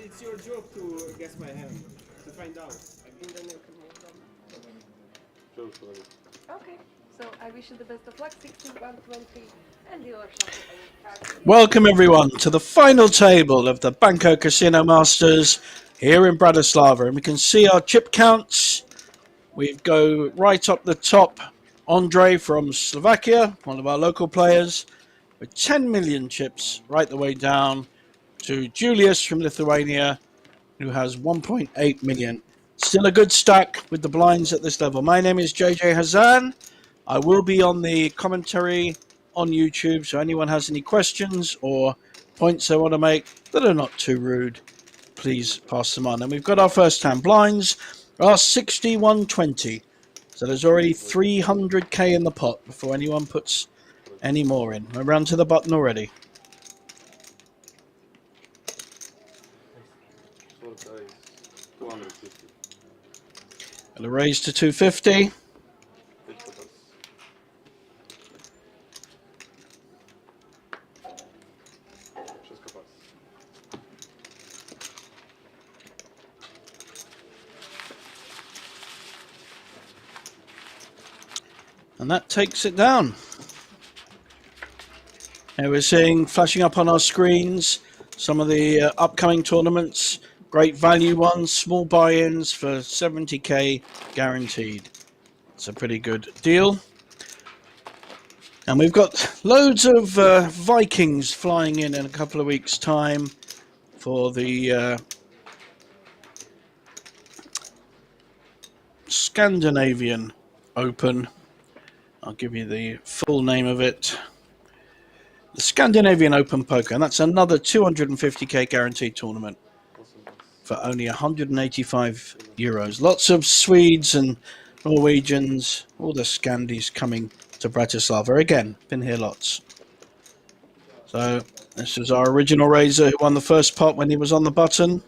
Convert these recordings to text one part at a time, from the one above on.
It's your job to guess my hand, to find out. Okay, so I wish you the best of luck, 16, 120, and your shot. Welcome everyone to the final table of the Banco Casino Masters here in Bratislava, and we can see our chip counts. We go right up the top, Andre from Slovakia, one of our local players, with 10 million chips, right the way down to Julius from Lithuania, who has 1.8 million. Still a good stack with the blinds at this level. My name is JJ Hazan. I will be on the commentary on YouTube, so anyone has any questions or points they want to make that are not too rude, please pass them on. And we've got our first hand blinds are 6120. So there's already 300k in the pot before anyone puts any more in. We're round to the button already. And a raise to 250. And that takes it down. Now we're seeing flashing up on our screens some of the upcoming tournaments. Great value ones, small buy-ins for 70k guaranteed. It's a pretty good deal. And we've got loads of Vikings flying in a couple of weeks' time for the Scandinavian Open. I'll give you the full name of it. the Scandinavian Open Poker, and that's another 250k guaranteed tournament for only 185 euros. Lots of Swedes and Norwegians, all the Scandis coming to Bratislava. Again, been here lots. So this was our original raiser who won the first pot when he was on the button.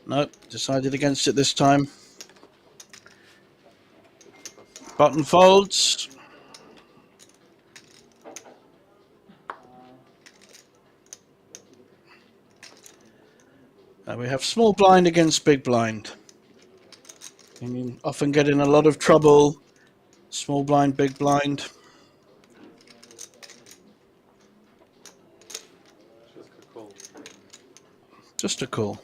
Nope, decided against it this time. Button folds. We have small blind against big blind. And you often get in a lot of trouble. Small blind, big blind. Just a call.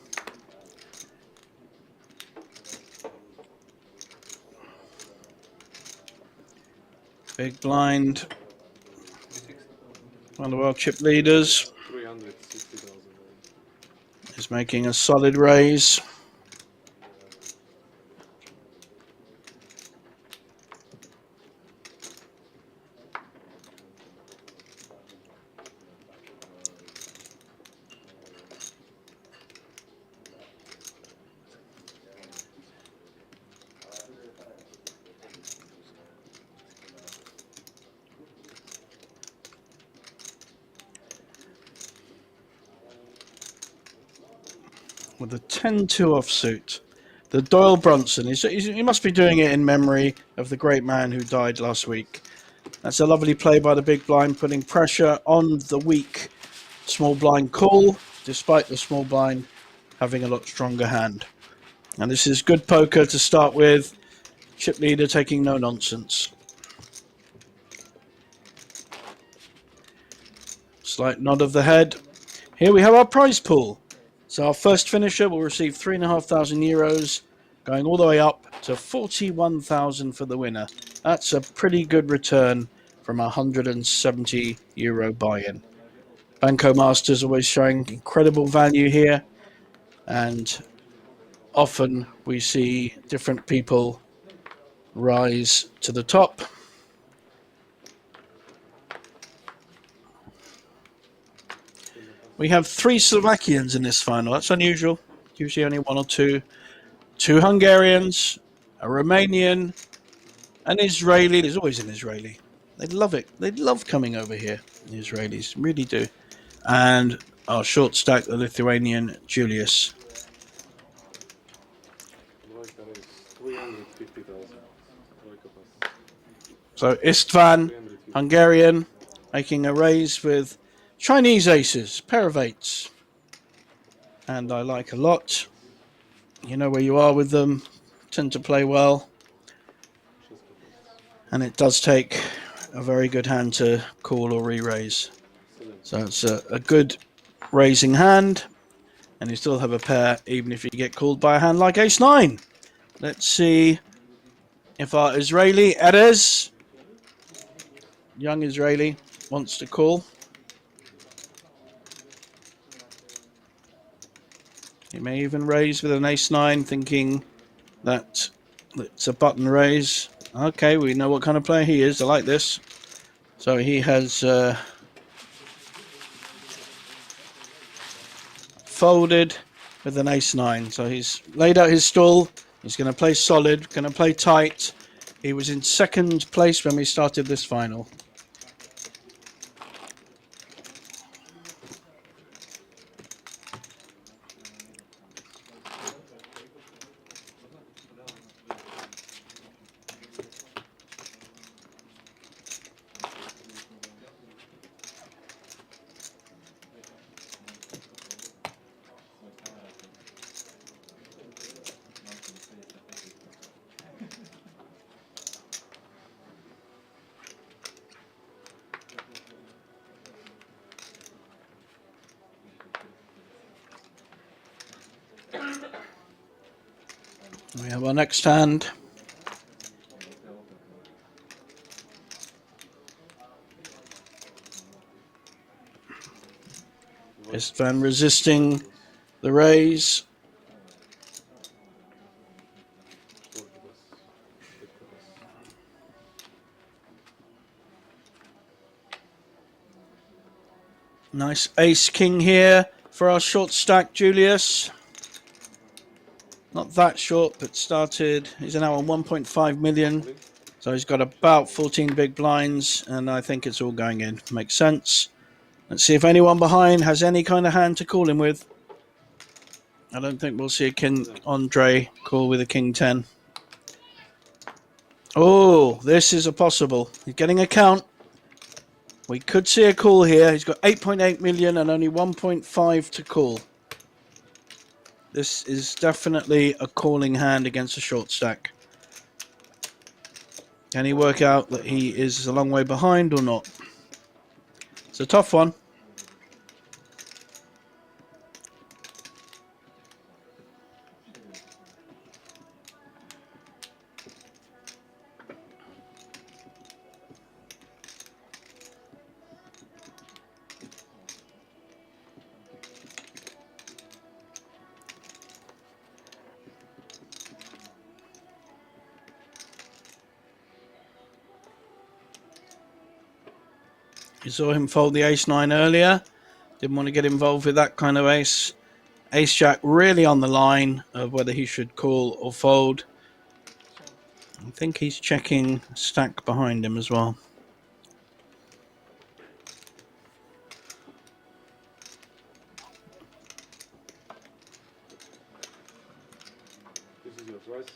Big blind. One of the world chip leaders is making a solid raise. With a 10-2 offsuit. The Doyle Brunson, he must be doing it in memory of the great man who died last week. That's a lovely play by the big blind, putting pressure on the weak small blind call, despite the small blind having a lot stronger hand. And this is good poker to start with. Chip leader taking no nonsense. Slight nod of the head. Here we have our prize pool. So our first finisher will receive 3,500 euros, going all the way up to 41,000 for the winner. That's a pretty good return from a 170 euro buy-in. Banco Masters always showing incredible value here, and often we see different people rise to the top. We have 3 Slovakians in this final. That's unusual. Usually only 1 or 2. 2 Hungarians, a Romanian, an Israeli. There's always an Israeli. They love it. They love coming over here. The Israelis really do. And our short stack, the Lithuanian Julius. So Istvan, Hungarian, making a raise with Chinese aces, pair of 8s. And I like a lot. You know where you are with them. Tend to play well. And it does take a very good hand to call or re-raise. So it's a good raising hand. And you still have a pair even if you get called by a hand like ace-9. Let's see if our Israeli, Erez, young Israeli, wants to call. He may even raise with an ace-9, thinking that it's a button raise. Okay, we know what kind of player he is. I like this. So he has folded with an ace-9. So he's laid out his stall. He's going to play solid, going to play tight. He was in second place when we started this final. We have our next hand. Istvan resisting the raise. Nice ace king here for our short stack, Julius. Not that short, but started. He's now on 1.5 million. So he's got about 14 big blinds, and I think it's all going in. Makes sense. Let's see if anyone behind has any kind of hand to call him with. I don't think we'll see a King Andre call with a King 10. Oh, this is a possible. He's getting a count. We could see a call here. He's got 8.8 million and only 1.5 to call. This is definitely a calling hand against a short stack. Can he work out that he is a long way behind or not? It's a tough one. You saw him fold the ace-9 earlier. Didn't want to get involved with that kind of ace. Ace-jack really on the line of whether he should call or fold. I think he's checking stack behind him as well. This is yours, right?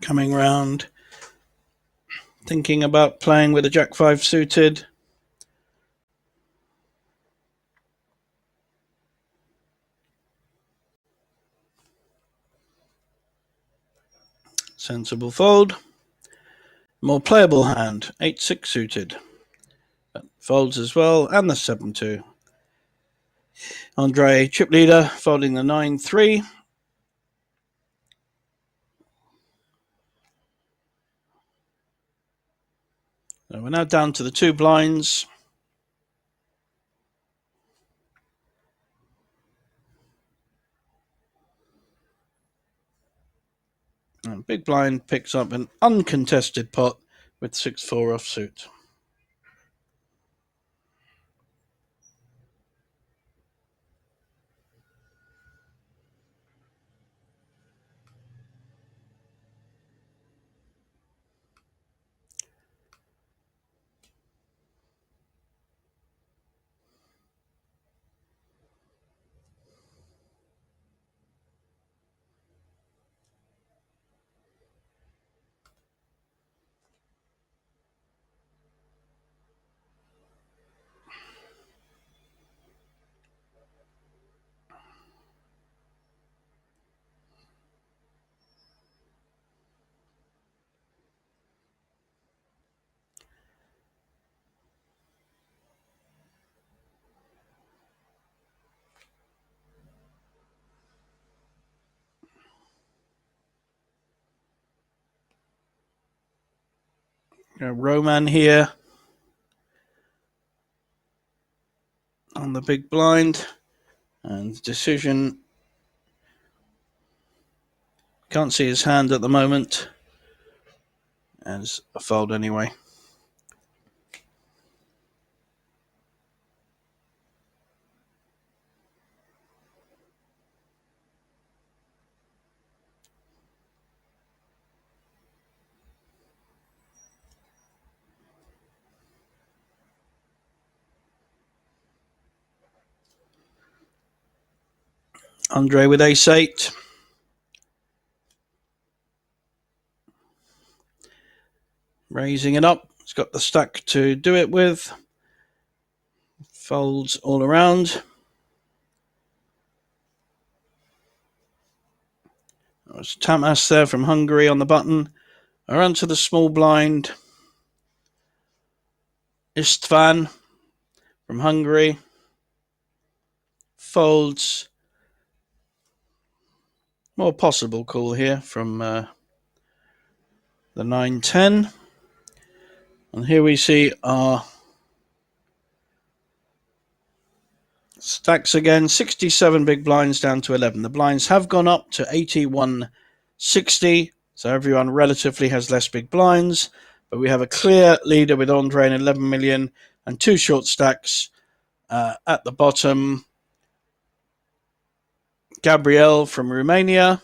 Coming round, thinking about playing with a Jack 5 suited. Sensible fold. More playable hand, 8-6 suited. That folds as well, and the 7-2. Andre, chip leader, folding the 9-3. So we're now down to the 2 blinds. And big blind picks up an uncontested pot with 6-4 offsuit. Roman here on the big blind, and decision. Can't see his hand at the moment, and it's a fold anyway. Andre with ace-8. Raising it up. It's got the stack to do it with. Folds all around. There's Tamas there from Hungary on the button. Around to the small blind. Istvan from Hungary. Folds. More possible call here from the 9-10. And here we see our stacks again. 67 big blinds down to 11. The blinds have gone up to 81.60. So everyone relatively has less big blinds. But we have a clear leader with Andre and 11 million and two short stacks at the bottom. Gabriel from Romania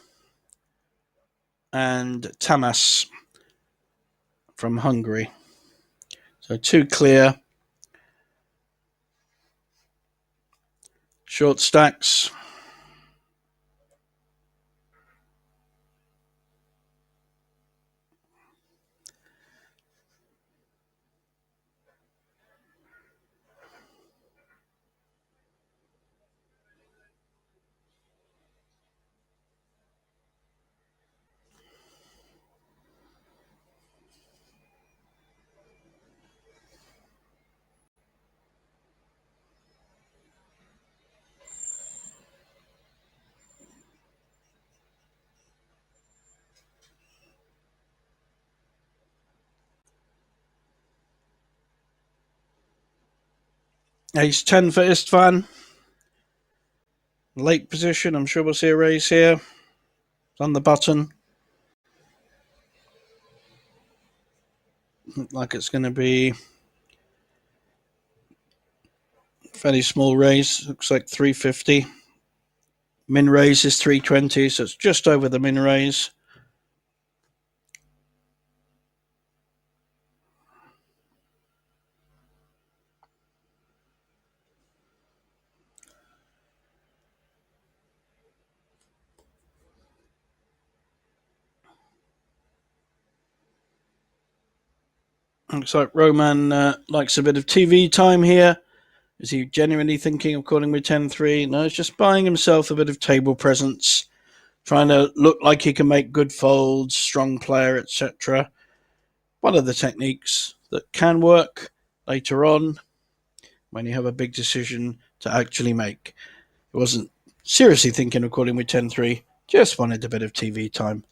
and Tamas from Hungary. So two clear short stacks. Ace-10 for Istvan. Late position. I'm sure we'll see a raise here. It's on the button. Look like it's going to be a fairly small raise. Looks like 350. Min raise is 320, so it's just over the min raise. Looks like Roman likes a bit of TV time here. Is he genuinely thinking of calling with 10-3? No, he's just buying himself a bit of table presence, trying to look like he can make good folds, strong player, etc. One of the techniques that can work later on when you have a big decision to actually make. He wasn't seriously thinking of calling with 10-3, just wanted a bit of TV time.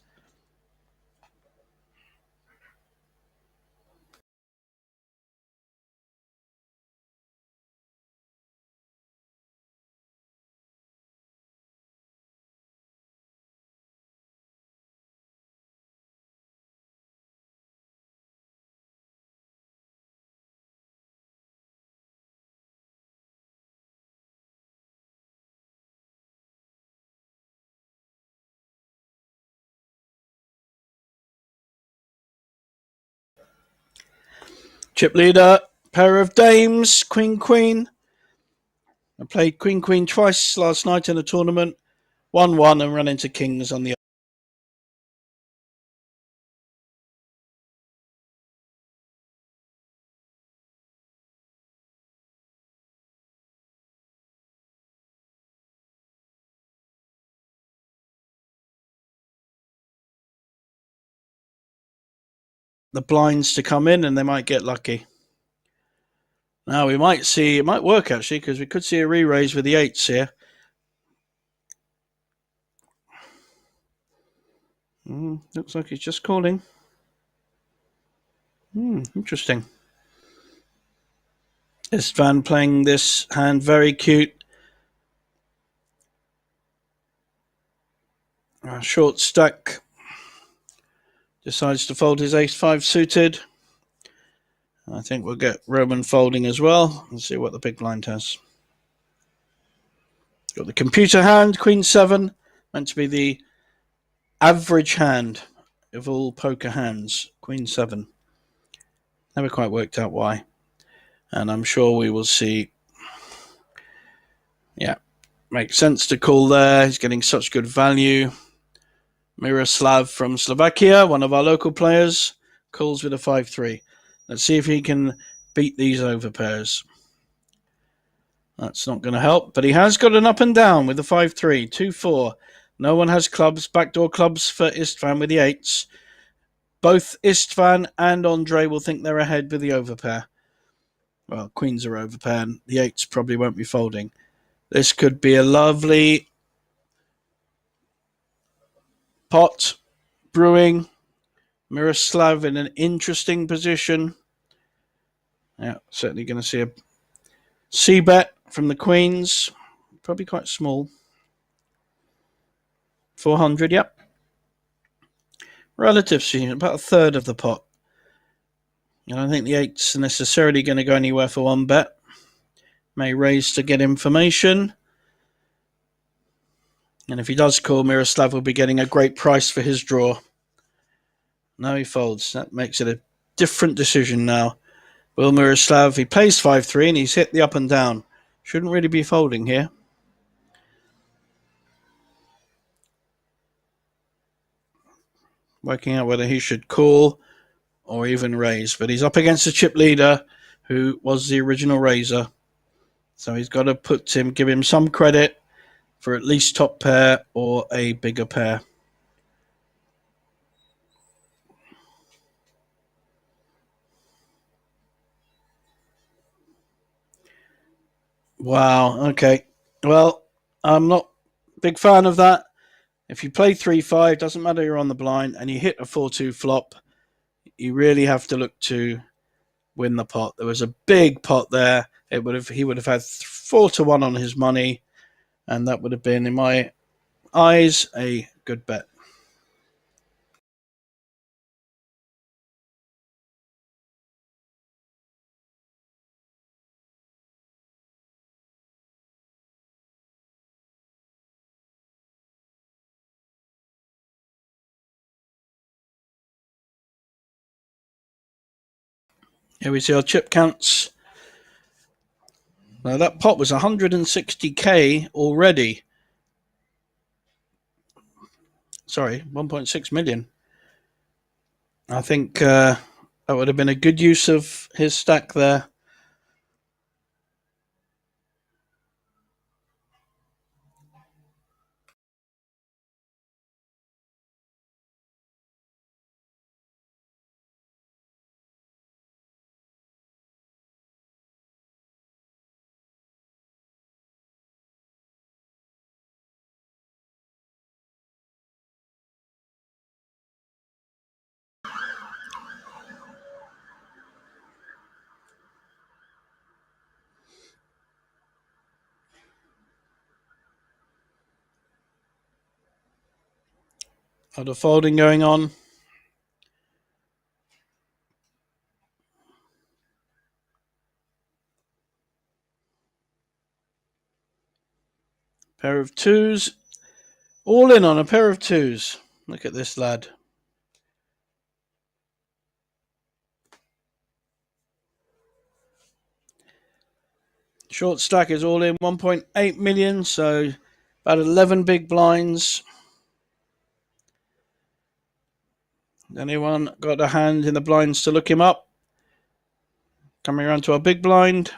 Chip leader, pair of dames, queen. I played queen twice last night in a tournament. 1-1 and ran into kings on the blinds to come in, and they might get lucky. Now we might see, it might work actually, because we could see a re-raise with the 8s here. Looks like he's just calling. Interesting. Istvan playing this hand very cute. Short stack. Decides to fold his ace-5 suited. I think we'll get Roman folding as well. Let's see what the big blind has. Got the computer hand, Queen-7. Meant to be the average hand of all poker hands. Queen-7. Never quite worked out why. And I'm sure we will see. Yeah, makes sense to call there. He's getting such good value. Miroslav from Slovakia, one of our local players, calls with a 5-3. Let's see if he can beat these overpairs. That's not going to help, but he has got an up and down with the 5-3, 2-4. No one has clubs, backdoor clubs for Istvan with the 8s. Both Istvan and Andre will think they're ahead with the overpair. Well, queens are overpair, and the 8s probably won't be folding. This could be a lovely pot brewing. Miroslav in an interesting position. Yeah, certainly going to see a c-bet from the queens. Probably quite small. 400, yep. Relative scene, about a third of the pot. I don't think the 8's are necessarily going to go anywhere for one bet. May raise to get information. And if he does call, Miroslav will be getting a great price for his draw. No, he folds. That makes it a different decision now. Will Miroslav, he plays 5-3 and he's hit the up and down. Shouldn't really be folding here. Working out whether he should call or even raise. But he's up against a chip leader who was the original raiser. So he's got to give him some credit for at least top pair or a bigger pair. Wow, okay. Well, I'm not a big fan of that. If you play 3-5, doesn't matter you're on the blind, and you hit a 4-2 flop, you really have to look to win the pot. There was a big pot there. He would have had 4-1 on his money, and that would have been, in my eyes, a good bet. Here we see our chip counts. Now that pot was 160k already. Sorry, 1.6 million. I think that would have been a good use of his stack there. Other folding going on. Pair of 2s. All in on a pair of 2s. Look at this lad. Short stack is all in 1.8 million, so about 11 big blinds. Anyone got a hand in the blinds to look him up? Coming around to our big blind.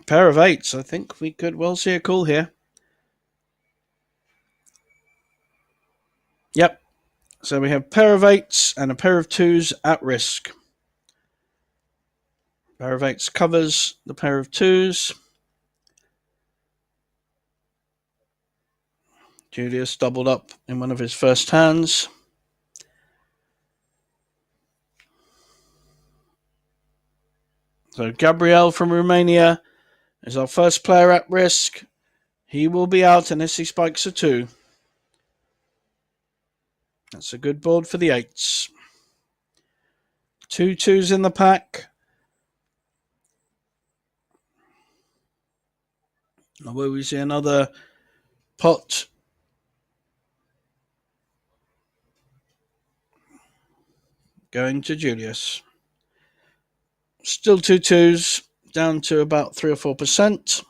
Pair of 8s. I think we could well see a call here. Yep. So we have pair of 8s and a pair of 2s at risk. Pair of 8s covers the pair of 2s. Julius doubled up in one of his first hands. So Gabriel from Romania is our first player at risk. He will be out unless he spikes a 2. That's a good board for the 8s. 2 2s in the pack. Will we see another pot? Going to Julius. Still 2 2s, down to about 3 or 4%.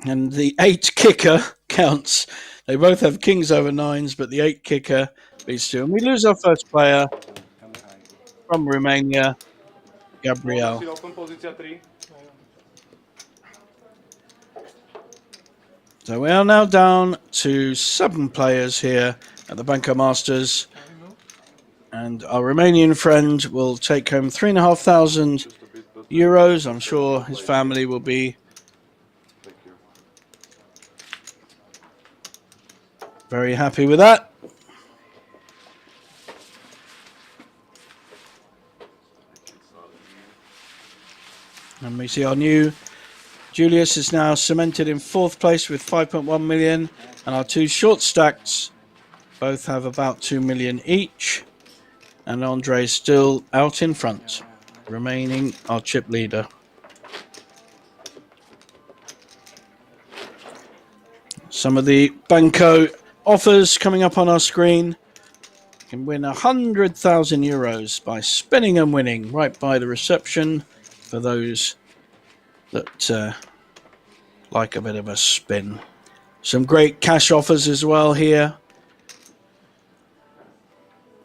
And the 8 kicker counts. They both have kings over 9s, but the 8 kicker beats 2. And we lose our first player from Romania, Gabriel. So we are now down to 7 players here at the Banco Masters. And our Romanian friend will take home €3,500. I'm sure his family will be very happy with that. And we see our new Julius is now cemented in 4th place with 5.1 million. And our 2 short stacks both have about 2 million each. And Andre is still out in front, remaining our chip leader. Some of the Banco offers coming up on our screen. You can win €100,000 by spinning and winning right by the reception for those that like a bit of a spin. Some great cash offers as well here.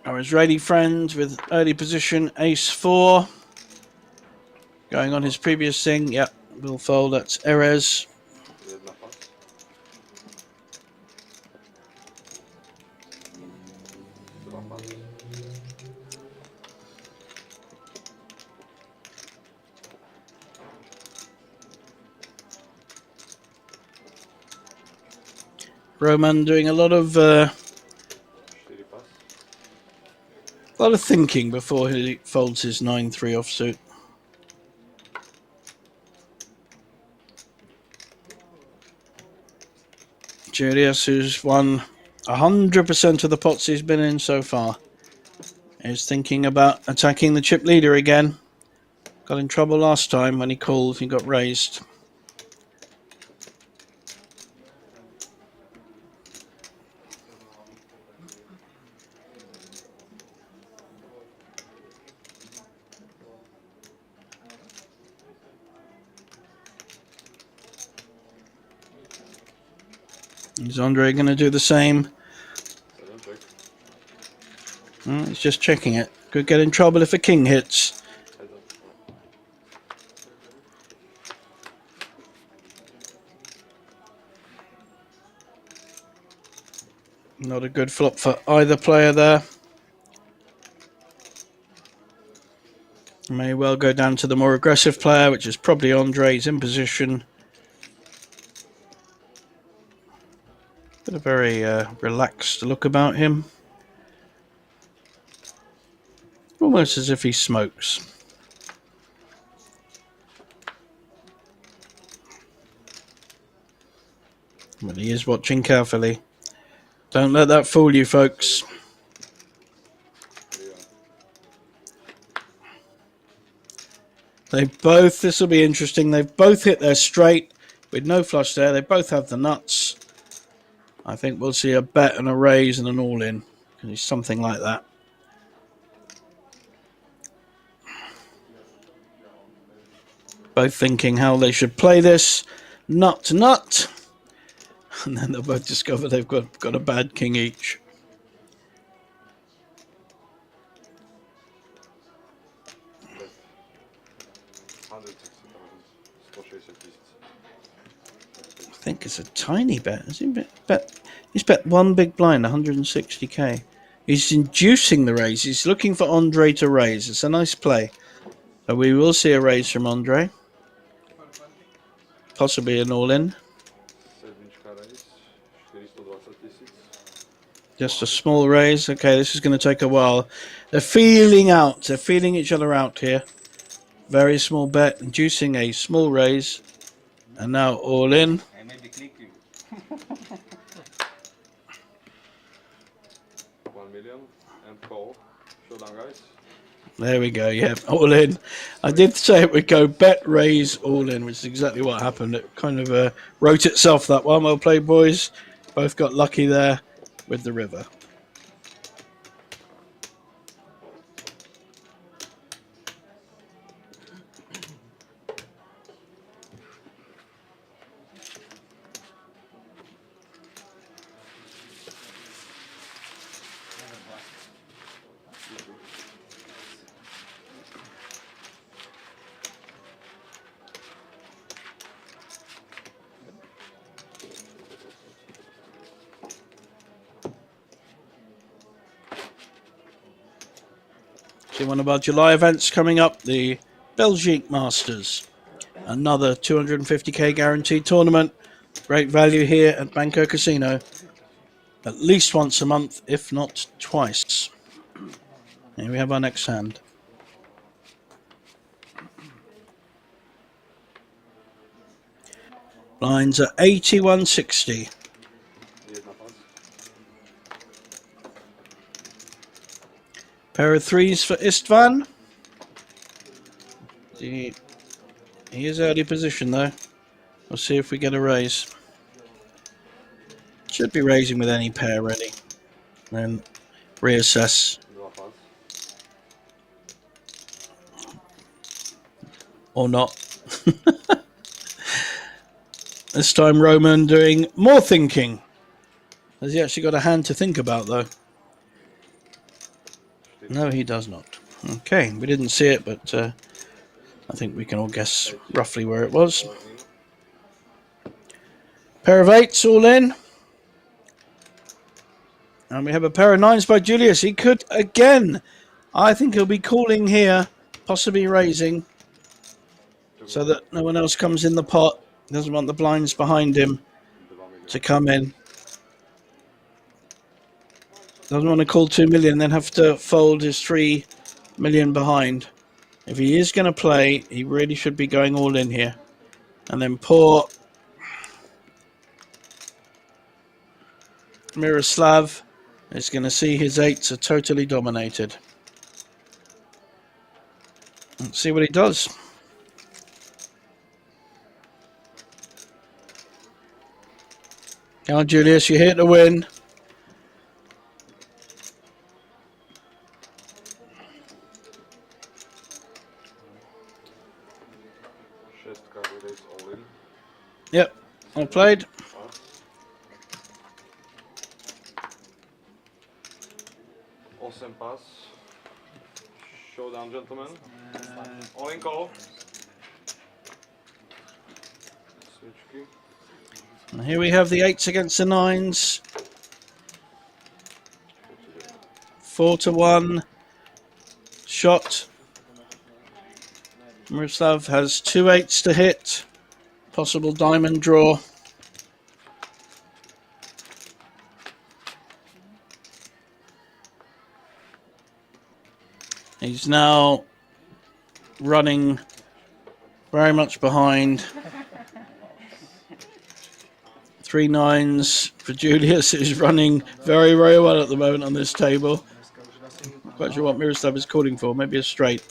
Our Israeli friend with early position, ace 4. Going on his previous thing. Yep, will fold. That's Erez. Roman doing a lot of thinking before he folds his 9-3 offsuit. Julius, who's won 100% of the pots he's been in so far, is thinking about attacking the chip leader again. Got in trouble last time when he called, he got raised. Is Andre going to do the same? He's just checking it. Could get in trouble if a king hits. Not a good flop for either player there. May well go down to the more aggressive player, which is probably Andre. He's in position. Got a very relaxed look about him. Almost as if he smokes. But he is watching carefully. Don't let that fool you, folks. This will be interesting. They've both hit their straight with no flush there. They both have the nuts. I think we'll see a bet and a raise and an all-in. Something like that. Both thinking how they should play this. Nut to nut. And then they'll both discover they've got a bad king each. I think it's a tiny bet. He's bet one big blind, 160k. He's inducing the raise. He's looking for Andre to raise. It's a nice play. So we will see a raise from Andre. Possibly an all-in. Sedmička raise. Just a small raise. Okay, this is going to take a while. They're feeling out. They're feeling each other out here. Very small bet, inducing a small raise. And now all in. I made the click you. 1 million and call. Showdown, guys. There we go. Yeah, all in. I did say it would go bet, raise, all in, which is exactly what happened. It kind of wrote itself that one. Well played, boys. Both got lucky there with the river. See one of our July events coming up, the Belgique Masters. Another 250k guaranteed tournament. Great value here at Banco Casino. At least once a month, if not twice. Here we have our next hand. Blinds are 81.60. Pair of threes for Istvan. He is early position though. We'll see if we get a raise. Should be raising with any pair ready. Then reassess. Or not. This time Roman doing more thinking. Has he actually got a hand to think about though? No, he does not. Okay, we didn't see it, but I think we can all guess roughly where it was. Pair of eights all in. And we have a pair of nines by Julius. He could again. I think he'll be calling here, possibly raising, so that no one else comes in the pot. Doesn't want the blinds behind him to come in. Doesn't want to call 2 million, then have to fold his 3 million behind. If he is going to play, he really should be going all in here. And then poor Miroslav is going to see his eights are totally dominated. Let's see what he does. Come on, Julius, you're here to win. Yep, all played. Awesome pass. Showdown, gentlemen. All in call. Switch key. And here we have the eights against the nines. 4-1 shot. Miroslav has 2 eights to hit. Possible diamond draw. He's now running very much behind. 3 nines for Julius, who's running very, very well at the moment on this table. Not quite sure what Miroslav is calling for. Maybe a straight.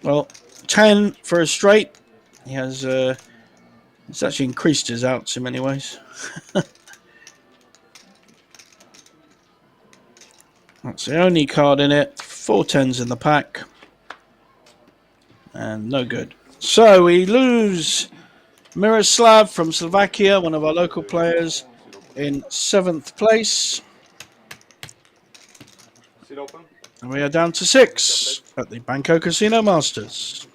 Well, 10 for a straight. He has, it's actually increased his outs in many ways. That's the only card in it. 4 10s in the pack. And no good. So we lose Miroslav from Slovakia, one of our local players, in 7th place. Sit open. And we are down to 6 at the Banco Casino Masters.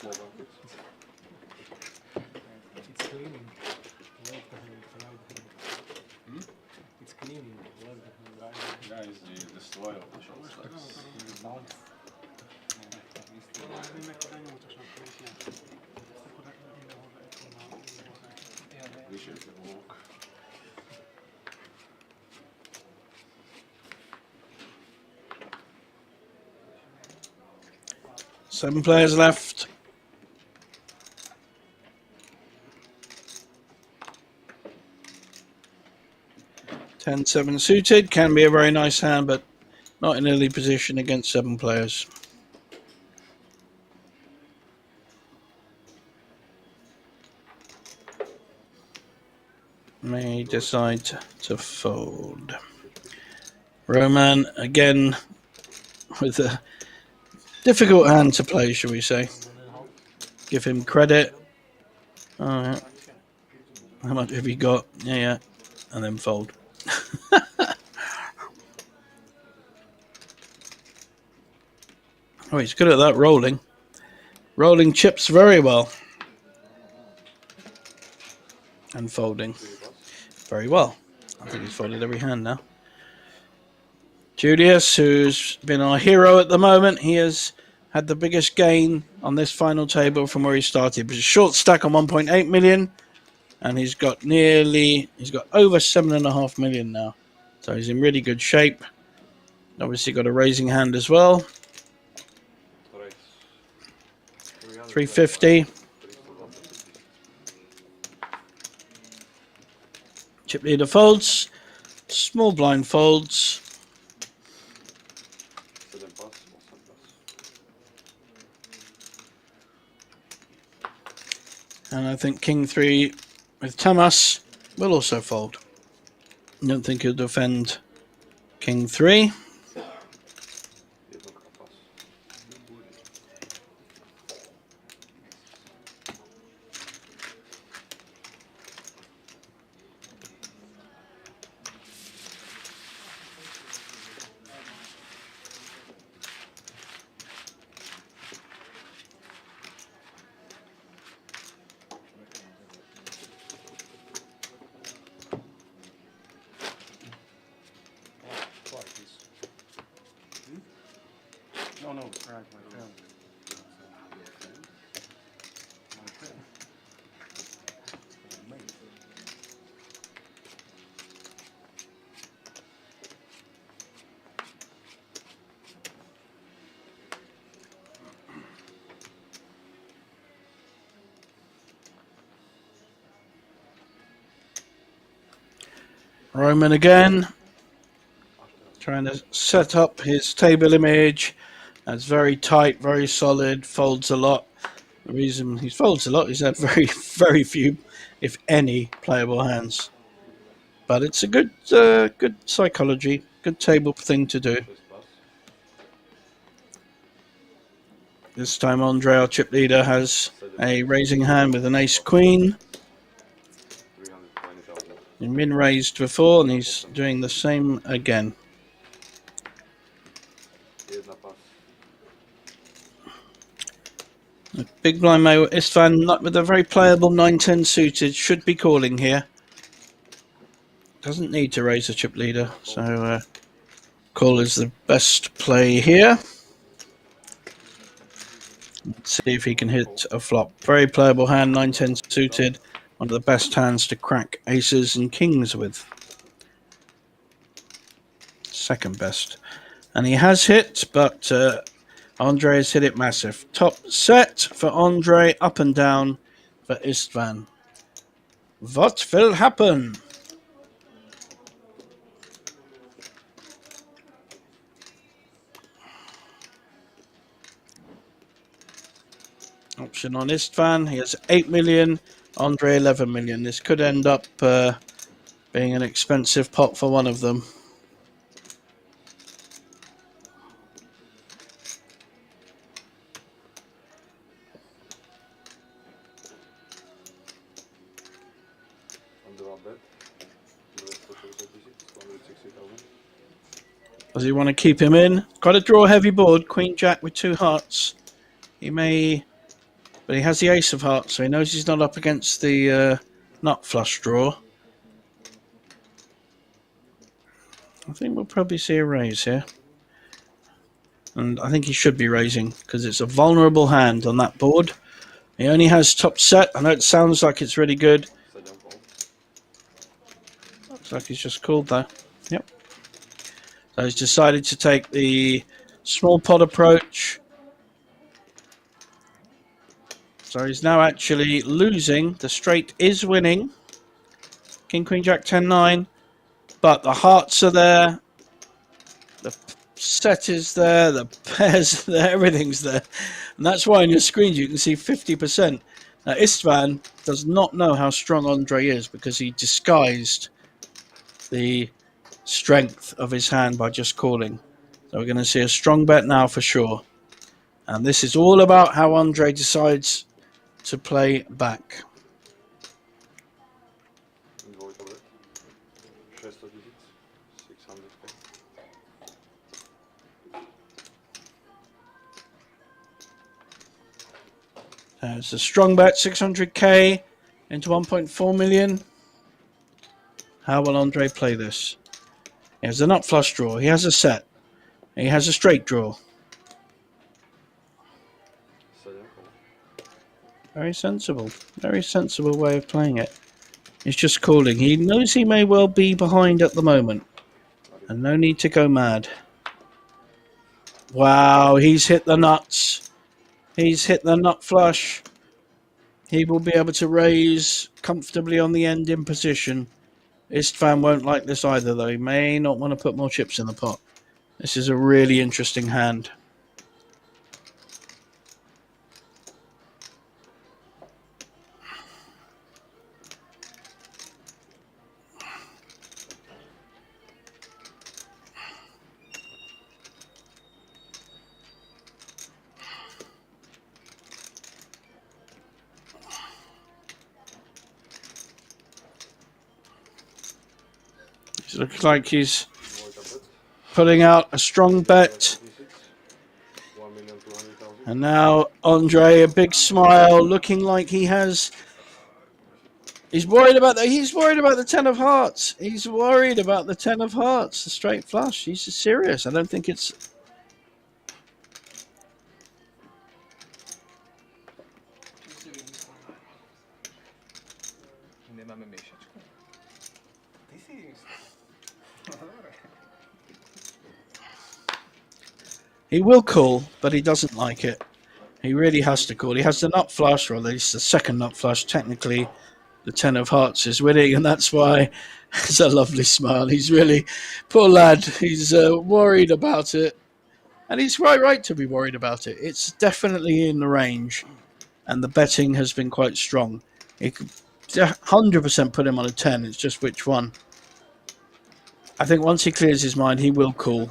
small bucket. It's cleaning. Left hand, right hand. It's cleaning. Left hand, right hand. That is the destroyer of the short stacks. Nevím, jak to nemůžeš nakoupit. Visual walk. 7 players left. Ten, 7 suited can be a very nice hand, but not in early position against 7 players. May decide to fold. Roman again with a difficult hand to play, shall we say. Give him credit. Oh, yeah. How much have you got? Yeah. And then fold. Oh, he's good at that rolling. Rolling chips very well. And folding very well. I think he's folded every hand now. Julius, who's been our hero at the moment, he has had the biggest gain on this final table from where he started. But a short stack on 1.8 million, and he's got over 7.5 million now. So he's in really good shape. Obviously got a raising hand as well. 350. Chip leader folds. Small blind folds. And I think King 3 with Tamas will also fold. I don't think he'll defend King 3. No, right, my friend. Roman again. Trying to set up his table image. That's very tight, very solid, folds a lot. The reason he folds a lot is that very few, if any, playable hands. But it's a good psychology, good table thing to do. This time Andre, our chip leader, has a raising hand with an ace queen. He's been raised before and he's doing the same again. Big blind Mayo Istvan with a very playable 9-10 suited should be calling here. Doesn't need to raise a chip leader, so call is the best play here. Let's see if he can hit a flop. Very playable hand, 9-10 suited. One of the best hands to crack aces and kings with. Second best. And he has hit, but Andre has hit it massive. Top set for Andre, up and down for Istvan. What will happen? Option on Istvan. He has 8 million. Andre 11 million. This could end up being an expensive pot for one of them. Does he want to keep him in? Got to draw a heavy board. Queen Jack with 2 hearts. He may But he has the ace of hearts, so he knows he's not up against the nut flush draw. I think we'll probably see a raise here. And I think he should be raising, because it's a vulnerable hand on that board. He only has top set. I know it sounds like it's really good. Sedem call. Looks like he's just called though. Yep. So he's decided to take the small pot approach. So he's now actually losing. The straight is winning. King, Queen, Jack, 10, 9. But the hearts are there. The set is there. The pairs are there. Everything's there. And that's why on your screens you can see 50%. Now Istvan does not know how strong Andre is because he disguised the strength of his hand by just calling. So we're going to see a strong bet now for sure. And this is all about how Andre decides to play back. Dvojka bet. 600 000. 600k. It's a strong bet, 600k into 1.4 million. How will Andre play this? He has a nut flush draw. He has a set. He has a straight draw. Sedem call. Very sensible way of playing it. He's just calling. He knows he may well be behind at the moment. And no need to go mad. Wow, he's hit the nuts. He's hit the nut flush. He will be able to raise comfortably on the end in position. Istvan won't like this either, though. He may not want to put more chips in the pot. This is a really interesting hand. It looks like he's Dvojka bet. putting out a strong bet. 1,200,000. And now Andre, a big smile, looking like he has. He's worried about the. He's worried about the 10 of hearts. He's worried about the 10 of hearts, the straight flush. He's serious. I don't think it's. Nie mamy miesiączku. This is... He will call, but he doesn't like it. He really has to call. He has the nut flush, or at least the second nut flush. Technically, the 10 of hearts is winning, and that's why it's a lovely smile. He's really, poor lad, he's worried about it. And he's quite right to be worried about it. It's definitely in the range, and the betting has been quite strong. It could 100% put him on a 10. It's just which one. I think once he clears his mind, he will call.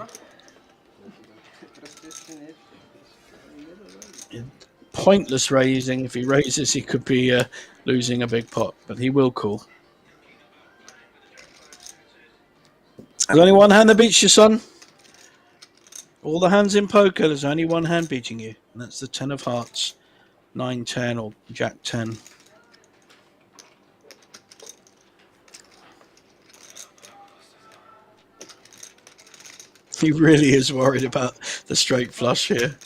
Pointless raising. If he raises, he could be losing a big pot, but he will call. There's only one hand that beats you, son. All the hands in poker, there's only one hand beating you, and that's the 10 of hearts, 9, 10, or Jack 10. He really is worried about the straight flush here.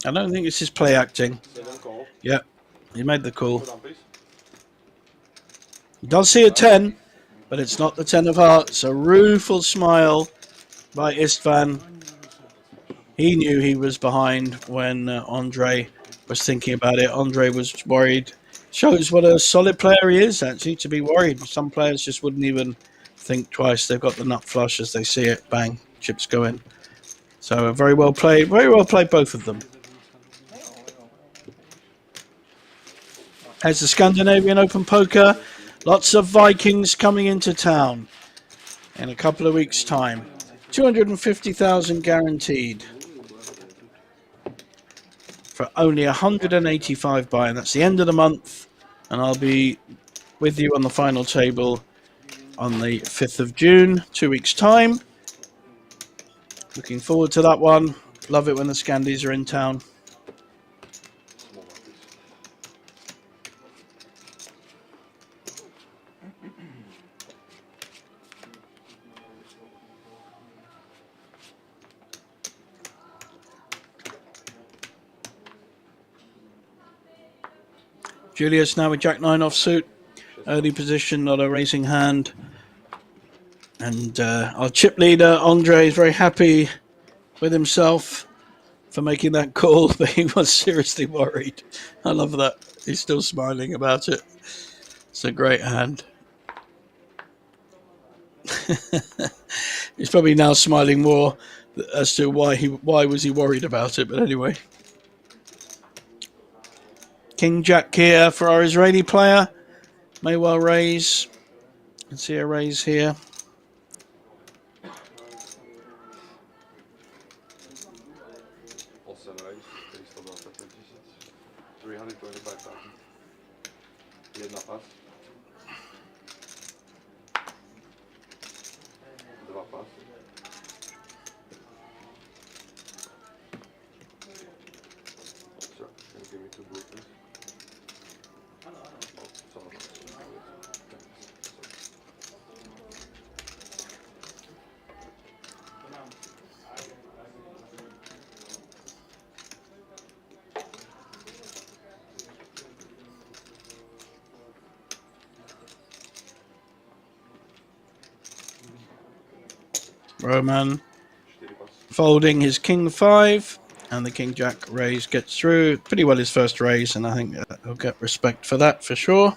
I don't think this is play acting. Sedem call. Yeah, he made the call. Put on, please. He does see a 10, but it's not the 10 of hearts. A rueful smile by Istvan. He knew he was behind when Andre was thinking about it. Andre was worried. Shows what a solid player he is, actually, to be worried. Some players just wouldn't even think twice. They've got the nut flush as they see it. Bang, chips go in. So very well played, both of them. As the Scandinavian Open Poker Lots of Vikings coming into town in a couple of weeks' time. 250,000 guaranteed for only 185 buy, and that's the end of the month. And I'll be with you on the final table on the 5th of June, 2 weeks' time. Looking forward to that one. Love it when the Scandies are in town. Small one, please. Julius now with Jack 9 offsuit. Early position, not a raising hand. And our chip leader, Andre, is very happy with himself for making that call, but he was seriously worried. I love that. He's still smiling about it. It's a great hand. He's probably now smiling more as to why was he worried about it, but anyway. King Jack here for our Israeli player. May well raise. You can see a raise here. Also raise, based on the 325,000. Jedna pas. Dva pas. Sir, can you give me 2 blue, please? Oh, someone else. Roman 4 pas. folding his King 5, and the King Jack raise gets through. Pretty well his first raise, and I think he'll get respect for that for sure.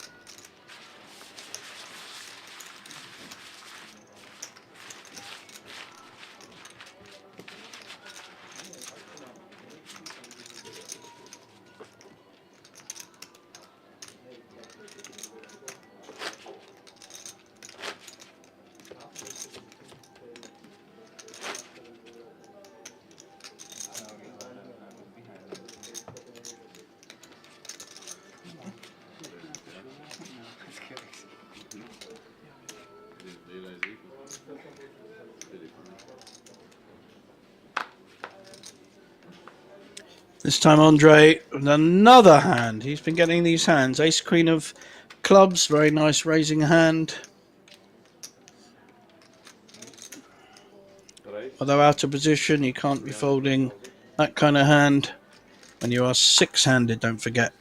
This time Andre with another hand. He's been getting these hands. Ace Queen of clubs, very nice raising hand. Raise. Although out of position, you can't be folding that kind of hand when you are 6-handed, don't forget.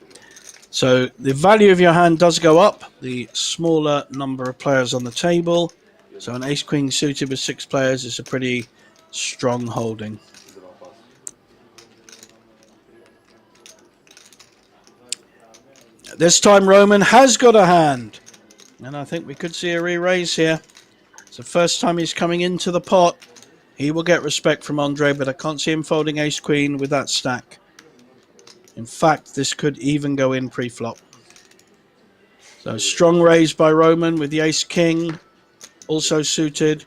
So the value of your hand does go up, the smaller number of players on the table. So an Ace Queen suited with 6 players is a pretty strong holding. Dva pas. This time Roman has got a hand, and I think we could see a re-raise here. It's the first time he's coming into the pot. He will get respect from Andre, but I can't see him folding Ace Queen with that stack. In fact, this could even go in pre-flop. So strong raise by Roman with the Ace King also suited.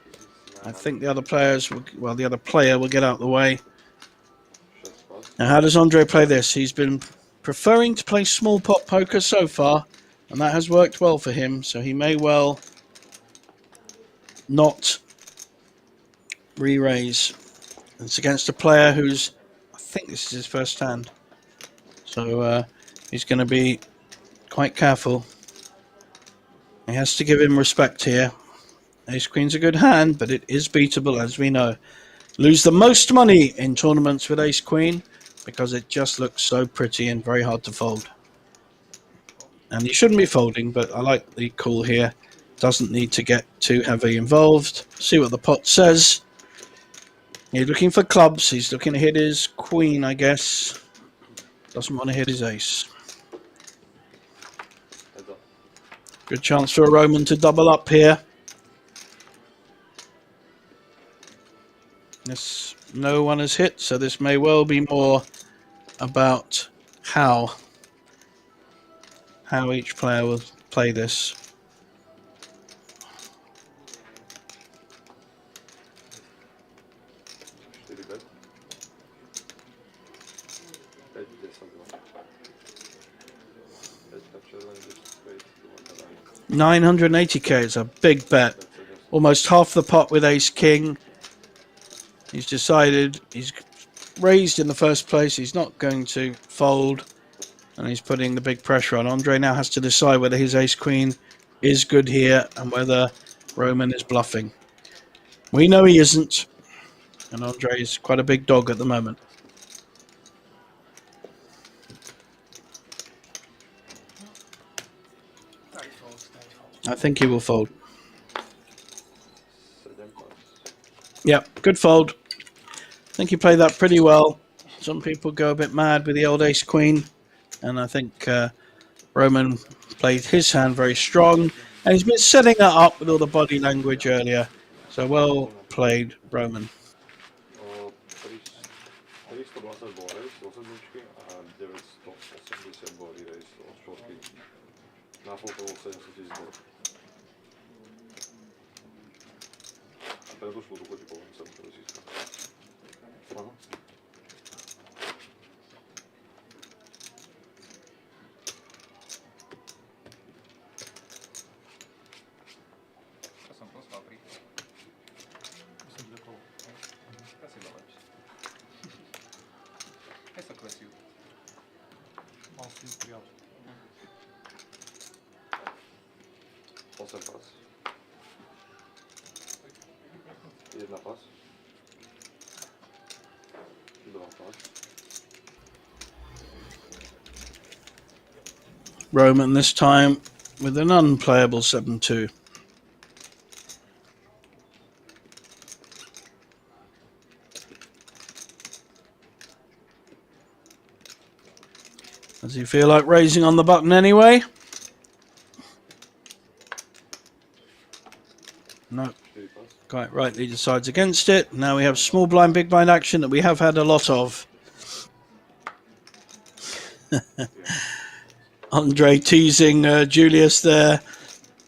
I think the other players will, well, the other player will get out of the way. 6 pas. Now, how does Andre play this? He's been preferring to play small pot poker so far, and that has worked well for him, so he may well not re-raise. It's against a player who's, I think this is his first hand, so he's going to be quite careful. He has to give him respect here. Ace Queen's a good hand, but it is beatable, as we know. Lose the most money in tournaments with Ace Queen because it just looks so pretty and very hard to fold. And you shouldn't be folding, but I like the call here. Doesn't need to get too heavily involved. See what the pot says. He's looking for clubs. He's looking to hit his queen, I guess. Doesn't want to hit his ace. Heads up. Good chance for a Roman to double up here. Yes, no one has hit, so this may well be more about how each player will play this. 980k is a big bet. Almost half the pot with ace king. He's decided he's raised in the first place. He's not going to fold. And he's putting the big pressure on. Andre now has to decide whether his ace queen is good here and whether Roman is bluffing. We know he isn't. And Andre is quite a big dog at the moment. I think he will fold. Yep, good fold. I think he played that pretty well. Some people go a bit mad with the old ace queen. And I think Roman played his hand very strong. And he's been setting that up with all the body language earlier. So well played, Roman. 320 ball race, 8 a 980 ball race o shortky. Nafotoval 700 000 ball. A predošlo do chodí poviem sa, to získal. Aha. Ja som poslal príklad. Musím do koho. Asi do lepšie. Aj sa klesiu. Mal si ju prijal. 8 pas. 1 pas. 2 pas. Roman this time with an unplayable 7-2. Does he feel like raising on the button anyway? No. 4 pas. Quite rightly decides against it. Now we have small blind, big blind action that we have had a lot of. Andre teasing Julius there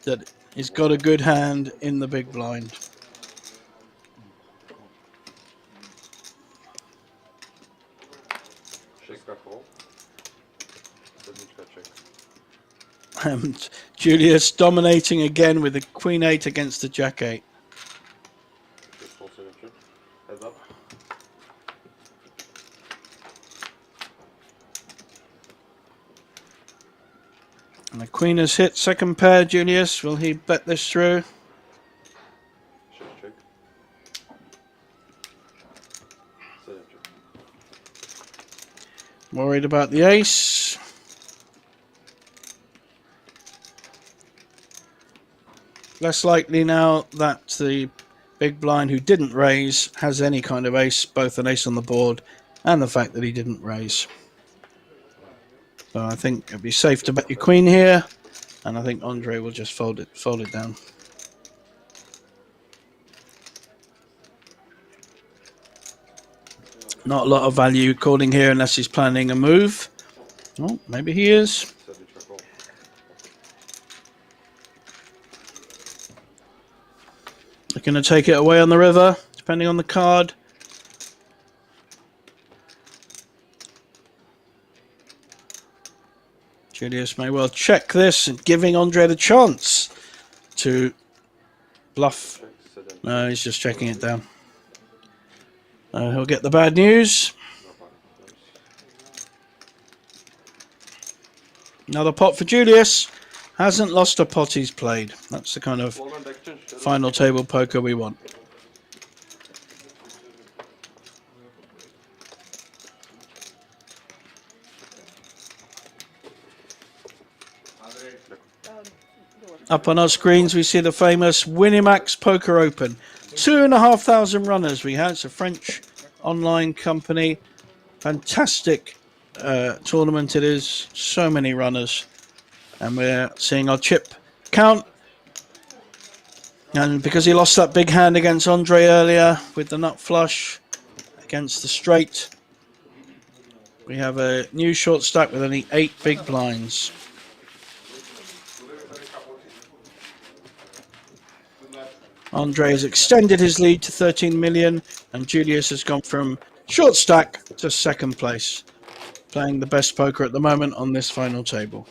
that he's got a good hand in the big blind. Šestka call. 7 check. And Julius dominating again with the queen 8 against the jack 8. Just call 7 check. Heads up. And the queen has hit second pair. Julius, will he bet this through? 6 check. 7 check. Worried about the ace. Less likely now that the big blind who didn't raise has any kind of ace, both an ace on the board and the fact that he didn't raise. So I think it'd be safe to bet your queen here, and I think Andre will just fold it down. Not a lot of value calling here unless he's planning a move. Oh, maybe he is. 7 check call. Looking to take it away on the river, depending on the card. Julius may well check this and giving Andre the chance to bluff. Check 7. No, he's just checking it down. He'll get the bad news. Another pot for Julius. Hasn't lost a pot he's played. That's the kind of Forehand exchange. final table poker we want. Up on our screens, we see the famous Winamax Poker Open. 2,500 runners we had. It's a French online company. Fantastic tournament it is. So many runners. And we're seeing our chip count. And because he lost that big hand against Andre earlier with the nut flush against the straight, we have a new short stack with only 8 big blinds. Andre has extended his lead to 13 million, and Julius has gone from short stack to second place, playing the best poker at the moment on this final table.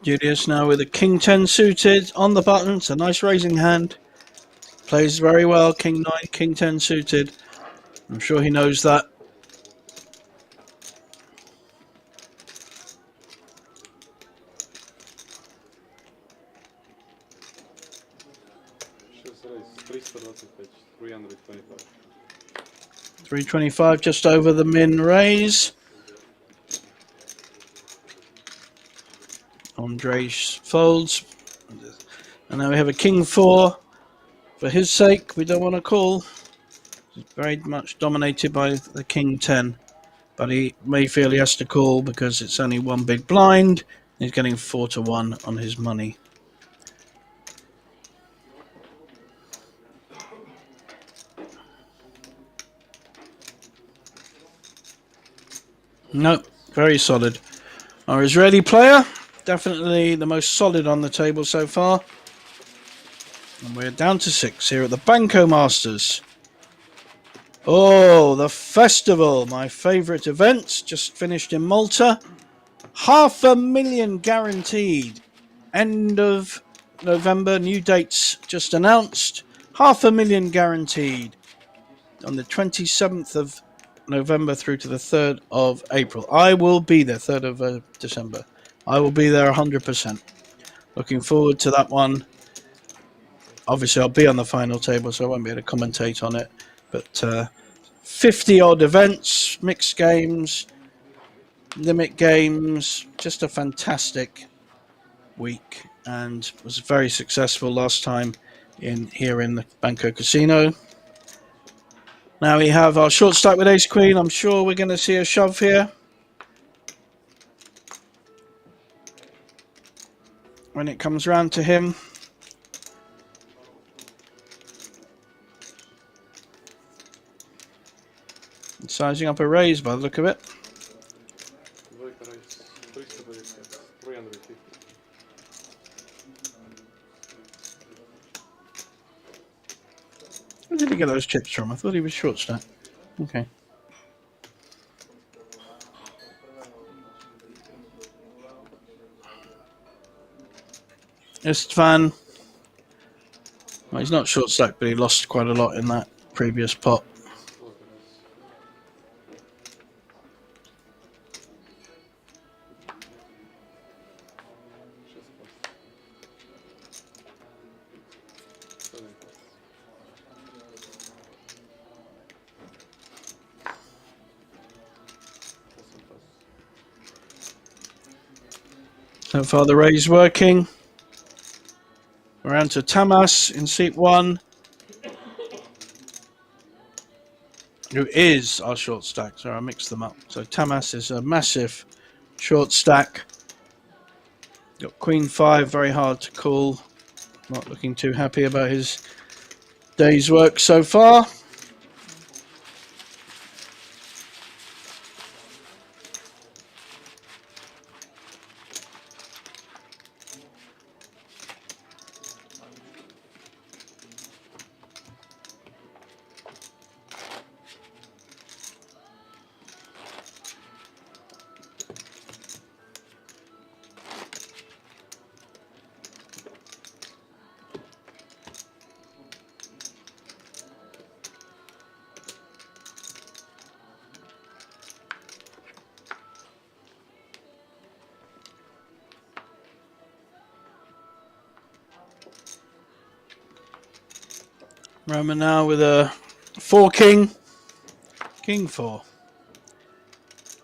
Julius now with a king 10 suited on the button. It's a nice raising hand. Plays very well. King 9, king 10 suited. I'm sure he knows that. Šest race, 325, 325. 325 just over the min raise. Andre folds. And now we have a king 4. For his sake, we don't want to call. He's very much dominated by the king 10. But he may feel he has to call because it's only one big blind. He's getting 4-1 on his money. No, very solid. Our Israeli player, definitely the most solid on the table so far. And we're down to 6 here at the Banco Masters. Oh, the festival, my favourite event, just finished in Malta. 500,000 guaranteed. End of November, new dates just announced. 500,000 guaranteed on the 27th of November through to the 3rd of April. I will be there, 3rd of December. I will be there 100%. Looking forward to that one. Obviously, I'll be on the final table, so I won't be able to commentate on it. But 50 odd events, mixed games, limit games, just a fantastic week, and was very successful last time here in the Banco Casino. Now we have our short stack with Ace Queen. I'm sure we're going to see a shove here. When it comes round to him. Sizing up a raise by the look of it. Двойка race, 350, 350. Where did he get those chips from? I thought he was short stack. Okay. Istvan. Well, he's not short stack, but he lost quite a lot in that previous pot. So far the raise working. We're on to Tamas in seat 1. Who is our short stack. Sorry, I mixed them up. So Tamas is a massive short stack. Got Queen 5, very hard to call. Not looking too happy about his day's work so far. Roman now with a 4 king. King 4.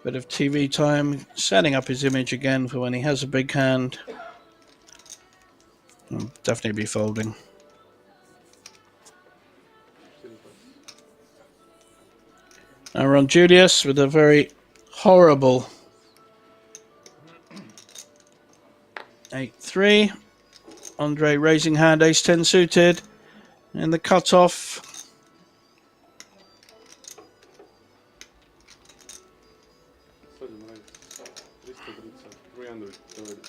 Bit of TV time. Setting up his image again for when he has a big hand. He'll definitely be folding. Now we're on Julius with a very horrible 8-3. Andre raising hand, ace 10 suited. And the cutoff. Seven race, 330, 330.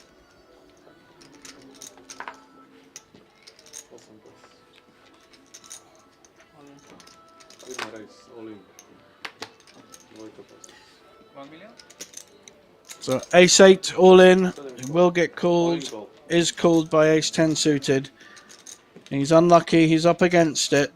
Awesome pass. Видно race, all in. Двойка pass. 1 million? So ace 8 all in. It will get called. Fine call. Is called by ace 10 suited. He's unlucky. He's up against it.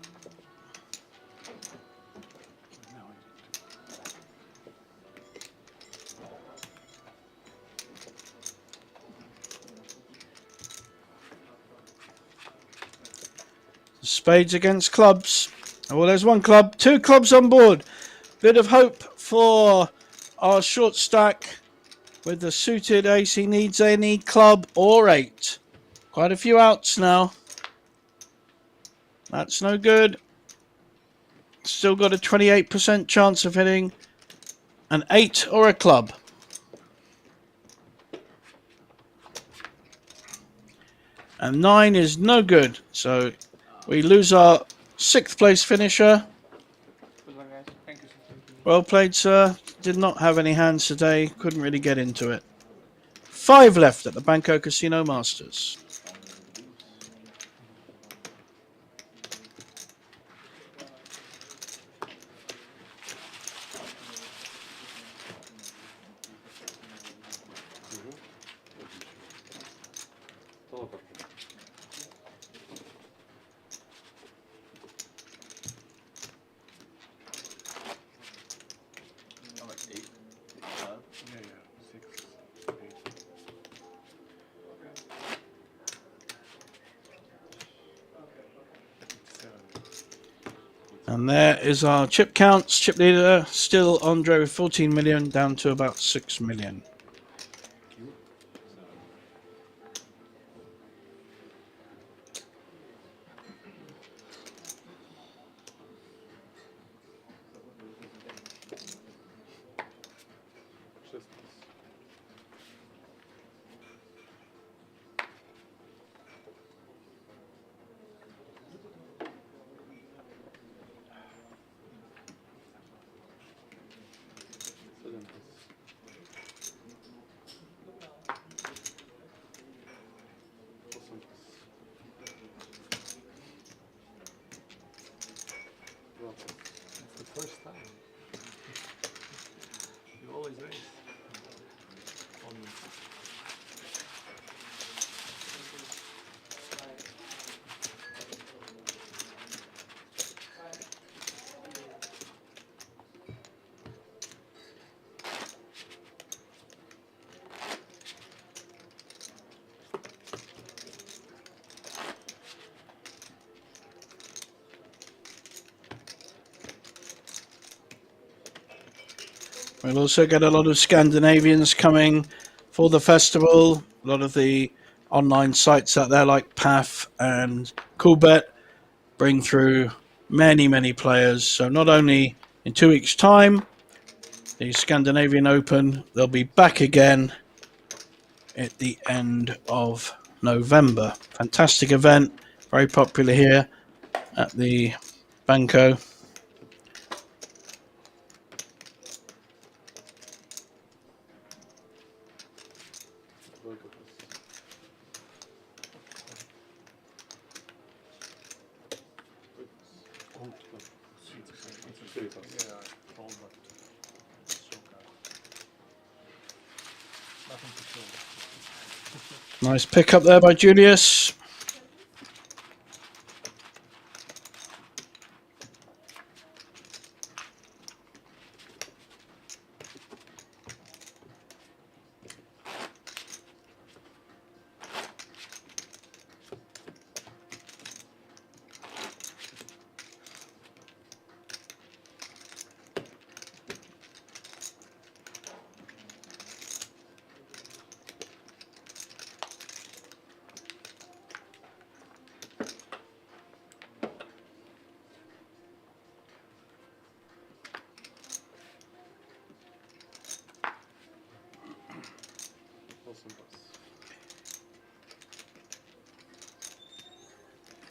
Spades against clubs. Oh, well, there's one club. Two clubs on board. Bit of hope for our short stack with the suited ace. He needs any club or 8. Quite a few outs now. That's no good. Still got a 28% chance of hitting an 8 or a club. And 9 is no good. So we lose our 6th place finisher. Good luck, guys. Thank you, sir. Well played, sir. Did not have any hands today. Couldn't really get into it. 5 left at the Banco Casino Masters. Teleport. I'm like 8. Yeah, 6, 8. It's 7. And there is our chip counts. Chip leader still Andre with 14 million, down to about 6 million. It's the first time. You always raise. Always. We'll also get a lot of Scandinavians coming for the festival. A lot of the online sites out there like PAF and Coolbet bring through many, many players. So not only in 2 weeks' time, the Scandinavian Open, they'll be back again at the end of November. Fantastic event, very popular here at the Banco. Yeah, all but Shoka. Nothing to show. Nice pick up there by Julius.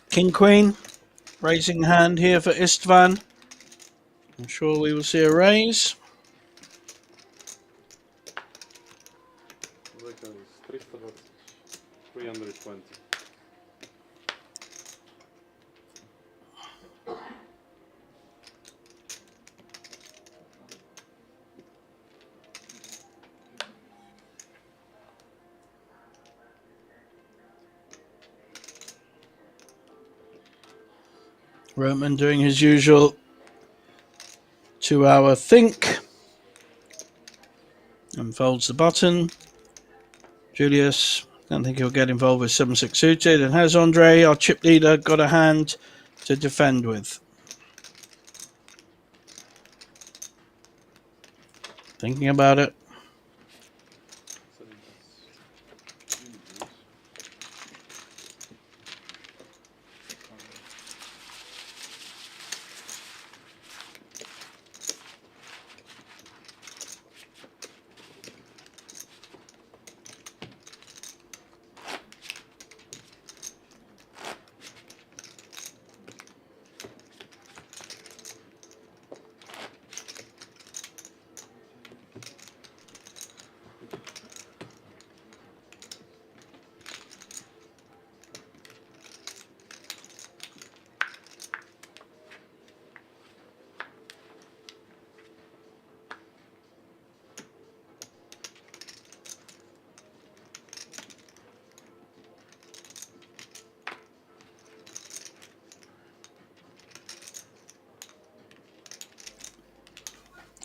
King Queen, raising hand here for Istvan. I'm sure we will see a raise. Zeka is 320. Roman doing his usual 2-hour think and folds the button. Julius, don't think he'll get involved with 7-6 suited. And has Andre, our chip leader, got a hand to defend with? Thinking about it.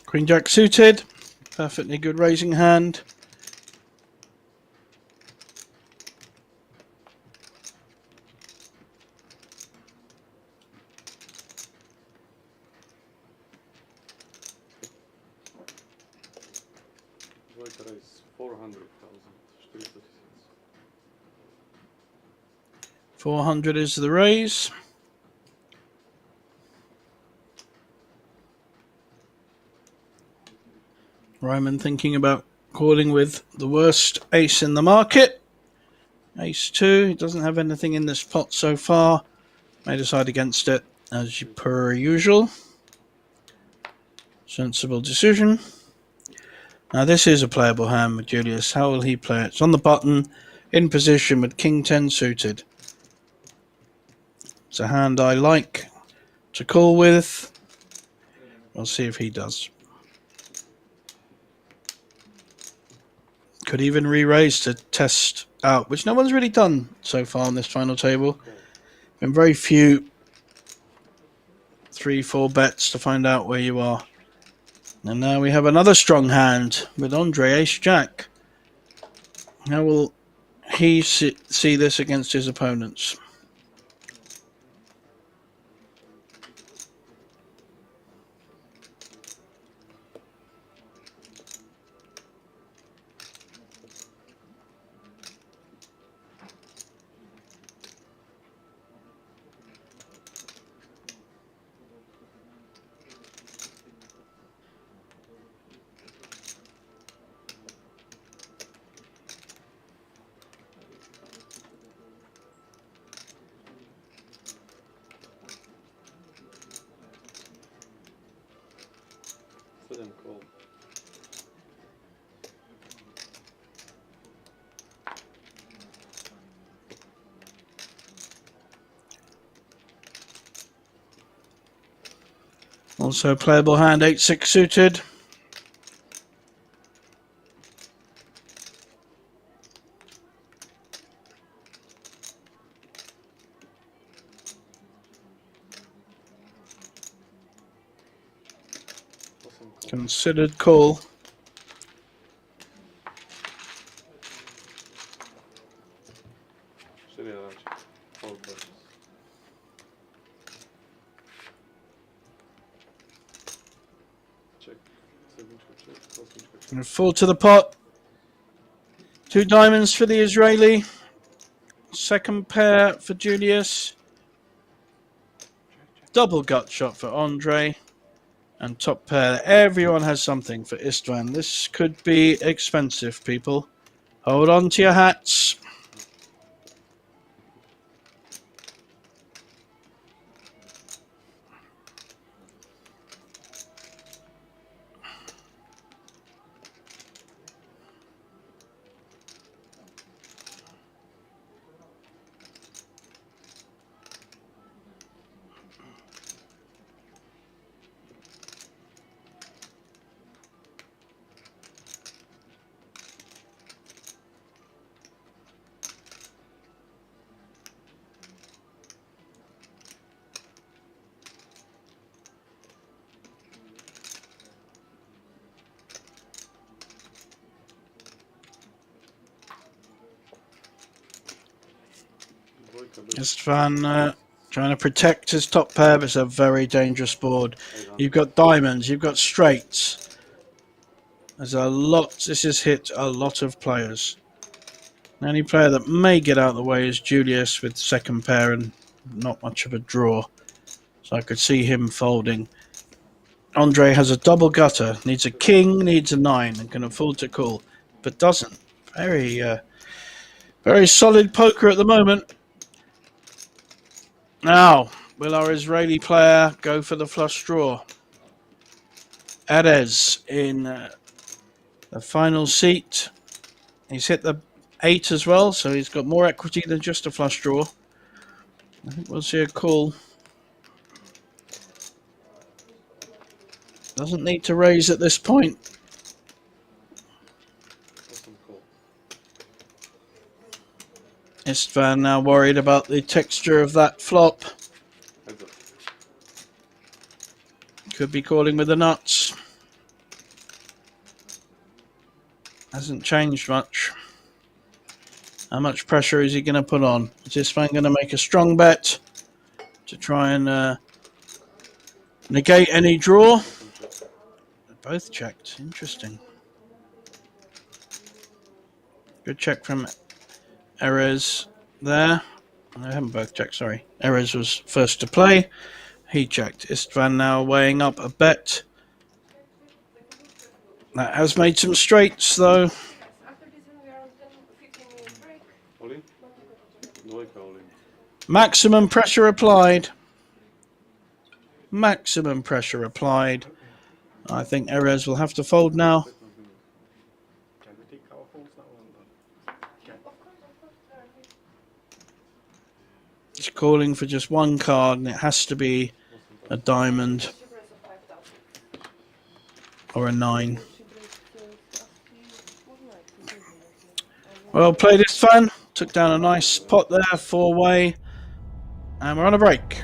Queen Jack suited. Perfectly good raising hand. Давайте raise 400,000. 400 is the raise. Roman thinking about calling with the worst ace in the market. Ace 2. He doesn't have anything in this pot so far. May decide against it as per usual. Sensible decision. Now this is a playable hand with Julius. How will he play it? It's on the button, in position with King 10 suited. It's a hand I like to call with. We'll see if he does. Could even re-raise to test out, which no one's really done so far on this final table. Been very few 3-4 bets to find out where you are. And now we have another strong hand with Andre Ace Jack. How will he see this against his opponents? Call. Also playable hand 8-6 suited. Considered call. And 4 to the pot. 2 diamonds for the Israeli. Second pair for Julius. Double gut shot for Andre. And top pair. Everyone has something for Istvan. This could be expensive, people. Hold on to your hats. Istvan trying to protect his top pair, but it's a very dangerous board. You've got diamonds, you've got straights. There's a lot. This has hit a lot of players. The only player that may get out of the way is Julius with second pair and not much of a draw. So I could see him folding. Andre has a double gutter, needs a king, needs a 9, and can afford to call, but doesn't. Very solid poker at the moment. Now, will our Israeli player go for the flush draw? Erez in the final seat. He's hit the 8 as well, so he's got more equity than just a flush draw. I think we'll see a call. Doesn't need to raise at this point. Istvan now worried about the texture of that flop. Heads up. Could be calling with the nuts. Hasn't changed much. How much pressure is he going to put on? Is Istvan going to make a strong bet to try and negate any draw? They're both checked. Interesting. Good check from Erez there. I haven't both checked, sorry. Erez was first to play. He checked. Istvan now weighing up a bet. That has made some straights, though. After this one, we are on 15-minute break. All in? Nooit all in. Maximum pressure applied. Maximum pressure applied. I think Erez will have to fold now. Can we take our folds now? He's calling for just one card, and it has to be a diamond or a 9. Well played, Istvan. Took down a nice pot there, 4-way. And we're on a break.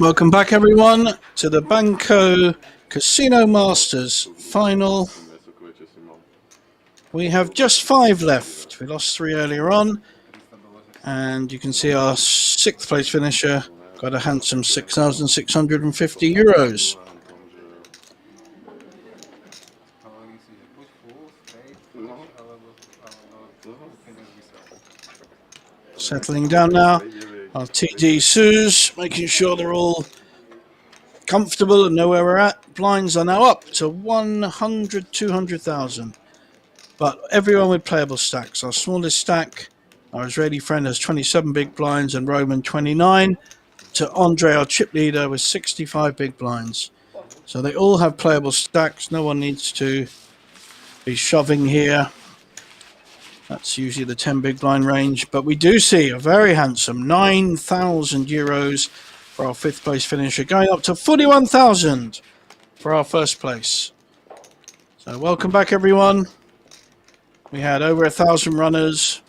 Welcome back, everyone, to the Banco Casino Masters final. We have just 5 left. We lost 3 earlier on, and you can see our 6th place finisher got a handsome €6,650. Settling down now. Our TD Sues, making sure they're all comfortable and know where we're at. Blinds are now up to 100, 200,000. But everyone with playable stacks. Our smallest stack, our Israeli friend, has 27 big blinds and Roman 29. To Andre, our chip leader, with 65 big blinds. So they all have playable stacks. No one needs to be shoving here. That's usually the 10 big blind range. But we do see a very handsome €9,000 for our 5th place finisher, going up to 41,000 for our 1st place. So welcome back, everyone. We had over 1,000 runners,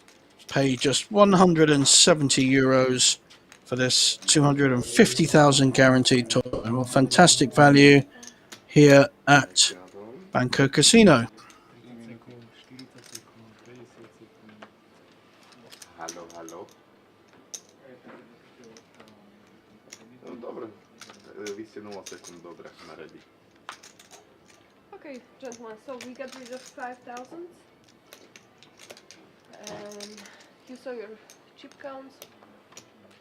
paid just €170 for this 250,000 guaranteed tournament. Well, fantastic value here at Banco Casino. Halo. No dobre. Viscie 0 sekund, dobre, na ready. Okay, gentlemen, so we got rid of 5,000. You saw your chip counts.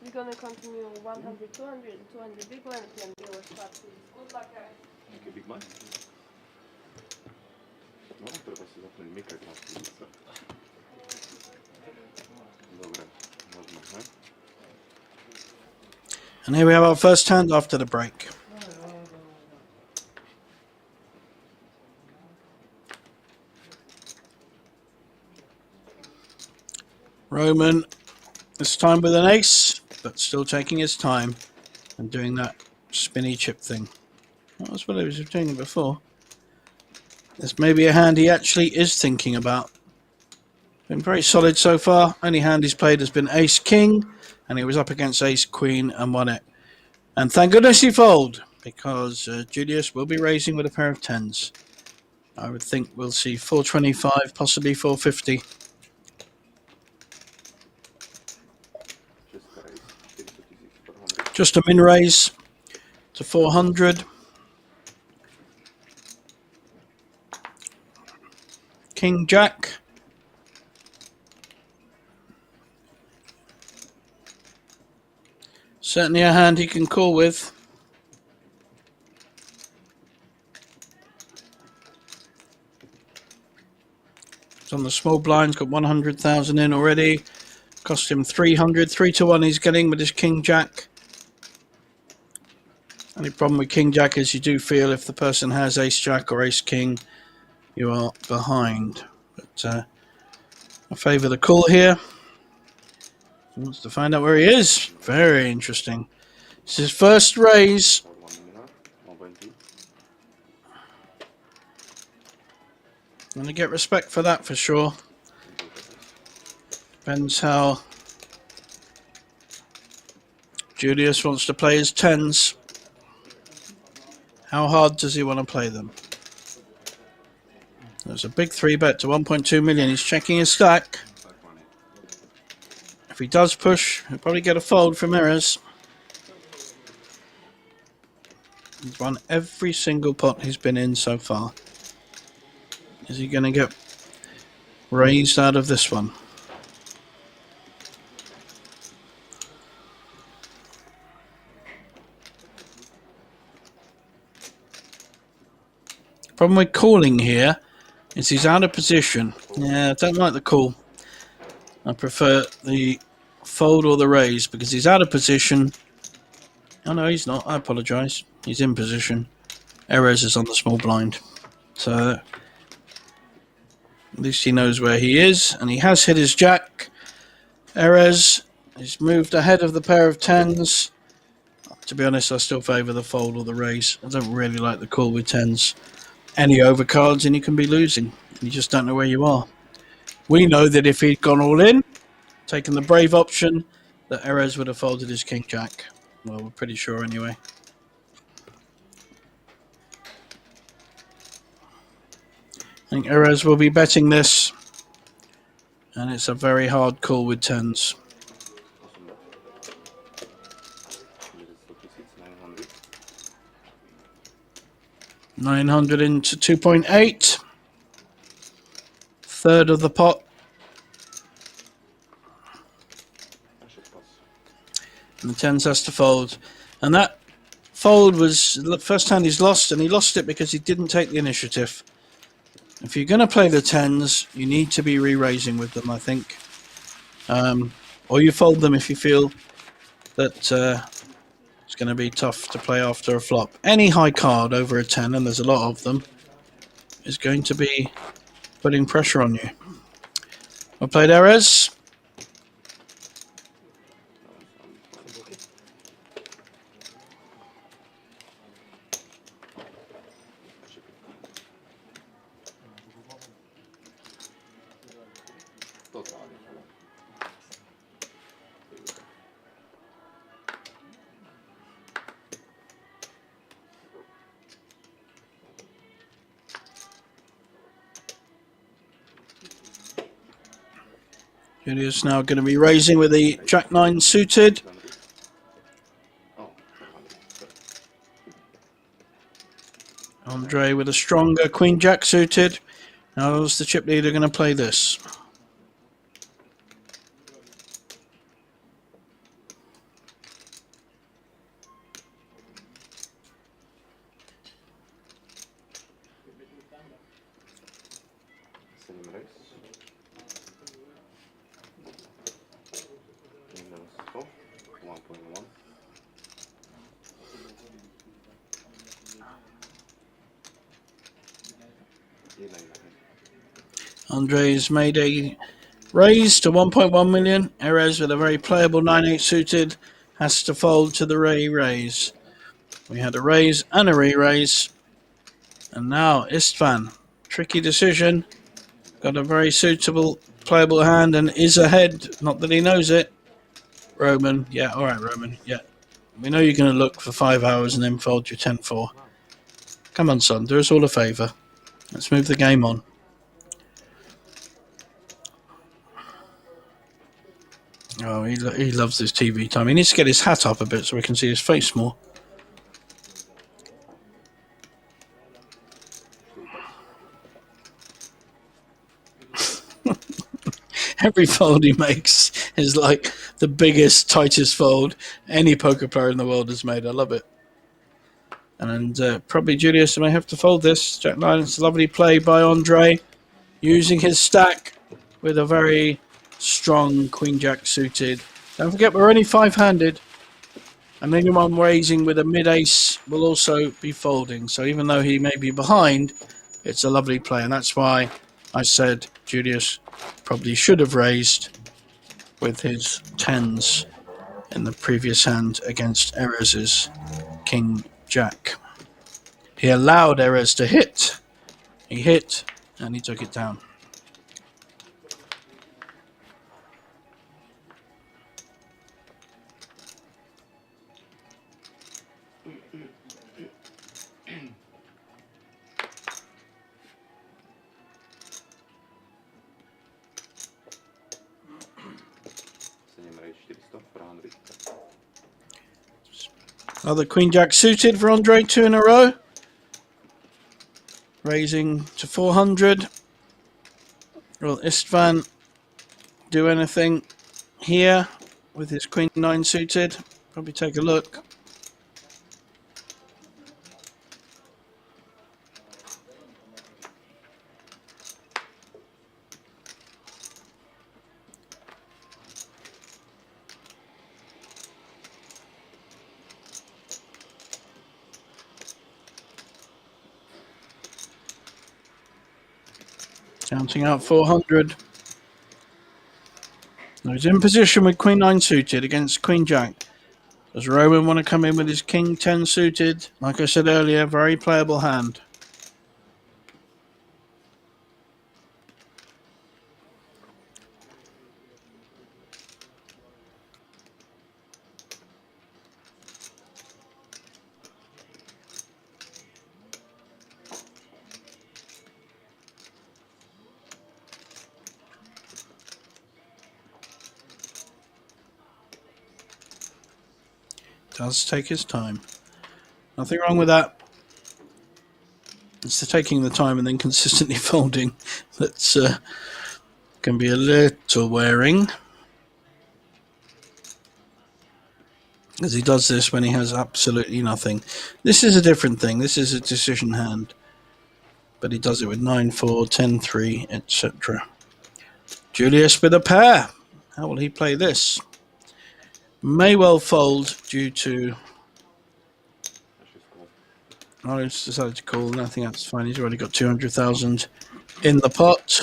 We're gonna continue 100, 200, and 200 big blind and dealer spot, please. Good luck, guys. Jakie big blind? No, treba si zapnúť mikro na chvíľu. Dobre, možno, ne? And here we have our first hand after the break. Roman, this time with an ace, but still taking his time and doing that spinny chip thing. That's what he was doing before. This may be a hand he actually is thinking about. Been very solid so far. Only hand he's played has been ace king, and he was up against ace queen and won it. And thank goodness he folded, because Julius will be raising with a pair of tens. I would think we'll see 425, possibly 450. Just a min raise to 400. King Jack. Certainly a hand he can call with. It's on the small blinds, got 100,000 in already. Cost him 300. 3-1 he's getting with his King Jack. Only problem with King Jack is you do feel if the person has Ace Jack or Ace King, you are behind. But I favour the call here. He wants to find out where he is. Very interesting. It's his first raise. Gonna get respect for that for sure. Depends how Julius wants to play his tens. How hard does he want to play them? There's a big 3-bet to 1.2 million. He's checking his stack. If he does push, he'll probably get a fold from Erez. He's won every single pot he's been in so far. Is he going to get raised out of this one? Problem with calling here is he's out of position. Yeah, I don't like the call. I prefer the fold or the raise because he's out of position. Oh no, he's not. I apologise. He's in position. Erez is on the small blind. So at least he knows where he is. And he has hit his jack. Erez is moved ahead of the pair of tens. To be honest, I still favour the fold or the raise. I don't really like the call with tens. Any overcards and you can be losing. You just don't know where you are. We know that if he'd gone all in, taken the brave option, that Erez would have folded his King Jack. Well, we're pretty sure anyway. I think Erez will be betting this, and it's a very hard call with tens. 900 into 2.8. Third of the pot. And the tens has to fold. And that fold was the first hand he's lost, and he lost it because he didn't take the initiative. If you're going to play the tens, you need to be re-raising with them, I think. Or you fold them if you feel that it's going to be tough to play after a flop. Any high card over a 10, and there's a lot of them, is going to be putting pressure on you. I played Erez. Julius now going to be raising with the Jack 9 suited. Andre with a stronger Queen Jack suited. How's the chip leader going to play this? Andre's made a raise to 1.1 million. Erez with a very playable 9-8 suited has to fold to the raise. We had a raise and a re-raise. And now Istvan. Tricky decision. Got a very suitable, playable hand and is ahead. Not that he knows it. Roman. Yeah, all right, Roman. Yeah. We know you're going to look for 5 hours and then fold your 10-4. Come on, son. Do us all a favour. Let's move the game on. Oh, he loves this TV time. He needs to get his hat up a bit so we can see his face more. Every fold he makes is like the biggest, tightest fold any poker player in the world has made. I love it. And probably Julius may have to fold this. Jack 9, it's a lovely play by Andre, using his stack with a very strong Queen Jack suited. Don't forget, we're only 5-handed. And anyone raising with a mid-ace will also be folding. So even though he may be behind, it's a lovely play. And that's why I said Julius probably should have raised with his 10s in the previous hand against Erez's King Jack. He allowed Erez to hit. He hit and he took it down. Another Queen Jack suited for Andre, 2 in a row. Raising to 400. Will Istvan do anything here with his Queen 9 suited? Probably take a look. Counting out 400. Now he's in position with Queen 9 suited against Queen Jack. Does Rowan want to come in with his King 10 suited? Like I said earlier, very playable hand. Does take his time. Nothing wrong with that. It's the taking the time and then consistently folding that's can be a little wearing. As he does this when he has absolutely nothing. This is a different thing. This is a decision hand. But he does it with 9-4, 10-3, etc. Julius with a pair. How will he play this? May well fold due to... Oh, he's decided to call. Nothing, that's fine. He's already got 200,000 in the pot.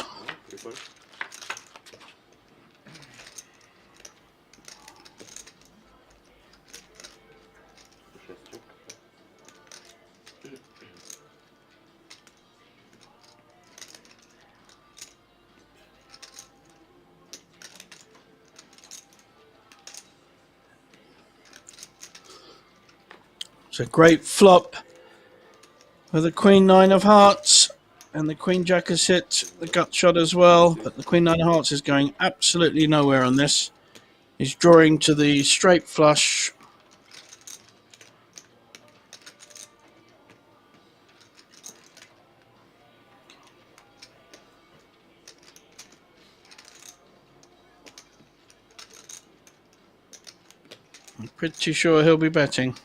It's a great flop with the Queen 9 of Hearts, and the Queen Jack has hit the gut shot as well, but the Queen 9 of Hearts is going absolutely nowhere on this. He's drawing to the straight flush. I'm pretty sure he'll be betting.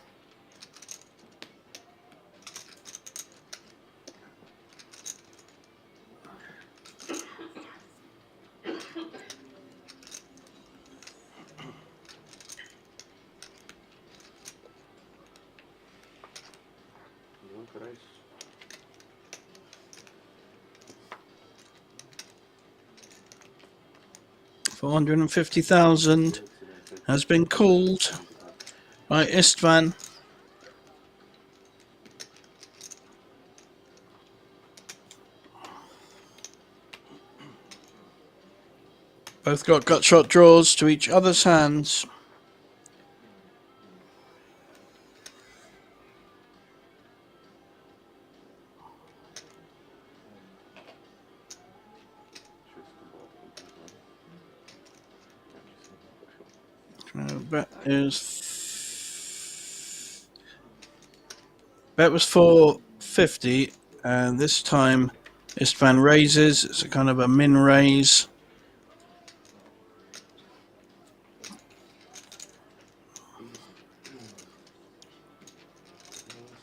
$450,000 has been called by Istvan. Both got gut shot draws to each other's hands. Bet was 450, and this time Istvan raises. It's a kind of a min raise.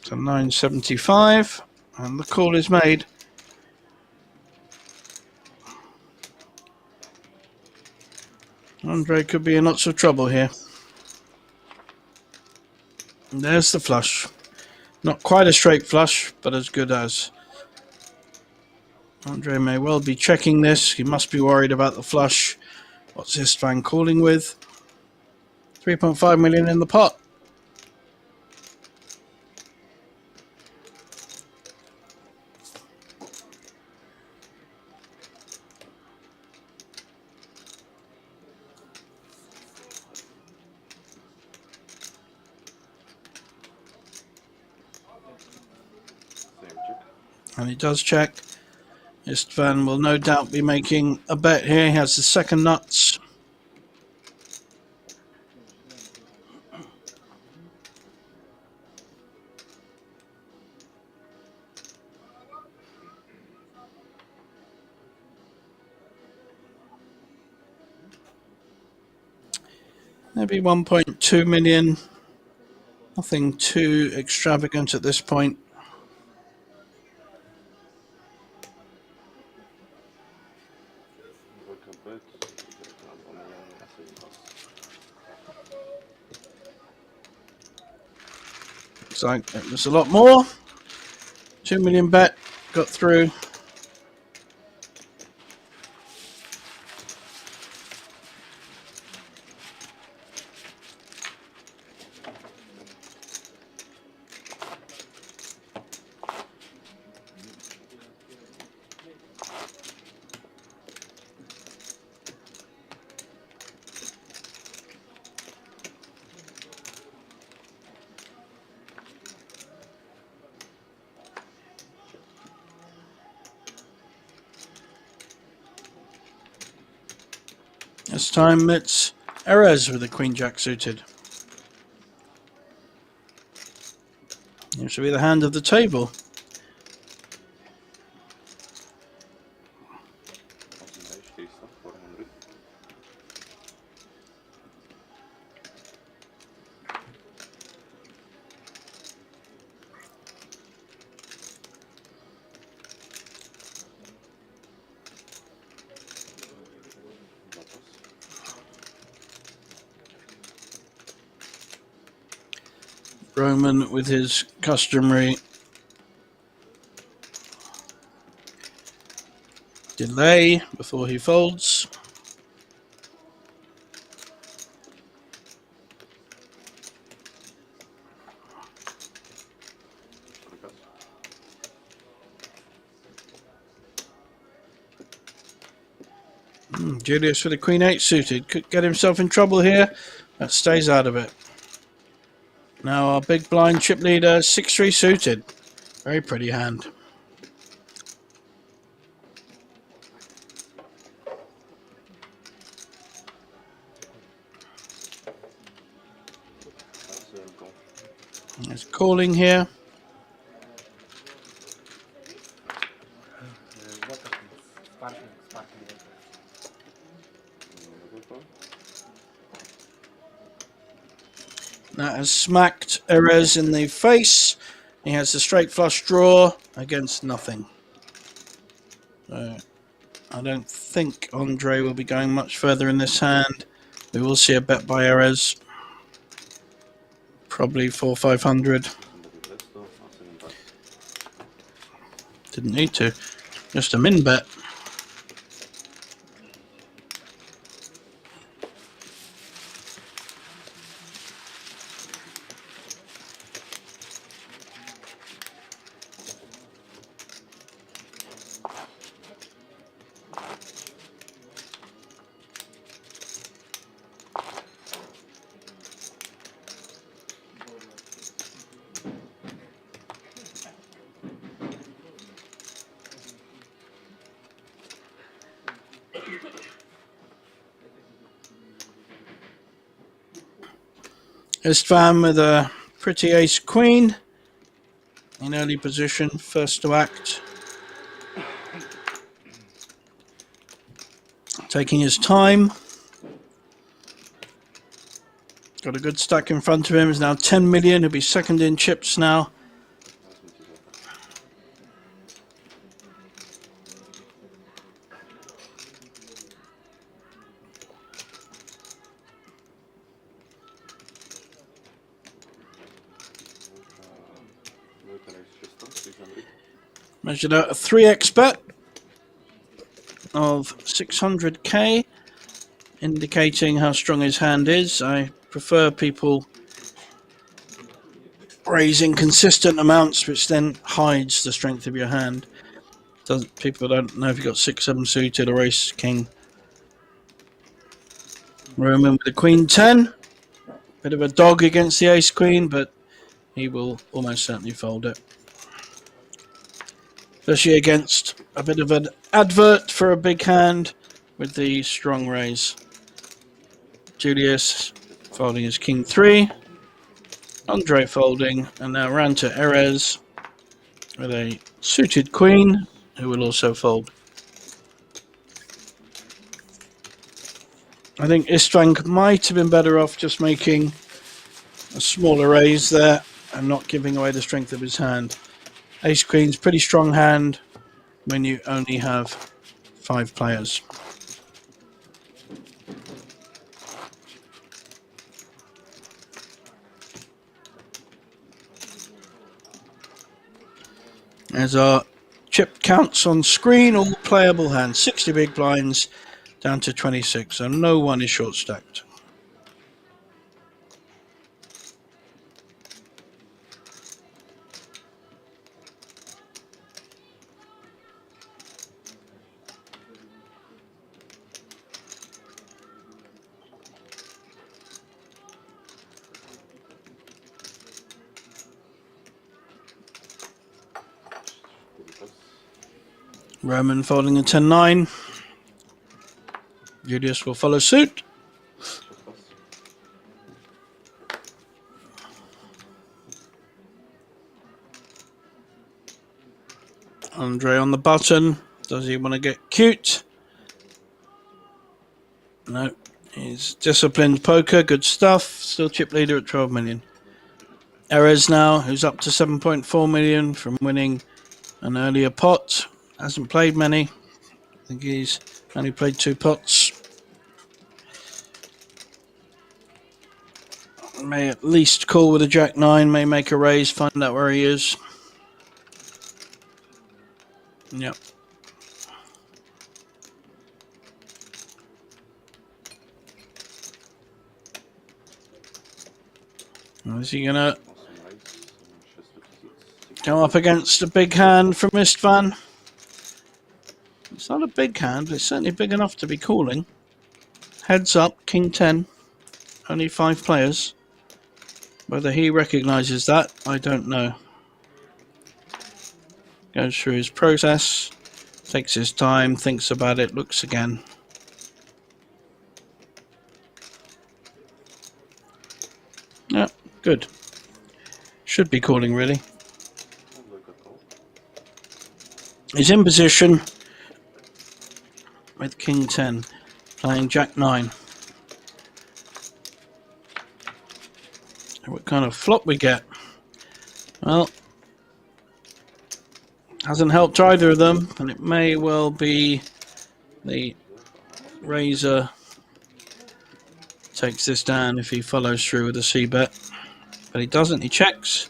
So 975, and the call is made. Andre could be in lots of trouble here. And there's the flush. Not quite a straight flush, but as good as. Andre may well be checking this. He must be worried about the flush. What's Istvan calling with? 3.5 million in the pot. And he does check. Istvan will no doubt be making a bet here. He has the second nuts. Maybe 1.2 million. Nothing too extravagant at this point. Looks like it was a lot more. 2 million bet got through. This time it's Erez with the Queen Jack suited. Seems to be the hand of the table. Ace, 300, 400. Zapas. Roman with his customary delay before he folds. Tricas. Julius with a queen 8 suited. Could get himself in trouble here. That stays out of it. Now our big blind chip leader, 6-3 suited. Very pretty hand. That's a call. There's calling here. Water, sparkling water. Another call. That has smacked Erez in the face. He has a straight flush draw against nothing. So I don't think Andre will be going much further in this hand. We will see a bet by Erez. Probably 400-500. Somebody bets though. Nothing in back. Didn't need to. Just a min bet. Istvan with a pretty ace queen in early position, first to act. Taking his time. Got a good stack in front of him. Is now 10 million. He'll be second in chips now. Working ace system, 300. Measured out a 3x bet of 600k, indicating how strong his hand is. I prefer people raising consistent amounts, which then hides the strength of your hand. People don't know if you've got 6-7 suited or ace king. Roman with the queen 10. Bit of a dog against the ace queen, but he will almost certainly fold it. Especially against a bit of an advert for a big hand with the strong raise. Julius folding his king 3. Andre folding, and now round to Erez with a suited queen, who will also fold. I think Istvan might have been better off just making a smaller raise there and not giving away the strength of his hand. Ace Queen's pretty strong hand when you only have 5 players. There's our chip counts on screen, all playable hands. 60 big blinds down to 26, so no one is short stacked. Roman folding a 10-9. Julius will follow suit. Andre on the button. Does he want to get cute? No. He's disciplined poker. Good stuff. Still chip leader at 12 million. Erez now, who's up to 7.4 million from winning an earlier pot. Hasn't played many. I think he's only played 2 pots. May at least call with a Jack 9. May make a raise. Find out where he is. Yep. Is he going to Also nice. Just come up against a big hand from Istvan? It's not a big hand, but it's certainly big enough to be calling. Heads up, King 10. Only 5 players. Whether he recognises that, I don't know. Goes through his process, takes his time, thinks about it, looks again. Yeah, good. Should be calling, really. look at all. He's in position with King 10, playing Jack 9. What kind of flop we get? Well, hasn't helped either of them, and it may well be the Razor takes this down if he follows through with a C-bet. But he doesn't, he checks.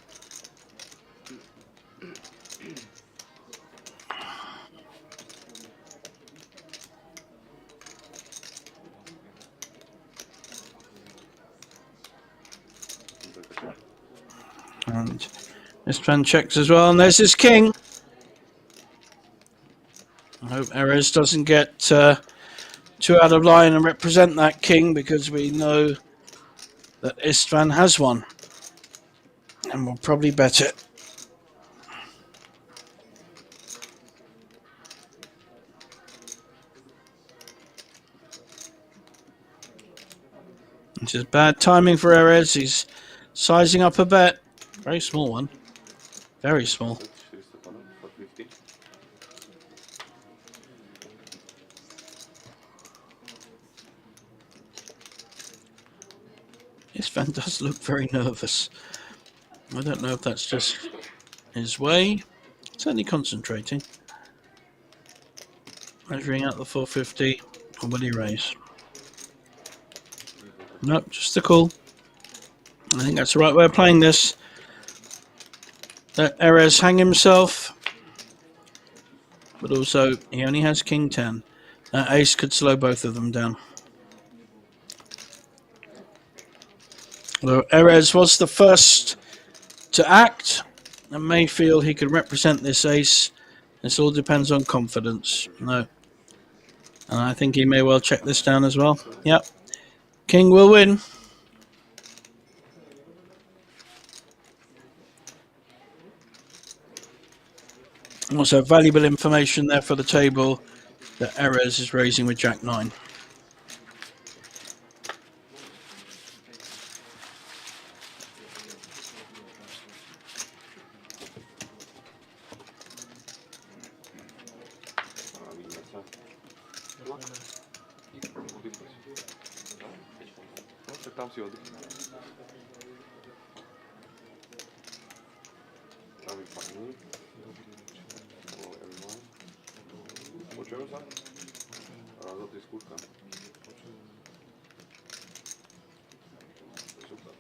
And this fan checks as well, and there's his king. I hope Erez doesn't get too out of line and represent that king, because we know that Istvan has one. And we'll probably bet it. This is bad timing for Erez. He's sizing up a bet. Very small one. Very small. Here's the funnel for 50. Istvan does look very nervous. I don't know if that's just his way. Certainly concentrating. Measuring out the 450. Or will he raise? Nope, just a call. I think that's the right way of playing this. Let Erez hang himself. But also, he only has King 10. That ace could slow both of them down. Although Erez was the first to act, and may feel he could represent this ace. This all depends on confidence. No. And I think he may well check this down as well. Yep. King will win. Also, valuable information there for the table that Erez is raising with Jack 9. Там си оди. Прави файни. Hello everyone. Почему са? Разът изкурка. Супер.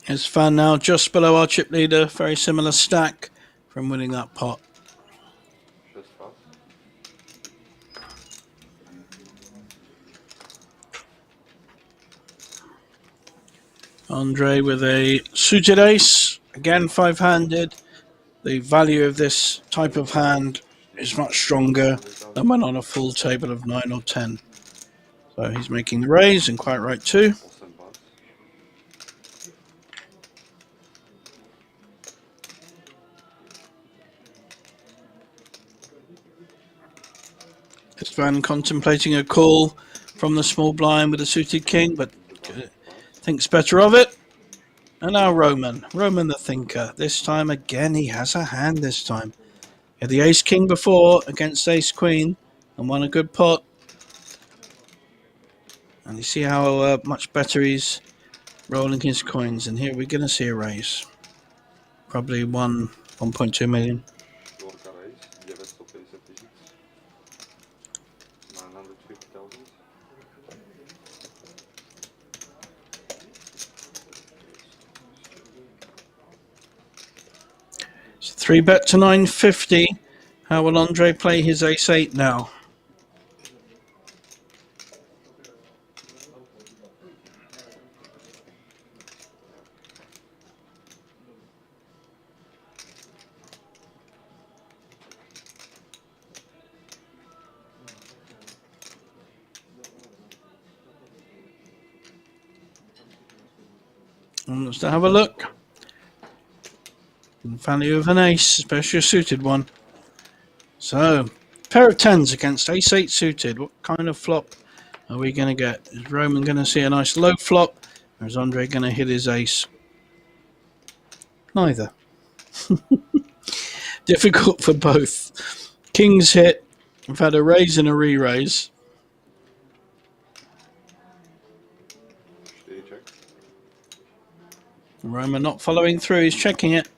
Istvan now just below our chip leader. Very similar stack from winning that pot. Шест пас. Andre with a suited ace, again five-handed. The value of this type of hand is much stronger than when on a full table of 9 or 10. So he's making the raise, and quite right too. Osem pas. Istvan contemplating a call from the small blind with a suited king, but thinks better of it. And now Roman the thinker. This time again, he has a hand this time. He had the ace king before against ace queen and won a good pot. And you see how much better he's rolling his coins. And here we're going to see a raise. Probably 1.2 million. Štvorka raise, 950 000. 950,000. So 3-bet to 950. How will Andre play his ace-8 now? Let's have a look. The value of an ace, especially a suited one. So, pair of tens against ace-8 suited. What kind of flop are we going to get? Is Roman going to see a nice low flop, or is Andre going to hit his ace? Neither. Difficult for both. King's hit. We've had a raise and a re-raise. Stay check. Roman not following through. He's checking it.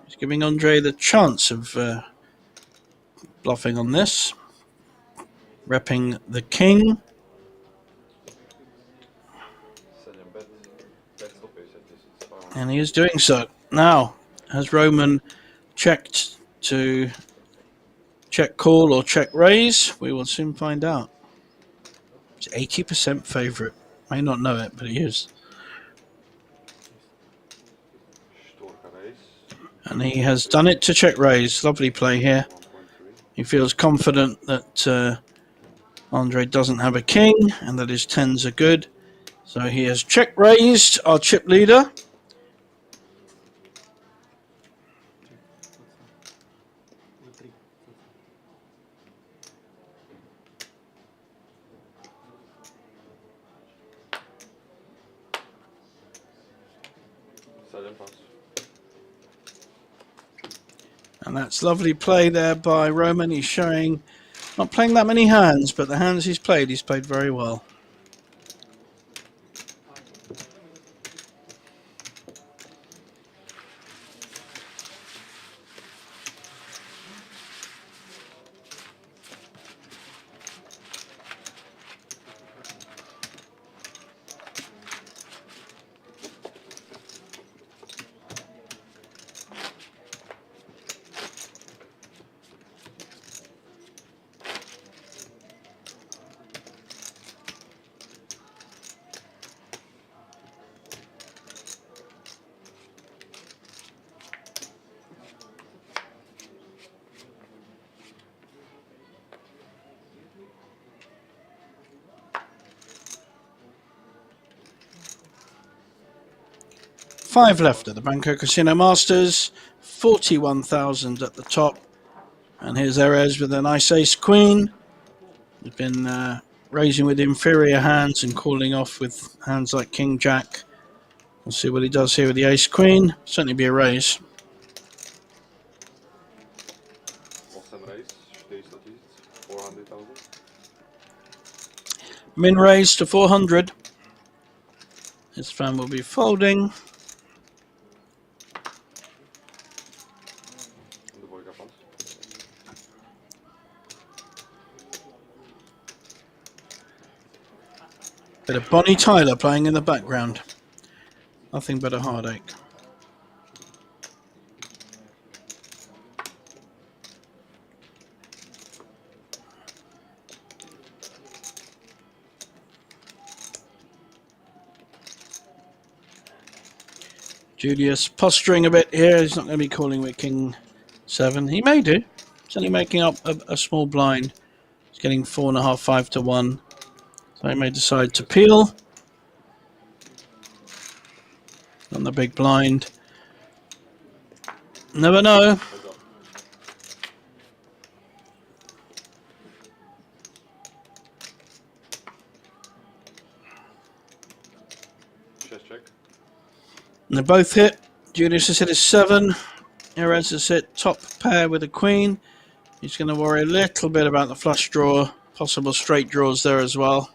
He's giving Andre the chance of bluffing on this. Repping the king. 7-bet. 500 000. And he is doing so. Now, has Roman checked to check call or check raise? We will soon find out. He's 80% favourite. May not know it, but he is. Štvorka raise, And he has done it to check raise. Lovely play here. 1.3. He feels confident that Andre doesn't have a king and that his tens are good. So he has check raised our chip leader. Sedem pas. And that's lovely play there by Roman. He's showing, not playing that many hands, but the hands he's played very well. Five left at the Banco Casino Masters, 41,000 at the top. And here's Erez with a nice ace queen. He's been raising with inferior hands and calling off with hands like King Jack. We'll see what he does here with the ace queen. Certainly be a raise. 8 raise, 400 000. 400,000. Min raise to 400. This fan will be folding. Dvojka pas. Bit of Bonnie Tyler playing in the background. Nothing but a heartache. Julius posturing a bit here. He's not going to be calling with King 7. He may do. He's only making up a small blind. He's getting 4.5, 5 to 1. So he may decide to peel on the big blind. Never know. Heads up. Chest check. And they both hit. Julius has hit his 7. Erez has hit top pair with a queen. He's going to worry a little bit about the flush draw. Possible straight draws there as well.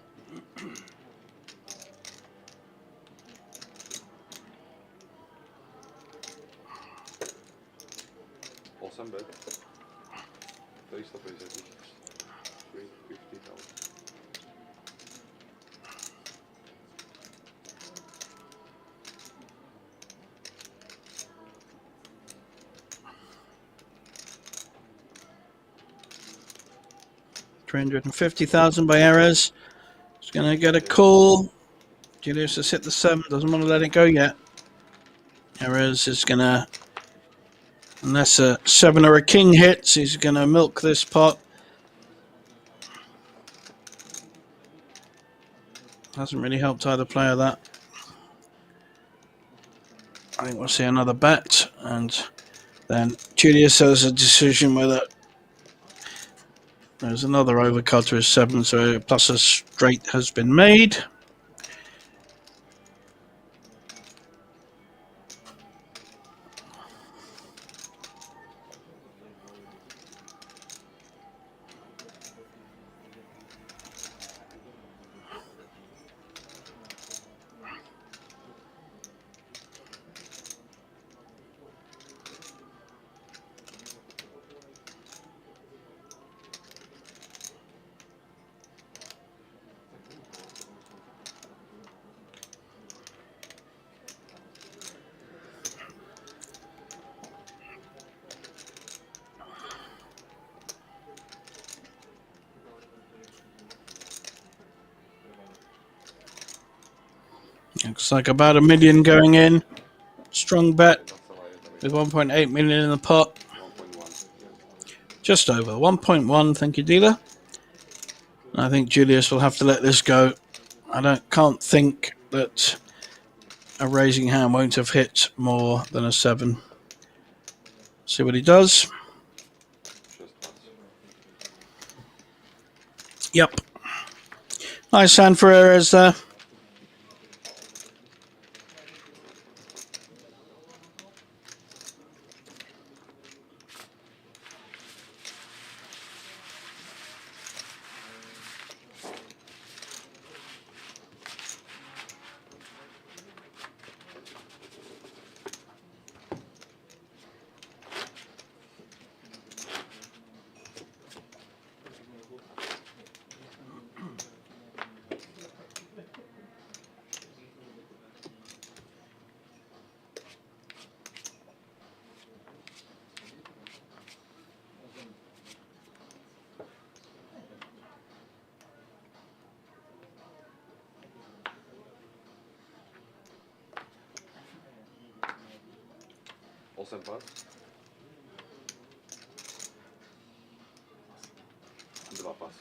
Awesome bet. Tady to pejse. 350,000. $350,000 by Erez. He's going to get a call. Julius has hit the 7. Doesn't want to let it go yet. Erez is going to, unless a 7 or a king hits, he's going to milk this pot. Hasn't really helped either player that. I think we'll see another bet, and then Julius has a decision whether there's another overcard to his 7, so plus a straight has been made. Looks like about $1 million going in. Strong bet with 1.8 million in the pot. 1.1. Just over 1.1. Thank you, dealer. I think Julius will have to let this go. Can't think that a raising hand won't have hit more than a 7. See what he does. Chest nuts. Yep. Nice hand for Erez there. Awesome pas. Dva pas.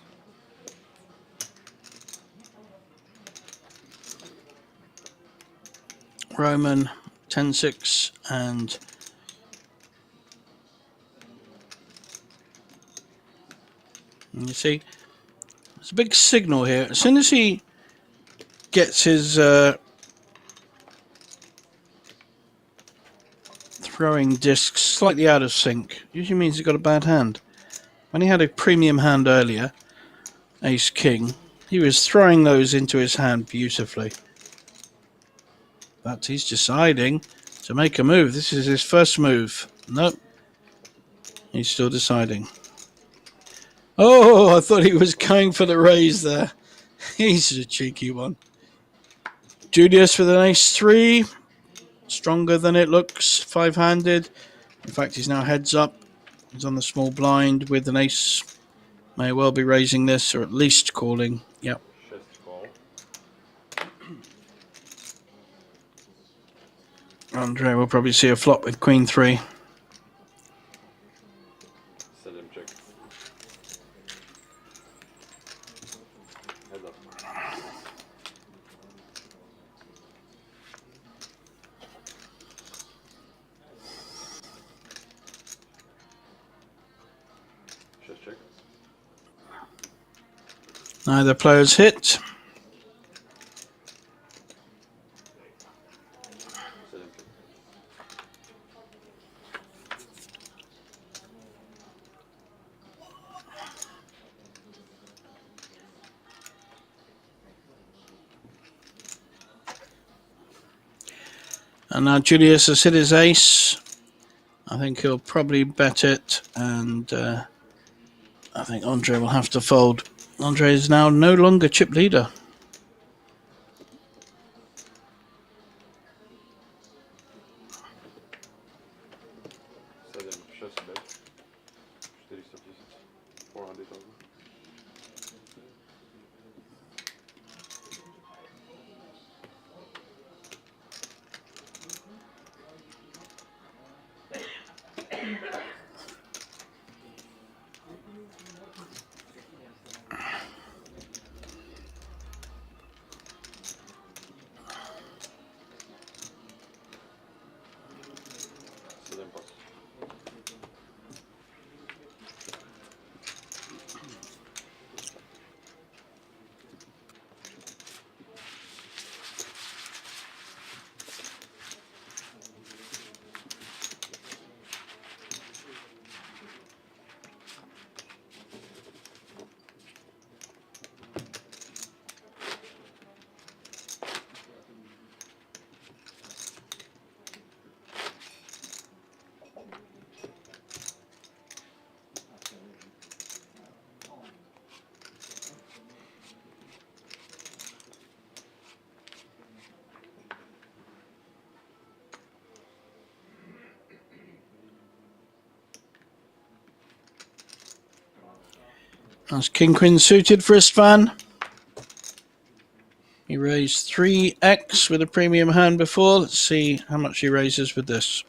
Roman 10-6 and you see there's a big signal here. As soon as he gets his throwing disc slightly out of sync, usually means he's got a bad hand. When he had a premium hand earlier, ace king, he was throwing those into his hand beautifully. But he's deciding to make a move. This is his first move. Nope. He's still deciding. Oh, I thought he was going for the raise there. He's a cheeky one. Julius with an ace-3. Stronger than it looks. 5-handed. In fact, he's now heads up. He's on the small blind with an ace. May well be raising this or at least calling. Yep. Chest call. Andre will probably see a flop with Queen 3. Set him check. Head up. Just check. Neither players hit. Set him check. And now Julius has hit his ace. I think he'll probably bet it, and I think Andre will have to fold. Andre is now no longer chip leader. Set him just bet. 400 000. 400,000. Set him pass. That's King Queen suited for Istvan. He raised 3x with a premium hand before. Let's see how much he raises with this.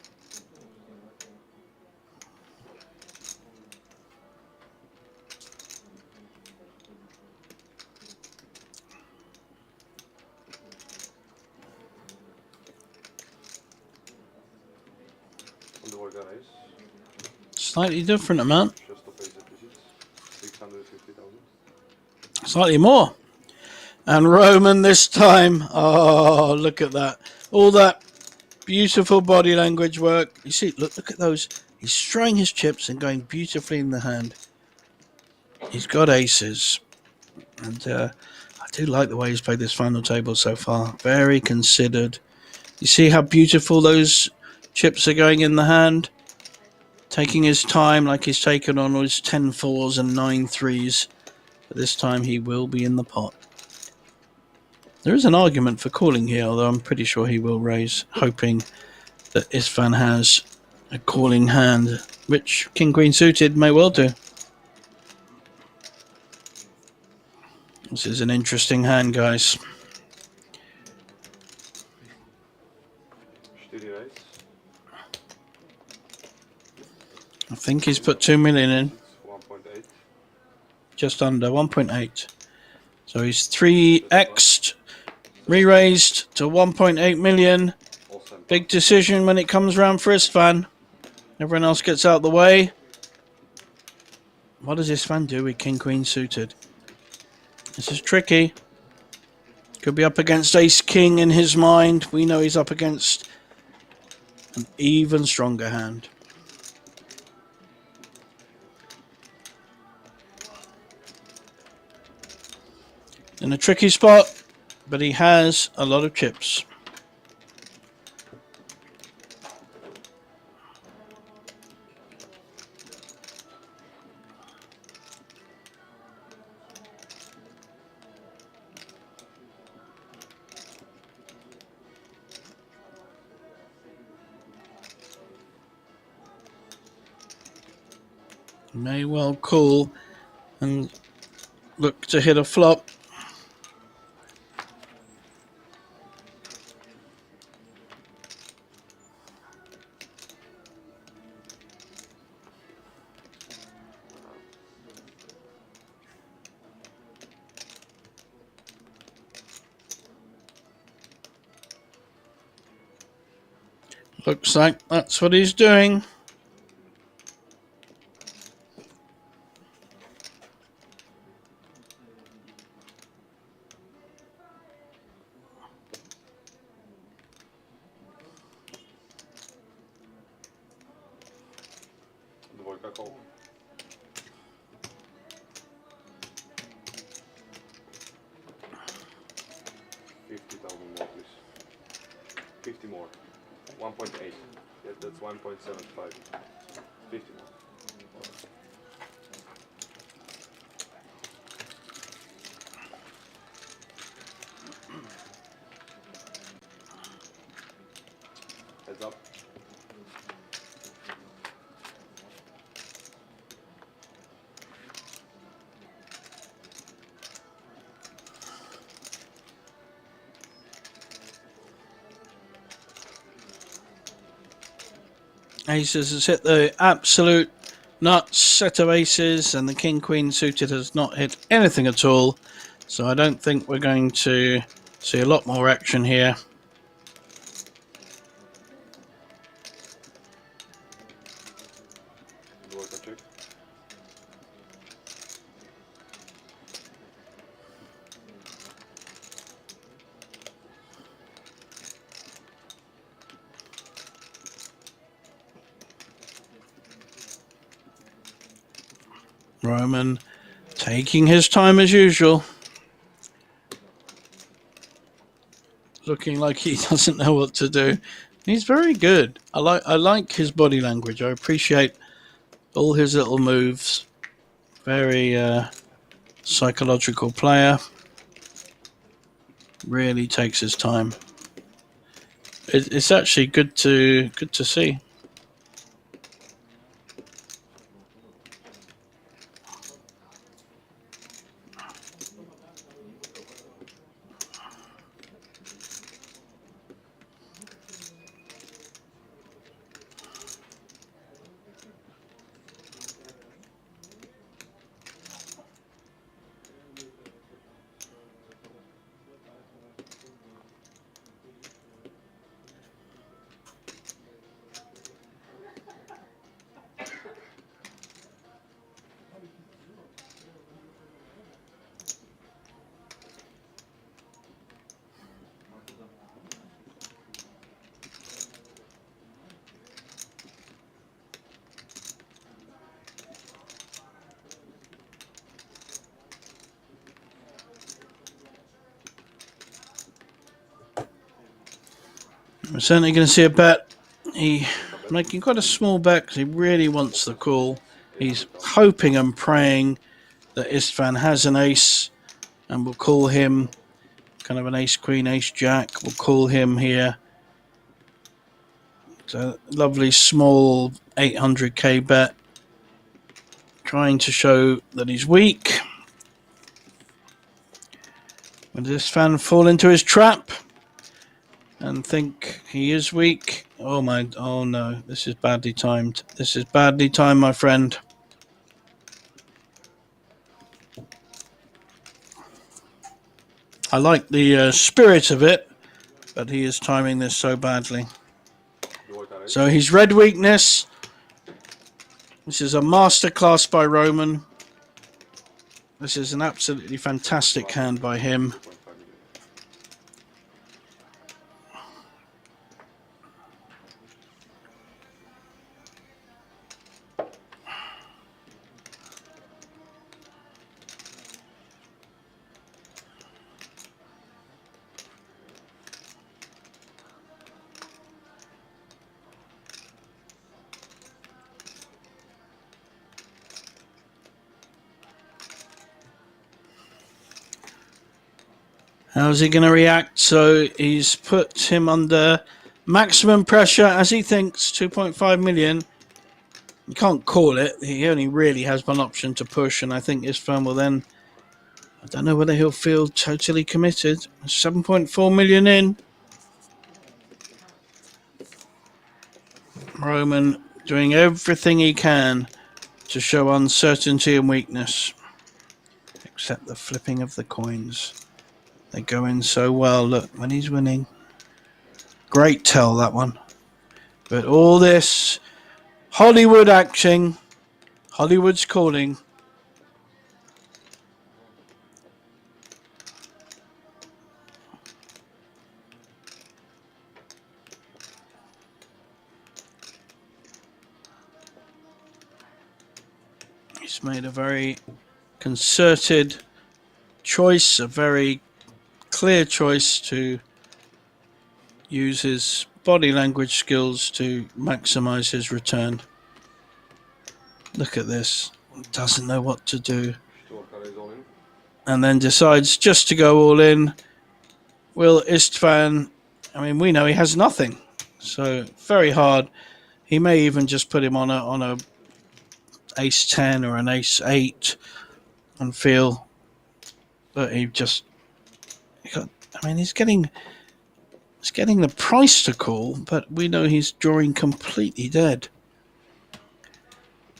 On the organ ace. Slightly different amount. Just to face deficits. 650,000. Slightly more. And Roman this time. Oh, look at that. All that beautiful body language work. You see, look at those. He's throwing his chips and going beautifully in the hand. He's got aces. And I do like the way he's played this final table so far. Very considered. You see how beautiful those chips are going in the hand? Taking his time like he's taken on all his 10 fours and 9 threes. But this time he will be in the pot. There is an argument for calling here, although I'm pretty sure he will raise, hoping that Istvan has a calling hand, which King Queen suited may well do. This is an interesting hand, guys. Steady raise. I think he's put 2 million in, It's 1.8. just under 1.8. So he's 3x'd, re-raised to 1.8 million. Awesome. Big decision when it comes round for Istvan. Everyone else gets out the way. What does Istvan do with King Queen suited? This is tricky. Could be up against Ace King in his mind. We know he's up against an even stronger hand. In a tricky spot, but he has a lot of chips. May well call and look to hit a flop. Looks like that's what he's doing. Dvojka call. $50,000 more, please. 50 more. 1.8. Yeah, that's 1.75. 50 more. Heads up. Aces has hit the absolute nuts set of aces, and the king queen suited has not hit anything at all. So I don't think we're going to see a lot more action here. Dvojka check. Roman taking his time as usual. Looking like he doesn't know what to do. He's very good. I like his body language. I appreciate all his little moves. Very psychological player. Really takes his time. It's actually good to see. We're certainly going to see a bet. He's making quite a small bet because he really wants the call. He's hoping and praying that Istvan has an ace and will call him, kind of an ace queen, ace jack. We'll call him here. It's a lovely small 800k bet, trying to show that he's weak. Will Istvan fall into his trap and think he is weak? Oh no, this is badly timed. This is badly timed, my friend. I like the spirit of it, but he is timing this so badly. So he's red weakness. This is a masterclass by Roman. This is an absolutely fantastic hand by him. How's he going to react? So he's put him under maximum pressure as he thinks. 2.5 million. You can't call it. He only really has one option to push, and I think Istvan will then, I don't know whether he'll feel totally committed. 7.4 million in. Roman doing everything he can to show uncertainty and weakness. Except the flipping of the coins. They go in so well. Look, when he's winning. Great tell, that one. But all this Hollywood acting, Hollywood's calling. He's made a very concerted choice, a very clear choice to use his body language skills to maximize his return. Look at this. Doesn't know what to do. Storkar is all in. And then decides just to go all in. Will Istvan, I mean, we know he has nothing. So very hard. He may even just put him on a ace 10 or an ace 8 and feel that he just got, I mean, he's getting the price to call, but we know he's drawing completely dead.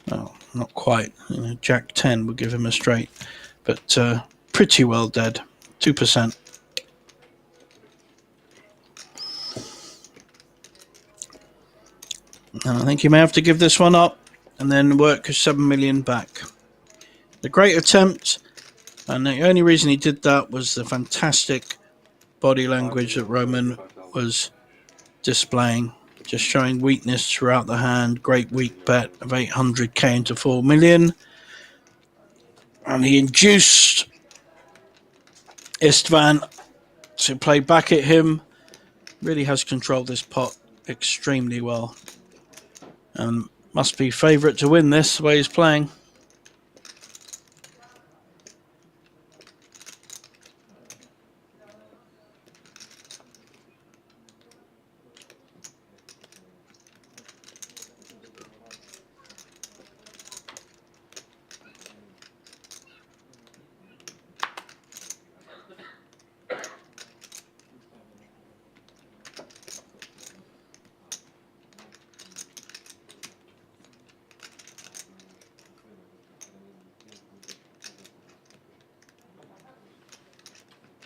Well, not quite. You know, Jack 10 would give him a straight, but pretty well dead. 2%. And I think he may have to give this one up and then work 7 million back. A great attempt, and the only reason he did that was the fantastic body language that Roman was displaying, just showing weakness throughout the hand. Great weak bet of 800k into 4 million, and he induced Istvan to play back at him. Really has controlled this pot extremely well, and must be favourite to win this the way he's playing.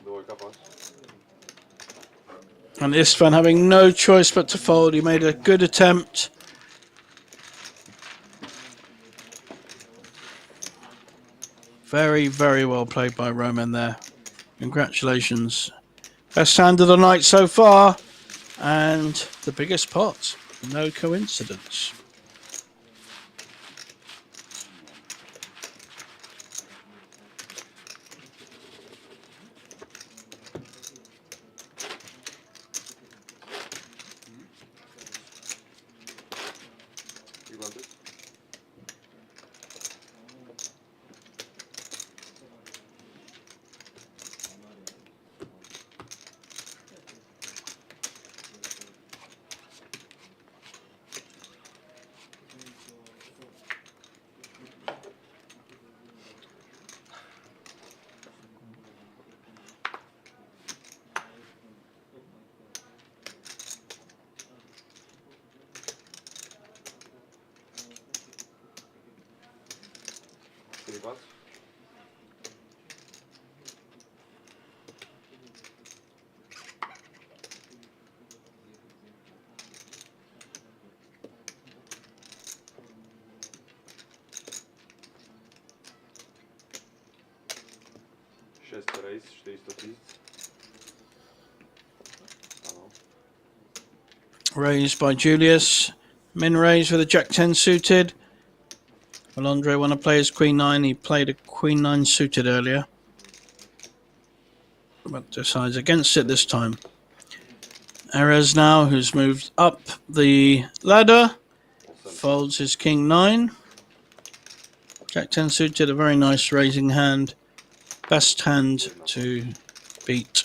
Dvojka pas. And Istvan having no choice but to fold. He made a good attempt. Very, very well played by Roman there. Congratulations. Best hand of the night so far. And the biggest pot. No coincidence. You want it? Pas. Šest race, 400 000. Ano. Raised by Julius. Min raised with a Jack 10 suited. Well, Andre want to play his Queen 9. He played a Queen 9 suited earlier, but decides against it this time. Erez now, who's moved up the ladder, folds his King 9. Jack 10 suited, a very nice raising hand. Best hand to beat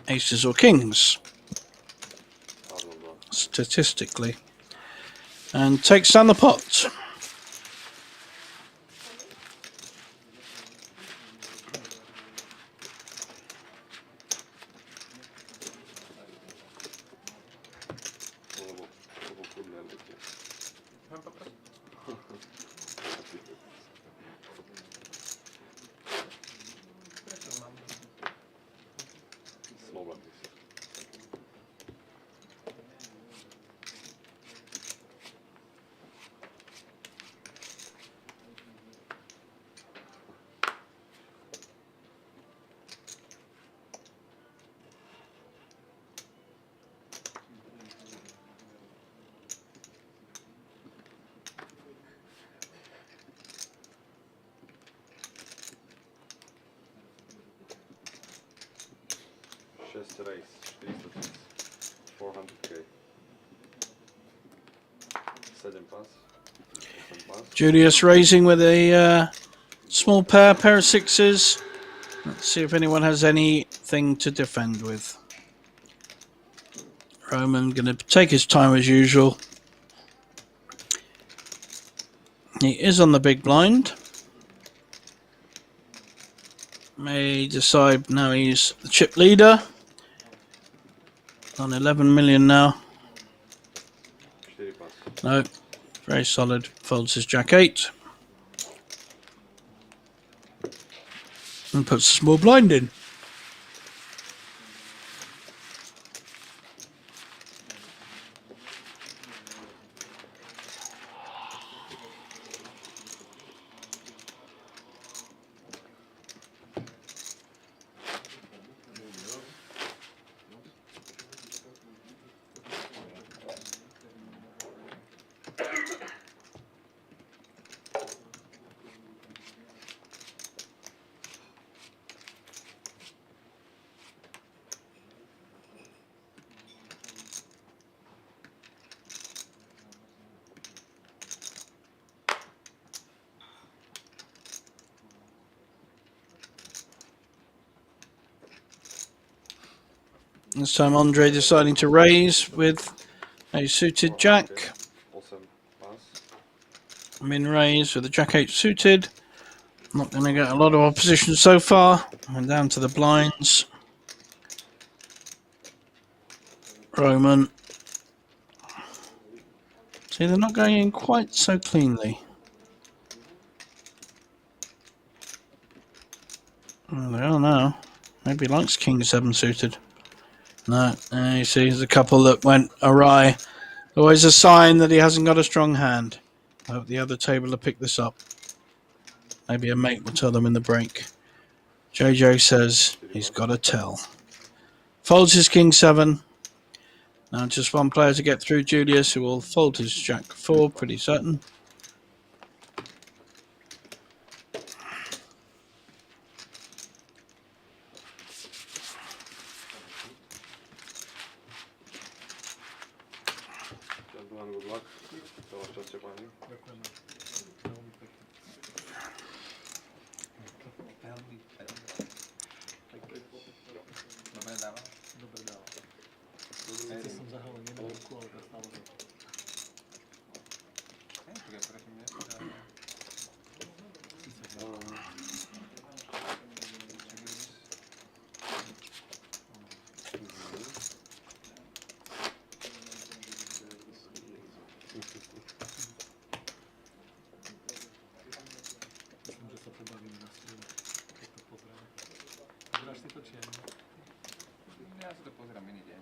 aces or kings, statistically. And takes down the pot. 7 pass. 8 pass. Julius raising with a small pair of sixes. Let's see if anyone has anything to defend with. Roman going to take his time as usual. He is on the big blind. May decide now he's the chip leader. On 11 million now. 4 pass. No, very solid. Folds his jack 8. And puts a small blind in. This time Andre deciding to raise with a suited jack. Awesome pass. Min raise with a jack 8 suited. Not going to get a lot of opposition so far. And down to the blinds. Roman. See, they're not going in quite so cleanly. Well, they are now. Maybe he likes King 7 suited. No, you see, there's a couple that went awry. Always a sign that he hasn't got a strong hand. I hope the other table will pick this up. Maybe a mate will tell them in the break. JJ says he's got to tell. Folds his King 7. Now just one player to get through, Julius, who will fold his Jack 4, pretty certain. Gentlemen, good luck. Cała szczęście pani. Ďakujem. Veľmi pekne. Veľmi pekne. Dobre dáva? Dobre dáva. Sice som zahral jednu ruku, ale to stálo za to. Tak ja prosím, nie? Myslím, že sa pobavíme na streame, keď to pozrieme. Hráš si to či nie? Ja si to pozerám iný deň.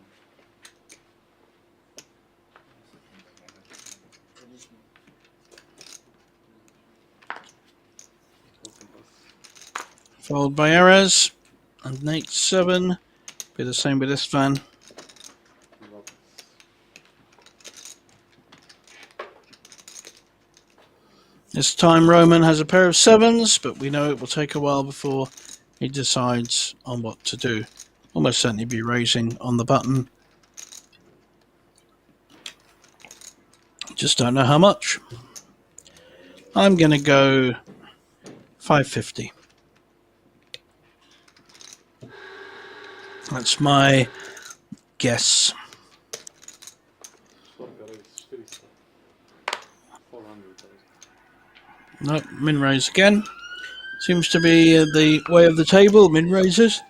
Fold by Erez. And Nate 7. Be the same with this fan. This time Roman has a pair of 7s, but we know it will take a while before he decides on what to do. Almost certainly be raising on the button. Just don't know how much. I'm going to go 550. That's my guess. Nope, min raise again. Seems to be the way of the table, min raises.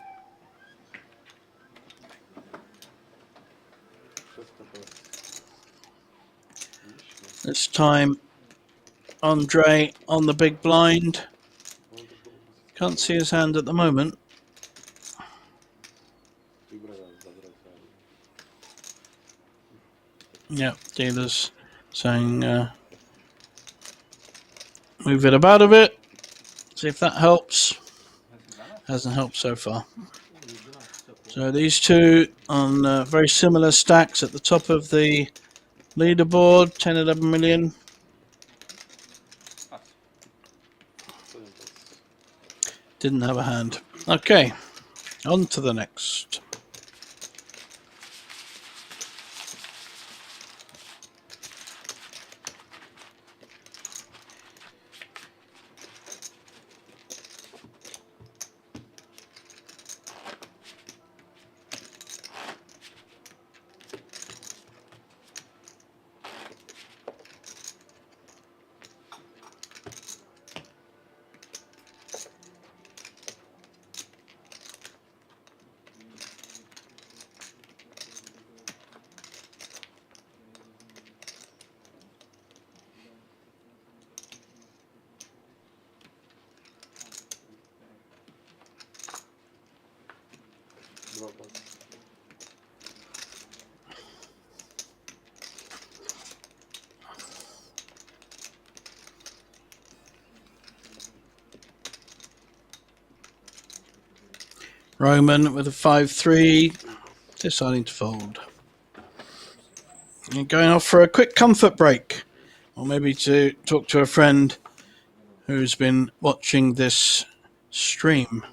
This time, Andre on the big blind. Can't see his hand at the moment. Yeah, dealers saying move it about a bit. See if that helps. Hasn't helped so far. So these two on very similar stacks at the top of the leaderboard, 10, 11 million. Didn't have a hand. Okay, on to the next. Roman with a 5-3, deciding to fold. And going off for a quick comfort break, or maybe to talk to a friend who's been watching this stream.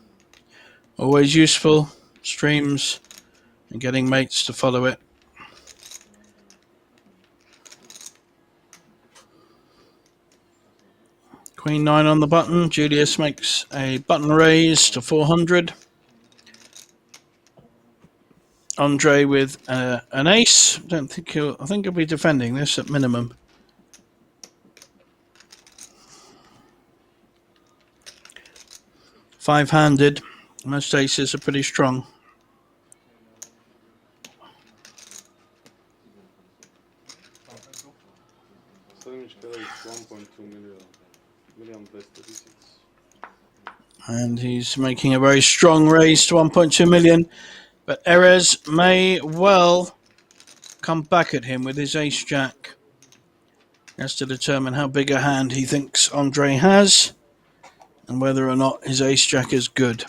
Always useful, streams, and getting mates to follow it. Queen 9 on the button. Julius makes a button raise to 400. Andre with an ace. I think he'll be defending this at minimum. Five-handed. Most aces are pretty strong. Stavnička is 1.2 million 236. And he's making a very strong raise to 1.2 million. But Erez may well come back at him with his ace-jack. He has to determine how big a hand he thinks Andre has and whether or not his ace-jack is good.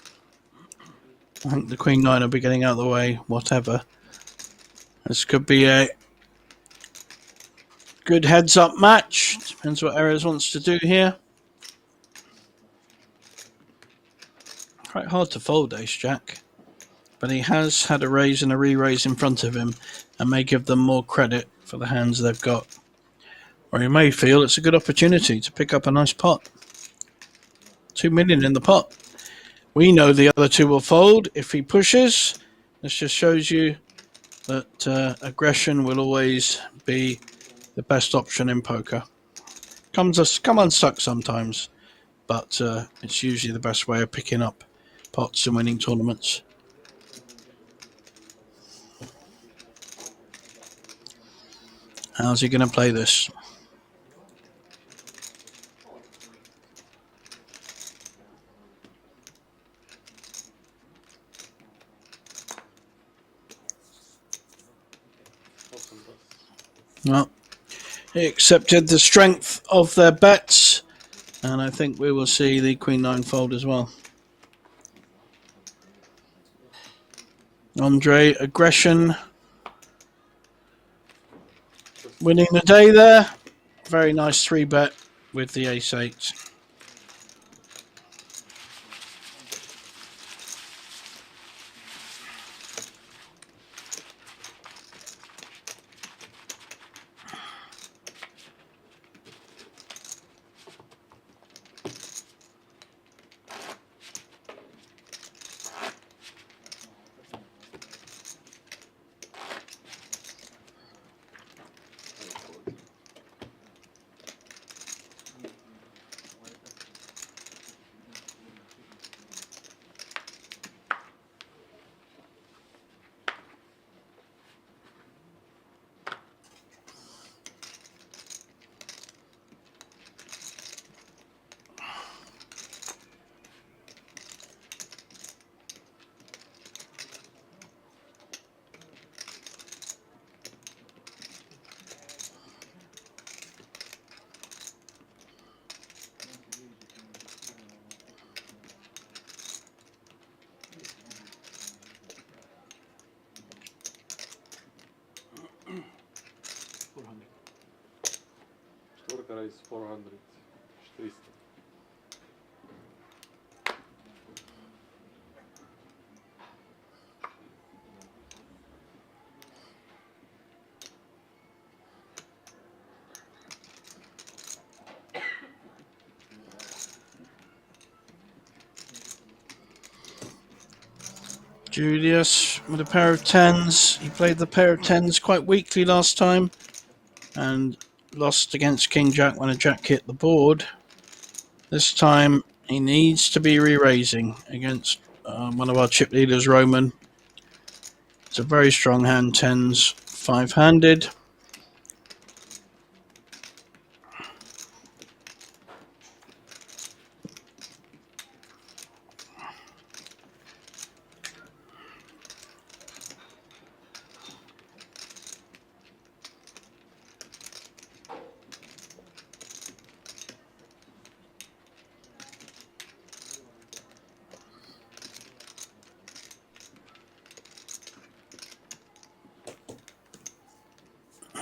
I think the Queen 9 will be getting out of the way, whatever. This could be a good heads-up match. Depends what Erez wants to do here. Quite hard to fold ace-jack. But he has had a raise and a re-raise in front of him and may give them more credit for the hands they've got. Or he may feel it's a good opportunity to pick up a nice pot. 2 million in the pot. We know the other two will fold if he pushes. This just shows you that aggression will always be the best option in poker. Come unstuck sometimes, but it's usually the best way of picking up pots and winning tournaments. How's he going to play this? Well, he accepted the strength of their bets, and I think we will see the Queen 9 fold as well. Andre, aggression. Winning the day there. Very nice 3-bet with the ace-8. Четвърка рейс 400. 400. Julius with a pair of 10s. He played the pair of 10s quite weakly last time and lost against King Jack when a jack hit the board. This time he needs to be re-raising against one of our chip leaders, Roman. It's a very strong hand, 10s, 5-handed.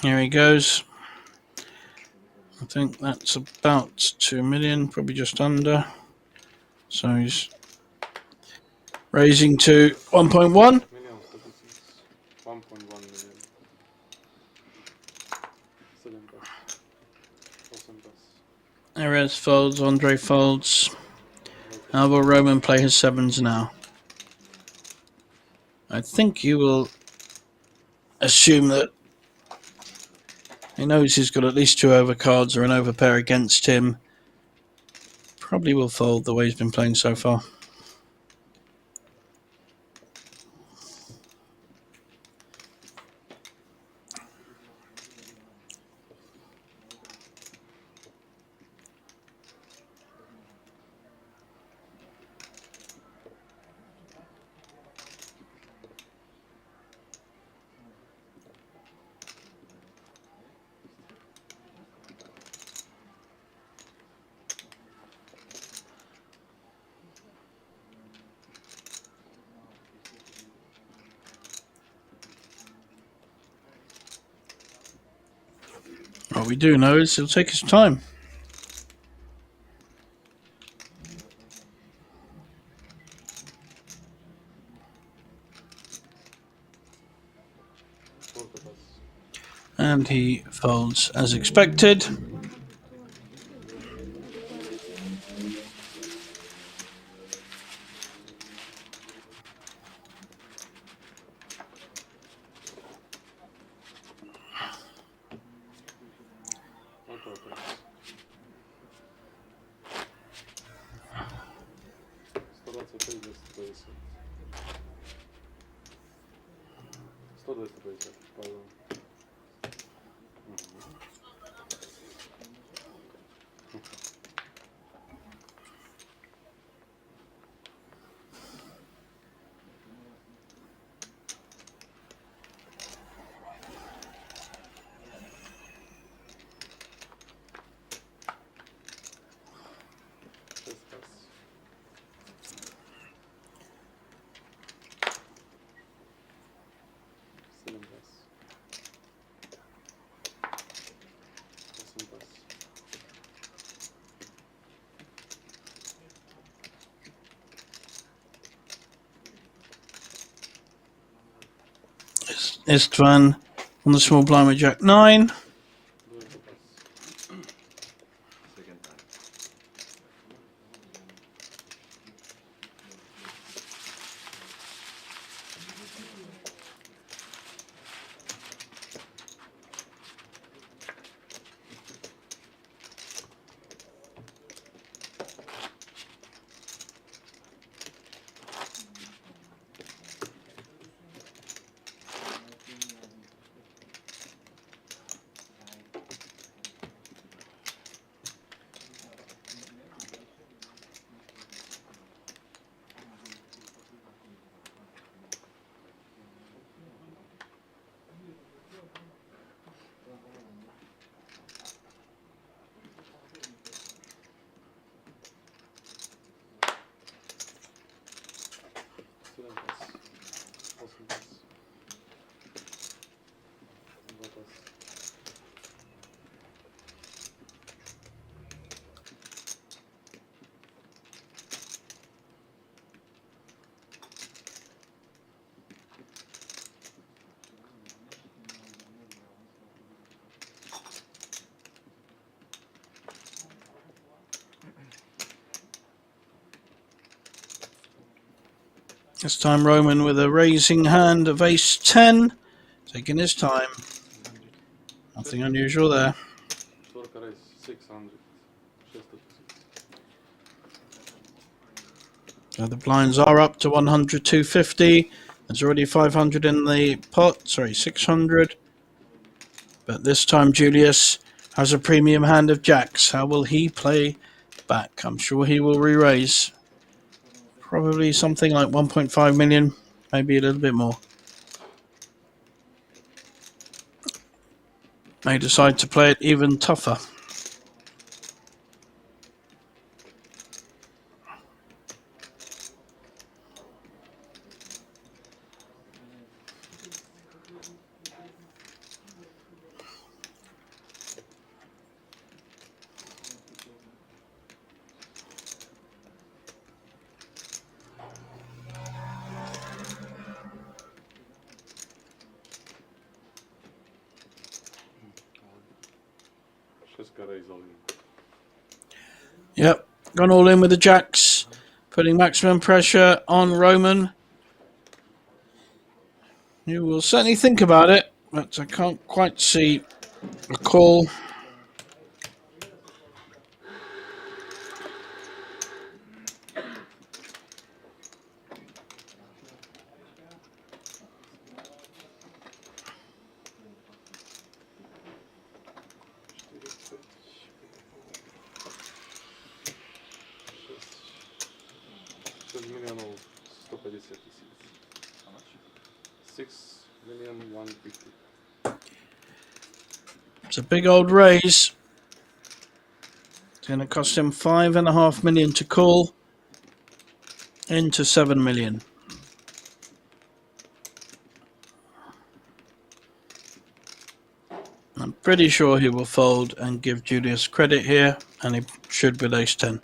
Here he goes. I think that's about 2 million, probably just under. So he's raising to 1.1. Million 36. 1.1 million. 7 pass. Awesome pass. Erez folds, Andre folds. How will Roman play his sevens now? I think you will assume that he knows he's got at least 2 overcards or an overpair against him. Probably will fold the way he's been playing so far. What we do know is he'll take his time. And he folds as expected. Istvan on the small blind with Jack 9. Second time. This time Roman with a raising hand of ace 10. Taking his time. Nothing unusual there. Torka raise 600. So the blinds are up to 100, 250. There's already 500 in the pot. Sorry, 600. But this time Julius has a premium hand of jacks. How will he play back? I'm sure he will re-raise. Probably something like 1.5 million, maybe a little bit more. May decide to play it even tougher. Šestka raise all in. Yep, gone all in with the jacks, putting maximum pressure on Roman. You will certainly think about it, but I can't quite see a call. Šest milionů 150 tisíc. How much? 6,150,000. It's a big old raise. It's going to cost him 5.5 million to call into 7 million. I'm pretty sure he will fold and give Julius credit here, and he should with ace 10.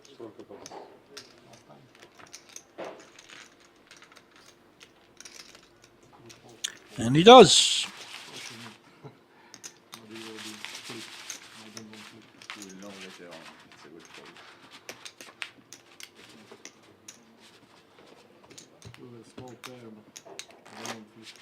Сколько пас? And he does. You will know later on. It's a good fold. With a small pair, but I don't want flip.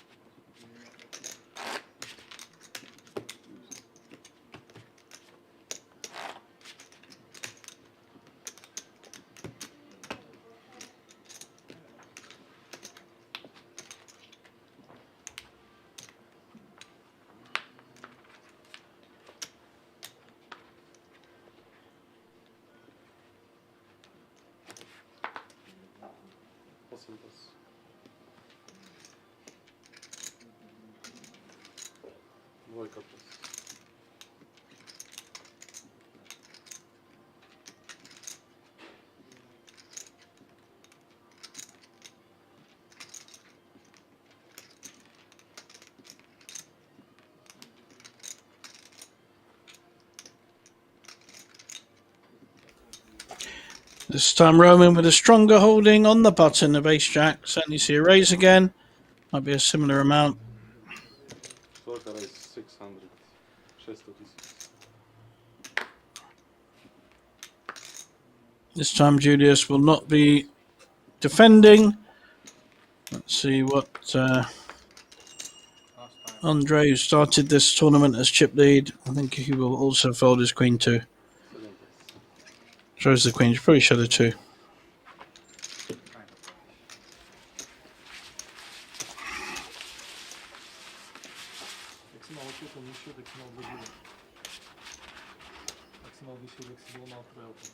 Osm pas. Dvojka pas. This time Roman with a stronger holding on the button of ace jack. Certainly see a raise again. Might be a similar amount. Dvojka raise 600. 600 tisíc. This time Julius will not be defending. Let's see what Andre, who started this tournament as chip lead, I think he will also fold his queen two. 7 pas. Shows the queen, you probably show the two. Jak si mal očeto nižšie, tak si mal dlžie. Ak si mal vyššie, tak si bol mal trojálku.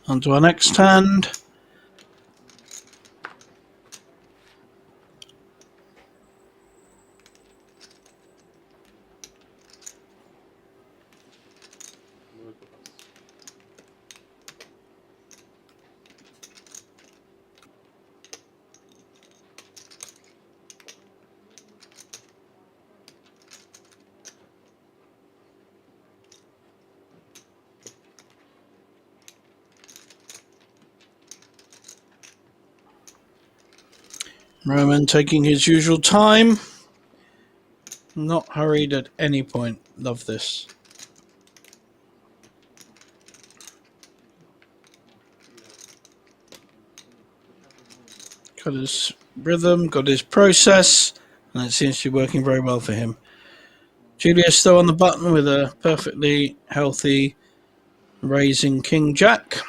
On to our next hand. Dvojka pas. Roman taking his usual time. Not hurried at any point. Love this. Got his rhythm, got his process, and it seems to be working very well for him. Julius still on the button with a perfectly healthy raising King Jack.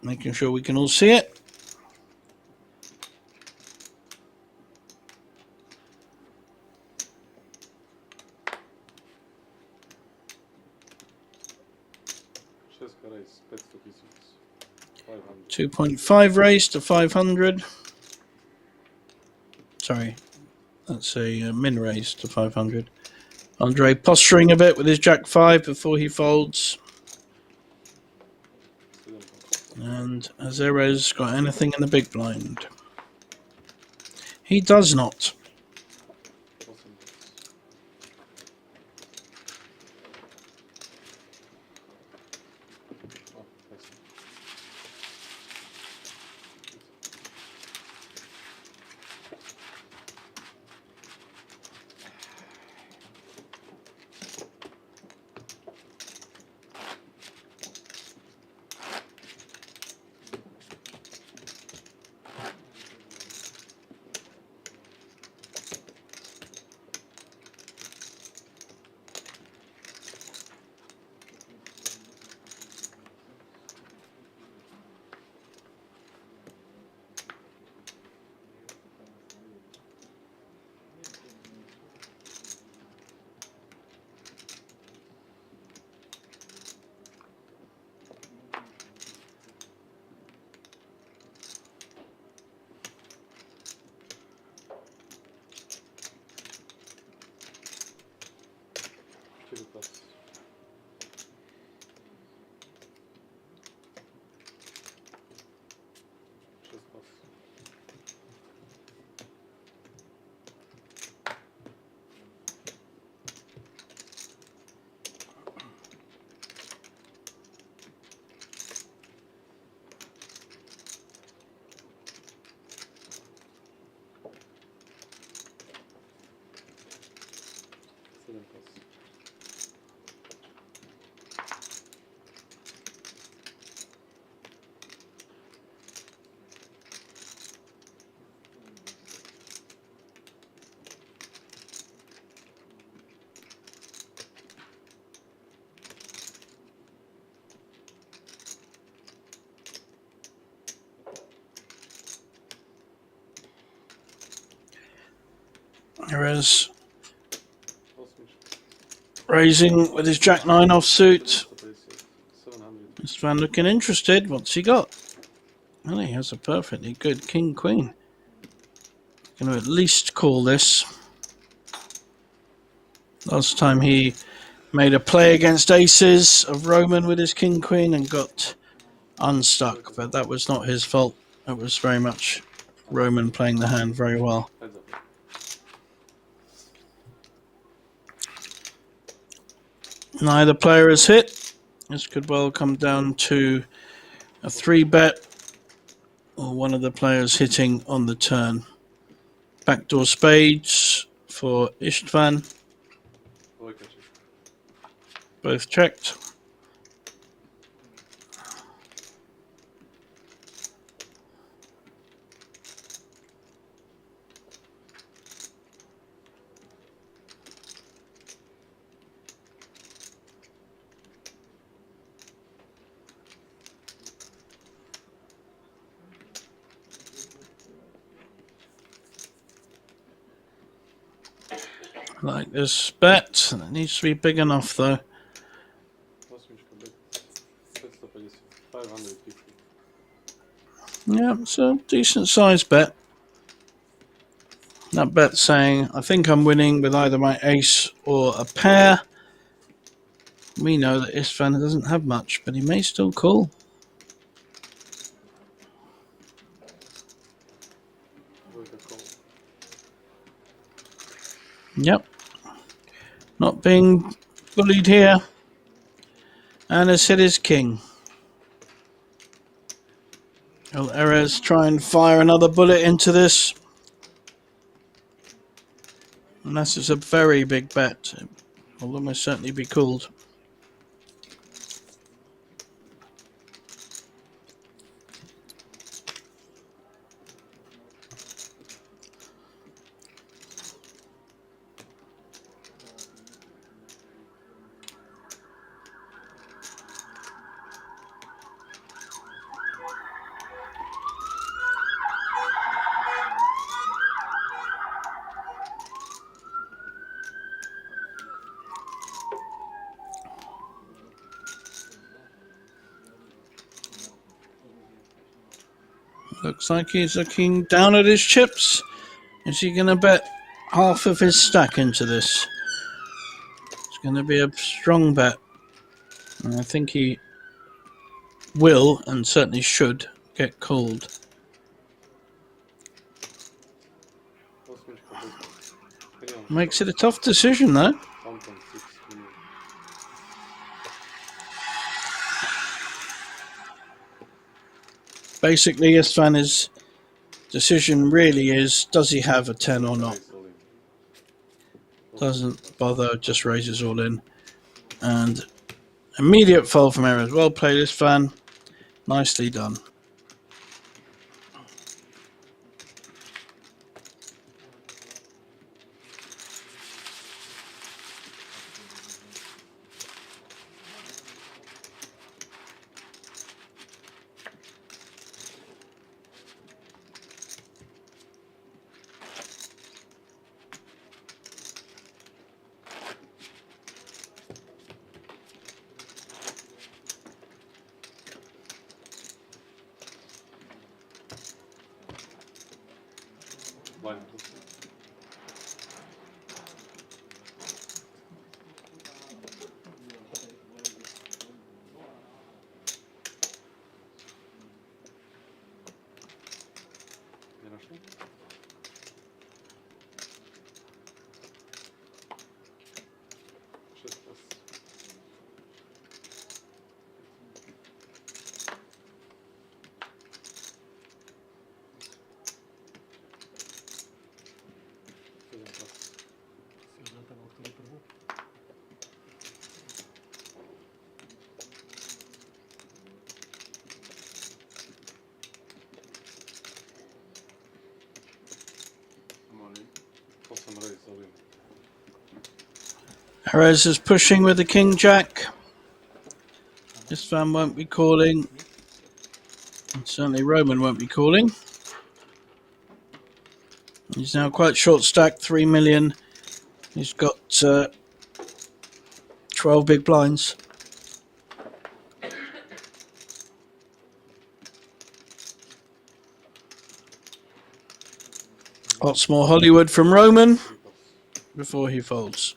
Making sure we can all see it. Šestka raise 500 tisíc. 500. 2.5 raise to 500. Sorry, that's a min raise to 500. Andre posturing a bit with his Jack 5 before he folds. And has Erez got anything in the big blind? He does not. Erez raising with his Jack 9 offsuit. Istvan looking interested. What's he got? Well, he has a perfectly good King Queen. Going to at least call this. Last time he made a play against aces of Roman with his King Queen and got unstuck, but that was not his fault. It was very much Roman playing the hand very well. Neither player has hit. This could well come down to a 3-bet or one of the players hitting on the turn. Backdoor spades for Istvan. Both checked. Like this bet. It needs to be big enough though. Yeah, it's a decent sized bet. That bet saying, I think I'm winning with either my ace or a pair. We know that Istvan doesn't have much, but he may still call. Yep. Not being bullied here. And has hit his king. Will Erez try and fire another bullet into this? Unless it's a very big bet. It will almost certainly be called. Looks like he's looking down at his chips. Is he going to bet half of his stack into this? It's going to be a strong bet. And I think he will, and certainly should, get called. Makes it a tough decision, though. 1.6 million. Basically, Istvan's decision really is, does he have a 10 or not? Raise all in. Doesn't bother, just raises all in. And immediate fold from Errors. Well played, Istvan. Nicely done. Blind. Не нашли? Шесть раз. Седем раз. Задавал кто перву. I'm all in. 8 raise all in. Errors is pushing with the King Jack. Istvan won't be calling. And certainly Roman won't be calling. He's now quite short stacked, 3 million. He's got 12 big blinds. Lots more Hollywood from Roman before he folds.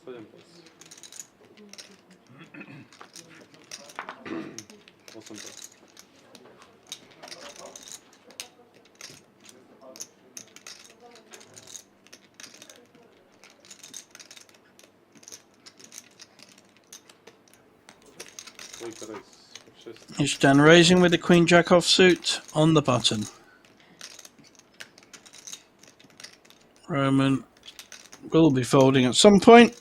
Седем раз. 8 раз. Двойка raise. 6. He's done raising with the Queen Jack offsuit on the button. Roman will be folding at some point.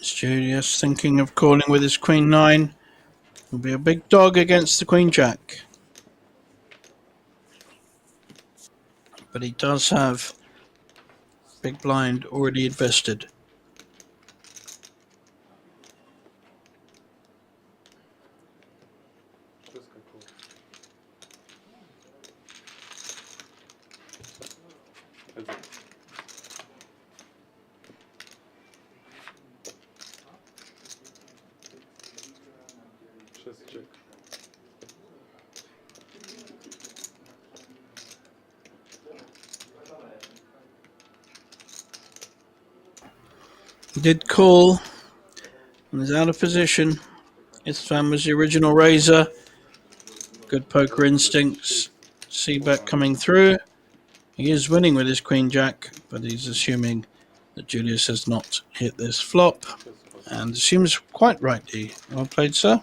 Julius thinking of calling with his Queen 9. Will be a big dog against the Queen Jack. But he does have big blind already invested. 6 check. He did call and is out of position. Isfan was the original raiser. Good poker instincts. C-bet coming through. He is winning with his queen jack, but he's assuming that Julius has not hit this flop, and assumes quite rightly. Well played, sir.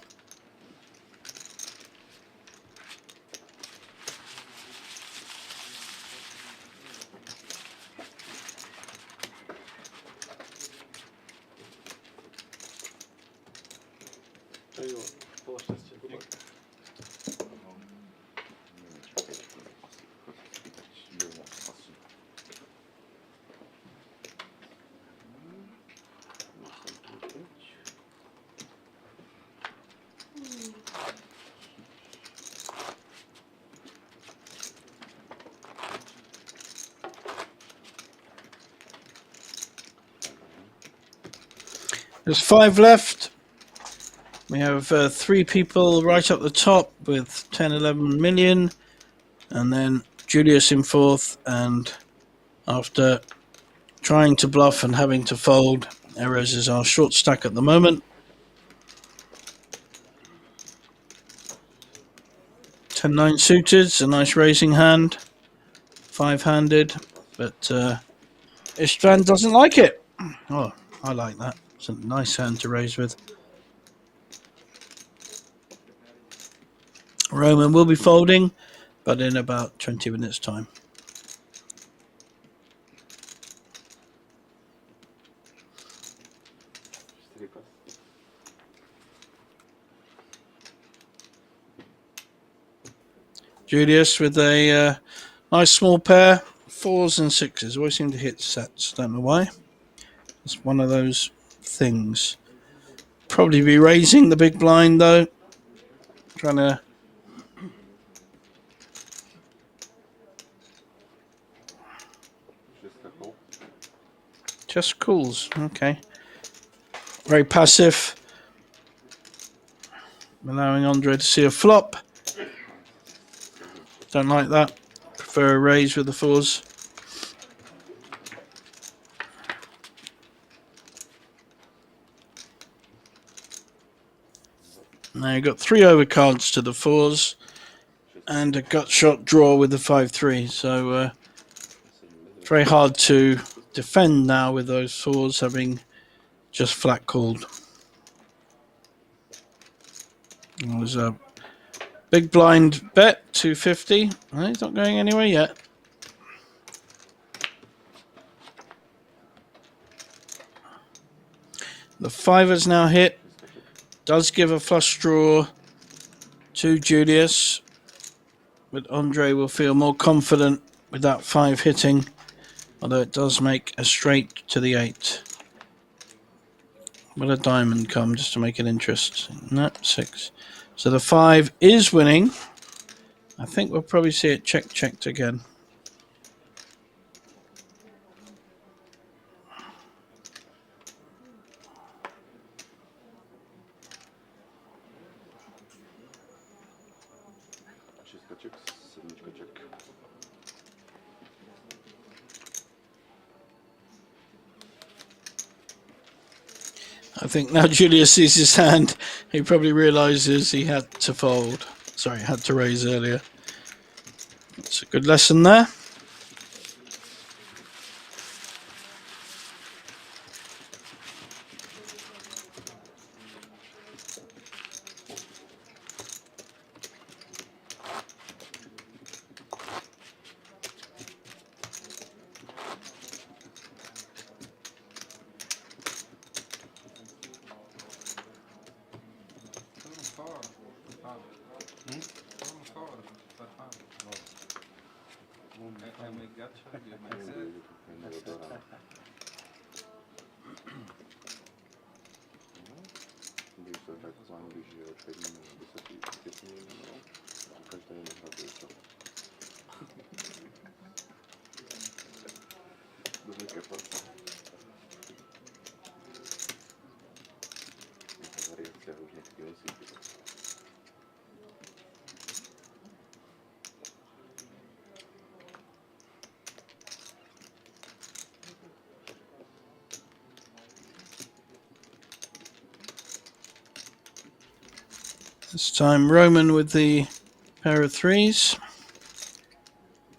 There's 5 left. We have 3 people right up the top with 10, 11 million. And then Julius in 4th. And after trying to bluff and having to fold, Erez is our short stack at the moment. 10-9 suited, a nice raising hand. 5-handed. But Istvan doesn't like it. Oh, I like that. It's a nice hand to raise with. Roman will be folding, but in about 20 minutes' time. Julius with a nice small pair, 4s and 6s. Always seem to hit sets. Don't know why. It's one of those things. Probably be raising the big blind though. Trying to. Just calls. Okay. Very passive. Allowing Andre to see a flop. Don't like that. Prefer a raise with the 4s. Now you've got 3 overcards to the 4s and a gut shot draw with the 5-3. So very hard to defend now with those 4s having just flat called. It was a big blind bet, 250. He's not going anywhere yet. The 5 has now hit. Does give a flush draw to Julius. But Andre will feel more confident with that 5 hitting. Although it does make a straight to the 8. Will a diamond come just to make it interesting? No, 6. So the 5 is winning. I think we'll probably see it checked again. I think now Julius sees his hand, he probably realizes he had to fold. Sorry, had to raise earlier. It's a good lesson there. This time Roman with the pair of threes.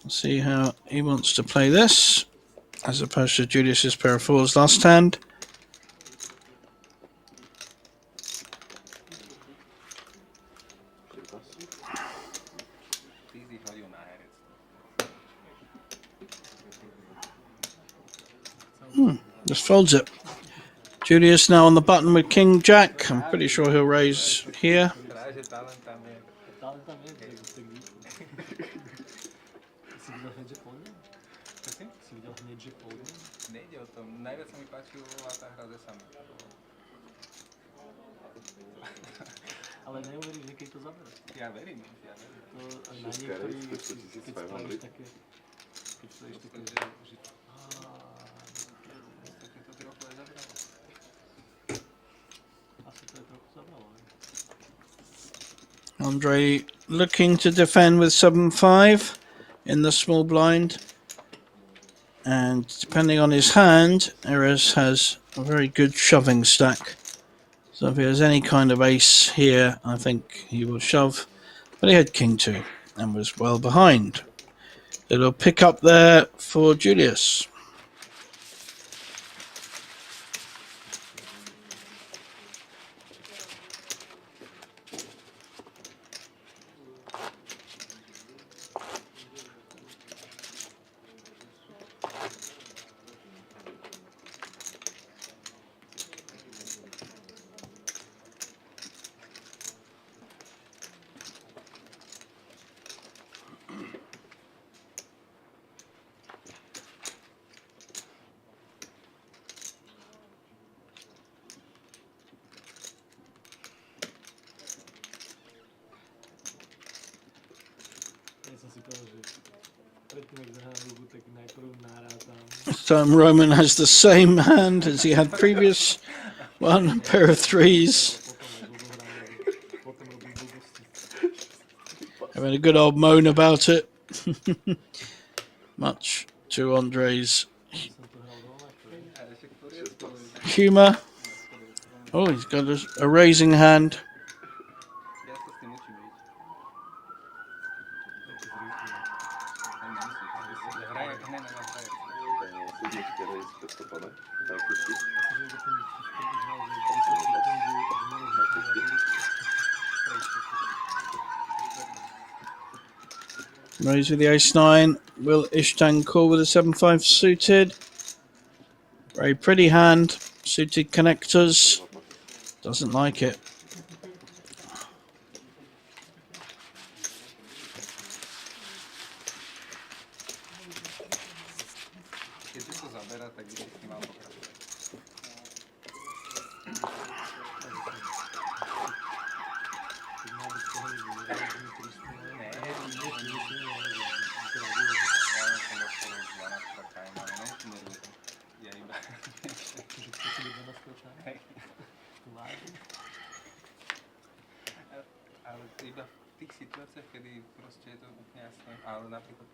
Let's see how he wants to play this, as opposed to Julius's pair of fours last hand. Easy hodil na herec. Just folds it. Julius now on the button with King Jack. I'm pretty sure he'll raise here. Práve, že talent tam je. Talent tam je, tak tak ví. Si viděl hned, že foldne? Prosím? Si viděl hned, že foldne? Nejde o tom. Najviac sa mi páčila tá hra ze sami. Ale neuveríš, že keď to zabere. Ja verím, ja verím. To aj na Just niektorých, carries, keď spravíš také, keď spravíš také, že Také to trochu aj zabralo. asi to je trochu zabralo. Andre looking to defend with 7-5 in the small blind. And depending on his hand, Erez has a very good shoving stack. So if he has any kind of ace here, I think he will shove. But he had King 2 and was well behind. It'll pick up there for Julius. Ja som si povedal, že predtým, ak zahrám rubu, tak najprv nárátam. This time Roman has the same hand as he had previous one, pair of threes. Potom robím blbosti. Having a good old moan about it. Much to Andre's Som to hral rovnako. Ale však v poriadku. humour. Oh, he's got a raising hand. Ja sa s tým učím žiť. Hraje, hne na vás hraje. Sedmička raise, keď to padne. Tak, pustí. Raise with the ace-9. Will Ishtan call with a 7-5 suited? Very pretty hand. Suited connectors. Doesn't like it. Keď si to zabera, tak by si s tým mal pokračovať. Keď má byť pohodlný, nerozumí tristné. Ne, Nie, ja som dostal 12 takajm, ale nenervuj to. Ja iba... že chce si byť 12 čára. Hej. To vážne? Ale iba v tých situáciách, kedy proste je to úplne jasné, ale napríklad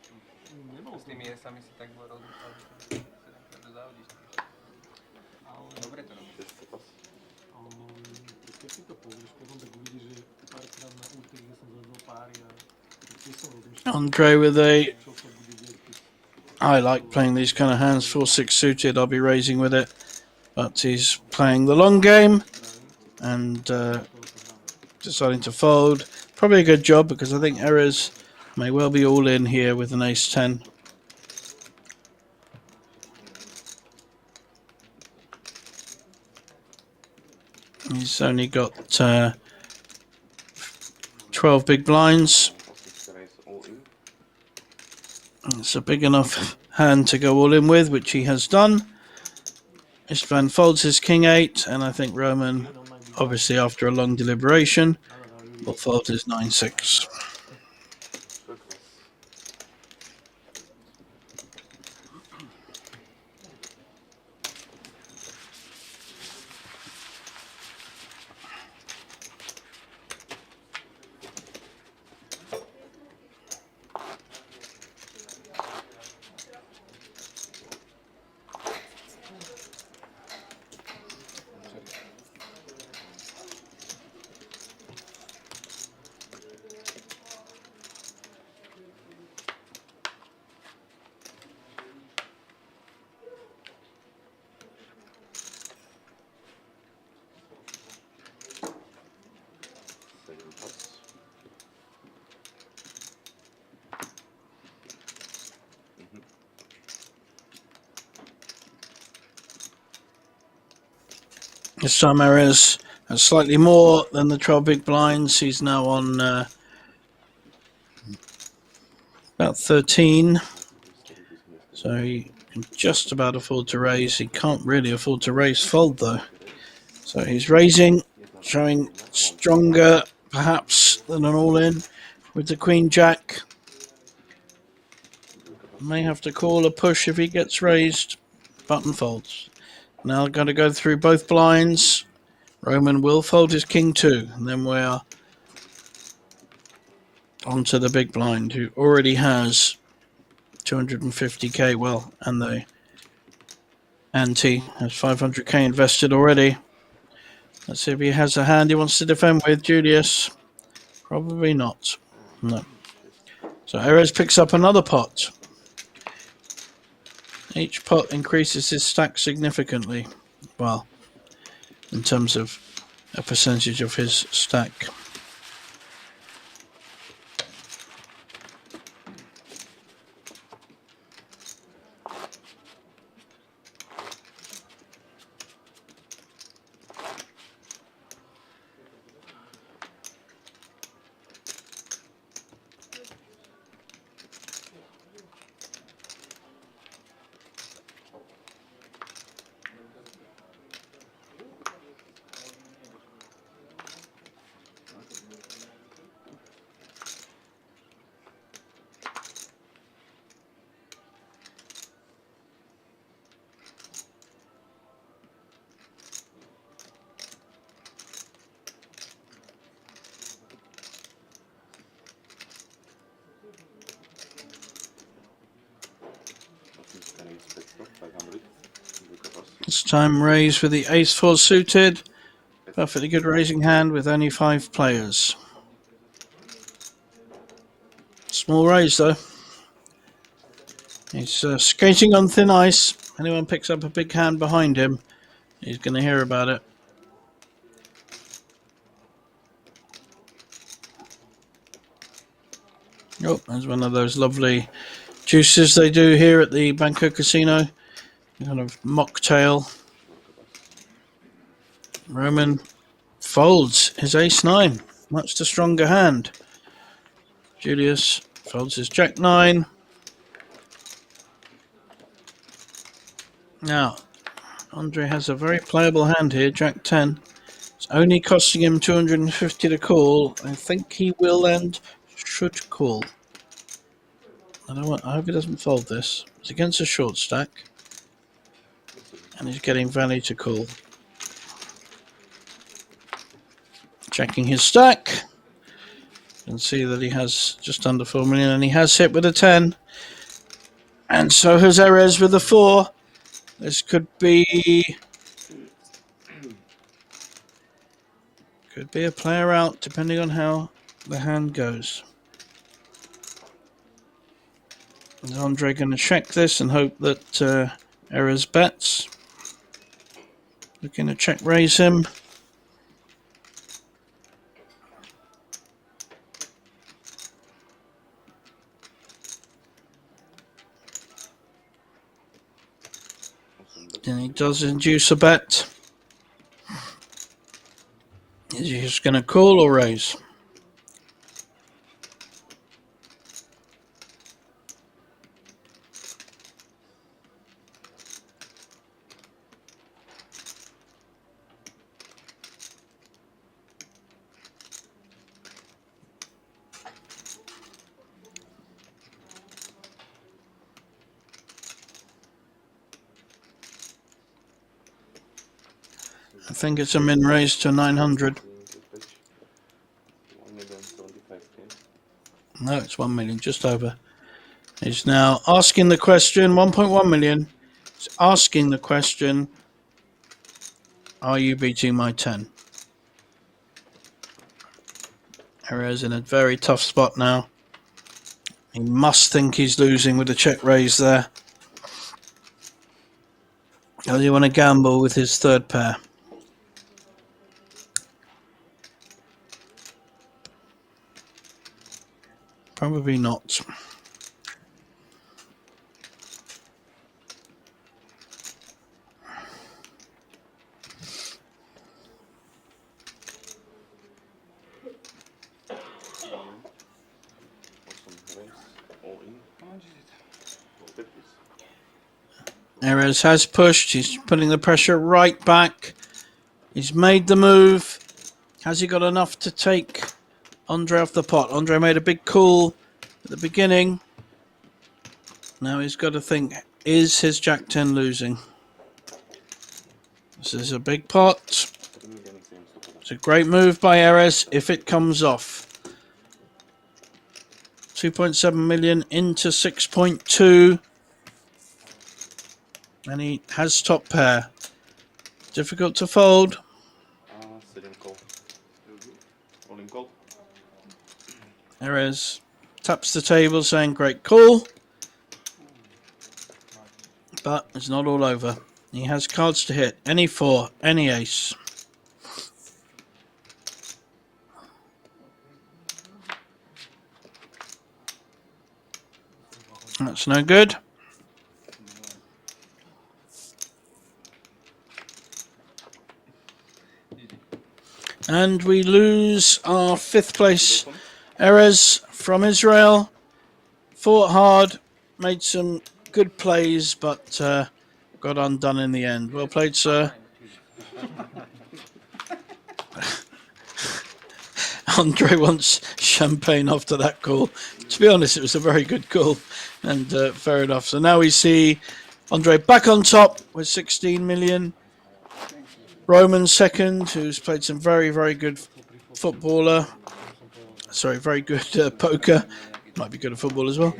Nebol s tými jesami si tak bol rozmýšľal, že sa 7 krát zahodíš. ale... Dobre to robíš. Šesť to pas. Keď si to pozrieš, potom tak uvidíš, že párkrát na útek, kde som zvedol páry a tiež som rozmýšľal, Andre with a... čo sa bude diať, keď I like playing these kind of hands. 4-6 suited. I'll be raising with it. But he's playing the long game and deciding to fold. Probably a good job because I think Erez may well be all in here with an ace-10. He's only got 12 big blinds. Osmička raise all in. It's a big enough hand to go all in with, which he has done. Istvan folds his king 8, and I think Roman, obviously after a long deliberation, will fold his 9-6. Good pass. This time Erez has slightly more than the 12 big blinds. He's now on about 13. So he can just about afford to raise. He can't really afford to raise fold though. So he's raising, showing stronger perhaps than an all-in with the Queen Jack. May have to call a push if he gets raised. Button folds. Now got to go through both blinds. Roman will fold his King 2. And then we're onto the big blind, who already has 250k. Well, and the ante has 500k invested already. Let's see if he has a hand he wants to defend with. Julius. Probably not. No. So Erez picks up another pot. Each pot increases his stack significantly. Well, in terms of a percentage of his stack. This time raise with the ace-4 suited. Perfectly good raising hand with only 5 players. Small raise though. He's skating on thin ice. Anyone picks up a big hand behind him, he's going to hear about it. Oh, there's one of those lovely juices they do here at the Bangkok Casino. Kind of mocktail. Roman folds his ace-9. Much the stronger hand. Julius folds his jack-9. Now, Andre has a very playable hand here, jack-10. It's only costing him 250 to call. I think he will and should call. I hope he doesn't fold this. It's against a short stack. And he's getting value to call. Checking his stack. You can see that he has just under 4 million, and he has hit with a 10. And so has Erez with a 4. This could be a player out, depending on how the hand goes. Is Andre going to check this and hope that Erez bets? Looking to check raise him. And he does induce a bet. Is he just going to call or raise? I think it's a min raise to 900. No, it's 1 million, just over. He's now asking the question, 1.1 million. He's asking the question, are you beating my 10? Erez in a very tough spot now. He must think he's losing with the check raise there. Does he want to gamble with his third pair? Probably not. Erez has pushed. He's putting the pressure right back. He's made the move. Has he got enough to take Andre off the pot? Andre made a big call at the beginning. Now he's got to think, is his Jack 10 losing? This is a big pot. It's a great move by Erez if it comes off. 2.7 million into 6.2. And he has top pair. Difficult to fold. 7 call. All in call. Erez taps the table saying great call. But it's not all over. He has cards to hit. Any 4, any ace. That's no good. And we lose our 5th place. Erez from Israel. Fought hard. Made some good plays, but got undone in the end. Well played, sir. Andre wants champagne after that call. To be honest, it was a very good call, and fair enough. So now we see Andre back on top with 16 million. Roman second, who's played some very, very good footballer. Sorry, very good poker. Might be good at football as well.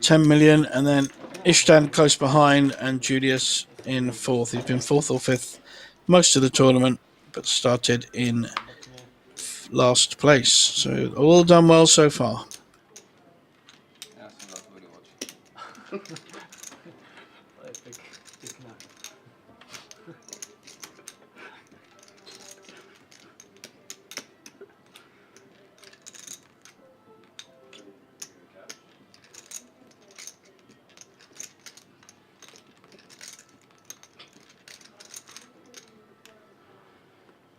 10 million, and then Ishtan close behind, and Julius in 4th. He's been 4th or 5th most of the tournament, but started in last place. So all done well so far. Ja sam zatvorio oči. To je pěkná.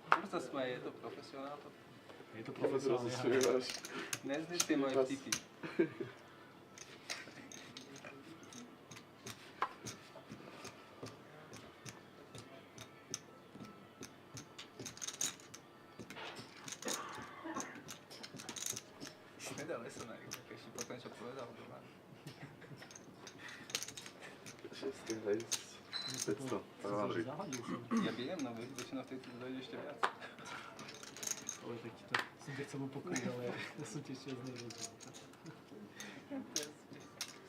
Proč se směje, je to profesionál? Je to profesionální hra. Neznič ty moje vtipy. Nedal sa na keď si potom čo povedal doma. 6 hejs. 500. Záleží. Zahodil som. Ja viem, no väčšinou v tejto dojde ešte viac. Ale tak ti to som keď som mu pokryl, ale ja som tiež z nej rozhodol. To je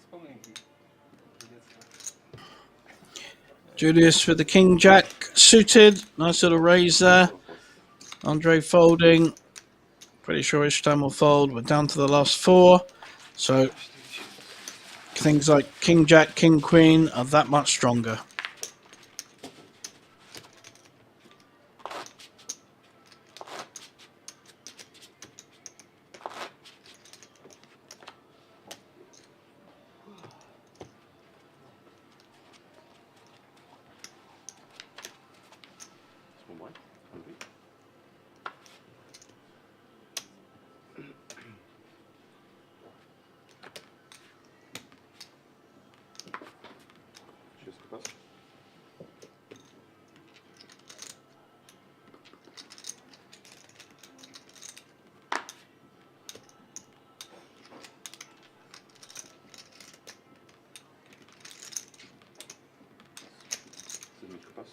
spomienky. z detstva. Julius with the King Jack suited. Nice little raise there. Andre folding. Pretty sure Ishtan will fold. We're down to the last 4. So things like King Jack, King Queen are that much stronger. Small blind. 100. Český pas. Sedmička pas.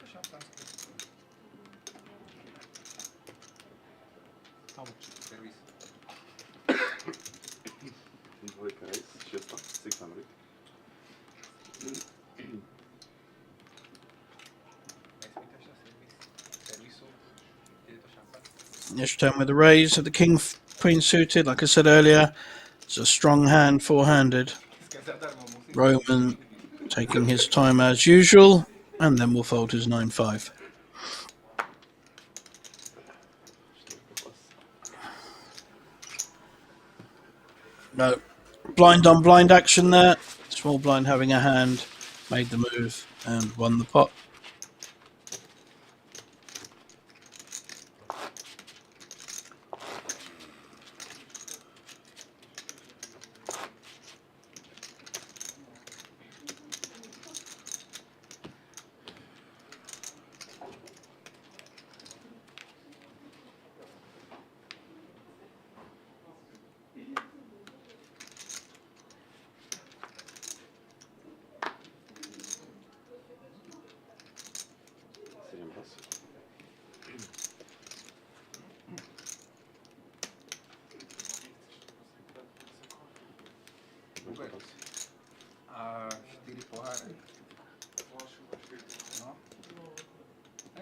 To šampanské. Tam. Servis. Dvojka race. 600. Nespýtaš na servis. Servisu. Je to šampanské. Ishtan with the raise of the King Queen suited. Like I said earlier, it's a strong hand, 4-handed. Dneska zadarmo musím. Roman taking his time as usual, and then we'll fold his 9-5. No, blind on blind action there. Small blind having a hand, made the move and won the pot.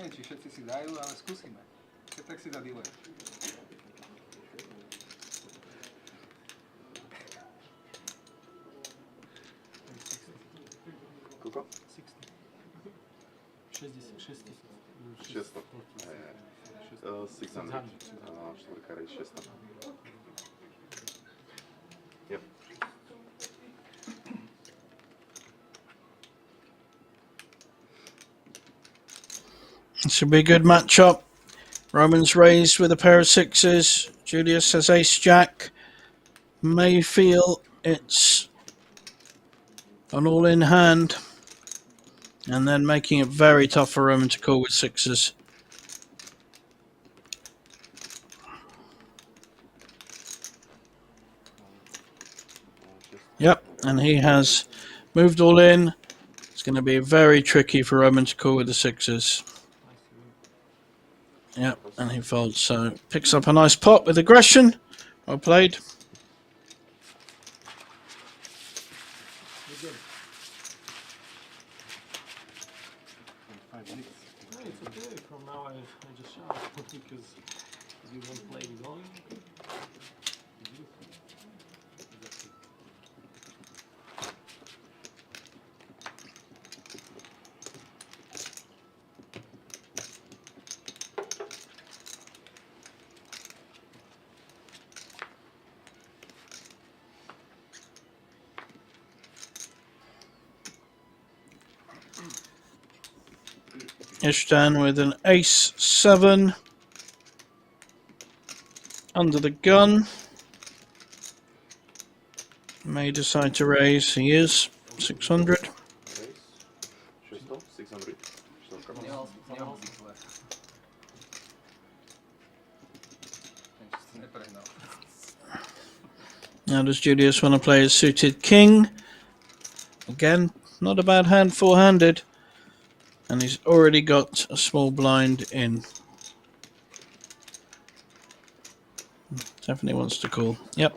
Neviem, či všetci si dajú, ale skúsime. Keď tak si dá delay. Koľko? 60. 600. 600. Štvorka raise 600. Yep. This will be a good matchup. Roman's raised with a pair of sixes. Julius has ace jack. May feel it's an all in hand. And then making it very tough for Roman to call with sixes. Yep, and he has moved all in. It's going to be very tricky for Roman to call with the sixes. Yep, and he folds, so picks up a nice pot with aggression. Well played. No, it's okay. From now I just shout because you won't play going. Ishtan with an ace 7 under the gun. May decide to raise. He is 600. Raise 600. 600. Štvorka. Nemal obvykle. Neviem, či si neprehnal. Now does Julius want to play his suited king? Again, not a bad hand, four-handed. And he's already got a small blind in. Definitely wants to call. Yep.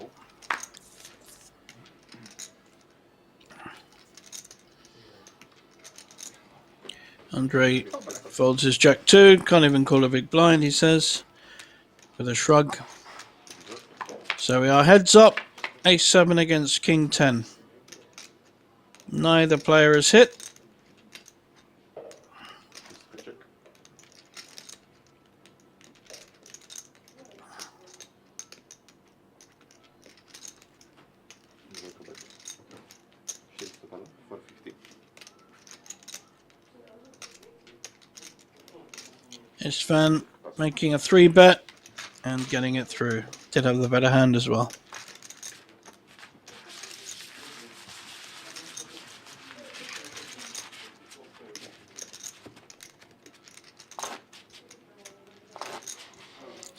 Andre folds his jack 2. Can't even call a big blind, he says, with a shrug. So we are heads up. Ace 7 against King 10. Neither player has hit. Check. Dvojka back. 600 pada. 450. Istvan making a 3-bet and getting it through. Did have the better hand as well.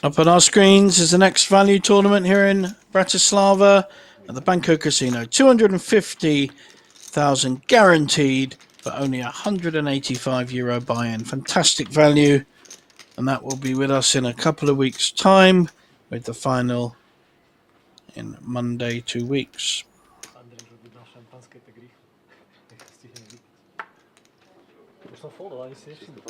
Up on our screens is the next value tournament here in Bratislava at the Banco Casino. 250,000 guaranteed, but only €185 buy-in. Fantastic value, and that will be with us in a couple of weeks' time with the final in Monday, 2 weeks. Andrej robi na šampanské tak rýchlo. Nech to stihne vypiť. Už som foldoval, ani si nevšimol.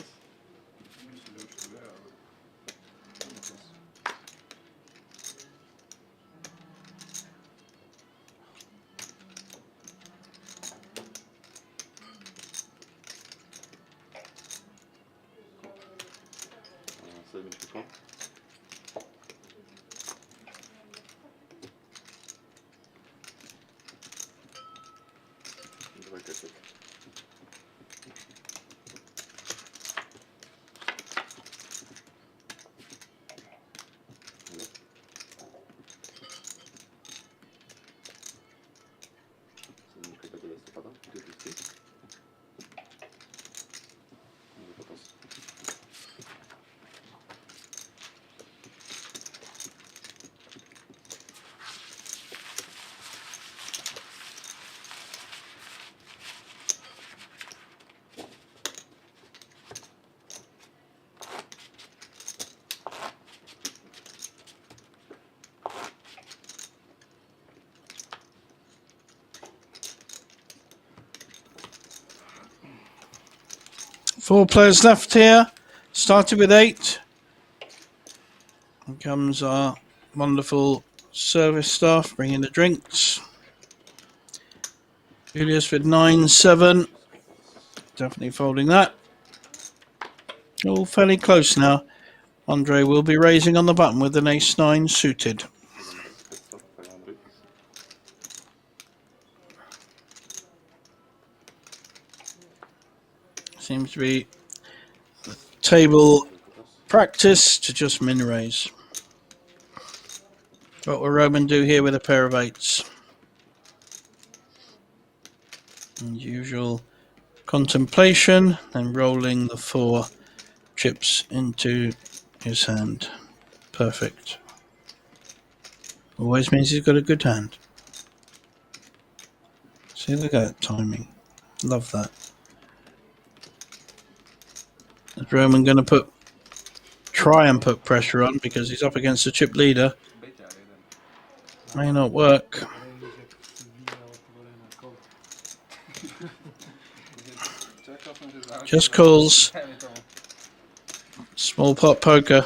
Sedmička kon. Dvojka check. Sedmička tak listopada. 250. Dvojka pas. Four players left here. Started with 8. Here comes our wonderful service staff bringing the drinks. Julius with 9-7. Definitely folding that. All fairly close now. Andre will be raising on the button with an ace-9 suited. Good stuff, 500. Seems to be table practice to just min raise. What will Roman do here with a pair of 8s? And usual contemplation, and rolling the 4 chips into his hand. Perfect. Always means he's got a good hand. See, look at that timing. Love that. Is Roman going to try and put pressure on because he's up against the chip leader? May not work. Just calls. Small pot poker.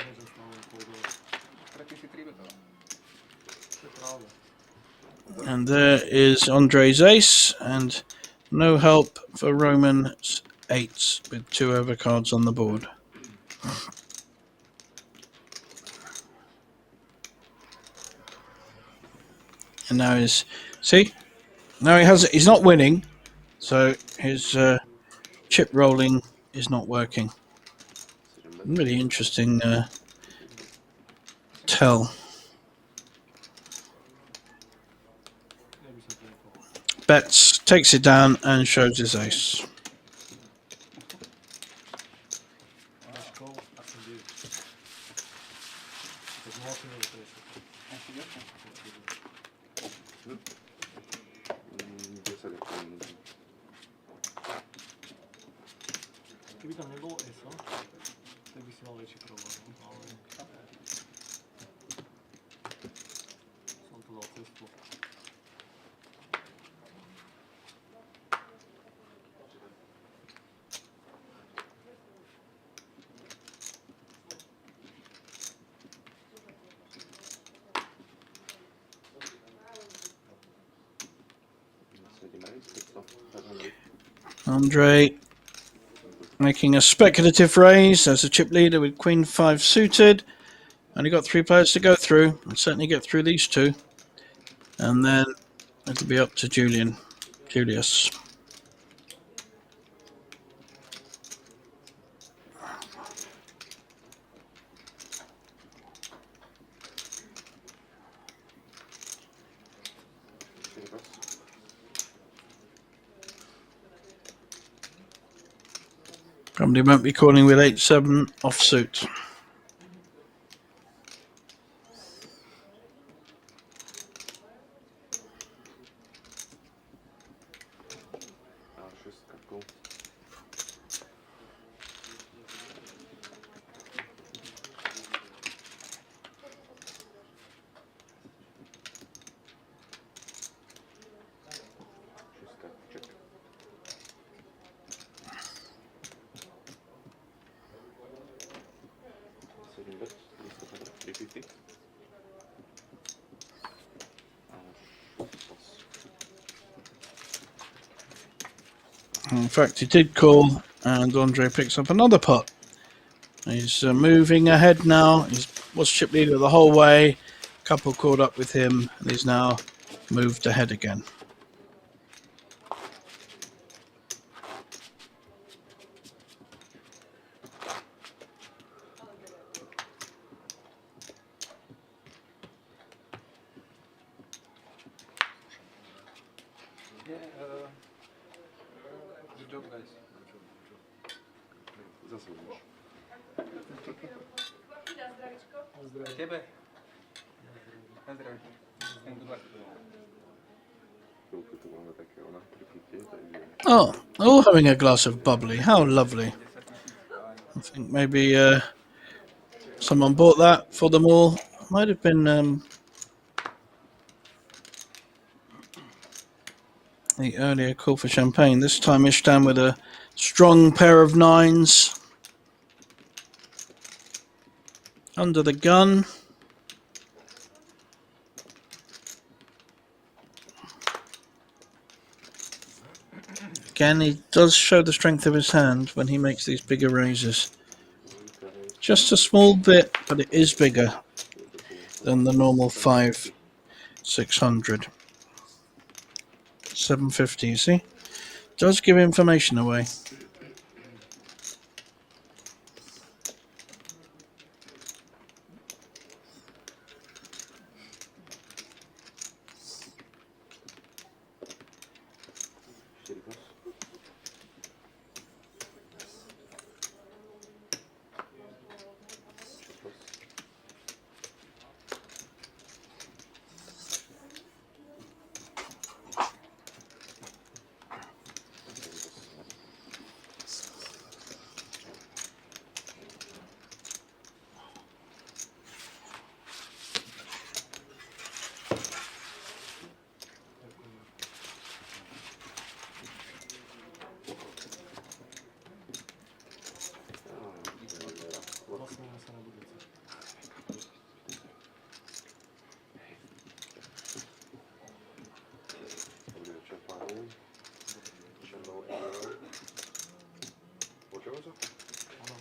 And there is Andre's ace, and no help for Roman's 8s with 2 overcards on the board. And now he's not winning, so his chip rolling is not working. Really interesting tell. Bets, takes it down and shows his ace. Kdyby tam nebylo ESO, tak by si mal väčší problém, ale som to dal cestu. Andre making a speculative raise as a chip leader with Queen 5 suited. Only got 3 players to go through. We'll certainly get through these 2. And then it'll be up to Julius. Probably won't be calling with 8-7 offsuit. In fact, he did call, and Andre picks up another pot. He's moving ahead now. He was chip leader the whole way. Couple caught up with him, and he's now moved ahead again. Good job, guys. Tebe. Na zdraví. And good luck. Oh, having a glass of bubbly. How lovely. I think maybe someone bought that for them all. Might have been the earlier call for champagne. This time Ishtam with a strong pair of 9s. under the gun. Again, he does show the strength of his hand when he makes these bigger raises. Okay. Just a small bit, but it is bigger than the normal 5, 600. 750, you see? Does give information away. Osnovno se na budice. Dobrý večer, páni. Černou Emanuel. Počujeme se? Ano.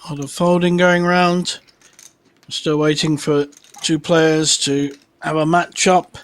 A lot of folding going round. Still waiting for two players to have a match up.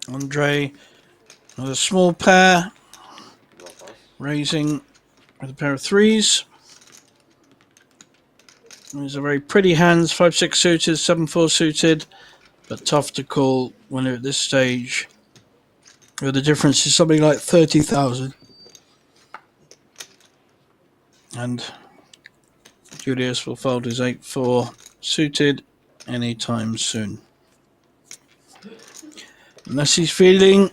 Andre with a small pair, raising with a pair of threes. These are very pretty hands, 5-6 suited, 7-4 suited, but tough to call when you're at this stage. where the difference is something like 30,000. And Julius will fold his 8-4 suited anytime soon. Unless he's feeling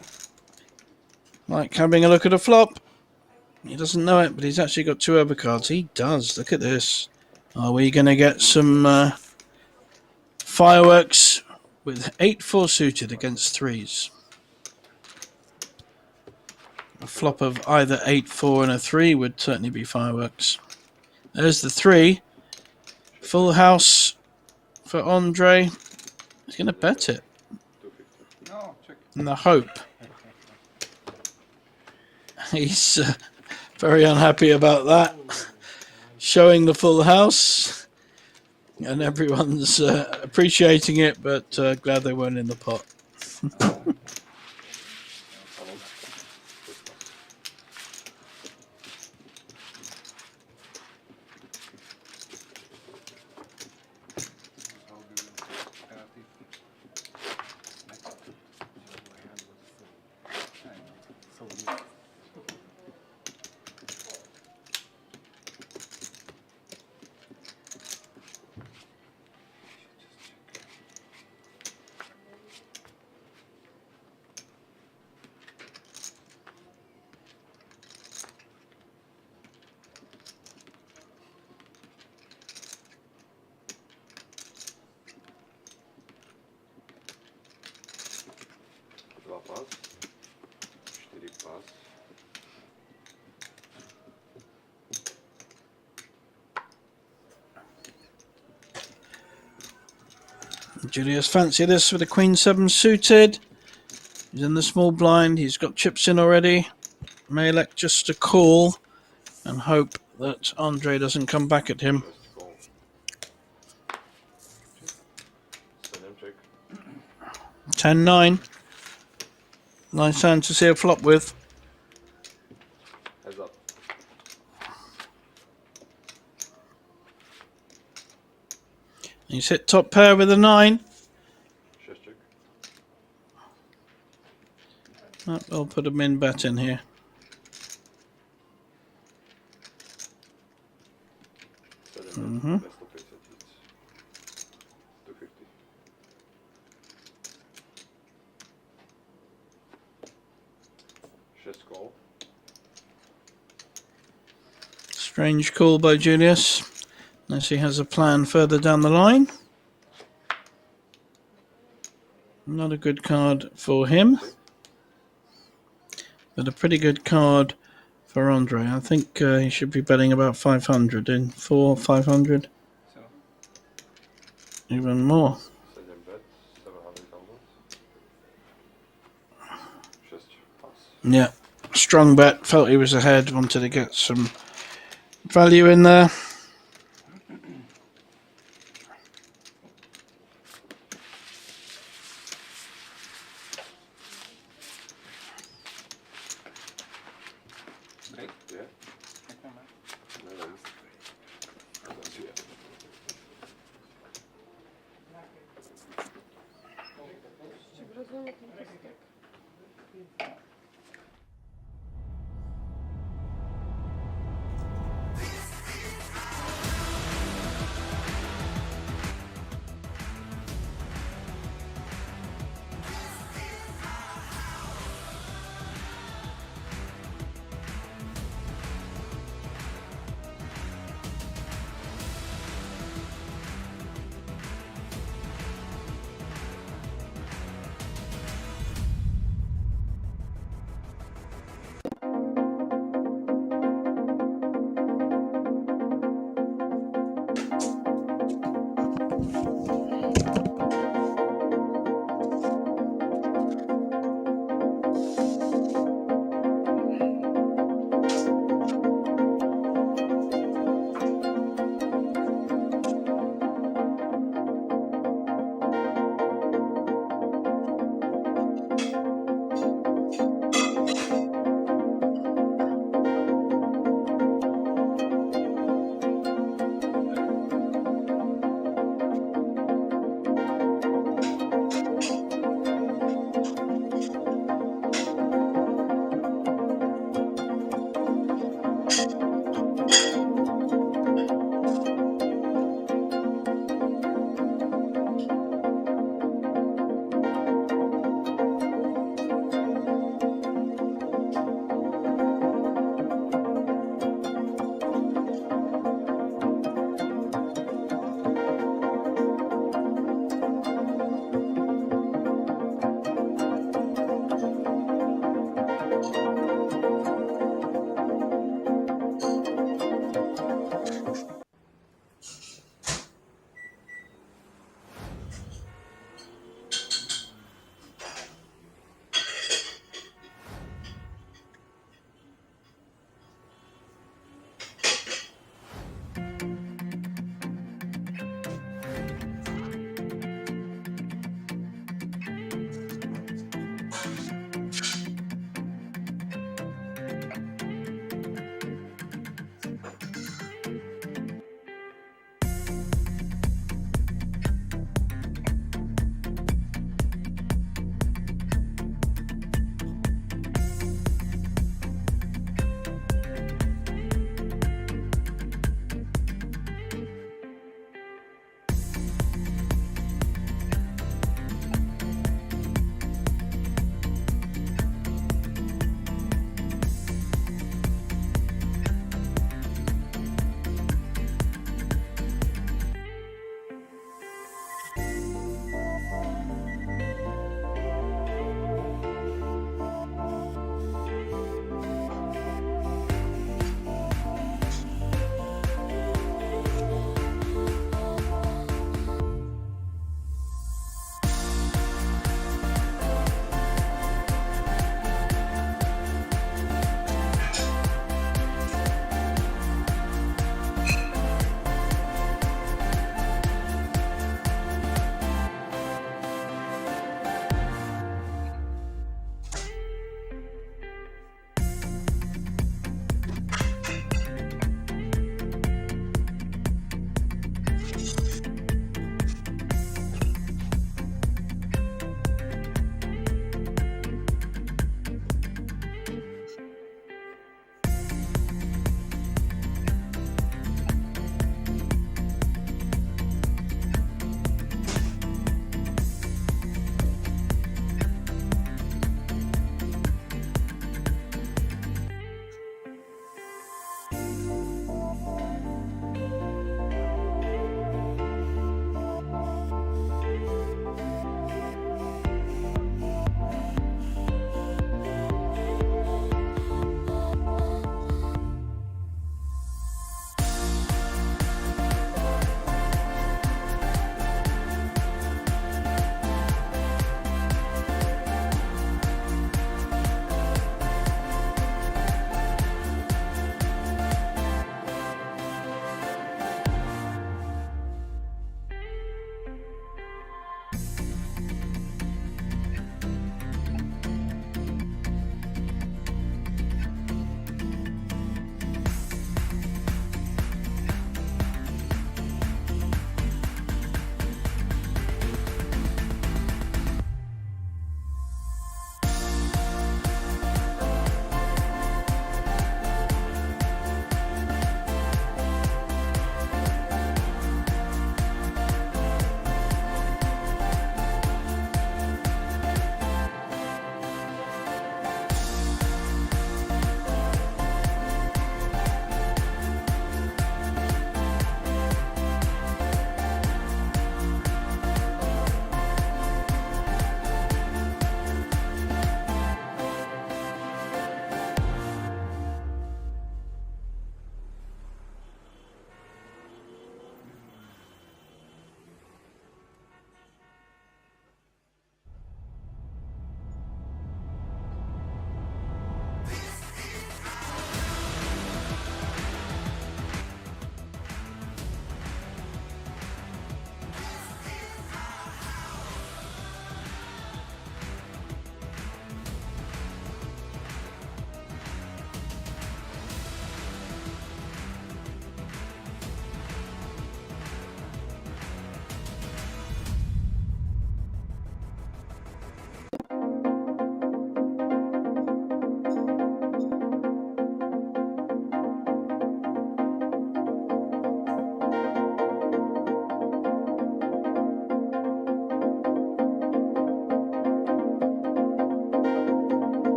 like having a look at a flop. He doesn't know it, but he's actually got 2 overcards. He does. Look at this. Are we going to get some fireworks with 8-4 suited against 3s? A flop of either 8-4 and a 3 would certainly be fireworks. There's the 3. Full house for Andre. He's going to bet it. 250. No, check. In the hope. He's very unhappy about that. Showing the full house. And everyone's appreciating it, but glad they weren't in the pot. How do you relative? Два пас. 4 пас. Julius fancy this with a Queen 7 suited. He's in the small blind. He's got chips in already. May elect just to call and hope that Andre doesn't come back at him. Just call. Send him check. 10-9. Nice hand to see a flop with. Heads up. He's hit top pair with a 9. Chest check. Oh, I'll put a min bet in here. Send him bet. Best of ace at least. 250. Chest call. Strange call by Julius. Unless he has a plan further down the line. Not a good card for him. But a pretty good card for Andre. I think he should be betting about 500 in 500, So, even more. Send him bet. 700 Chest pass. Yeah, strong bet. Felt he was ahead. Wanted to get some value in there. break. Yeah. Check my man. No, no. Let's see it. Czy rozumiem ten pastek?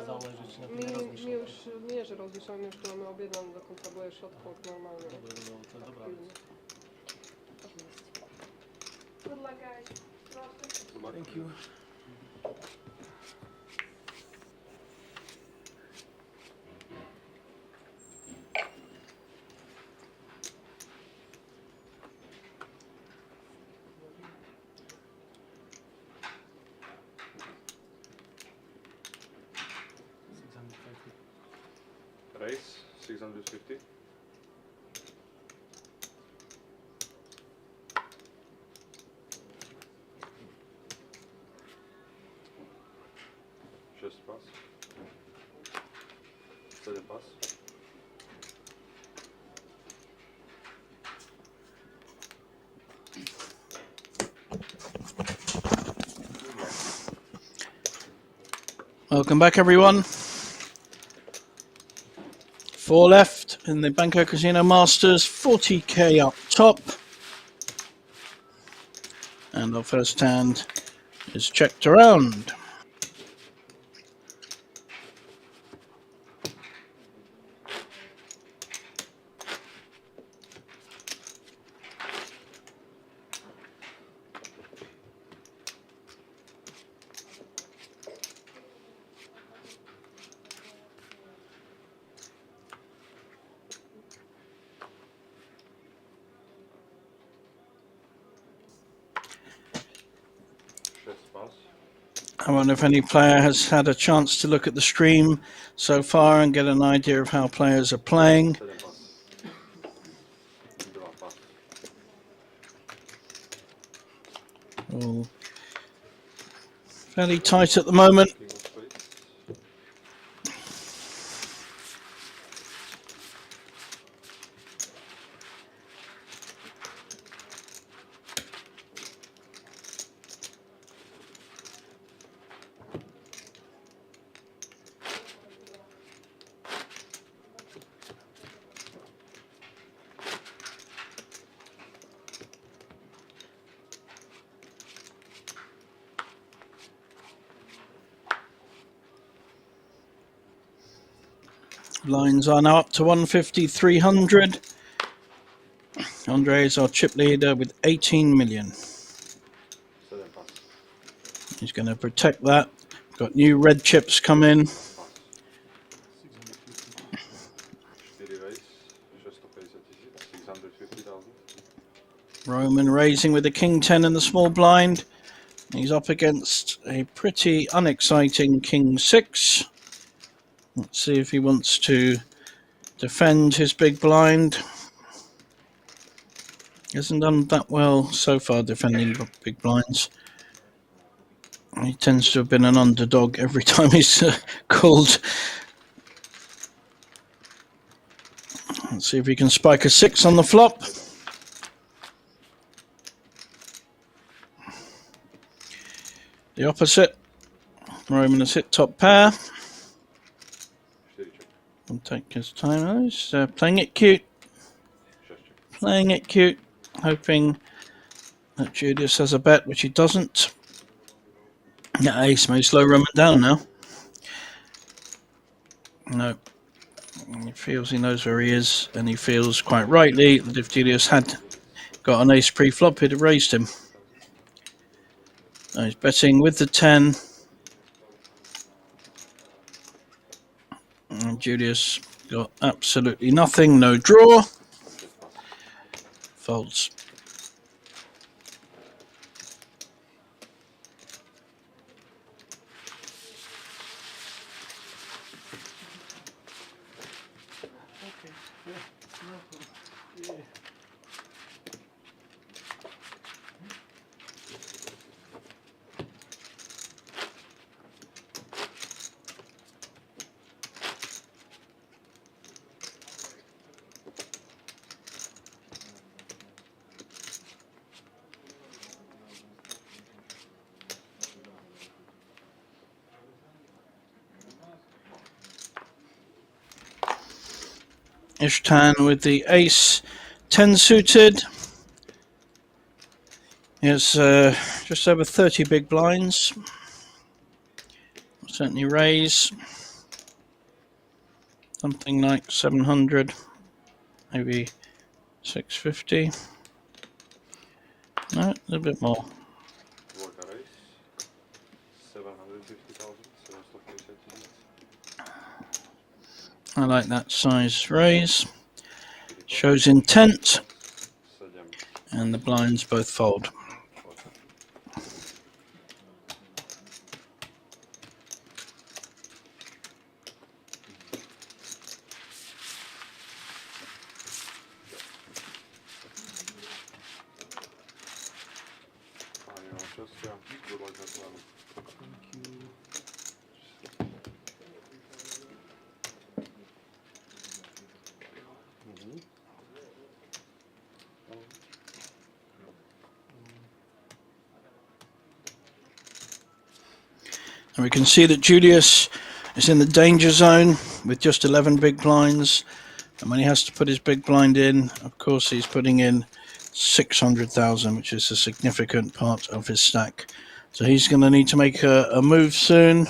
zależeć na tym Mi rozmieszczeniu. już nie, że rozliczamy, już tu mamy objednane do końca, bo jest odchód normalny. Dobra, to jest dobra. Good luck, guys. Proszę. Thank you. Race 650. Šest pas. 7 pas. Welcome back, everyone. 4 left in the Banco Casino Masters, 40k up top. And our first hand is checked around. Šest pas. I wonder if any player has had a chance to look at the stream so far and get an idea of how players are playing. 7 pas. 2 pas. All fairly tight at the moment. King of spades. Lines are now up to 150, 300. Andre is our chip leader with 18 million. 7 pas. He's going to protect that. Got new red chips come in. Pas. 4 race. 650,000. Roman raising with the king 10 in the small blind. He's up against a pretty unexciting king 6. Let's see if he wants to defend his big blind. Hasn't done that well so far defending big blinds. He tends to have been an underdog every time he's called. Let's see if he can spike a 6 on the flop. The opposite. Roman has hit top pair. 4 check. We'll take his time. He's playing it cute. 6 check. Playing it cute. Hoping that Julius has a bet, which he doesn't. Yeah, ace may slow Roman down now. No. He feels he knows where he is, and he feels quite rightly that if Julius had got an ace pre-flop, he'd have raised him. Now he's betting with the 10. And Julius got absolutely nothing, no draw. Folds. Ishtan with the ace 10 suited. It's just over 30 big blinds. Certainly raise. something like 700, maybe 650. No, a little bit more. Dvojka raise. 750,000, 750 tisíc. I like that size raise. Shows intent, 7. and the blinds both fold. Just, yeah, good luck as well. Thank you. And we can see that Julius is in the danger zone with just 11 big blinds. And when he has to put his big blind in, of course, he's putting in 600,000, which is a significant part of his stack. So he's going to need to make a move soon.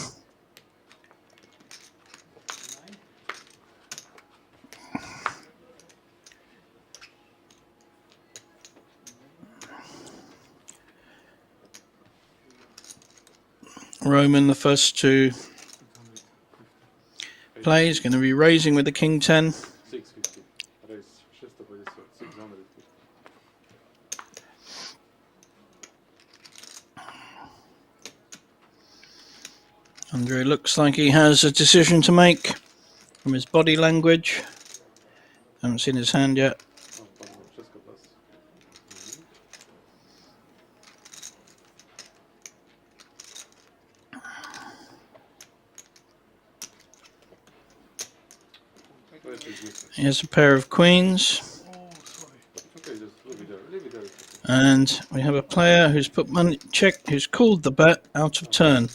Roman, the first to play, is going to be raising with the King 10. 650. Raise 650. 650. Andre looks like he has a decision to make from his body language. Haven't seen his hand yet. No, wszystko plus. He has a pair of queens. Okay, just leave it there. Leave it there. And we have a player who's put money check, who's called the bet out of turn.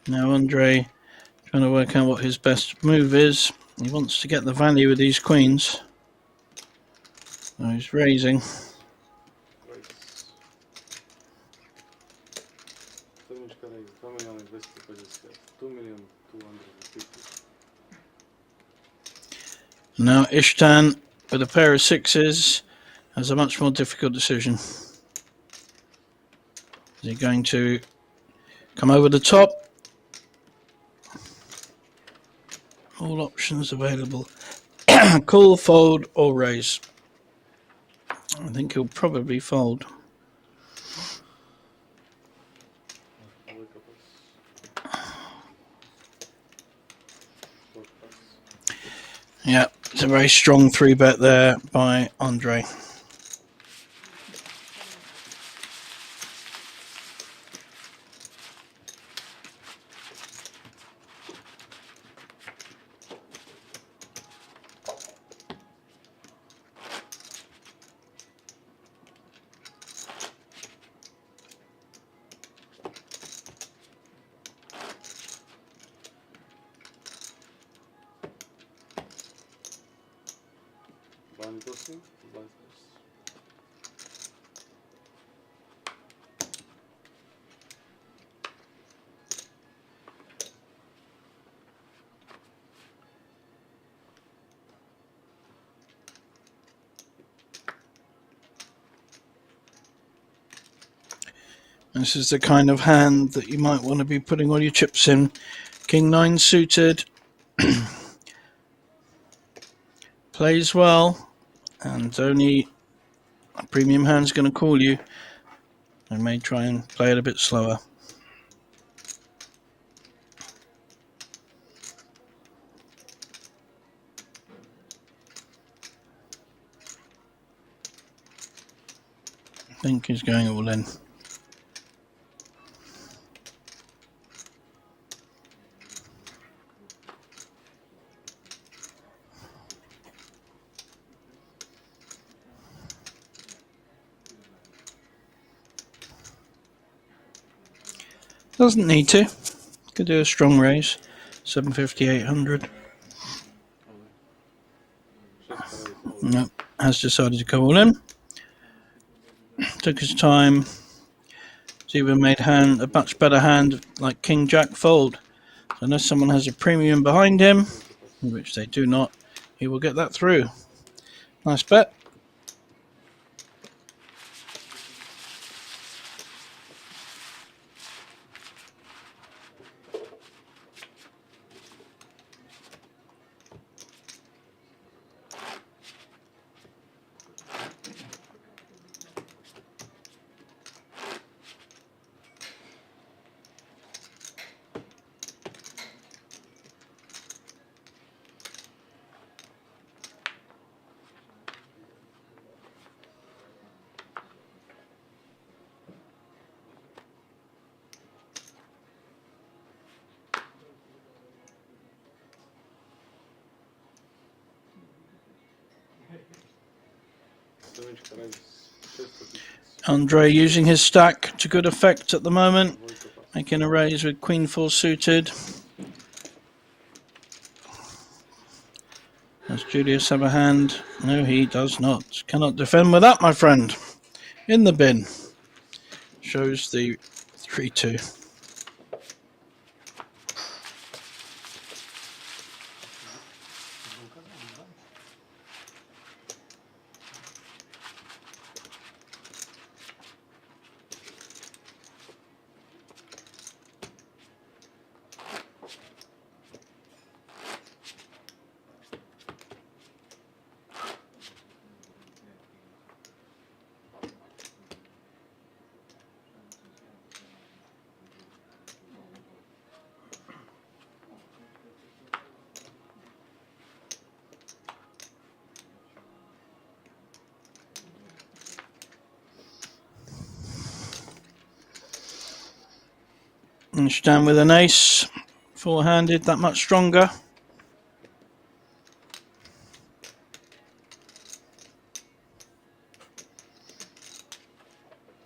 Now Andre trying to work out what his best move is. He wants to get the value with these queens. So he's raising. Raise. 7 raise. 2,250,000. 2,250,000. Now Ishtan with a pair of sixes has a much more difficult decision. Is he going to come over the top? All options available. Call, fold, or raise. I think he'll probably fold. Yeah, it's a very strong 3-bet there by Andre. Blind tossing. Blind toss. This is the kind of hand that you might want to be putting all your chips in. King 9 suited. Plays well, and only a premium hand's going to call you. I may try and play it a bit slower. I think he's going all in. Doesn't need to. Could do a strong raise. 750, 800. No, has decided to go all in. Took his time. It's even made hand a much better hand like King Jack fold. So unless someone has a premium behind him, which they do not, he will get that through. Nice bet. Девочка, ради 600 тысяч. Andre using his stack to good effect at the moment, making a raise with Queen 4 suited. Does Julius have a hand? No, he does not. Cannot defend with that, my friend. In the bin. Shows the 3-2. And stand with an ace, four-handed, that much stronger.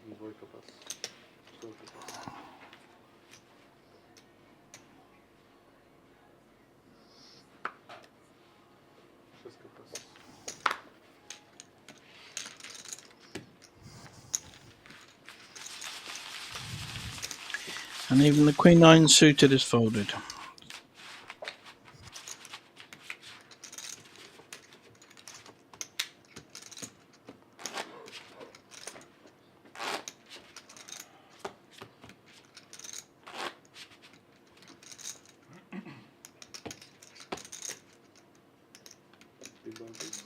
Двойка пас. Четверка пас. Шестка пас. And even the Queen 9 suited is folded. Big blind, please.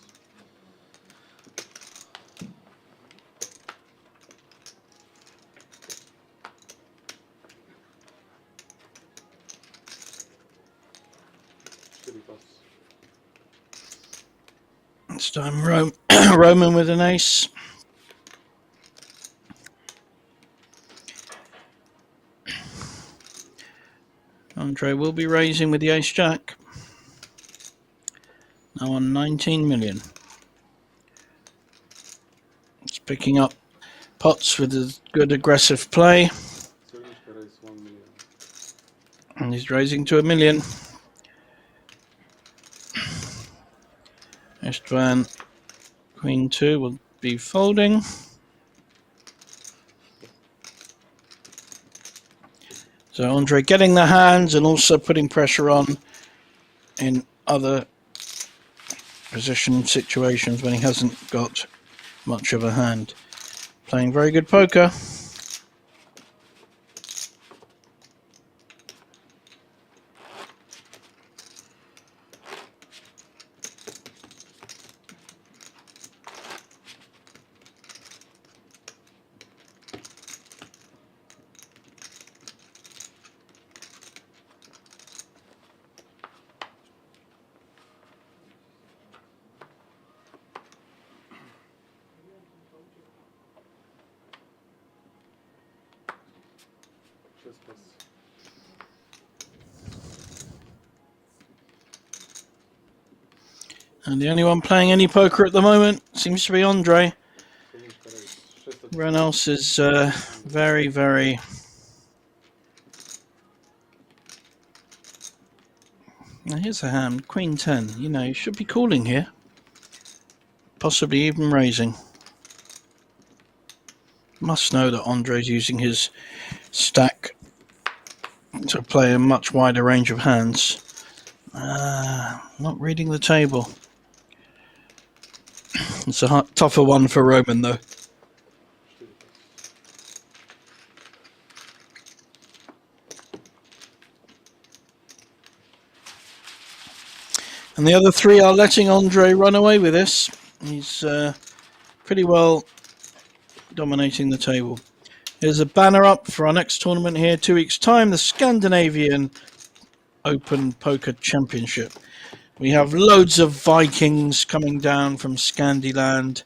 Четыре пас. This time Roman with an ace. Andre will be raising with the ace jack. Now on 19 million. It's picking up pots with a good aggressive play. Cernička raise 1 million. And he's raising to 1 million. Istvan, Queen 2 will be folding. So Andre getting the hands and also putting pressure on in other position situations when he hasn't got much of a hand. Playing very good poker. Шесть пас. And the only one playing any poker at the moment seems to be Andre. Cernička raise 600. Everyone else is very, very... Now here's a hand, Queen 10. You know, you should be calling here. Possibly even raising. must know that Andre's using his stack to play a much wider range of hands. Not reading the table. It's a tougher one for Roman, though. And the other three are letting Andre run away with this. He's pretty well dominating the table. Here's a banner up for our next tournament here, 2 weeks' time, the Scandinavian Open Poker Championship. We have loads of Vikings coming down from Scandiland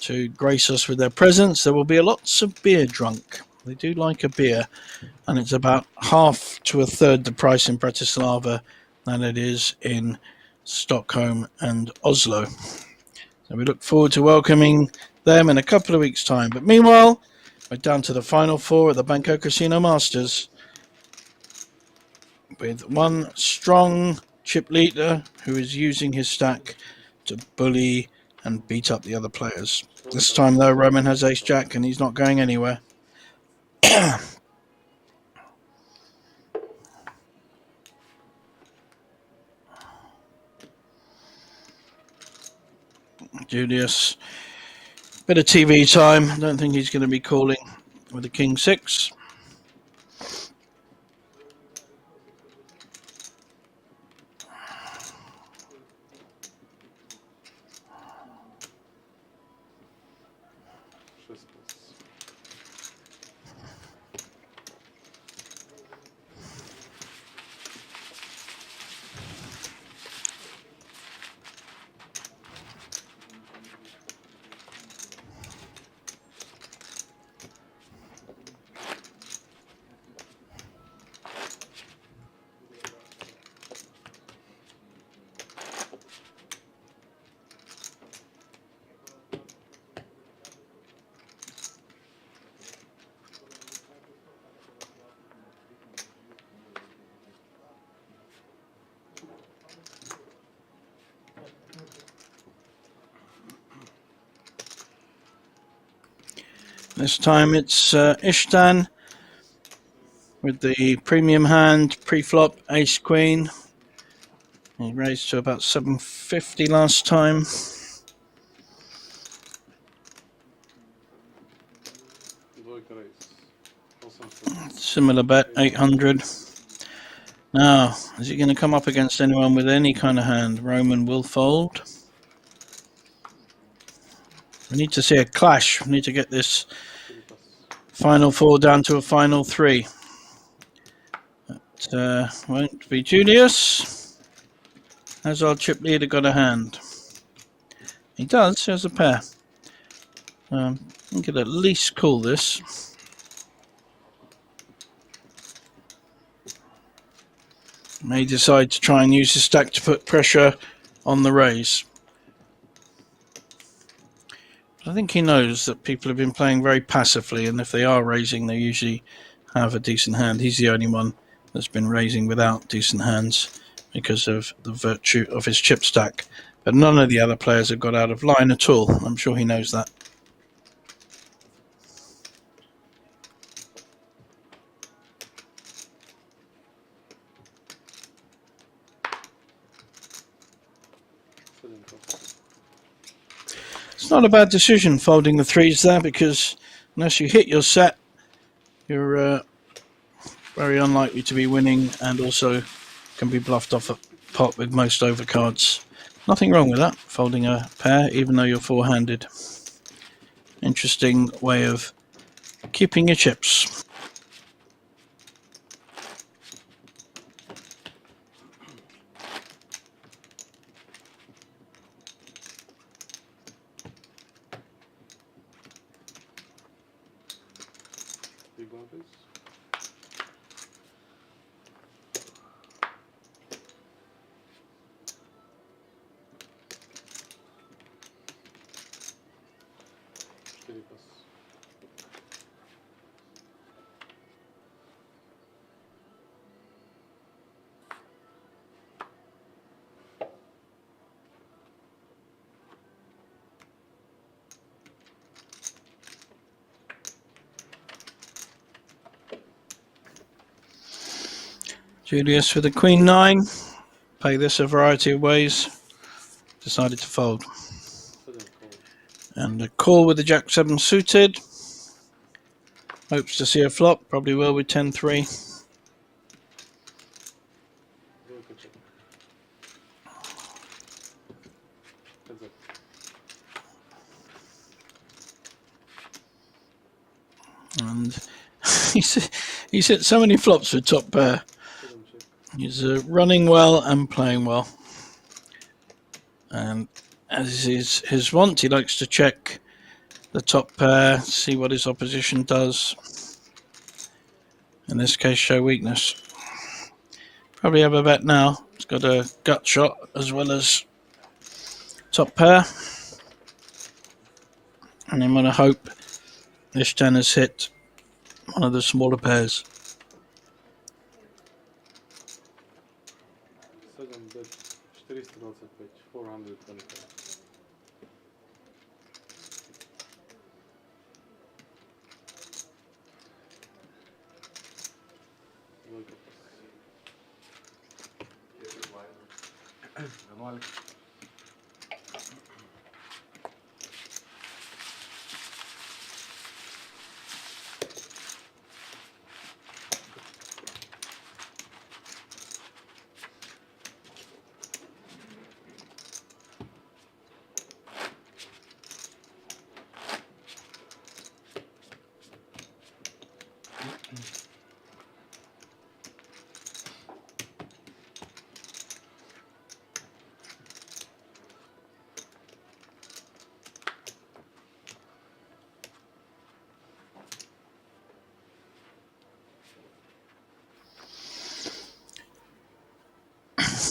to grace us with their presence. There will be lots of beer drunk. They do like a beer, and it's about half to a third the price in Bratislava than it is in Stockholm and Oslo. So we look forward to welcoming them in a couple of weeks' time. But meanwhile, we're down to the final four at the Bangkok Casino Masters, with one strong chip leader who is using his stack to bully and beat up the other players. This time, though, Roman has ace-jack and he's not going anywhere. Julius, bit of TV time. I don't think he's going to be calling with the king six. This time it's Ishtan with the premium hand, pre-flop, ace-queen. He raised to about 750 last time. Similar bet, 800. Now, is he going to come up against anyone with any kind of hand? Roman will fold. We need to see a clash. We need to get this final four down to a final three. But won't be Julius. Has our chip leader got a hand? He does. He has a pair. We could at least call this. May decide to try and use his stack to put pressure on the raise. I think he knows that people have been playing very passively, and if they are raising, they usually have a decent hand. He's the only one that's been raising without decent hands because of the virtue of his chip stack. But none of the other players have got out of line at all. I'm sure he knows that. It's not a bad decision folding the threes there, because unless you hit your set, you're very unlikely to be winning, and also can be bluffed off a pot with most overcards. Nothing wrong with that, folding a pair, even though you're four-handed. Interesting way of keeping your chips. Julius with the Queen 9. Play this a variety of ways. Decided to fold. Sudden call. And a call with the Jack 7 suited. Hopes to see a flop. Probably will with 10-3. Dvojka check. Heads up. And he's hit so many flops with top pair. Sudden check. He's running well and playing well. And as is his wont, he likes to check the top pair, see what his opposition does. In this case, show weakness. Probably have a bet now. He's got a gut shot as well as top pair. And I'm going to hope this 10 has hit one of the smaller pairs. Sudden bet 425, 425. Dvojka pas. Manuel.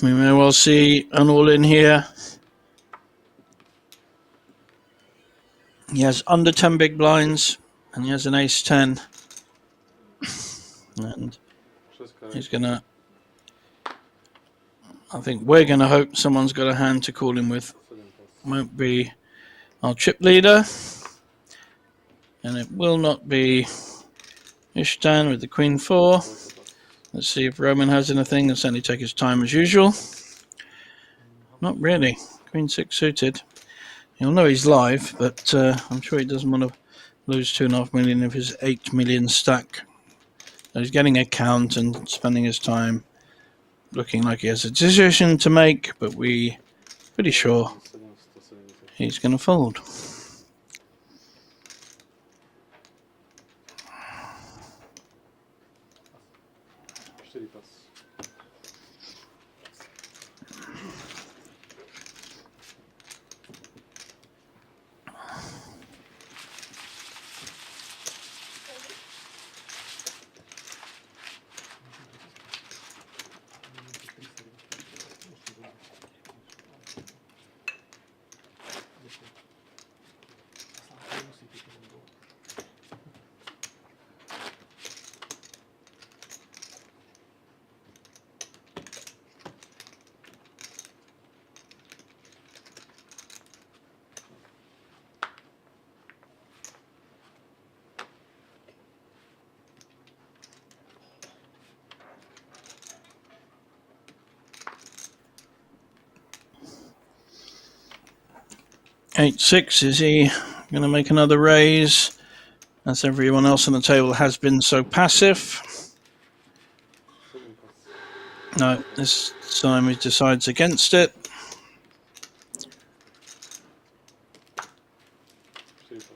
We may well see an all-in here. He has under 10 big blinds, and he has an ace-10. And Szeska he's going to... I think we're going to hope someone's got a hand to call him with. sudden pass. Won't be our chip leader. And it will not be Ishtan with the Queen 4. Dvojka pas. Let's see if Roman has anything. He'll certainly take his time as usual. Not really. Queen 6 suited. He'll know he's live, but I'm sure he doesn't want to lose 2.5 million of his 8 million stack. So he's getting a count and spending his time looking like he has a decision to make, but we're pretty sure 170. he's going to fold. Cztery pas. 8-6, is he going to make another raise? As everyone else on the table has been so passive. Sudden pas. No, this time he decides against it. Cztery pas.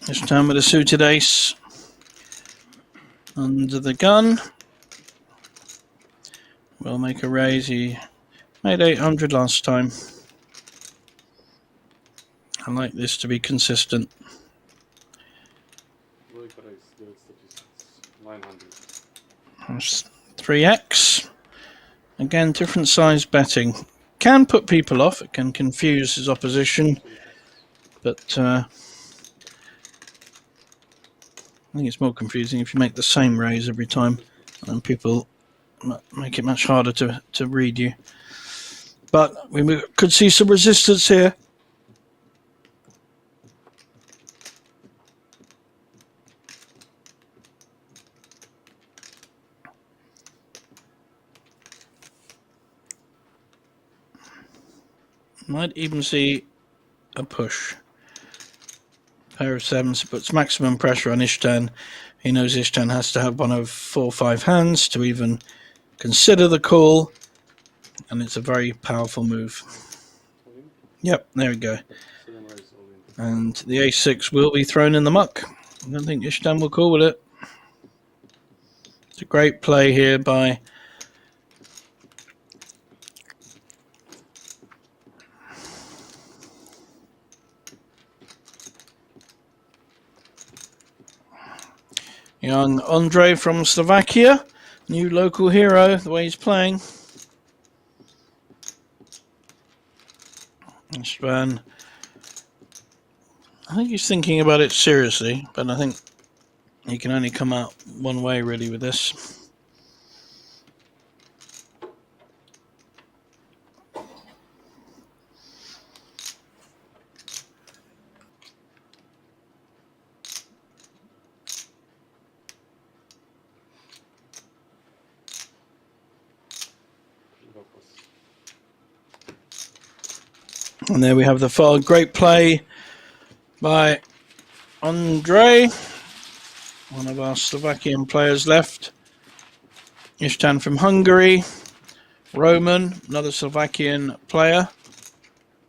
This time with a suited ace under the gun. will make a raise. He made 800 last time. I like this to be consistent. Двойка рейс 936. 900. That's 3x. Again, different size betting. Can put people off. It can confuse his opposition. But I think it's more confusing if you make the same raise every time. And people make it much harder to read you. But we could see some resistance here. Might even see a push. Pair of sevens puts maximum pressure on Ishtan. He knows Ishtan has to have one of 4 or 5 hands to even consider the call. And it's a very powerful move. Yep, there we go. 7 raise all in. And the a6 will be thrown in the muck. I don't think Ishtan will call with it. It's a great play here by young Andre from Slovakia. New local hero, the way he's playing. Istvan, I think he's thinking about it seriously, but I think he can only come out one way really with this. And there we have the far great play by Andre, one of our Slovakian players left. Ishtan from Hungary, Roman, another Slovakian player,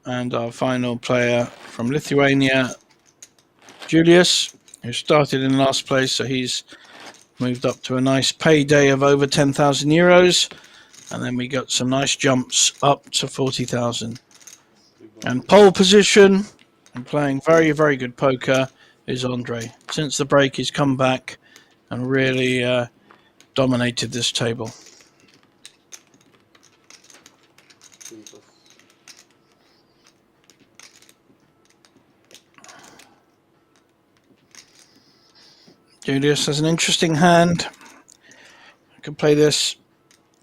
and our final player from Lithuania, Julius, who started in last place, so he's moved up to a nice payday of over 10,000 euros, and then we got some nice jumps up to 40,000. And pole position and playing very, very good poker is Andre. Since the break, he's come back and really dominated this table. Julius has an interesting hand. I could play this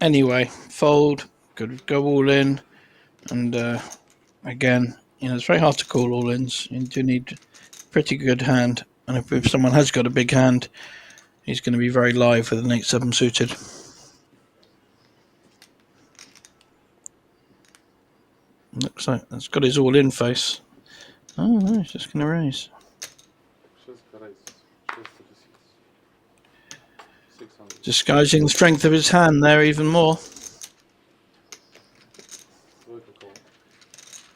anyway. Fold, could go all in, and again, you know, it's very hard to call all-ins. You do need a pretty good hand. And if someone has got a big hand, he's going to be very live with an 8-7 suited. Looks like that's got his all-in face. Oh, no, he's just going to raise. 600. Disguising the strength of his hand there even more.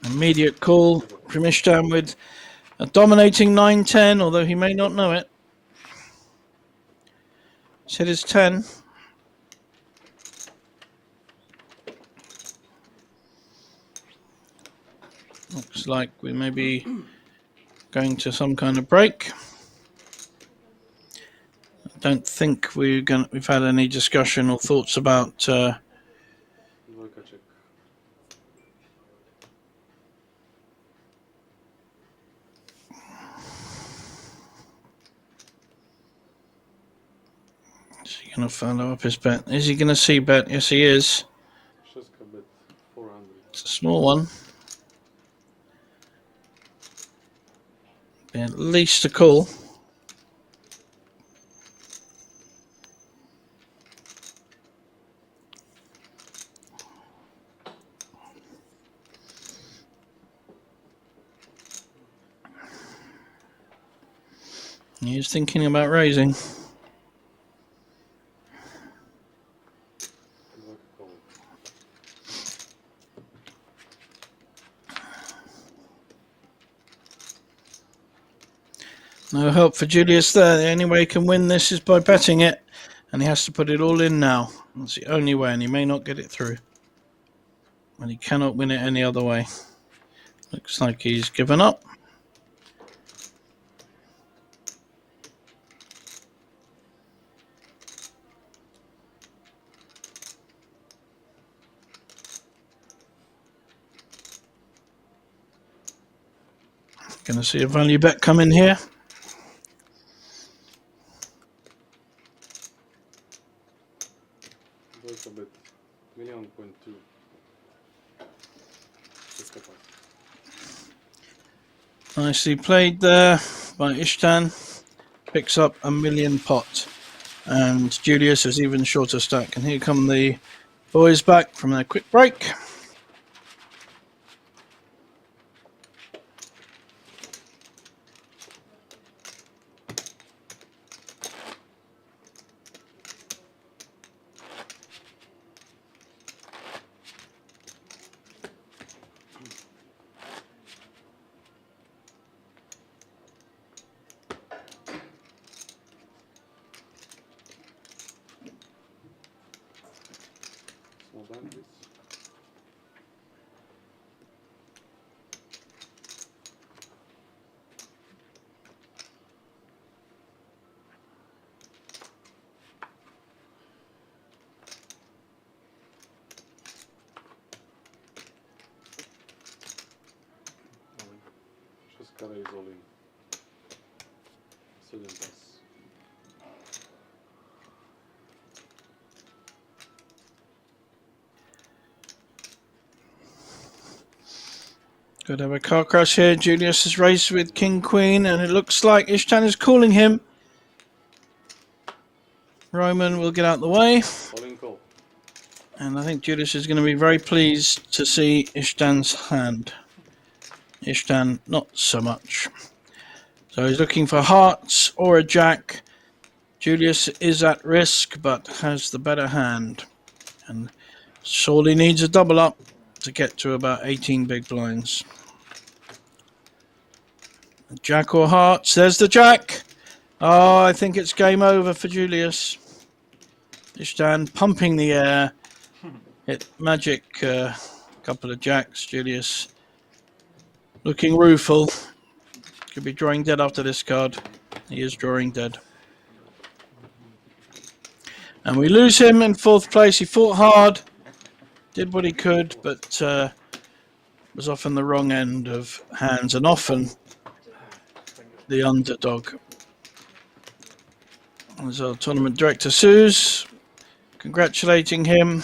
Immediate call from Ishtan with a dominating 9-10, although he may not know it. He's hit his 10. Looks like we may be going to some kind of break. I don't think we've had any discussion or thoughts about Двойка check. is he going to follow up his bet? Is he going to see bet? Yes, he is. Шестка bet 400. It's a small one. Be at least a call. He's thinking about raising. Двойка call. No help for Julius there. The only way he can win this is by betting it. And he has to put it all in now. That's the only way, and he may not get it through. And he cannot win it any other way. Looks like he's given up. Going to see a value bet come in here. That's a bit. 1.2. Nicely played there by Ishtan. Picks up a million pot. And Julius has even shorter stack. And here come the boys back from their quick break. Small blind, please. Wszystko jest all in. Student pass. Could have a car crash here. Julius has raced with King Queen, and it looks like Ishtan is calling him. Roman will get out the way. All in call. And I think Julius is going to be very pleased to see Ishtan's hand. Ishtan, not so much. So he's looking for hearts or a jack. Julius is at risk, but has the better hand. And surely needs a double up to get to about 18 big blinds. Jack or hearts? There's the jack. Oh, I think it's game over for Julius. Ishtan pumping the air. Hit magic couple of jacks. Julius looking rueful. Could be drawing dead after this card. He is drawing dead. And we lose him in fourth place. He fought hard. Did what he could, but was often the wrong end of hands and often the underdog. There's our tournament director, Suze, congratulating him.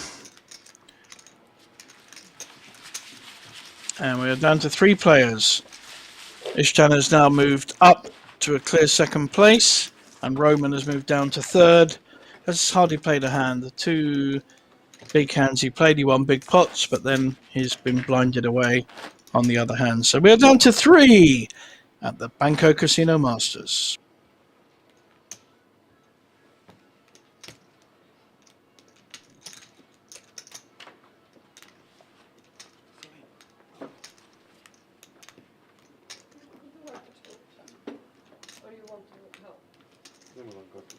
And we are down to 3 players. Ishtan has now moved up to a clear second place, and Roman has moved down to third. Has hardly played a hand. The 2 big hands he played, he won big pots, but then he's been blinded away on the other hand. So we are down to 3 at the Banco Casino Masters. Or you want to help? Nie ma go tu.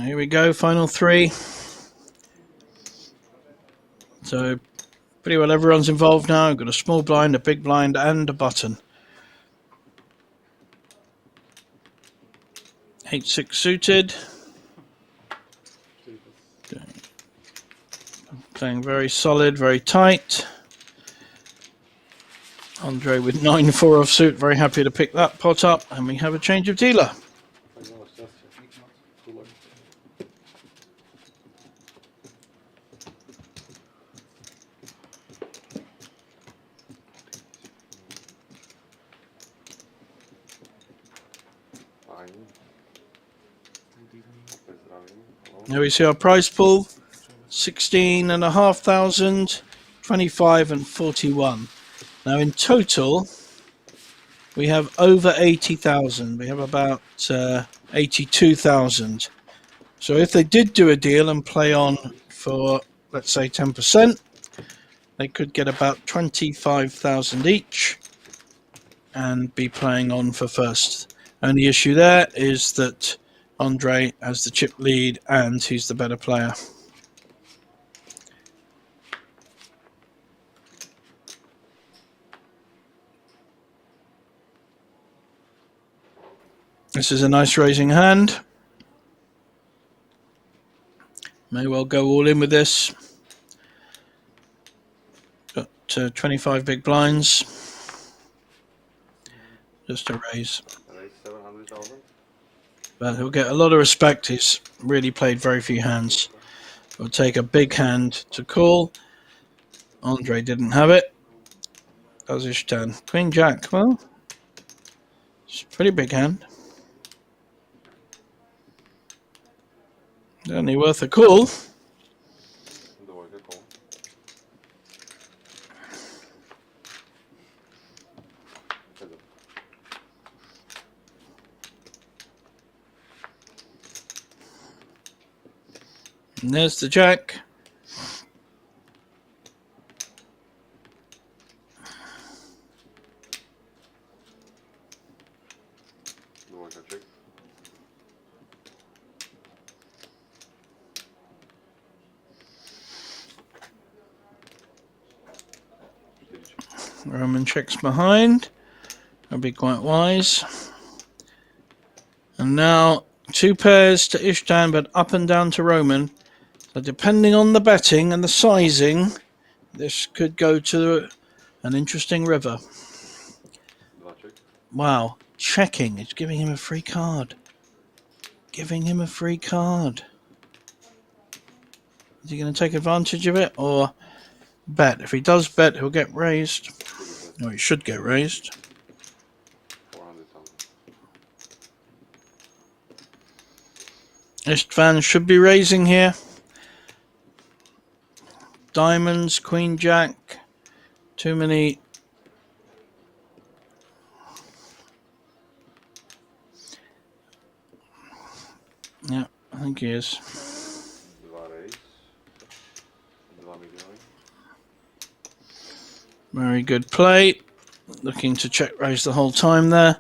Here we go, final 3. So pretty well everyone's involved now. We've got a small blind, a big blind, and a button. 8-6 suited. Playing very solid, very tight. Andre with 9-4 offsuit, very happy to pick that pot up, and we have a change of dealer. Tak mało szczęścia. Kulak. Fajnie. Pozdrawiam. Here we see our prize pool, 16,500, 25 and 41. Now in total, we have over 80,000. We have about 82,000 So if they did do a deal and play on for, let's say, 10%, they could get about 25,000 each and be playing on for first. Only issue there is that Andre has the chip lead and he's the better player. This is a nice raising hand. May well go all in with this. Got 25 big blinds. Just a raise. Raise 700,000. But he'll get a lot of respect. He's really played very few hands. We'll take a big hand to call. Andre didn't have it. Does his turn. Queen Jack. Well, it's a pretty big hand. Only worth a call. Då var det call. Hello. And there's the Jack. Då var det check. Roman checks behind. That'll be quite wise. And now 2 pairs to Ishtan, but up and down to Roman. So depending on the betting and the sizing, this could go to an interesting river. Dva check. Wow, checking. It's giving him a free card. Giving him a free card. Is he going to take advantage of it or bet? If he does bet, he'll get raised. No, he should get raised. 400,000. Istvan should be raising here. Diamonds, Queen Jack. Too many. Yeah, I think he is. Dva raise. 2 miliony. Very good play. Looking to check raise the whole time there.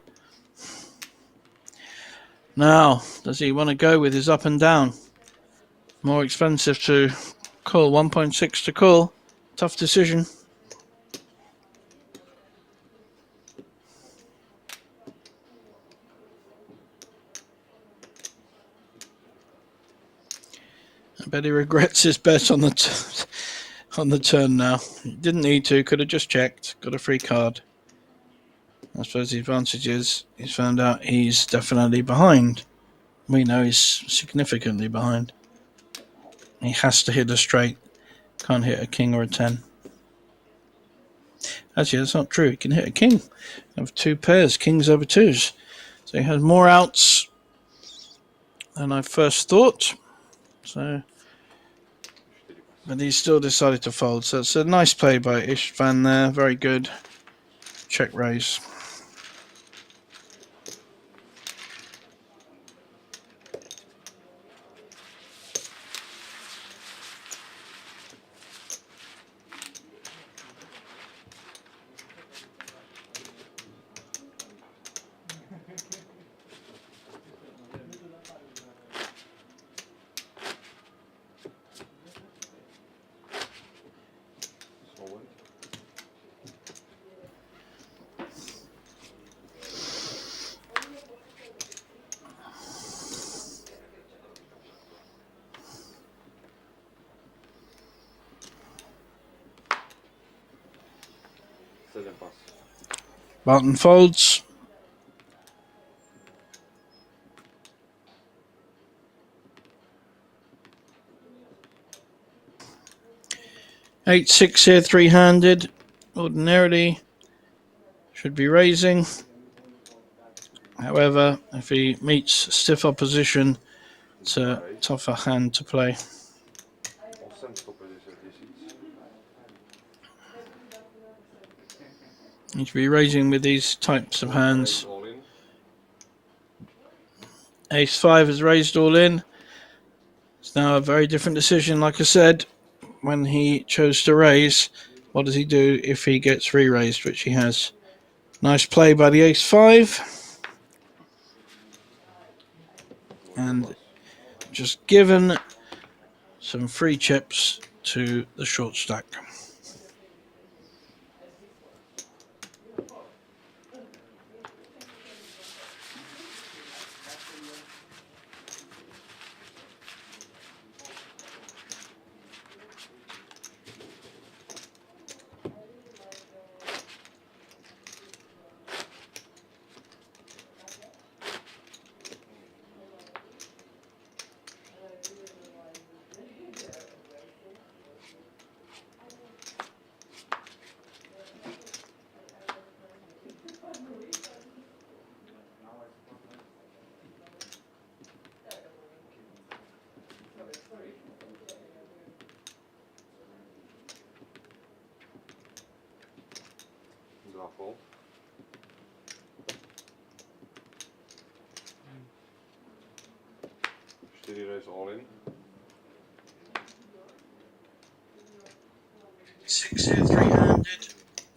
Now, does he want to go with his up and down? More expensive to call. 1.6 to call. Tough decision. I bet he regrets his bet on the turn now. Didn't need to. Could have just checked. Got a free card. I suppose the advantage is he's found out he's definitely behind. We know he's significantly behind. He has to hit a straight. Can't hit a king or a 10. Actually, that's not true. He can hit a king. Have 2 pairs, kings over 2s. So he has more outs than I first thought. So, but he still decided to fold. So it's a nice play by Istvan there. Very good. Check raise. Small one. Seven pass. Barton folds. Eight, 6 here, 3-handed. Ordinarily should be raising. However, if he meets stiff opposition, it's a tougher hand to play. 850 tisíc. Need to be raising with these types of hands. All in. Ace 5 has raised all in. It's now a very different decision, like I said, when he chose to raise. What does he do if he gets re-raised, which he has? Nice play by the ace-5. And just given some free chips to the short stack. Draw. 4 raise all in. 6 here, 3-handed.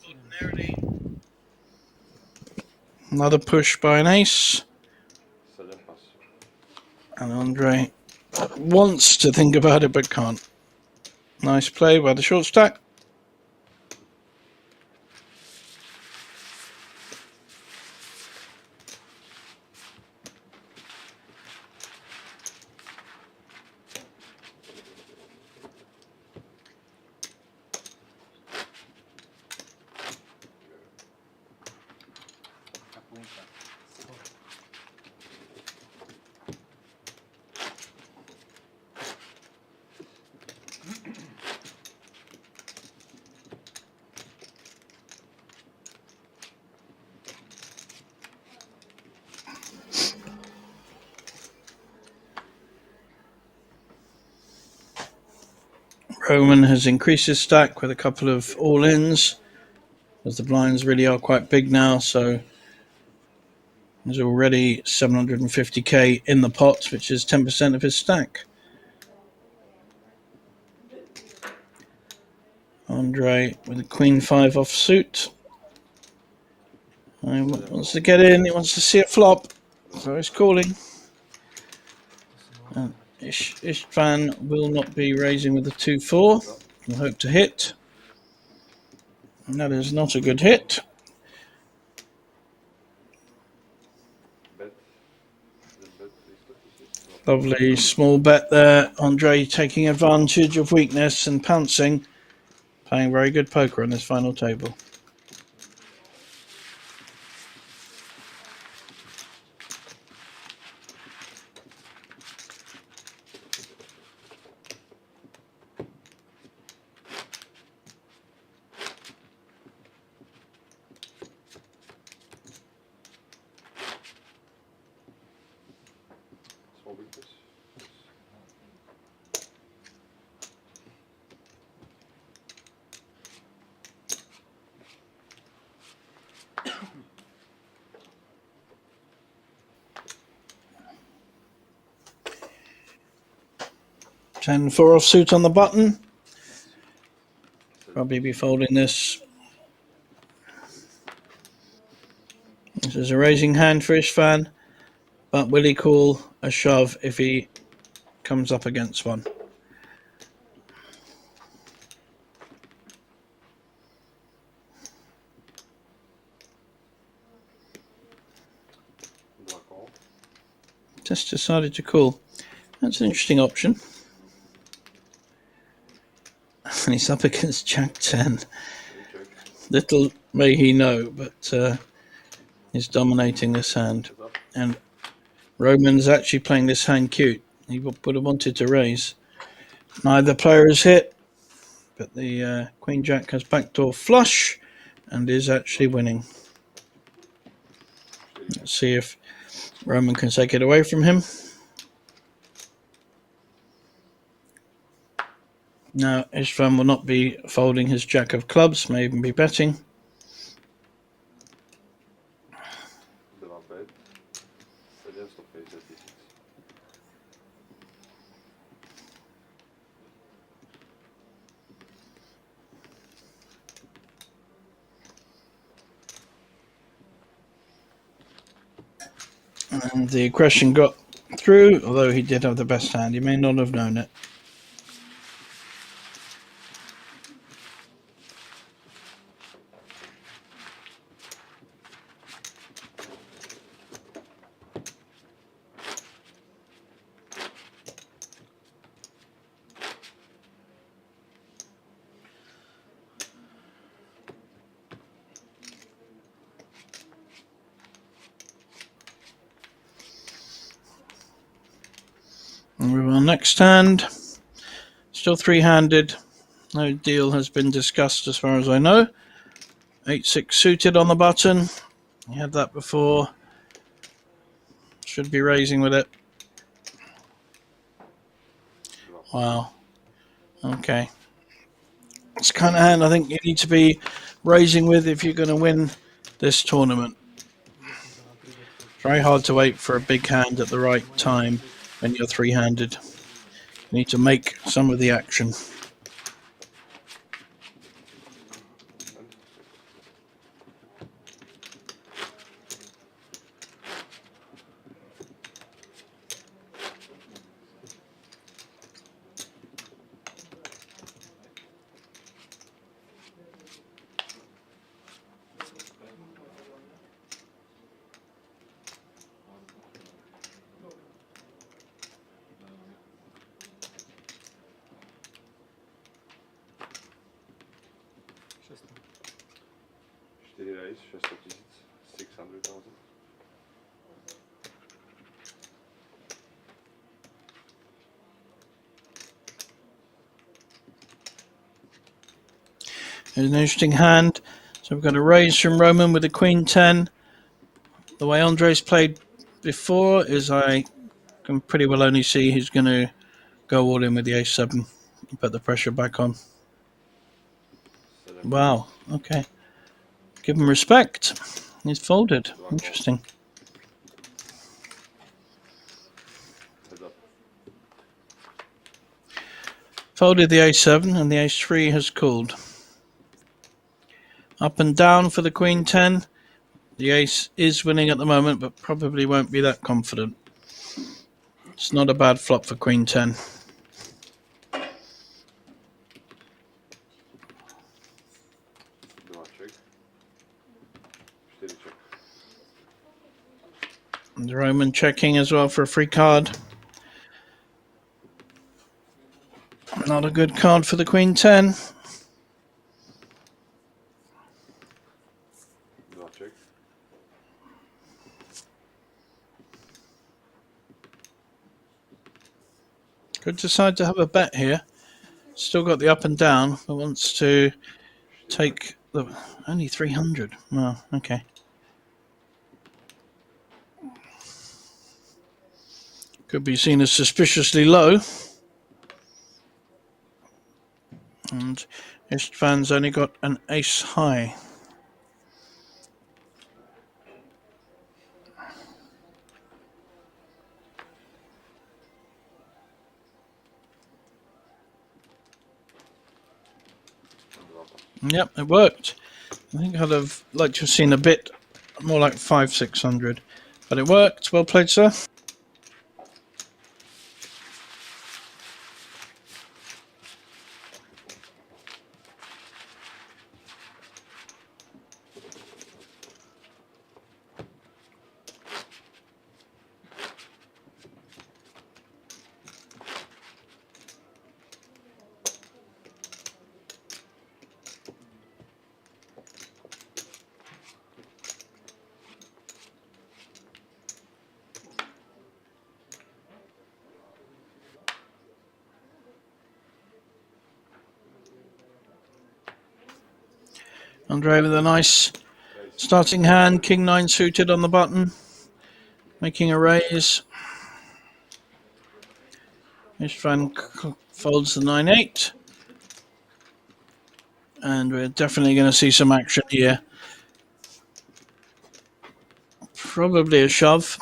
Ordinarily. Another push by an ace. 7 pass. And Andre wants to think about it but can't. Nice play by the short stack. Capunca. Roman has increased his stack with a couple of all-ins, as the blinds really are quite big now, so there's already 750k in the pot, which is 10% of his stack. Andre with a queen 5 offsuit. He wants to get in, he wants to see it flop, so he's calling. And Istvan will not be raising with a 2-4. He'll hope to hit. And that is not a good hit. Bet. Bet. Lovely small bet there. Andre taking advantage of weakness and pouncing. Playing very good poker on this final table. Small weakness. Ten 4 offsuit on the button. Probably be folding this. This is a raising hand for Istvan, but will he call a shove if he comes up against one? Draw call. Just decided to call. That's an interesting option. And he's up against Jack 10. Check. Little may he know, but he's dominating this hand. Set up. And Roman's actually playing this hand cute. He would have wanted to raise. Neither player has hit, but the Queen Jack has backdoor flush and is actually winning. Let's see if Roman can take it away from him. Now, Istvan will not be folding his Jack of clubs, may even be betting. Draw bet. Against the face at D6. And the aggression got through, although he did have the best hand. He may not have known it. And with our next hand, still three-handed. No deal has been discussed as far as I know. 8-6 suited on the button. You had that before. Should be raising with it. Wow. Okay. It's the kind of hand I think you need to be raising with if you're going to win this tournament. Very hard to wait for a big hand at the right time when you're three-handed. You need to make some of the action. Čtyři race, 600 000, 600,000. There's an interesting hand. So we've got a raise from Roman with the Queen 10. The way Andres played before is I can pretty well only see who's going to go all in with the Ace-7 and put the pressure back on. Wow, okay. Give him respect. He's folded. Interesting. Heads up. Folded the Ace-7 and the Ace-3 has called. Up and down for the Queen 10. The Ace is winning at the moment, but probably won't be that confident. It's not a bad flop for Queen 10. Dva check. 4 check. And Roman checking as well for a free card. Not a good card for the Queen 10. Dva check. Could decide to have a bet here. Still got the up and down, but wants to take the only 300. Wow, okay. Could be seen as suspiciously low. And Istvan's only got an ace high. Yep, it worked. I think I'd have liked to have seen a bit more like 500-600, but it worked. Well played, sir. Andre with a nice starting hand, King 9 suited on the button, making a raise. Istvan folds the 9-8. And we're definitely going to see some action here. Probably a shove.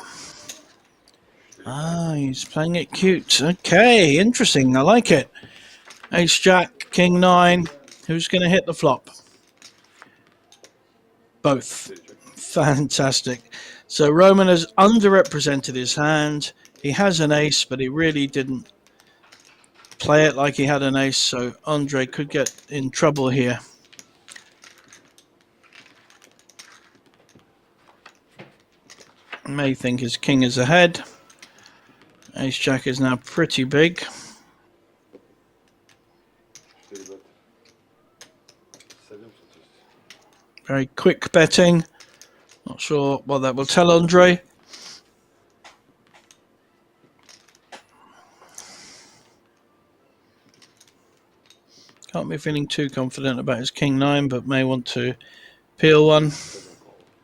Ah, he's playing it cute. Okay, interesting. I like it. Ace-Jack, King 9. Who's going to hit the flop? Both. Fantastic. So Roman has underrepresented his hand. He has an ace, but he really didn't play it like he had an ace. So Andre could get in trouble here. May think his king is ahead. Ace Jack is now pretty big. Still bet. 7 just. Very quick betting. Not sure what that will tell Andre. Can't be feeling too confident about his king 9, but may want to peel one. 7 call.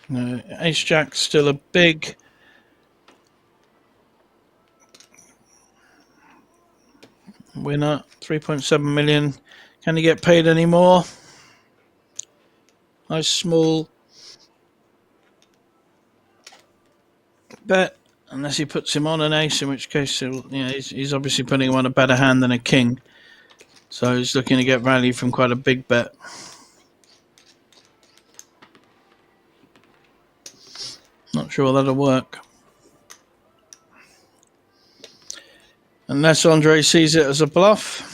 No, Ace Jack still a big winner. 3.7 million. Can he get paid any more? Nice small bet, unless he puts him on an ace, in which case he's obviously putting him on a better hand than a king. So he's looking to get value from quite a big bet. Not sure that'll work. Unless Andre sees it as a bluff.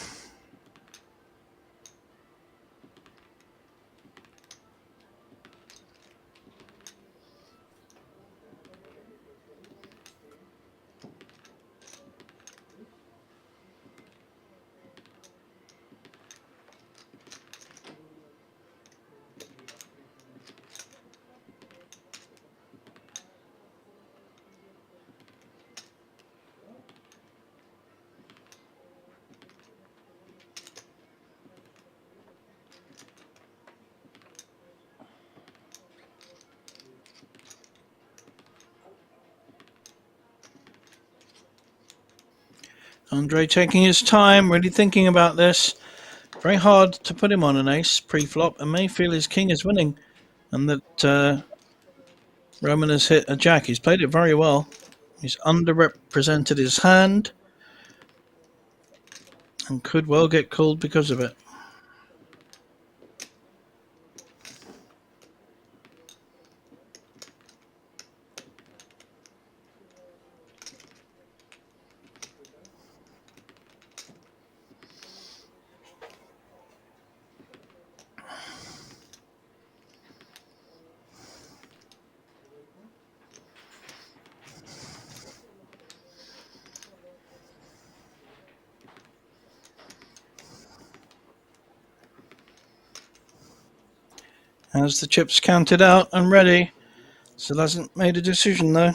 Andre taking his time, really thinking about this. Very hard to put him on an ace pre-flop, and may feel his king is winning, and that Roman has hit a jack. He's played it very well. He's underrepresented his hand, and could well get called because of it. Has the chips counted out and ready. Still hasn't made a decision though.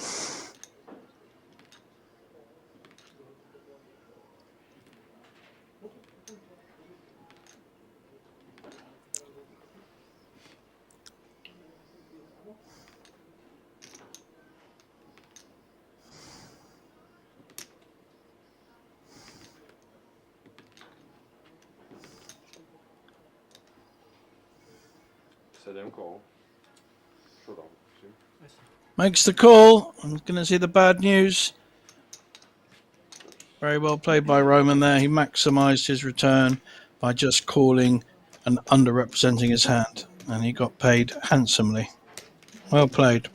Said call. Shut up. See? Makes the call. I'm going to see the bad news. Very well played by Roman there. He maximised his return by just calling and underrepresenting his hand. And he got paid handsomely. Well played.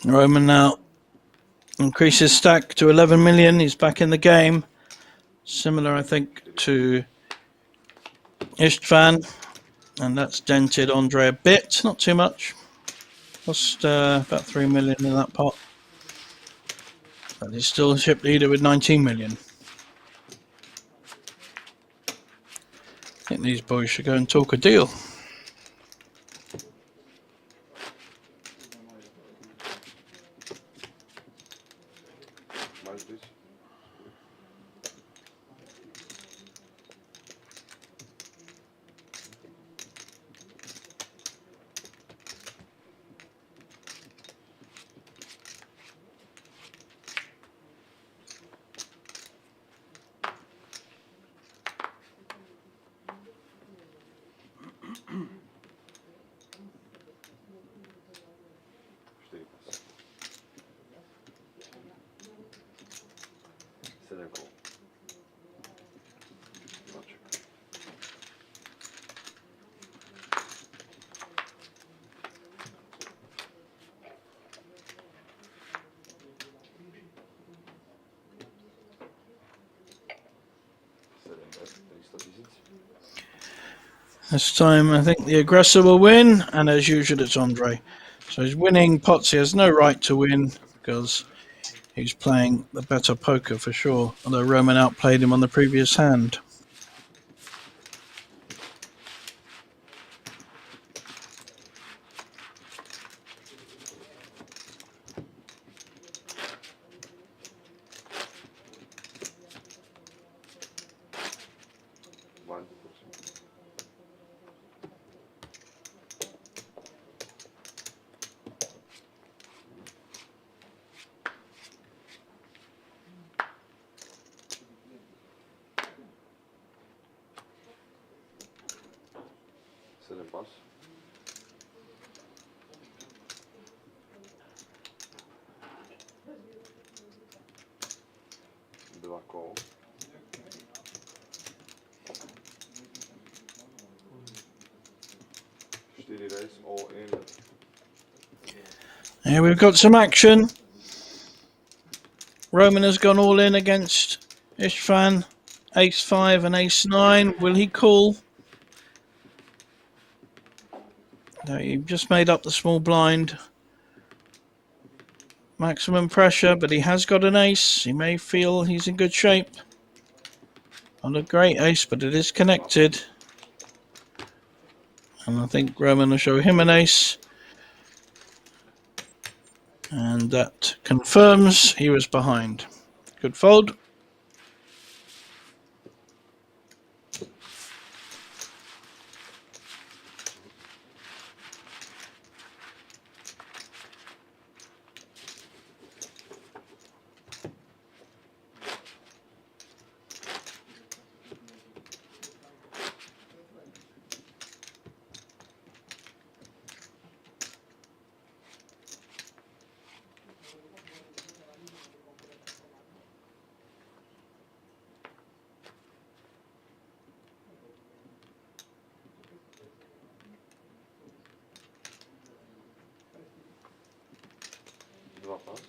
Roman now increases stack to 11 million. He's back in the game. Similar, I think, to Istvan, and that's dented Andre a bit, not too much. Lost about 3 million in that pot. But he's still a chip leader with 19 million. I think these boys should go and talk a deal. Mind please. Čtyři pas. 7 kol. Dvaček. Sedm bet, 300 000. This time, I think the aggressor will win, and as usual, it's Andre. So he's winning pots he has no right to win because he's playing the better poker for sure, although Roman outplayed him on the previous hand. Blind. 7 pas. Dva kol. Čtyři race, all in. Here we've got some action. Roman has gone all in against Istvan. Ace 5 and Ace 9. Will he call? No, he just made up the small blind. Maximum pressure, but he has got an ace. He may feel he's in good shape. Not a great ace, but it is connected. And I think Roman will show him an ace. And that confirms he was behind. Good fold. Dva pas.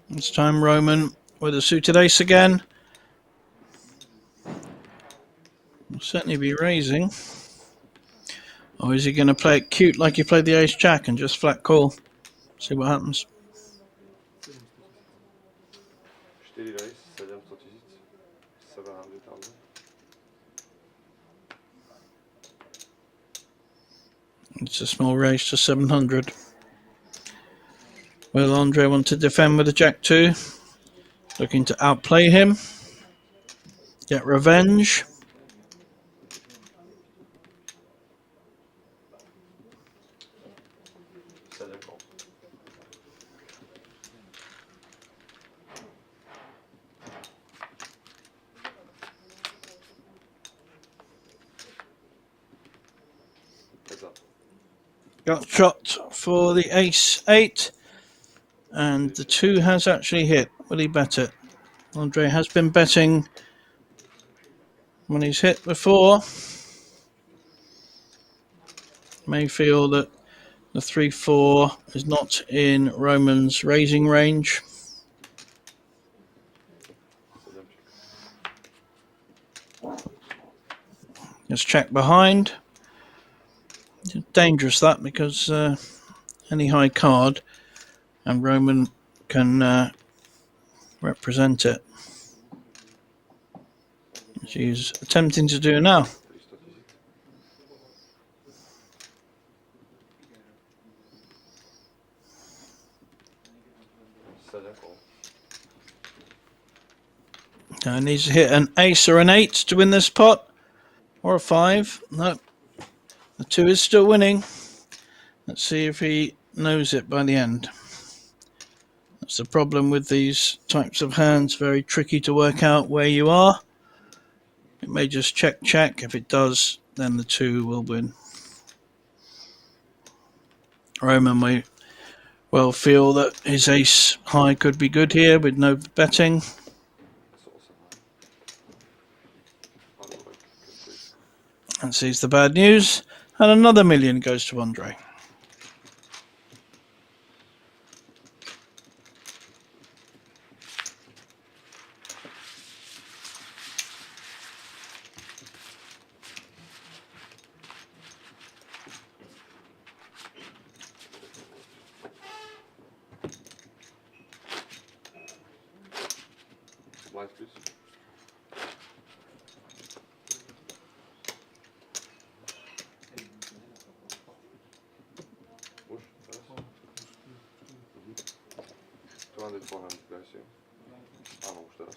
This time Roman with a suited ace again. Will certainly be raising. Or is he going to play it cute like he played the ace jack and just flat call? See what happens. 4 race, 700 000. 700,000. It's a small raise to 700. Will Andre want to defend with a jack 2? Looking to outplay him. Get revenge. Got shot for the ace 8. And the 2 has actually hit. Will he bet it? Andre has been betting when he's hit before. May feel that The 3-4 is not in Roman's raising range. Just check behind. Dangerous that, because any high card and Roman can represent it. She's attempting to do now. 300 000. Setup call. Needs to hit an ace or an 8 to win this pot. Or a 5. No. The 2 is still winning. Let's see if he knows it by the end. That's the problem with these types of hands. Very tricky to work out where you are. It may just check. If it does, then the 2 will win. Roman may well feel that his ace high could be good here with no betting. That's also high. Unlike complete. And sees the bad news. And another million goes to Andre. Light, please. Push, yes. 200, 400, guys, yeah. No, už teraz.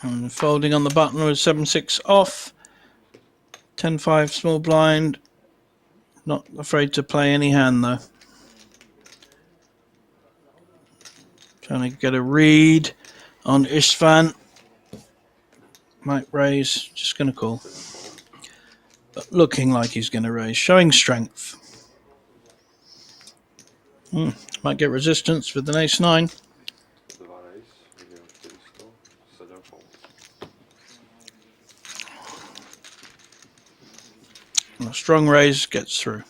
And folding on the button with 7-6 off. 10-5 small blind. Not afraid to play any hand though. Trying to get a read on Istvan. Might raise. Just going to call. But looking like he's going to raise. Showing strength. Might get resistance with an ace-9. Dva race, milion 400, 7 fold. A strong raise gets through.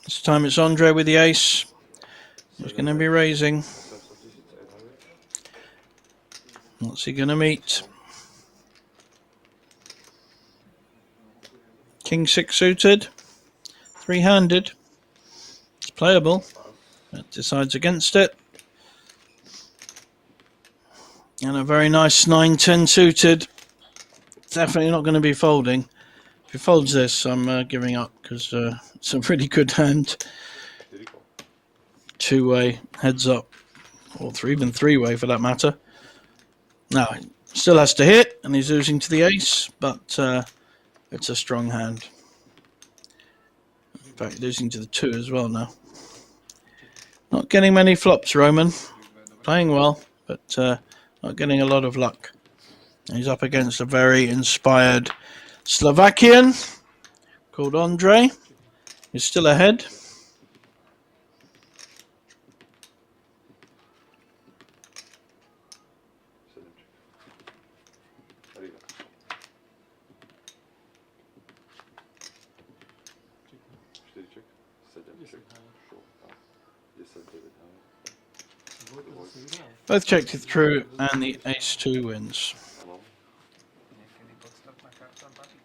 This time it's Andre with the ace. He's going to be raising. 700, 800. What's he going to meet? King 6 suited. 3-handed. It's playable. It decides against it. And a very nice 9-10 suited. Definitely not going to be folding. If he folds this, I'm giving up, because it's a really good hand. Did he call? Two-way, heads up. Or even three-way for that matter. Now, still has to hit, and he's losing to the ace, but it's a strong hand. In fact, losing to the 2 as well now. Not getting many flops, Roman. Playing well, but not getting a lot of luck. He's up against a very inspired Slovakian called Andre. He's still ahead. Arriba. Čtyři ček, 7 ček, šel, 10, 9 high. Both checked it through, and the ace-2 wins. Ano, Někdy podstatná karta baří.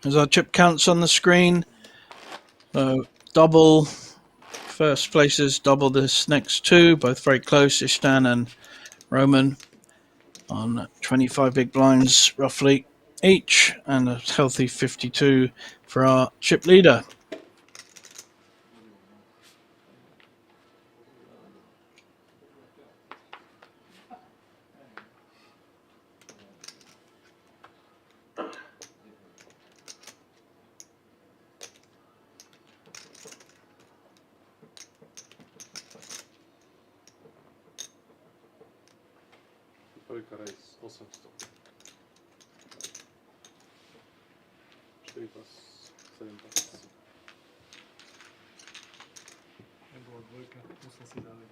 There's our chip counts on the screen. So double first places, double this next two, both very close, Ishtan and Roman on 25 big blinds roughly each, and a healthy 52 for our chip leader. Dvojka rejs 800. 4 pas, 7 pas. Ne było dvojka, musel si dali.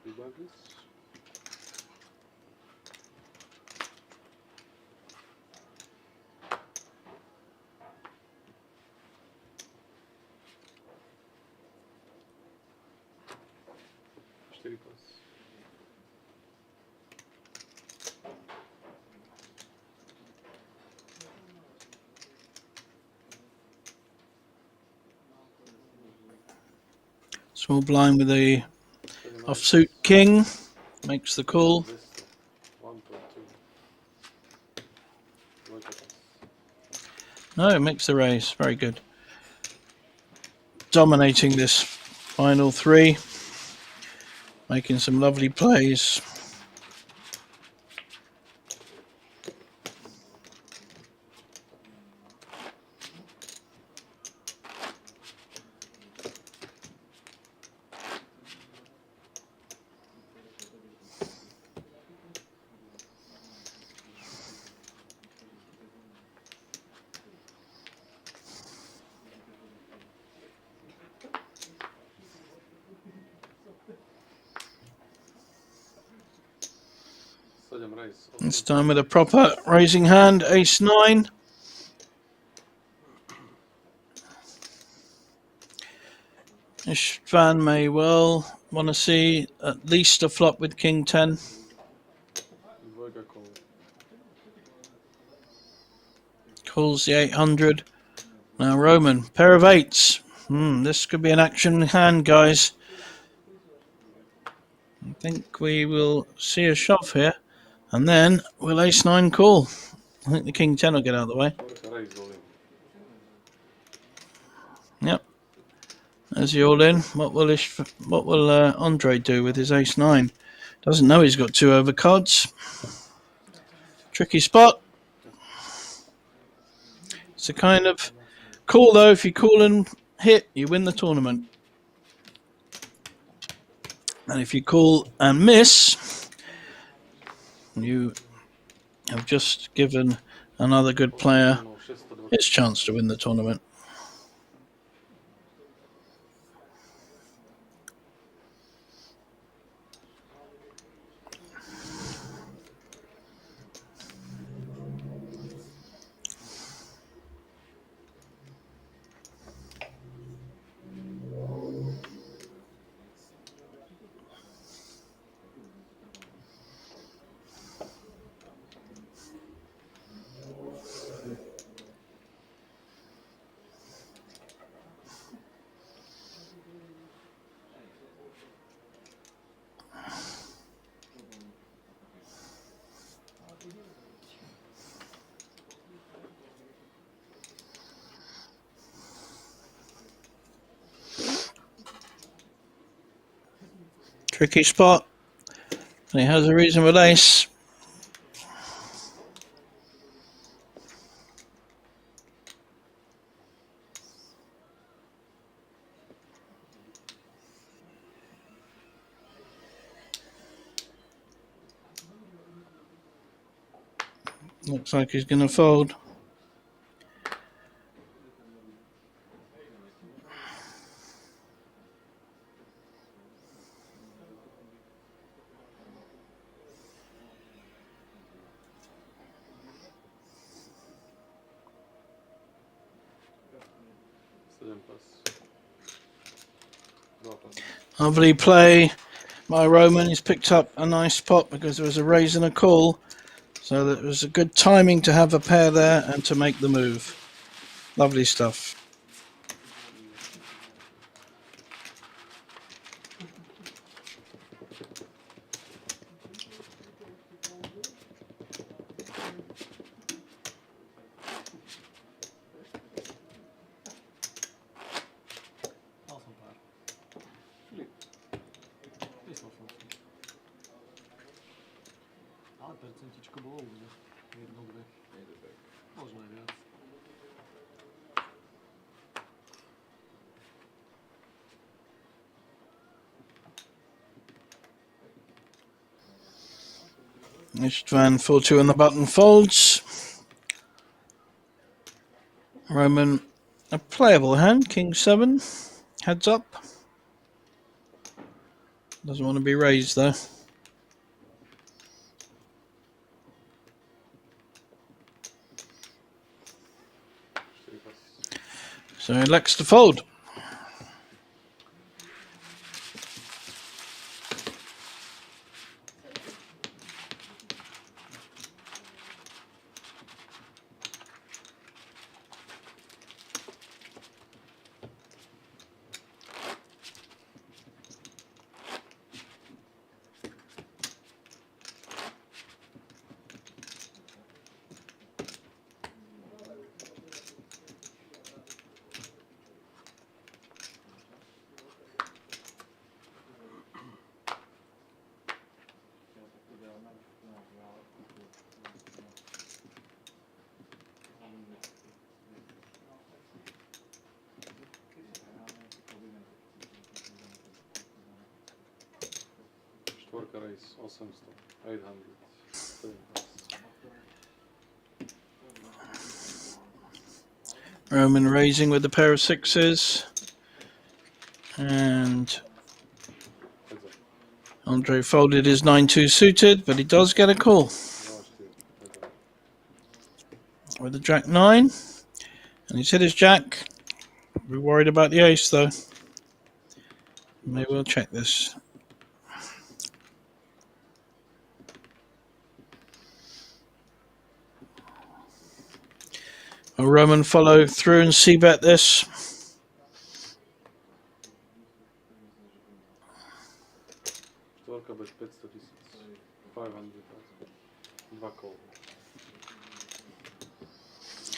Vybaglis. Čtyři pas. Small blind with a offsuit king, makes the call. 200. 1.2. Dvojka pas. No, it makes the raise. Very good. Dominating this final three, making some lovely plays. Sedem rejs. This time with a proper raising hand, ace nine. Istvan may well want to see at least a flop with king 10. Dvojka kol. Calls the 800. Now Roman, pair of eights. This could be an action hand, guys. I think we will see a shove here, and then we'll ace nine call. I think the king 10 will get out of the way. Dvojka rejs all in. Yep. As he all in, what will Andre do with his ace nine? Doesn't know he's got two overcards. Tricky spot. It's a kind of call though. If you call and hit, you win the tournament. And if you call and miss, you have just given another good player No, 620. his chance to win the tournament. Tricky spot. And he has a reasonable ace. Looks like he's going to fold. 7 pas. 2 pas. Lovely play by Roman. He's picked up a nice pot because there was a raise and a call. So that was a good timing to have a pair there and to make the move. Lovely stuff. Awesome par. Myslel som si. Ale percentičko bolo u mňa. 1, 2. Možno aj viac. Istvan 4-2 on the button folds. Roman, a playable hand, King 7, heads up. Doesn't want to be raised though. 4 pas. So he elects to fold. Čtvorka raise 800. 800. 7 pas. Roman raising with a pair of sixes. And Heads up. Andre folded his 9-2 suited, but he does get a call 2 4. Heads up. with a jack 9. And he's hit his jack. We're worried about the ace though. Maybe we'll check this. Will Roman follow through and c-bet this? Čtvorka bez 500 000. 500 2 call.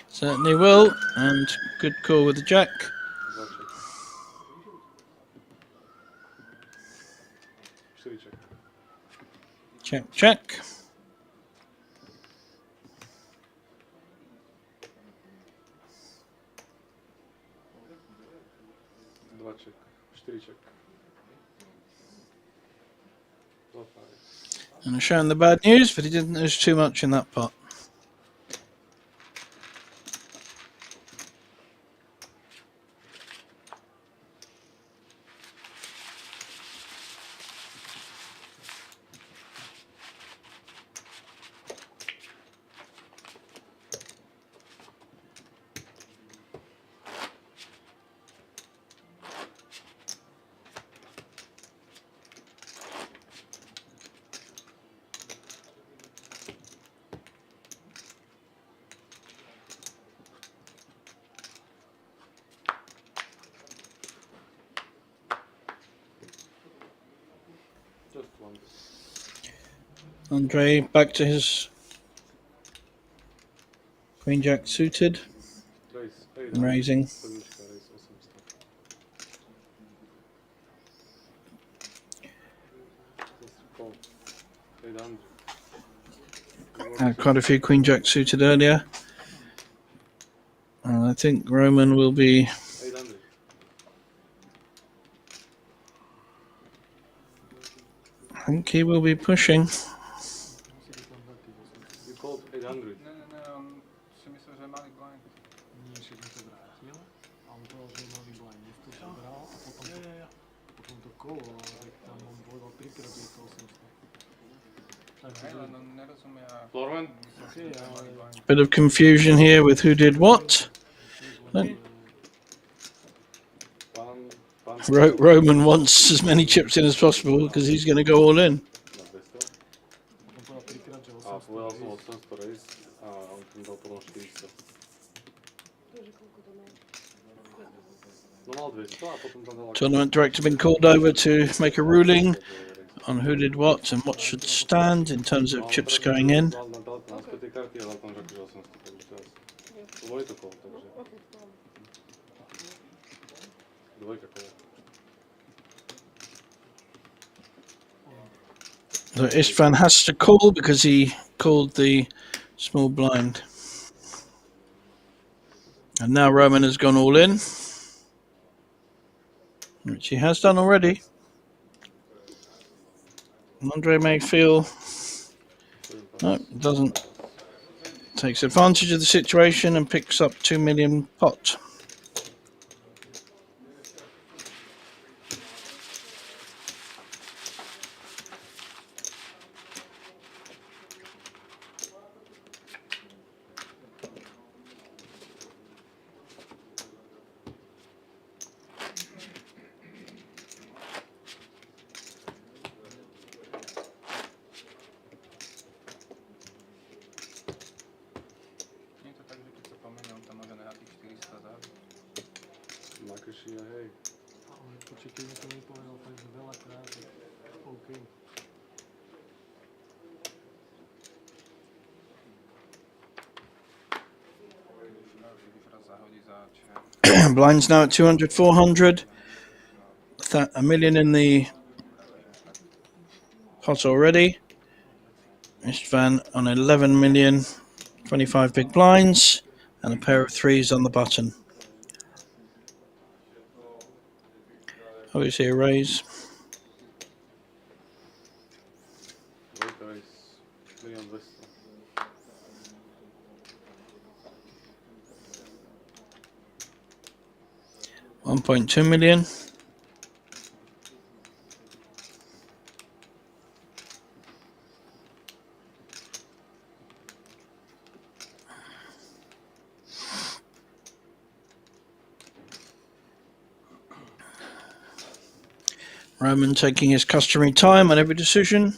Certainly will, and good call with the jack. 2 check. 4 check. Check, check. Два check. 4 check. 2 5. And I'm showing the bad news, but he didn't lose too much in that pot. Just 1. Andre back to his Queen Jack suited Raise and 800. raising. Sedmička raise 800. Just call. 800. Had quite a few Queen Jack suited earlier. And I think Roman will be 800. I think he will be pushing. You called 800. Ne, on si myslel, že je malý blind. Nie, však mi to vrátil. A on povedal, že je malý blind. Nech to zabral a potom to kolo, tak tam on povedal 3-krát je to 800. Takže Hej, len on nerozumie a Florman? myslel si, že je malý blind. Bit of confusion here with who did what. tiež len, Roman wants as many chips in as possible because he's going to go all in. Na 200. On povedal 3-krát, že A 800 povedal som raise. 800 raise a on tam dal potom 400. Takže koľko to má? No mal 200 a potom tam dal... Tournament director been called over to make a ruling on who did what and what should stand in terms of chips going in. Dal naspäť tie karty a dal tam že akože 800, takže teraz... To boli to kolo, takže... Okay, fine. Dvojka kolo. So Istvan has to call because he called the small blind. And now Roman has gone all in, which he has done already. Andre may feel no, doesn't. Takes advantage of the situation and picks up 2 million pot. Nie to tak, že keď sa pomenie, on tam môže nehať tých 400 dať. Na krši a hej. Ale počkej, keď mi to nepovedal tak veľakrát, tak OK. Už raz zahodí za čier. Blinds now at 200, 400. A million in the pot already. Istvan on 11 million, 25 big blinds, and a pair of threes on the button. Obviously a raise. Dvojka raise. 1 200 000. 1.2 million. Roman taking his customary time on every decision.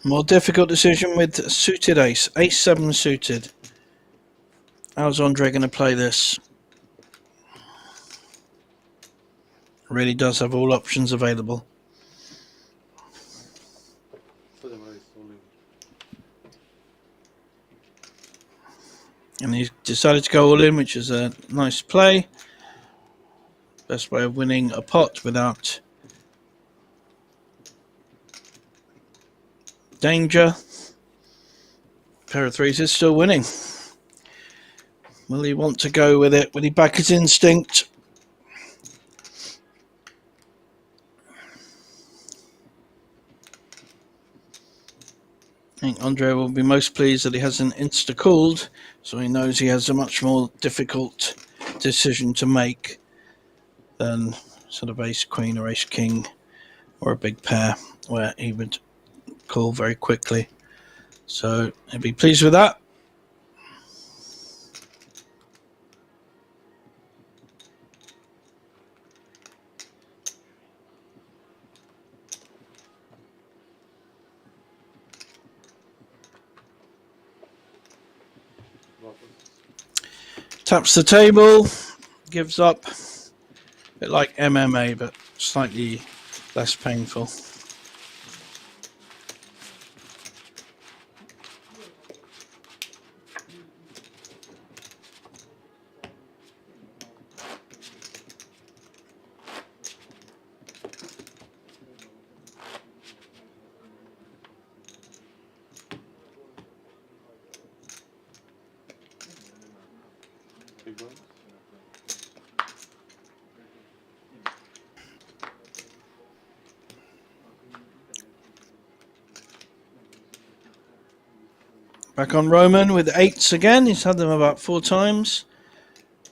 4 More difficult decision with suited ace. Ace 7 suited. How's Andre going to play this? Really does have all options available. 7 raise, all in. And he's decided to go all in, which is a nice play. Best way of winning a pot without danger. Pair of threes is still winning. Will he want to go with it? Will he back his instinct? I think Andre will be most pleased that he hasn't insta-called, so he knows he has a much more difficult decision to make than sort of ace queen or ace king or a big pair where he would call very quickly. So he'll be pleased with that. Taps the table, gives up. A bit like MMA, but slightly less painful. Big blinds. Back on Roman with eights again. He's had them about 4 times.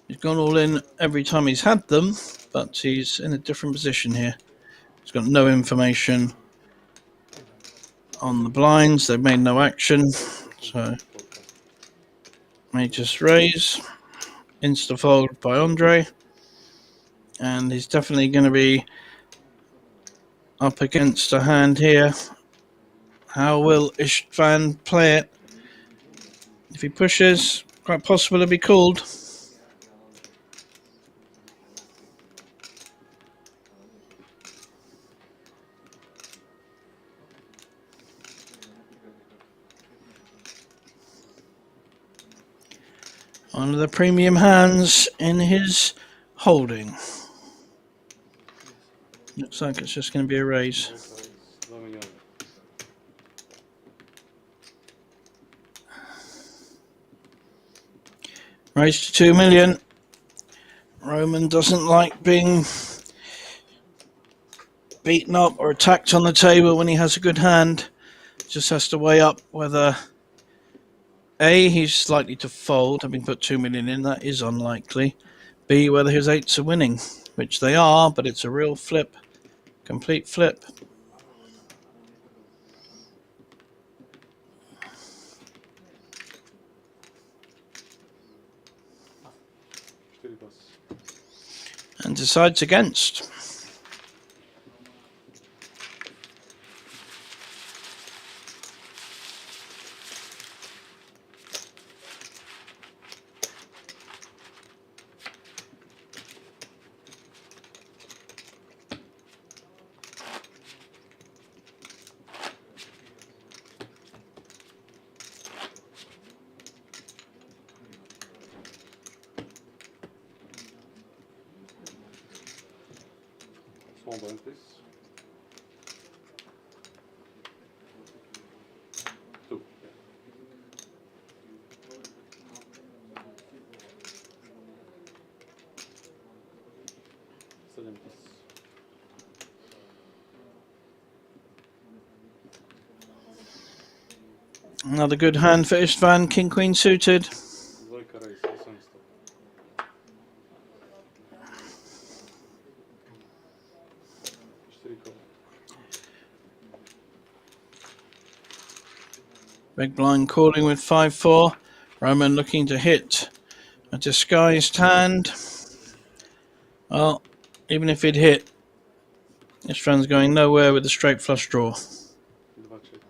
He's gone all in every time he's had them, but he's in a different position here. He's got no information on the blinds. They've made no action, so may just raise. Insta fold by Andre, and he's definitely going to be up against a hand here. How will Istvan play it? If he pushes, quite possible to be called. One of the premium hands in his holding. Looks like it's just going to be a raise. Raise, 2 million. Raise to 2 million. Roman doesn't like being beaten up or attacked on the table when he has a good hand. Just has to weigh up whether A, he's likely to fold, having put 2 million in. That is unlikely. B, whether his eights are winning, which they are, but it's a real flip, complete flip. And decides against. Small blind, please. 2. Yeah. 7 piece. Another good hand for Istvan, King Queen suited. Dvojka raise, 800. Big blind calling with 5-4. Roman looking to hit a disguised hand. Well, even if he'd hit, Istvan's going nowhere with a straight flush draw. 2 check.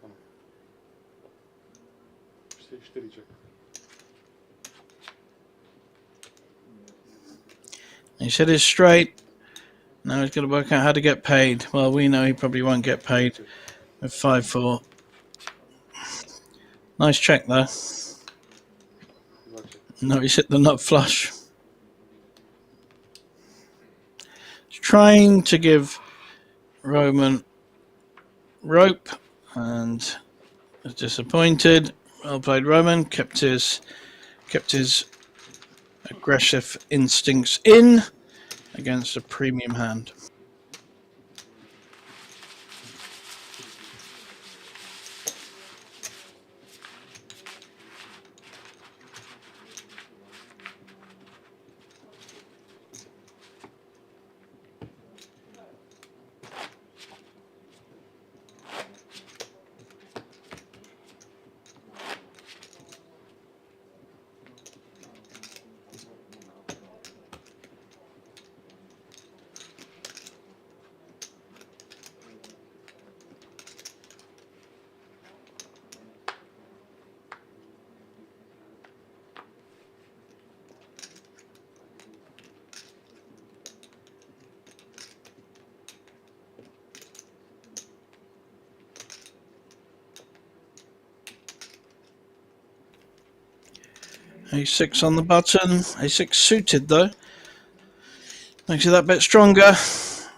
Come on. 4 check. He said he's straight. Now he's got to work out how to get paid. Well, we know he probably won't get paid with 5-4. Nice check though. 2 check. No, he's hit the nut flush. He's trying to give Roman rope and was disappointed. Well played, Roman. Kept his aggressive instincts in against a premium hand. A6 on the button. A6 suited though. Makes it that bit stronger. He's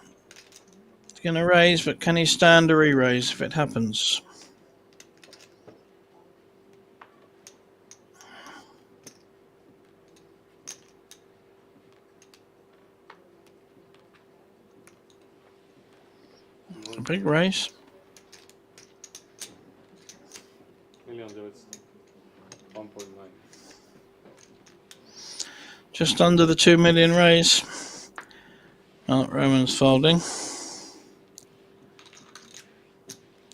going to raise, but can he stand a re-raise if it happens? A big raise. 1,900,000. 1.9. Just under the 2 million raise. Roman's folding.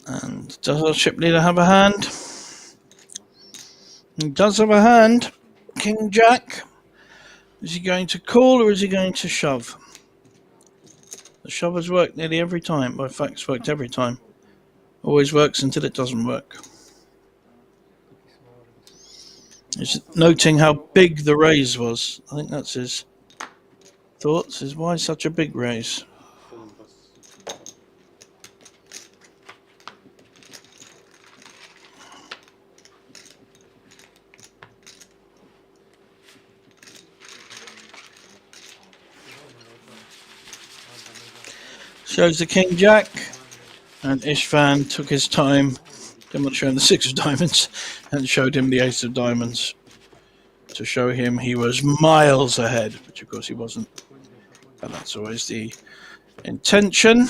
And does our chip leader have a hand? He does have a hand. King Jack. Is he going to call or is he going to shove? The shove has worked nearly every time. By fact, it's worked every time. Always works until it doesn't work. He's noting how big the raise was. I think that's his thoughts, is why such a big raise? 7 plus. Shows the King Jack, and Ishvan took his time, demonstrating the 6 of diamonds, and showed him the Ace of diamonds to show him he was miles ahead, which of course he wasn't. And that's always the intention.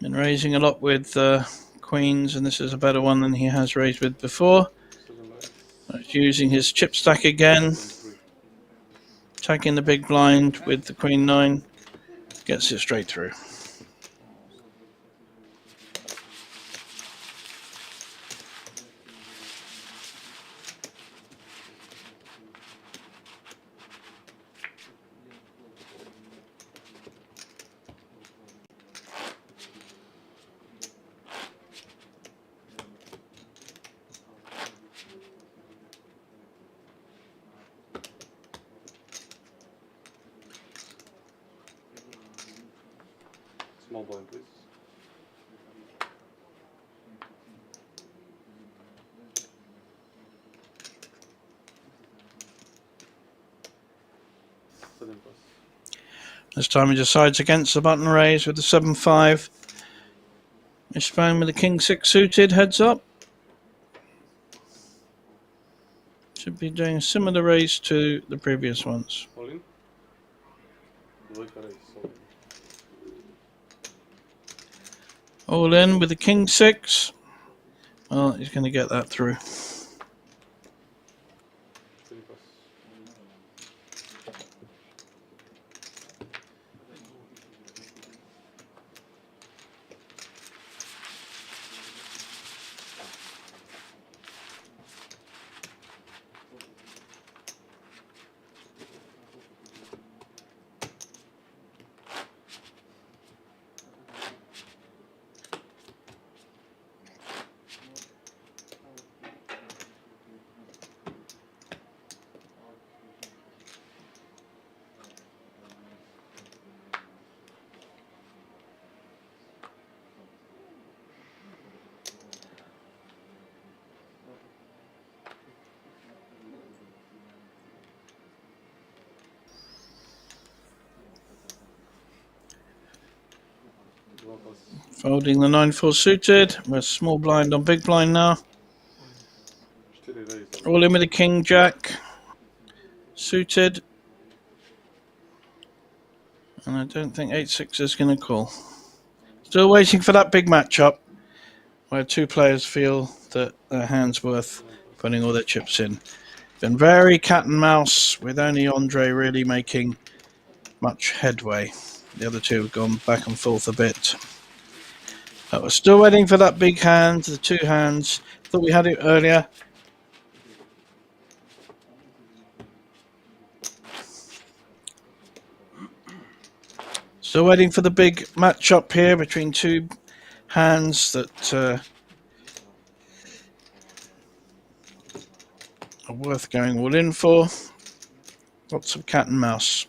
Been raising a lot with queens, and this is a better one than he has raised with before. Using his chip stack again, attacking the big blind with the queen 9, gets it straight through. Small blind, please. This time he decides against the button raise with the 7-5. Ishvan with the King 6 suited, heads up. Should be doing a similar raise to the previous ones. All in. Dvojka raise, all in. All in with the King 6. Well, he's going to get that through. 4 plus. Folding the 9-4 suited. We're small blind on big blind now. 4 raise. All in with the King Jack. Suited. And I don't think 8-6 is going to call. Still waiting for that big matchup where two players feel that their hand's worth putting all their chips in. Been very cat and mouse with only Andre really making much headway. The other two have gone back and forth a bit. But we're still waiting for that big hand, the two hands. Thought we had it earlier. Still waiting for the big matchup here between two hands that are worth going all in for. Lots of cat and mouse.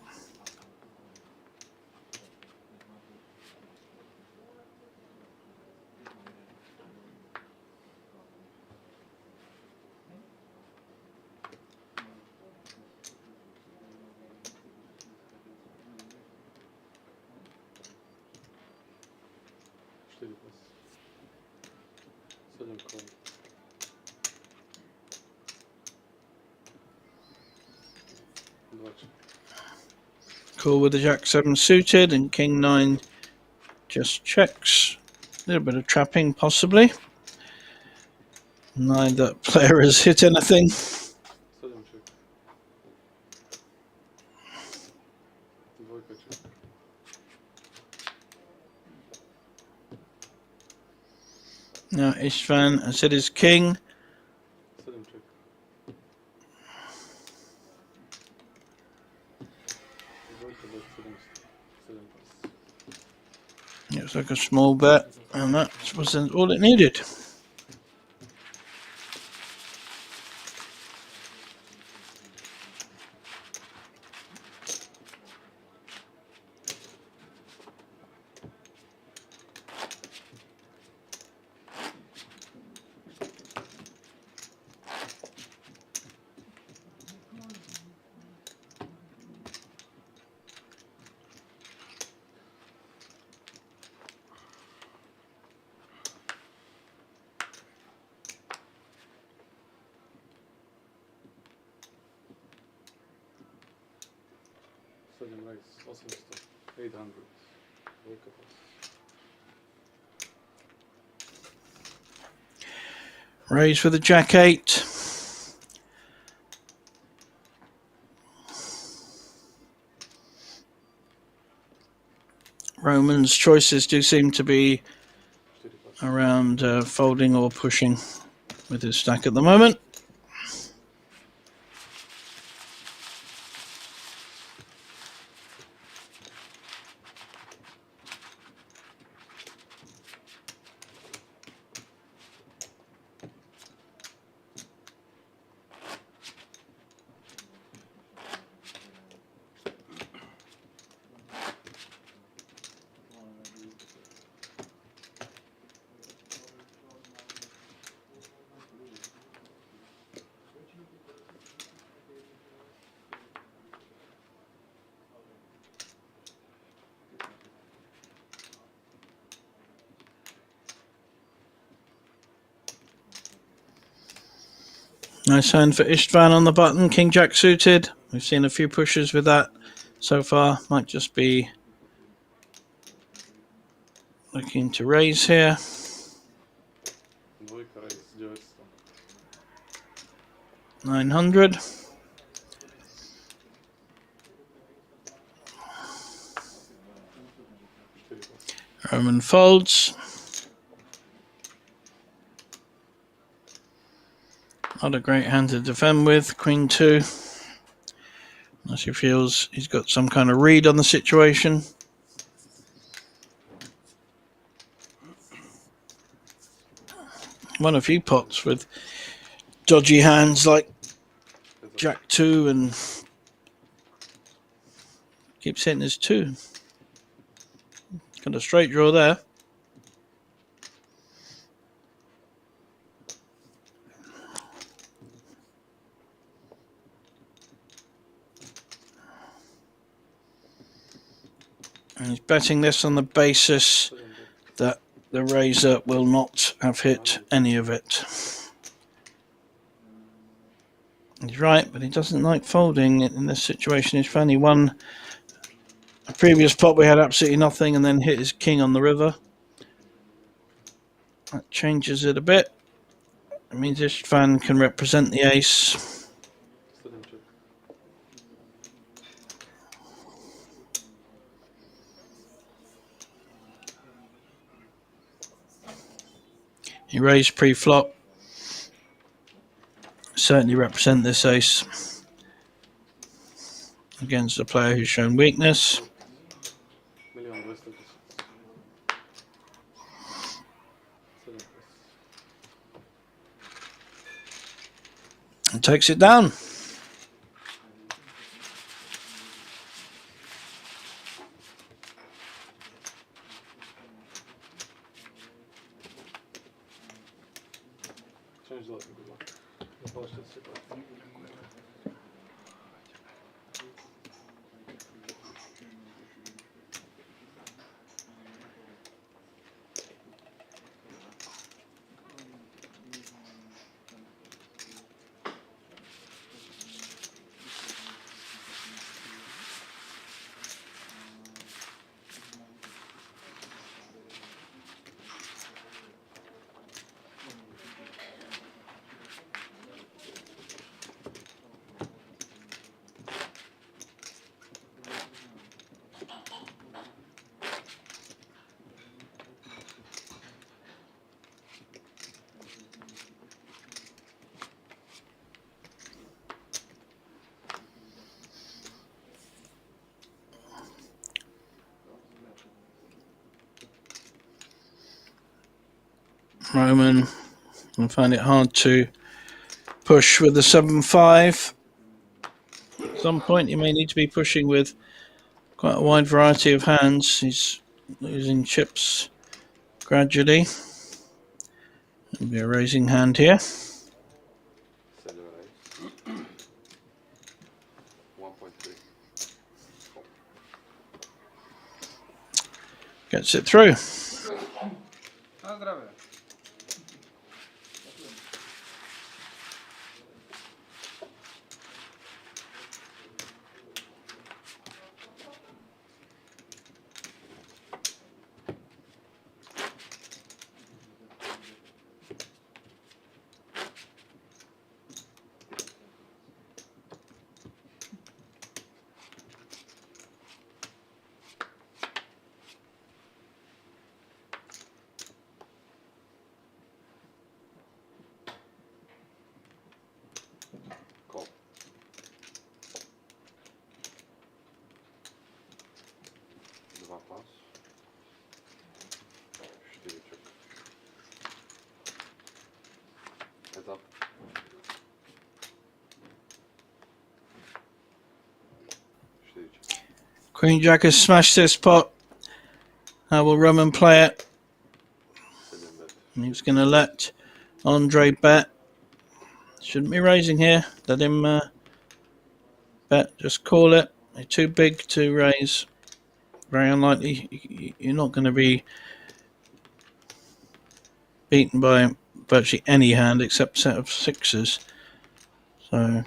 7 call. Два check. Cool with the Jack 7 suited, and King 9 just checks. A little bit of trapping, possibly. Neither player has hit anything. 7 check. Двойка check. Now Istvan has hit his king. 7 check. Двойка bet 7 pass. Looks like a small bet, and that wasn't all it needed. Seven raise, 800. Двойка pass. Raise for the Jack 8. Roman's choices do seem to be 4 pass. around folding or pushing with his stack at the moment. Nice hand for Istvan on the button. King Jack suited. We've seen a few pushes with that so far. Might just be looking to raise here. Двойка raise, 900. 900. Roman folds. Not a great hand to defend with. Queen 2. Unless he feels he's got some kind of read on the situation. Won a few pots with dodgy hands like Jack 2 and keeps hitting his 2. Got a straight draw there. And he's betting this on the basis that the razor will not have hit any of it. He's right, but he doesn't like folding in this situation. He's funny. Won a previous pot, we had absolutely nothing, and then hit his king on the river. That changes it a bit. It means Istvan can represent the ace. 7 check. He raised pre-flop. Certainly represent this ace against a player who's shown weakness. 1,210,000. 7 pass. And takes it down. Change the good luck. Запалщите се пак. Roman will find it hard to push with the 7-5. At some point, you may need to be pushing with quite a wide variety of hands. He's losing chips gradually. There'll be a raising hand here. 7 raise. 1.3. Gets it through. Na zdrowie. Call. Dwa pas. 4 check. Heads up. 4 check. Queen Jack has smashed this pot. How will Roman play it? 7 bet. He's going to let Andre bet. Shouldn't be raising here. Let him bet. Just call it. They're too big to raise. Very unlikely. You're not going to be beaten by virtually any hand except a set of sixes. So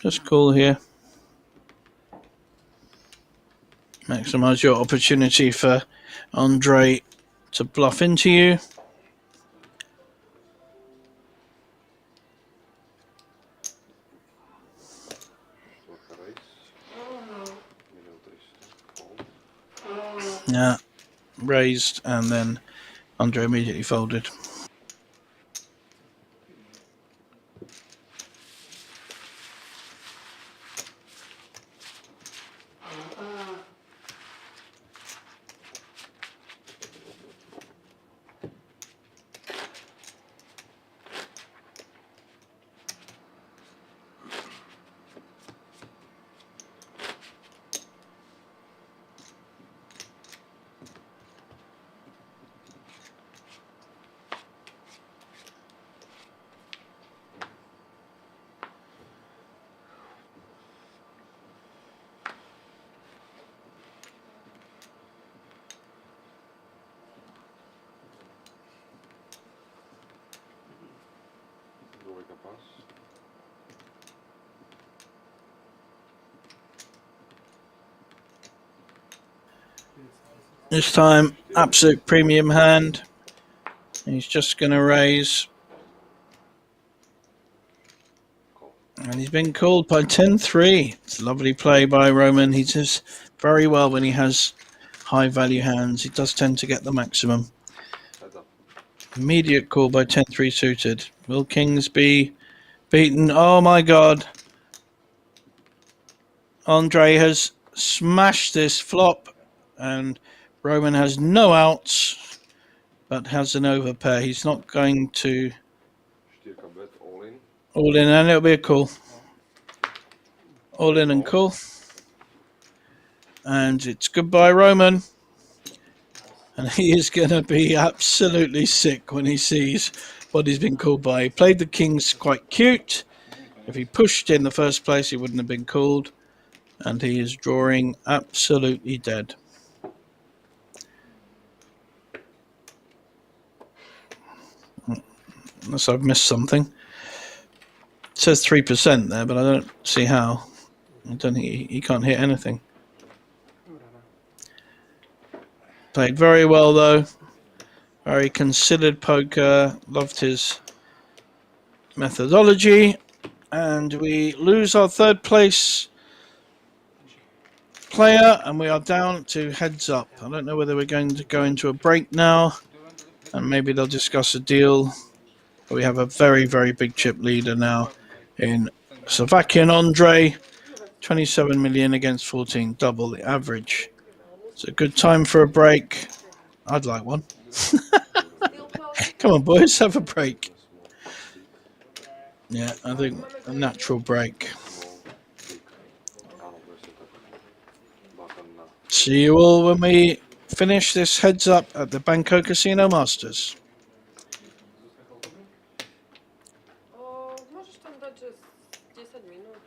just call here. Maximise your opportunity for Andre to bluff into you. Czwórka raise. 1 300. Call. Yeah, raised and then Andre immediately folded. Dwójka pas. This time, absolute premium hand. He's just going to raise. Call. And he's been called by 10-3. It's a lovely play by Roman. He does very well when he has high value hands. He does tend to get the maximum. Heads up. Immediate call by 10-3 suited. Will Kings be beaten? Oh my god. Andre has smashed this flop and Roman has no outs but has an overpair. He's not going to 4 bet. All in. all in and it'll be a call. All in and call. And it's goodbye Roman. And he is going to be absolutely sick when he sees what he's been called by. He played the Kings quite cute. If he pushed in the first place, he wouldn't have been called. And he is drawing absolutely dead. Unless I've missed something. It says 3% there, but I don't see how. I don't think he can't hit anything. Played very well though. Very considered poker. Loved his methodology. And we lose our third place player and we are down to heads up. I don't know whether we're going to go into a break now and maybe they'll discuss a deal. But we have a very, very big chip leader now in Savakian Andre. 27 million against 14, double the average. It's a good time for a break. I'd like one. Still close. Come on, boys, have a break. a small plastic, Yeah, I think a natural break. small stick. Áno, presne tak. Button na See you all when we finish this heads up at the Banco Casino Masters. Możesz tam dać, że z 10 minut.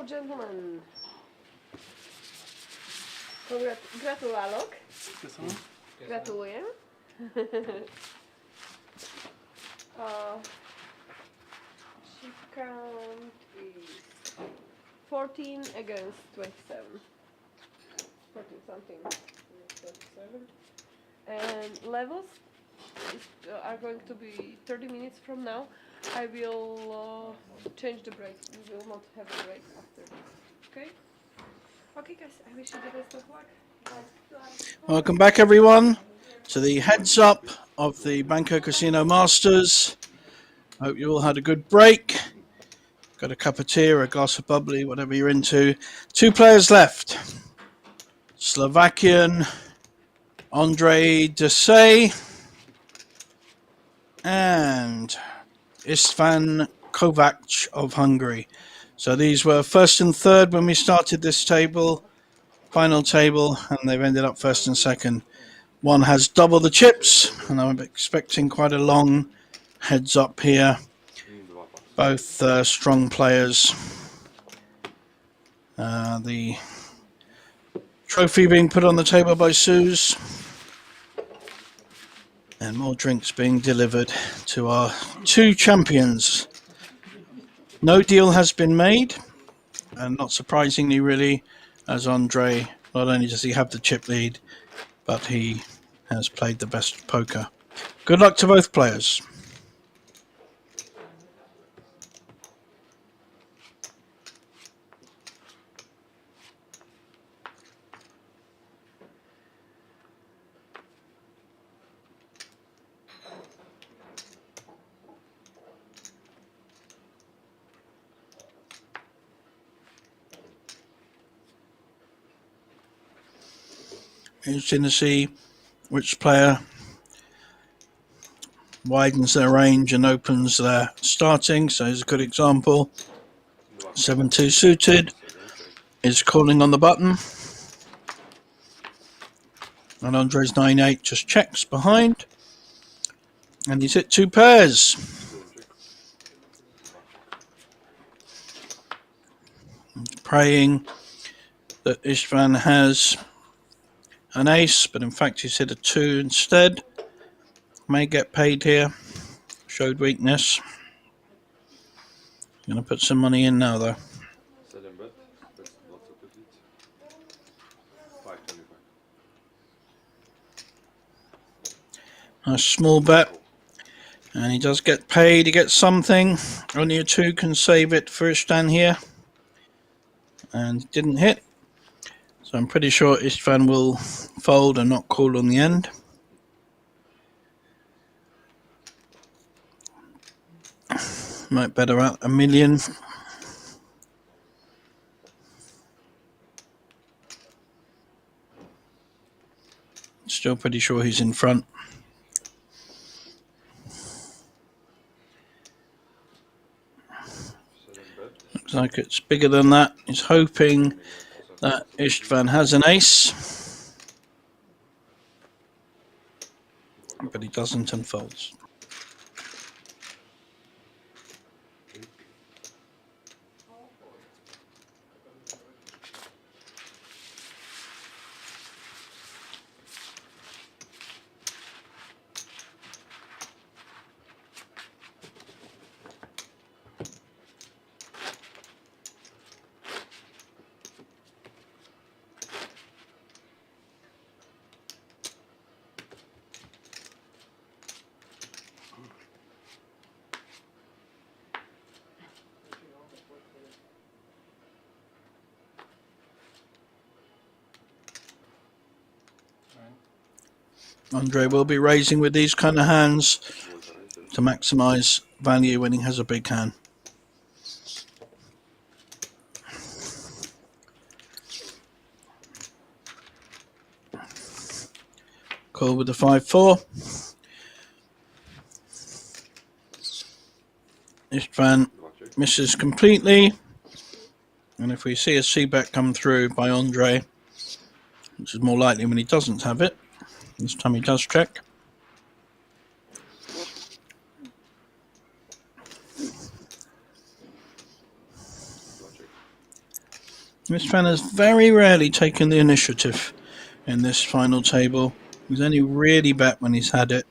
gentlemen. Gratulálok. Köszönöm. Gratulujem. Ship count is 14 against 27. 14 something. 27. And levels are going to be 30 minutes from now. I will change the break. We will not have a break after this. Okay? Okay, guys, I wish you the best of luck. Welcome back, everyone, to the heads up of the Banco Casino Masters. Hope you all had a good break. Got a cup of tea or a glass of bubbly, whatever you're into. 2 players left. Slovakian Ondrej Desay and Istvan Kovac of Hungary. So these were first and third when we started this table, final table, and they've ended up first and second. One has double the chips, and I'm expecting quite a long heads up here. Both strong players. The trophy being put on the table by Suze, and more drinks being delivered to our 2 champions. No deal has been made, and not surprisingly really, as Ondrej, not only does he have the chip lead, but he has played the best poker. Good luck to both players. Interesting to see which player widens their range and opens their starting. So here's a good example. 7-2 suited is calling on the button, and Ondrej's 9-8 just checks behind, and he's hit 2 pairs. Praying that Istvan has an ace, but in fact he's hit a 2 instead. May get paid here. Showed weakness. Gonna put some money in now though. 7 bet, that's not so good. 525. A small bet. And he does get paid. He gets something. Only a 2 can save it for Istvan here. And didn't hit. So I'm pretty sure Istvan will fold and not call on the end. Might better out $1 million. Still pretty sure he's in front. Looks like it's bigger than that. He's hoping that Istvan has an ace. But he doesn't and folds. Ondrej will be raising with these kind of hands to maximize value when he has a big hand. Call with the 5-4. Istvan misses completely. And if we see a c-bet come through by Ondrej, which is more likely when he doesn't have it, this time he does check. Istvan has very rarely taken the initiative in this final table. He's only really bet when he's had it.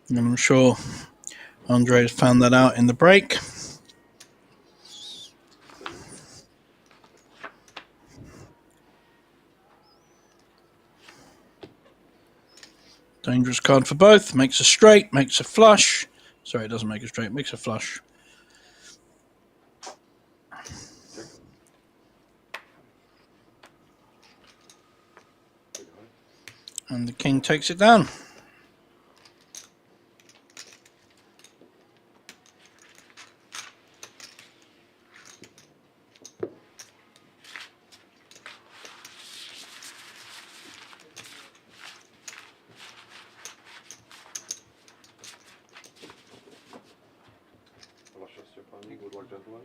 And I'm sure Andre has found that out in the break. Dangerous card for both. Makes a straight, makes a flush. Sorry, it doesn't make a straight, makes a flush. Check. Big high. And the king takes it down. Vaša Stefani, good luck, gentlemen.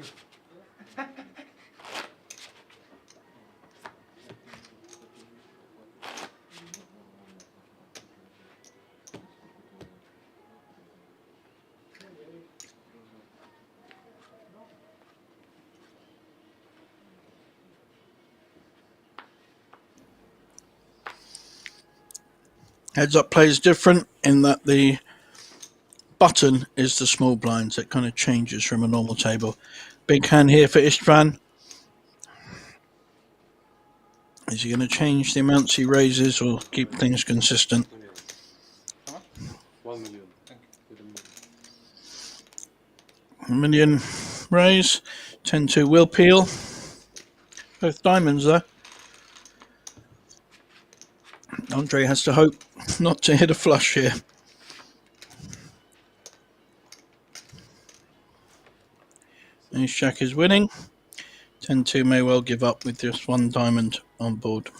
Ty. Heads up play is different in that the button is the small blinds. It kind of changes from a normal table. Big hand here for Istvan. Is he going to change the amounts he raises or keep things consistent? Million. How much? 1 million. Thank With a million. A million raise. 10-2 will peel. Both diamonds there. Andre has to hope not to hit a flush here. Ace Jack is winning. 10-2 may well give up with just one diamond on board.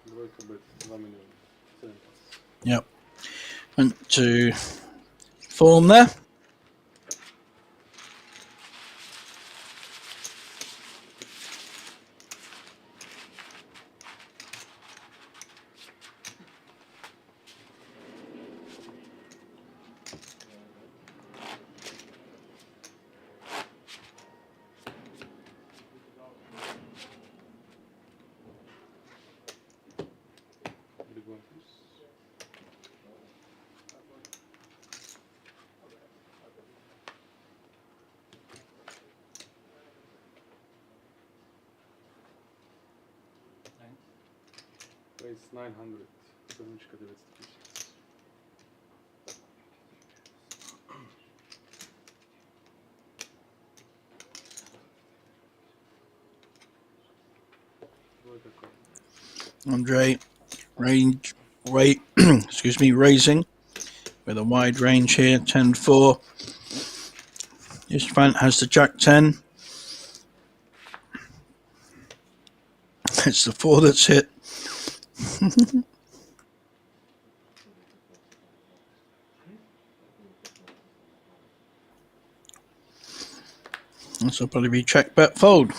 Двойка бет, 2 million. Center. Yep. Went to form there. Big one, please. Raise 900. Седмичка 950. Двойка кон. Andre excuse me, raising with a wide range here, 10-4. Istvan has the Jack 10. It's the 4 that's hit. This will probably be check, bet, fold.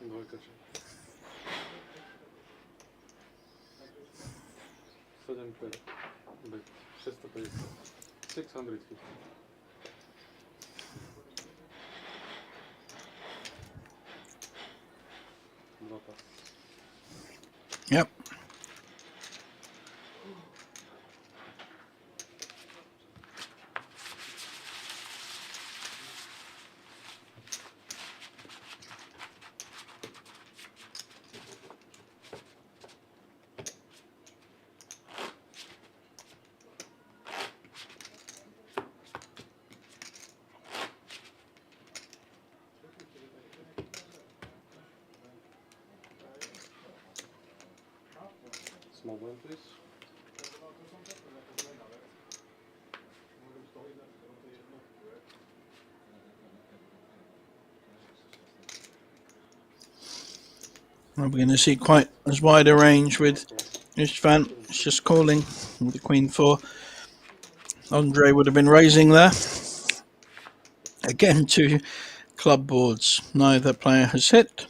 Двойка чек. 7 pair. Bet 650. 650. Два паса. Yep. Small blind, please. We're going to see quite as wide a range with Istvan. It's just calling with the Queen 4. Andre would have been raising there. Again, 2 club boards. Neither player has hit.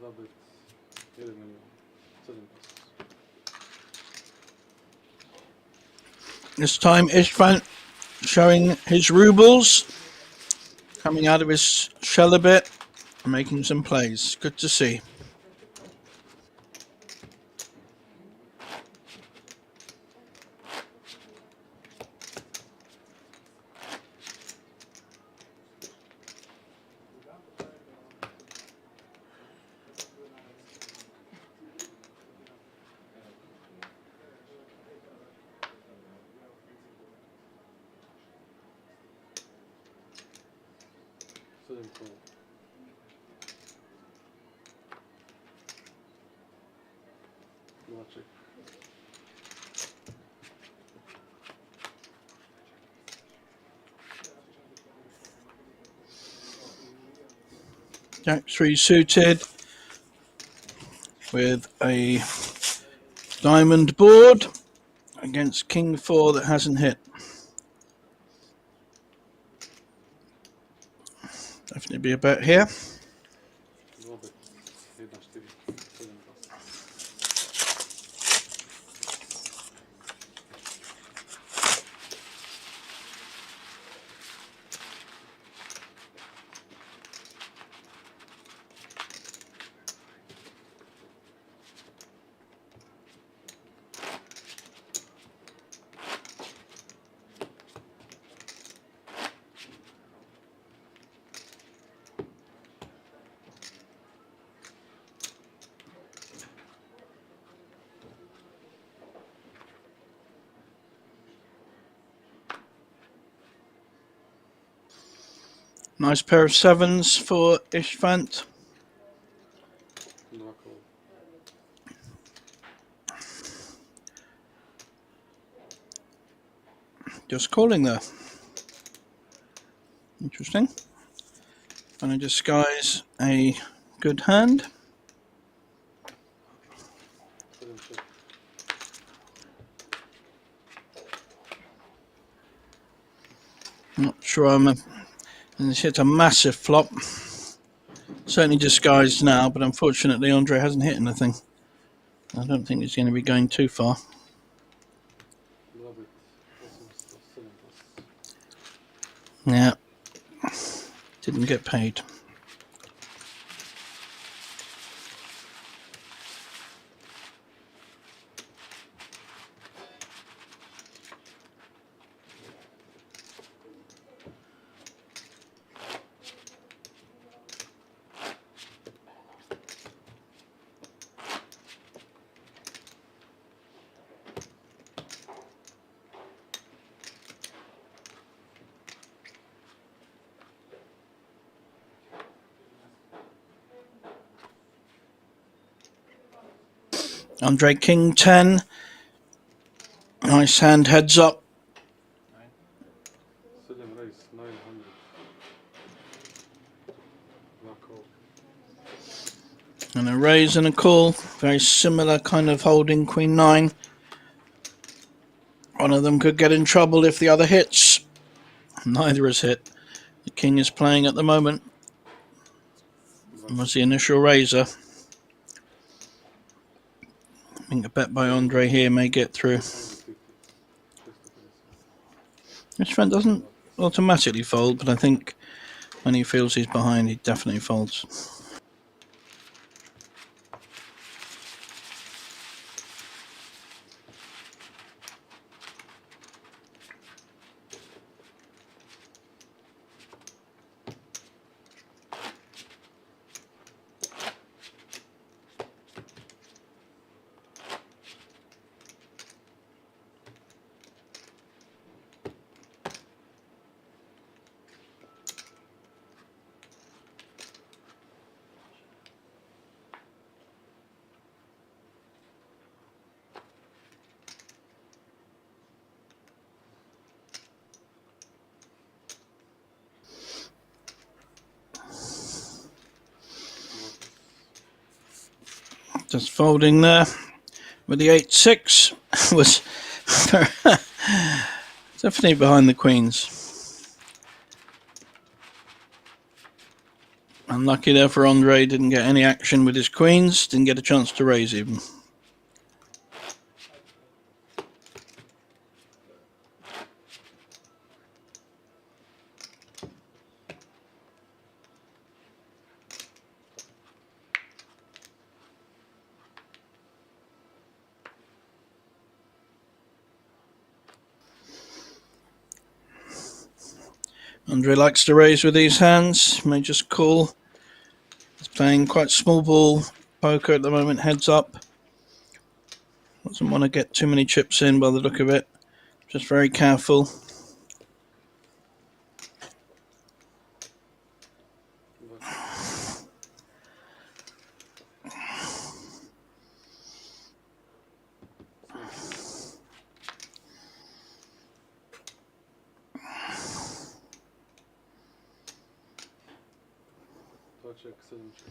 Zabit 1 milion, 7 pas. This time, Istvan showing his rubles, coming out of his shell a bit, and making some plays. Good to see. Jack 3 suited with a diamond board against King 4 that hasn't hit. Definitely be a bet here. Zabit 1, 4, 7 pas. Nice pair of 7s for Istvan. 2 call. Just calling there. Interesting. And I disguise a good hand. 7 check. Not sure and it's hit a massive flop. Certainly disguised now, but unfortunately Andre hasn't hit anything. I don't think he's going to be going too far. Zabit 7 pas. Yeah. Didn't get paid. Andre King 10. Nice hand, heads up. 7 raise, 900. No call. And a raise and a call. Very similar kind of holding Queen 9. One of them could get in trouble if the other hits. Neither has hit. The King is playing at the moment. Was the initial raiser. I think a bet by Andre here may get through. 150. This friend doesn't automatically fold, but I think when he feels he's behind, he definitely folds. Just folding there with the 8-6 was definitely behind the queens. Unlucky there for Andre, didn't get any action with his queens, didn't get a chance to raise even. Andre likes to raise with these hands, may just call. He's playing quite small ball poker at the moment, heads up. Doesn't want to get too many chips in by the look of it. Just very careful. Check, 7 check.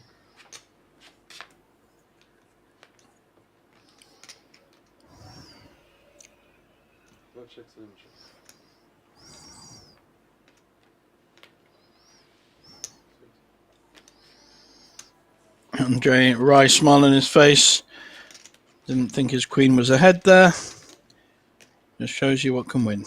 Check, 7 check. Andre, wry smile on his face. Didn't think his queen was ahead there. Just shows you what can win.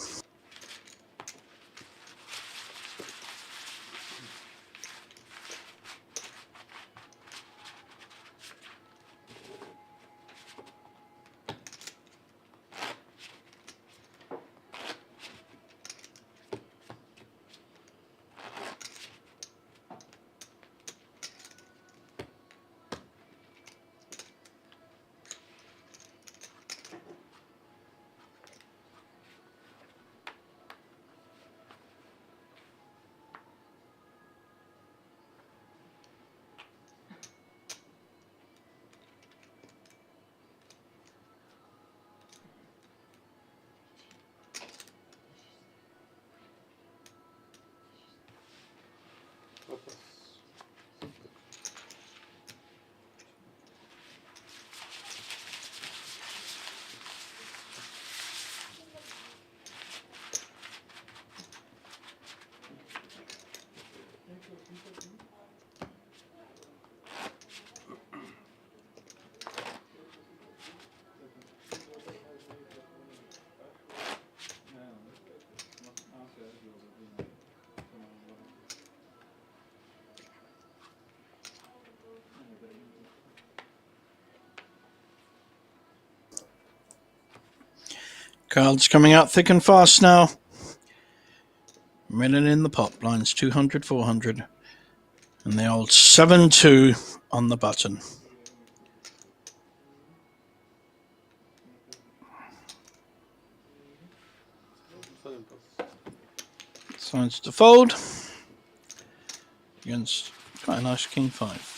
Cards coming out thick and fast now. Milling in the pot. Blinds 200, 400. And the old 7-2 on the button. Decides to fold. Against quite a nice king 5.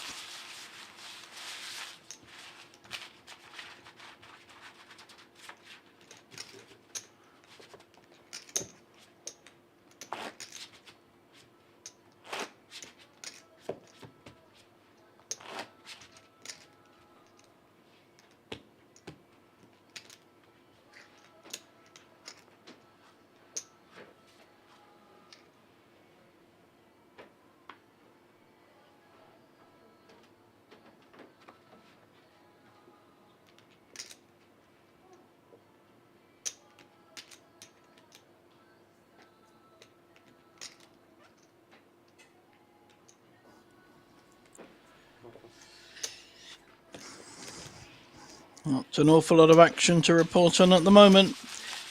Not an awful lot of action to report on at the moment.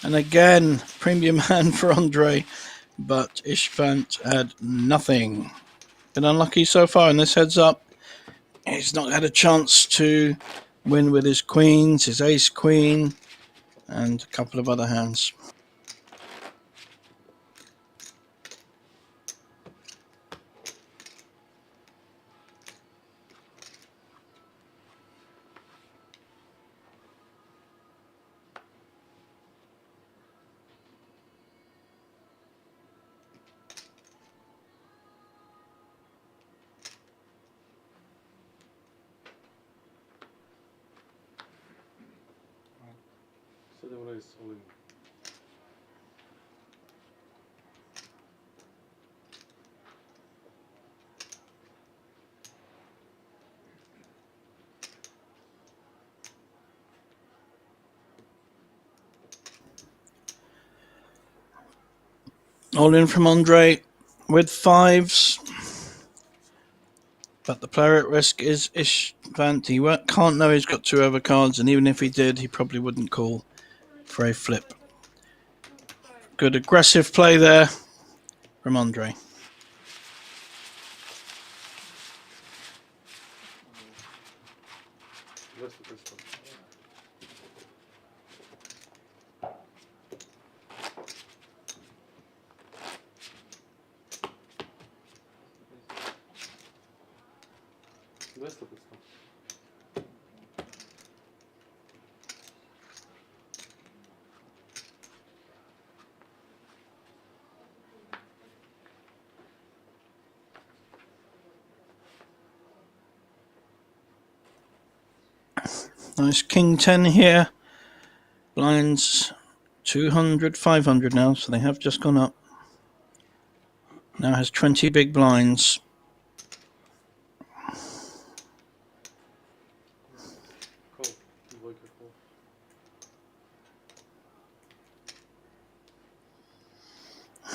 And again, premium hand for Andre, but Ishvant had nothing. Been unlucky so far in this heads up. He's not had a chance to win with his queens, his ace queen, and a couple of other hands. Sudden raise all in. All in from Andre with fives. But the player at risk is Ishvant. He can't know he's got 2 overcards, and even if he did, he probably wouldn't call for a flip. Good aggressive play there from Andre. Rest of this one. Rest of this one. Nice king 10 here. Blinds 200, 500 now, so they have just gone up. Now has 20 big blinds. Call. Like a call.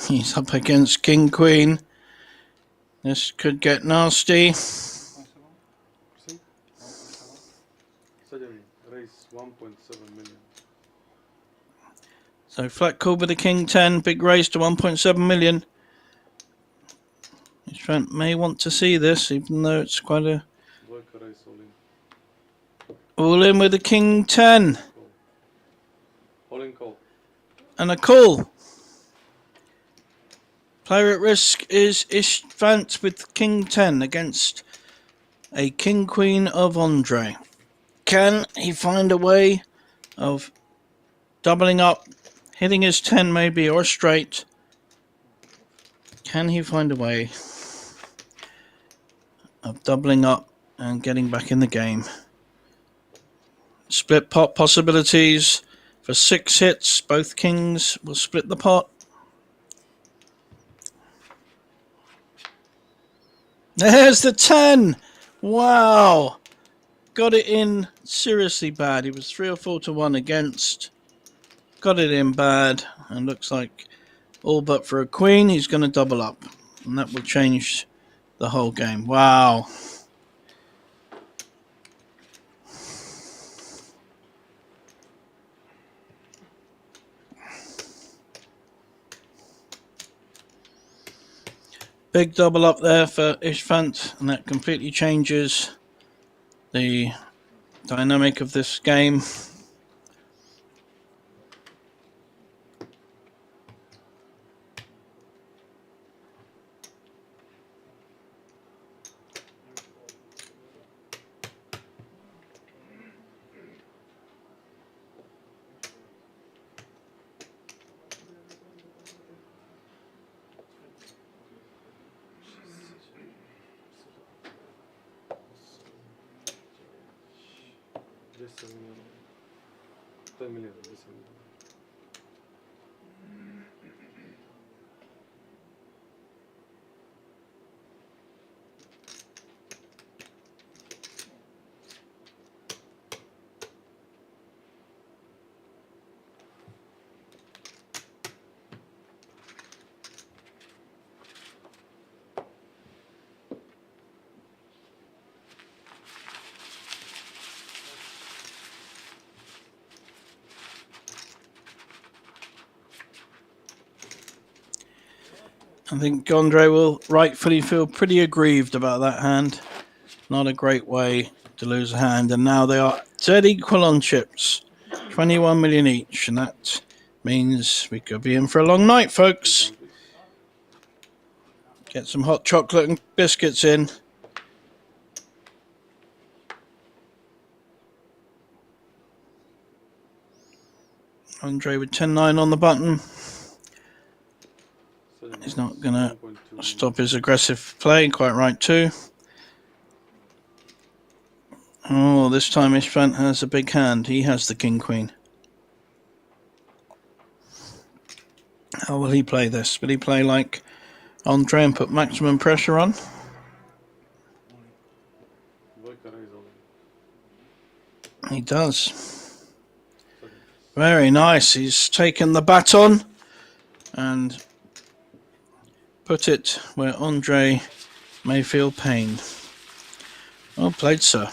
He's up against king queen. This could get nasty. See? Suddenly raise 1.7 million. So flat call with the king 10, big raise to 1.7 million. Ishvant may want to see this, even though it's quite a... Like a raise all in. All in with the king 10 Call. All in call. and a call. Player at risk is Ishvant with king 10 against a king queen of Andre. Can he find a way of doubling up, hitting his 10 maybe, or straight? Can he find a way of doubling up and getting back in the game? Split pot possibilities for 6 hits. Both kings will split the pot. There's the 10. Wow. Got it in seriously bad. He was 3 or 4 to 1 against. Got it in bad. And looks like all but for a queen, he's going to double up. And that will change the whole game. Wow. Big double up there for Ishvant, and that completely changes the dynamic of this game. This 10 million. This million. I think Andre will rightfully feel pretty aggrieved about that hand. Not a great way to lose a hand. And now they are dead equal on chips. 21 million each. And that means we could be in for a long night, folks. Get some hot chocolate and biscuits in. Andre with 10-9 on the button. He's not going to stop his aggressive play. Quite right, too. Oh, this time Ishvant has a big hand. He has the king-queen. How will he play this? Will he play like Andre and put maximum pressure on? Dvojka raise all in. He does. 7. Very nice. He's taken the baton and put it where Andre may feel pain. Well played, sir.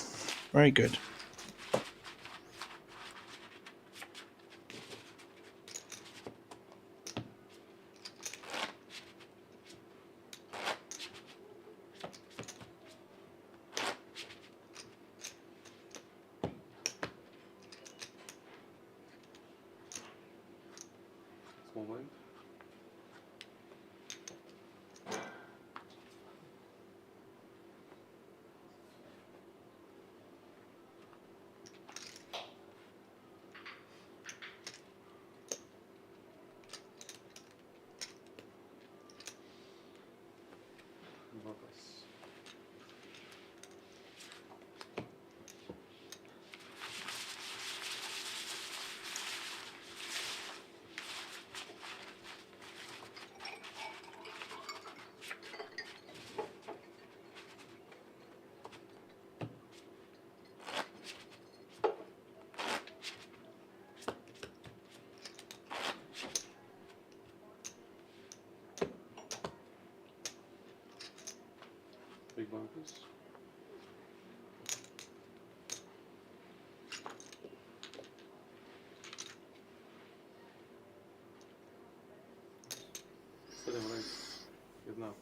Very good. Small blind. Notas. Big bunkers. Stadium raise. 1,2.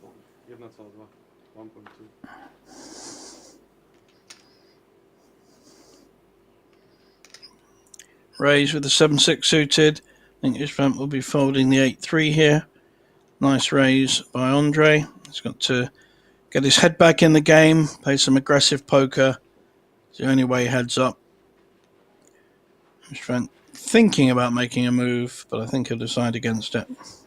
1.2. Raise with the 7-6 suited. I think Ishvan will be folding the 8-3 here. Nice raise by Andre. He's got to get his head back in the game, play some aggressive poker. It's the only way heads up. Ishvan thinking about making a move, but I think he'll decide against it. Notas.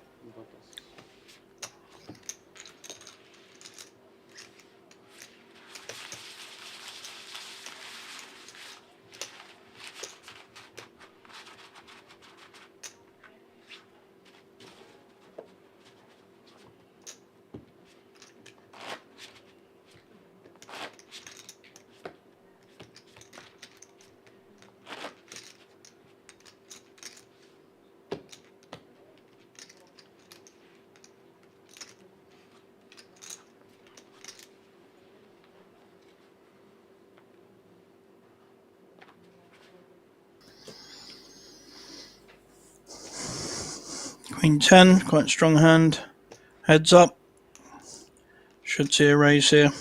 Queen 10, quite strong hand. Heads up. Should see a raise here.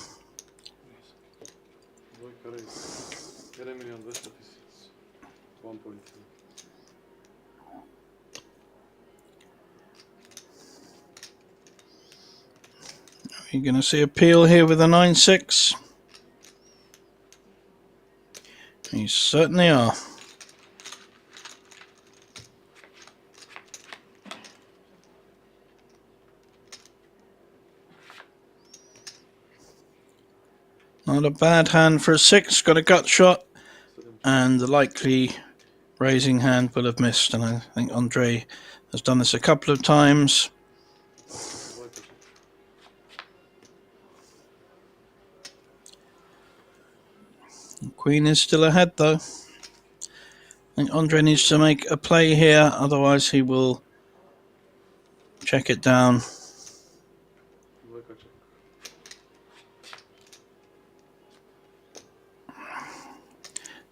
Dvojka raise. 1,200,000. 1.2. You're going to see a peel here with a 9-6. You certainly are. Not a bad hand for a 6. Got a gut shot, Stadium. and the likely raising hand will have missed. And I think Andre has done this a couple of times. Dvojka check. Queen is still ahead, though. I think Andre needs to make a play here, otherwise he will check it down. Dvojka check.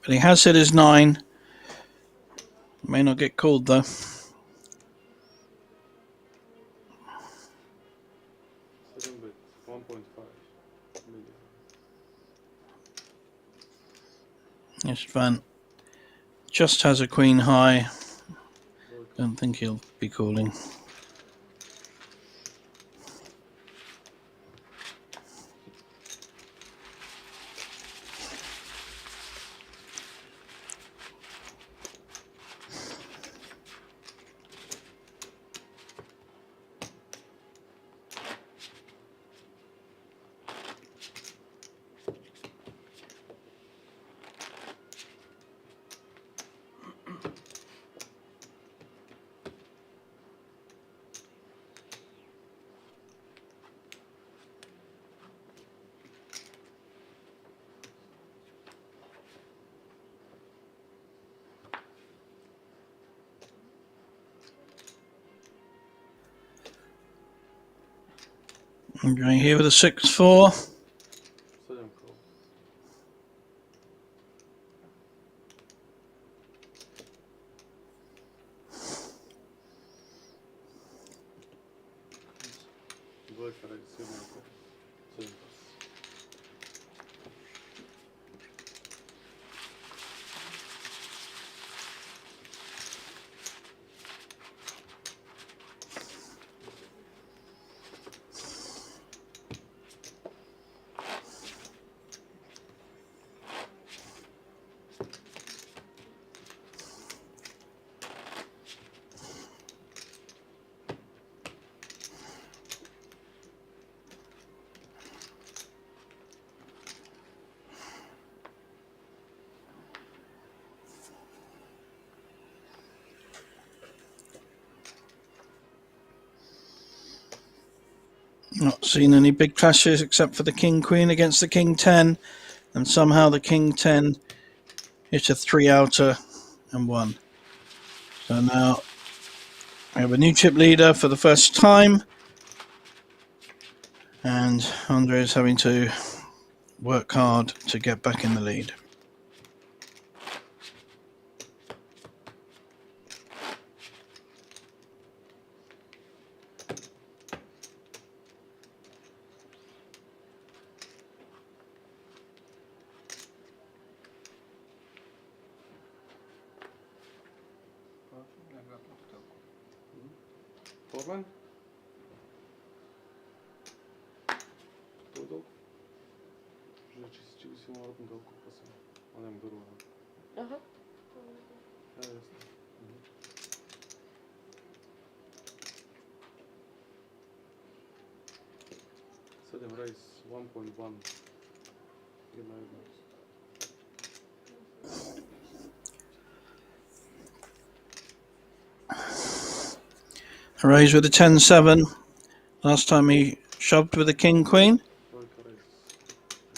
But he has hit his 9. May not get called, though. Stadium bet. 1.5 million. Istvan just has a queen high. Dvojka. Don't think he'll be calling. Andre here with a 6-4. 7 call. Двойка raise, 7 call. 7 pass. Not seen any big clashes except for the King Queen against the King 10, and somehow the King 10 hit a 3-outer and won. So now we have a new chip leader for the first time, and Andre is having to work hard to get back in the lead. Foreman? Той толкова. Че си му работим толкова късно. А не му дърва. Aha. Ясно. 7 raise, 1.1. Jedna jedna. A raise with a 10-7. Last time he shoved with the King Queen. Двойка raise.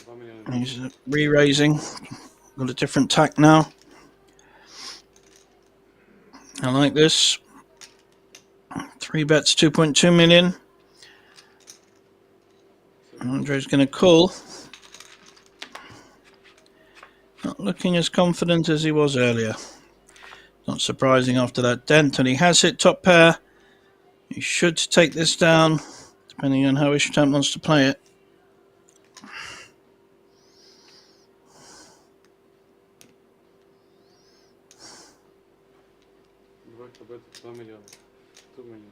2 милиона. And he's re-raising. Got a different tack now. I like this. 3 bets, 2.2 million. Andre's going to call. Not looking as confident as he was earlier. Not surprising after that dent, and he has hit top pair. He should take this down, depending on how Ishtam wants to play it. Двойка бета 2 милиона. 2 милиона.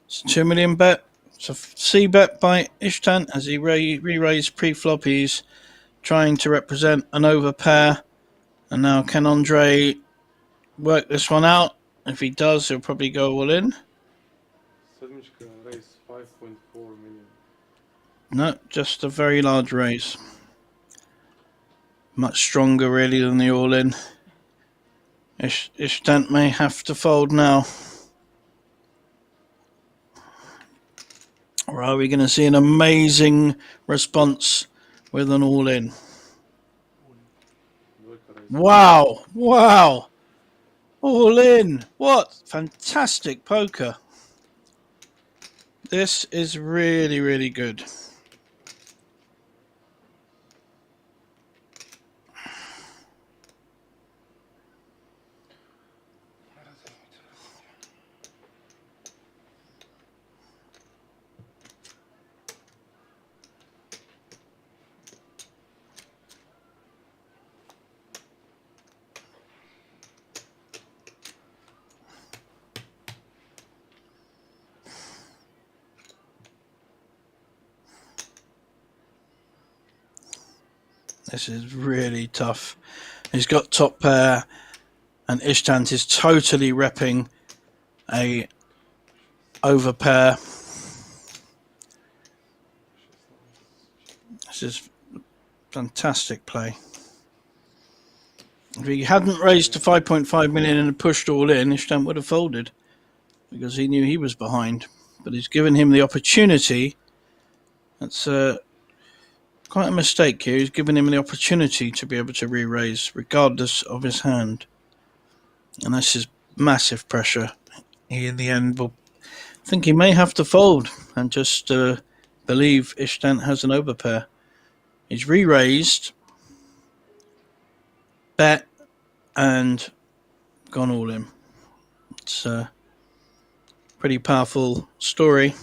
It's a 2 million bet. It's a C bet by Ishtan as he re-raised pre-flop. He's trying to represent an overpair. And now can Andre work this one out? If he does, he'll probably go all in. Седмичка raise 5.4 million. No, just a very large raise. Much stronger really than the all in. Ishtan may have to fold now. Or are we going to see an amazing response with an all in? Двойка raise. Wow, wow. All in. What fantastic poker. This is really, really good. This is really tough. He's got top pair, and Ishtant is totally repping a over pair. This is fantastic play. If he hadn't raised to 5.5 million and pushed all in, Ishtant would have folded because he knew he was behind. But he's given him the opportunity. That's Quite a mistake here. He's given him the opportunity to be able to re-raise regardless of his hand. And this is massive pressure. He in the end will think he may have to fold and just believe Ishtant has an overpair. He's re-raised, bet, and gone all in. It's a pretty powerful story.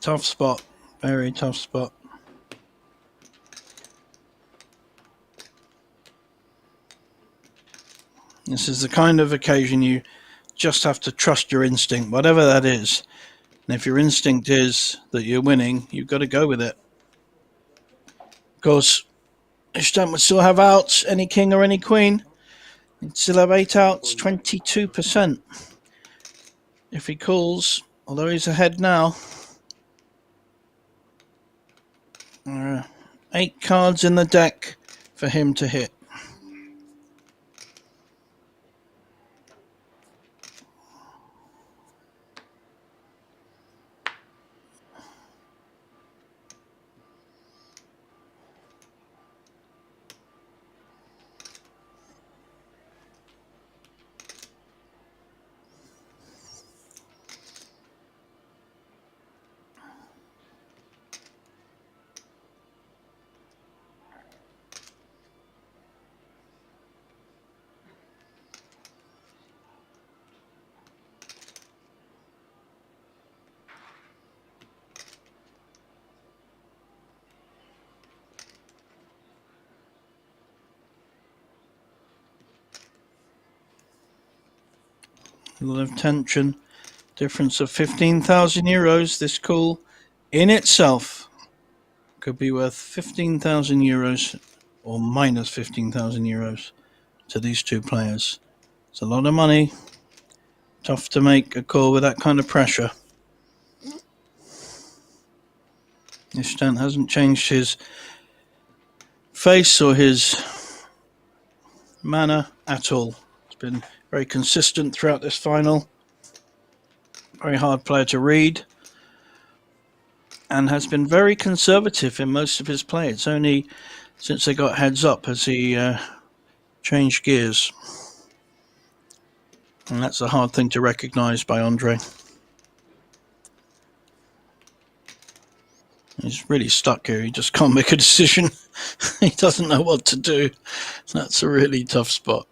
Tough spot. Very tough spot. This is the kind of occasion you just have to trust your instinct, whatever that is. And if your instinct is that you're winning, you've got to go with it. Of course, Ishtant would still have outs, any king or any queen. He'd still have 8 outs, 22%. If he calls, although he's ahead now. 8 cards in the deck for him to hit. A lot of tension. Difference of 15,000 euros. This call in itself could be worth 15,000 euros or minus 15,000 euros to these two players. It's a lot of money. Tough to make a call with that kind of pressure. Ishtant hasn't changed his face or his manner at all. It's been very consistent throughout this final. Very hard player to read. And has been very conservative in most of his play. It's only since they got heads up has he changed gears. And that's a hard thing to recognise by Andre. He's really stuck here. He just can't make a decision. He doesn't know what to do. That's a really tough spot.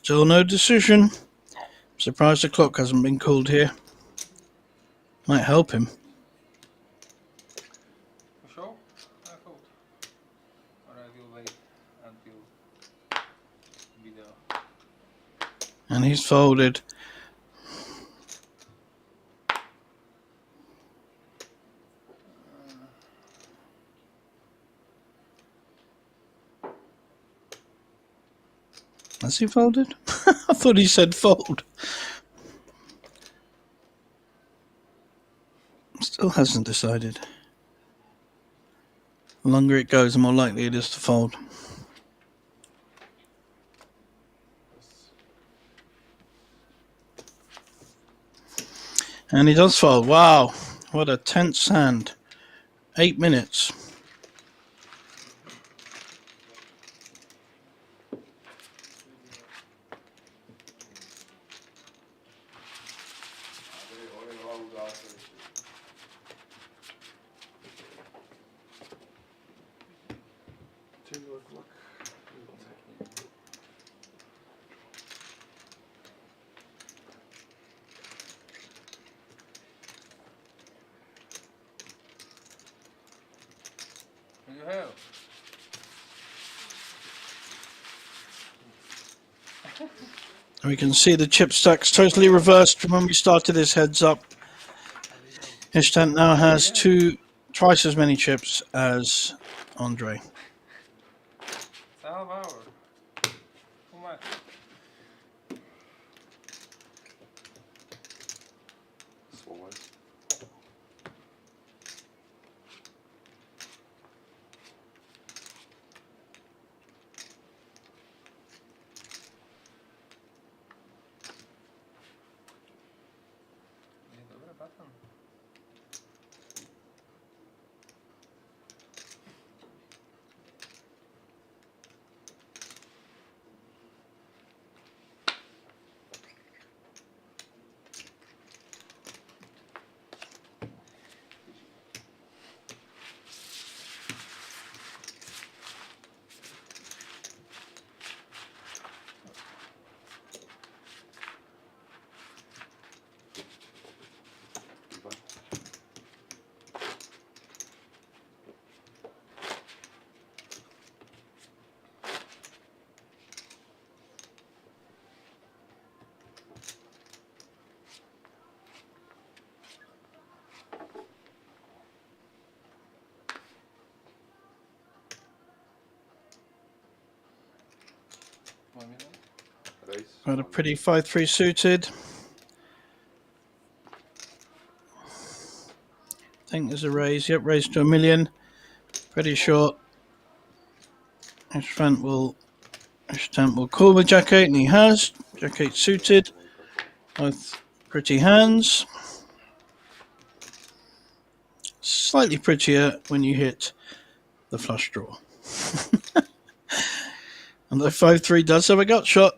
Still no decision. Surprised the clock hasn't been called here. Might help him. For sure? I thought. Or I will wait until video. And he's folded. Has he folded? I thought he said fold. Still hasn't decided. The longer it goes, the more likely it is to fold. And he does fold. Wow, what a tense hand. 8 minutes. What do you have? We can see the chip stacks totally reversed from when we started this heads up. Ishtant now has twice as many chips as Andre. It's half hour. Too much. Slow eyes. Nie, dobra, button. Goodbye. Raise. Got a pretty 5-3 suited. I think there's a raise. Yep, raise to 1 million. Pretty short. Ishtant will call with Jack 8, and he has. Jack 8 suited. Both pretty hands. Slightly prettier when you hit the flush draw. And the 5-3 does have a gut shot.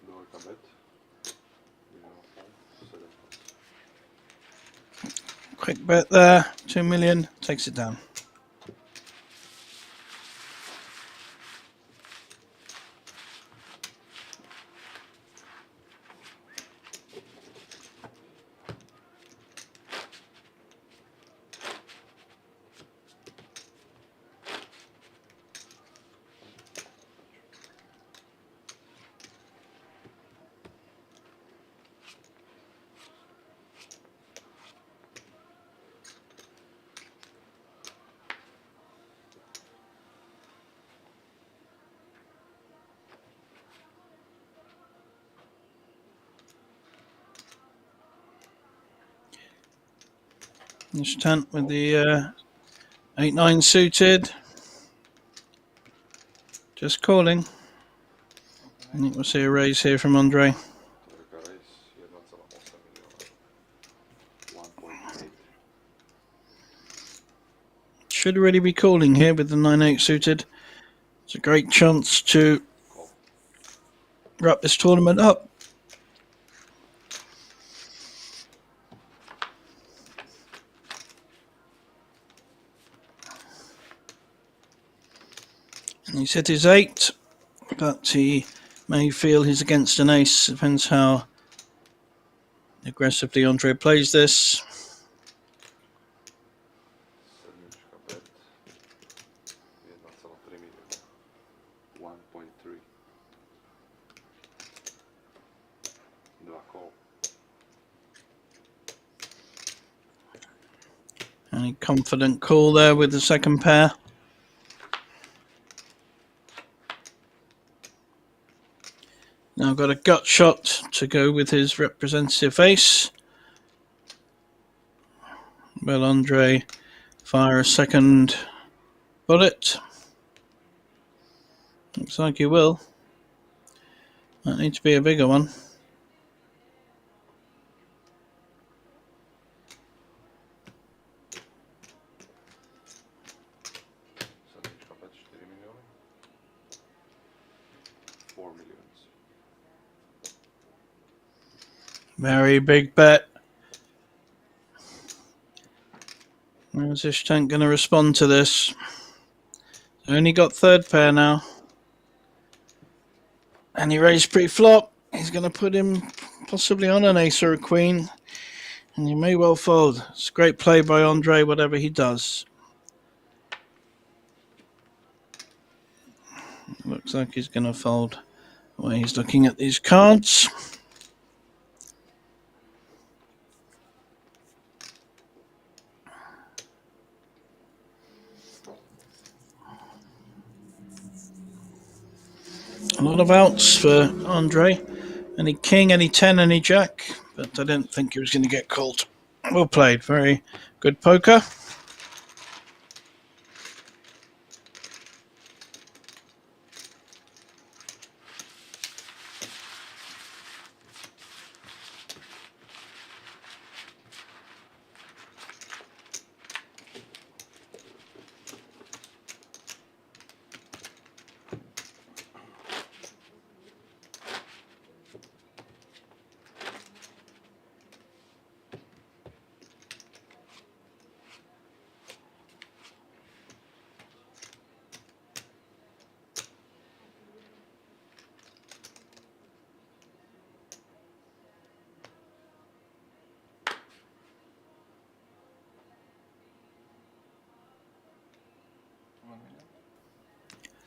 Do I come bet? You know, fold. 7 points. Quick bet there. 2 million. Takes it down. Ishtant with the 8-9 suited. Just calling. I think we'll see a raise here from Andre. Toika raise 1,8 miljoonaa. 1.8. should really be calling here with the 9-8 suited. It's a great chance to Call. wrap this tournament up. And he's hit his 8, but he may feel he's against an ace. Depends how aggressively Andre plays this. 7-inčka bet. 1,3 milióna. 1.3. 2 call. Any confident call there with the second pair. Now got a gut shot to go with his representative ace. Will Andre fire a second bullet? Looks like he will. That needs to be a bigger one. Sedmička bet 4 milióny. 4 millions. Very big bet. How's Ishtant going to respond to this? Only got third pair now. And he raised pre-flop. He's going to put him possibly on an ace or a queen. And he may well fold. It's a great play by Andre, whatever he does. Looks like he's going to fold the way he's looking at these cards. A lot of outs for Andre. Any king, any 10, any jack. But I didn't think he was going to get called. Well played. Very good poker.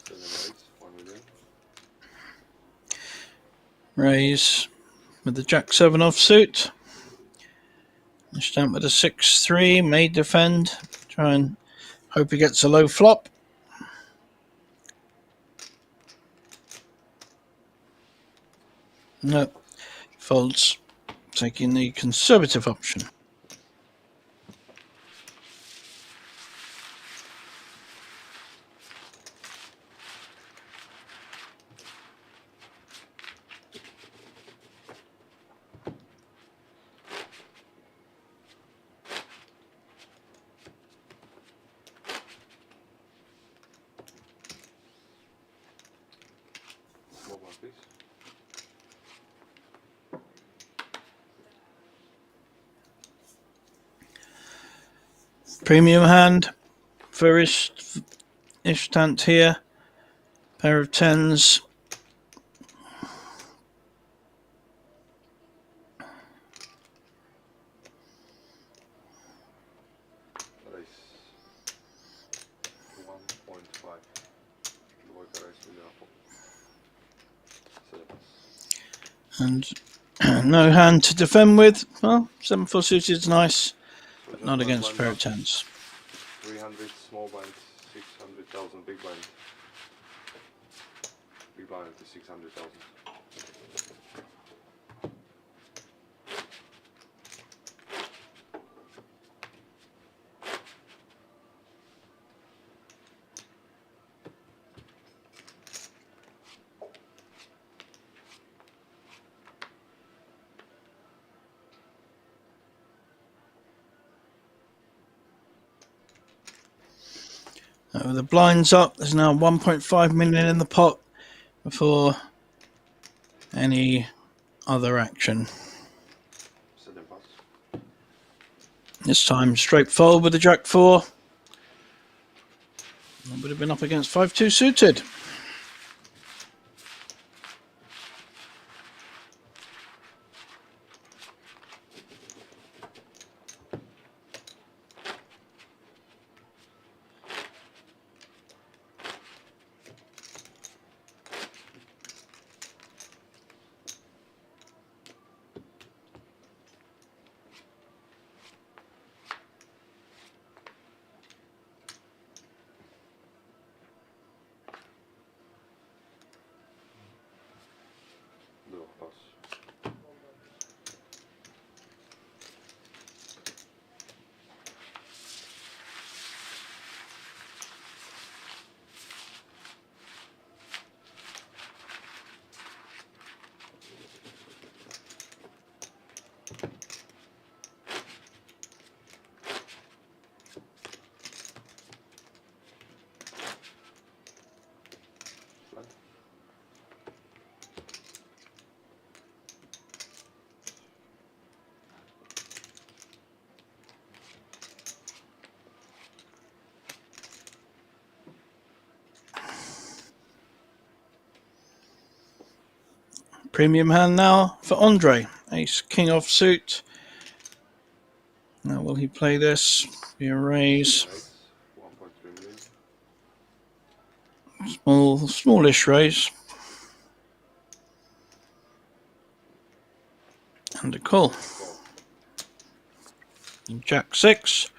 Seven eights, 1 million. Raise with the jack 7 offsuit. Stamp with a 6-3. May defend. Try and hope he gets a low flop. No. Folds. Taking the conservative option. Small one, please. Premium hand for Ishtant here. Pair of 10s. Raise 1.5. Dvojka raise 1.5. 7. And no hand to defend with. Well, 7-4 suited is nice, So but not just against one pair of blind 10s. up, 300 small blind, 600,000 big blind. Big blind to 600,000. The blinds up. There's now 1.5 million in the pot before any other action. Seven pass. This time straight fold with the Jack 4. I would have been up against 5-2 suited. Draw pass. Flat. Premium hand now for Andre. Ace, king off suit. Now will he play this? Be a raise. Eights. 1.3 million. Smallish raise. And a call. Call. Jack 6.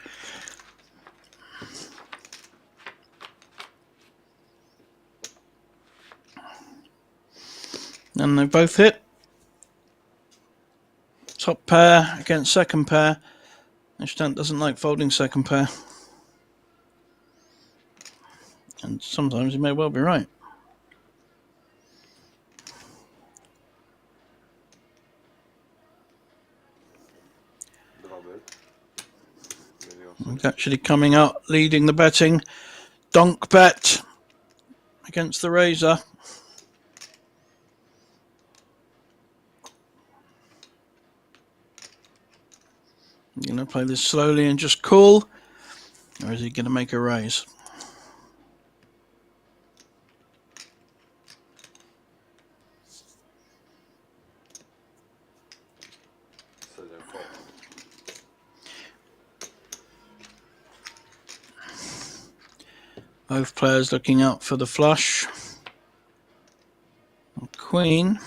And they both hit. Top pair against second pair. Ishtant doesn't like folding second pair. And sometimes he may well be right. Draw bet. Million. He's actually coming out, leading the betting. Donk bet against the Razor. Going to play this slowly and just call, or is he going to make a raise? Seven four. Both players looking out for the flush. Queen.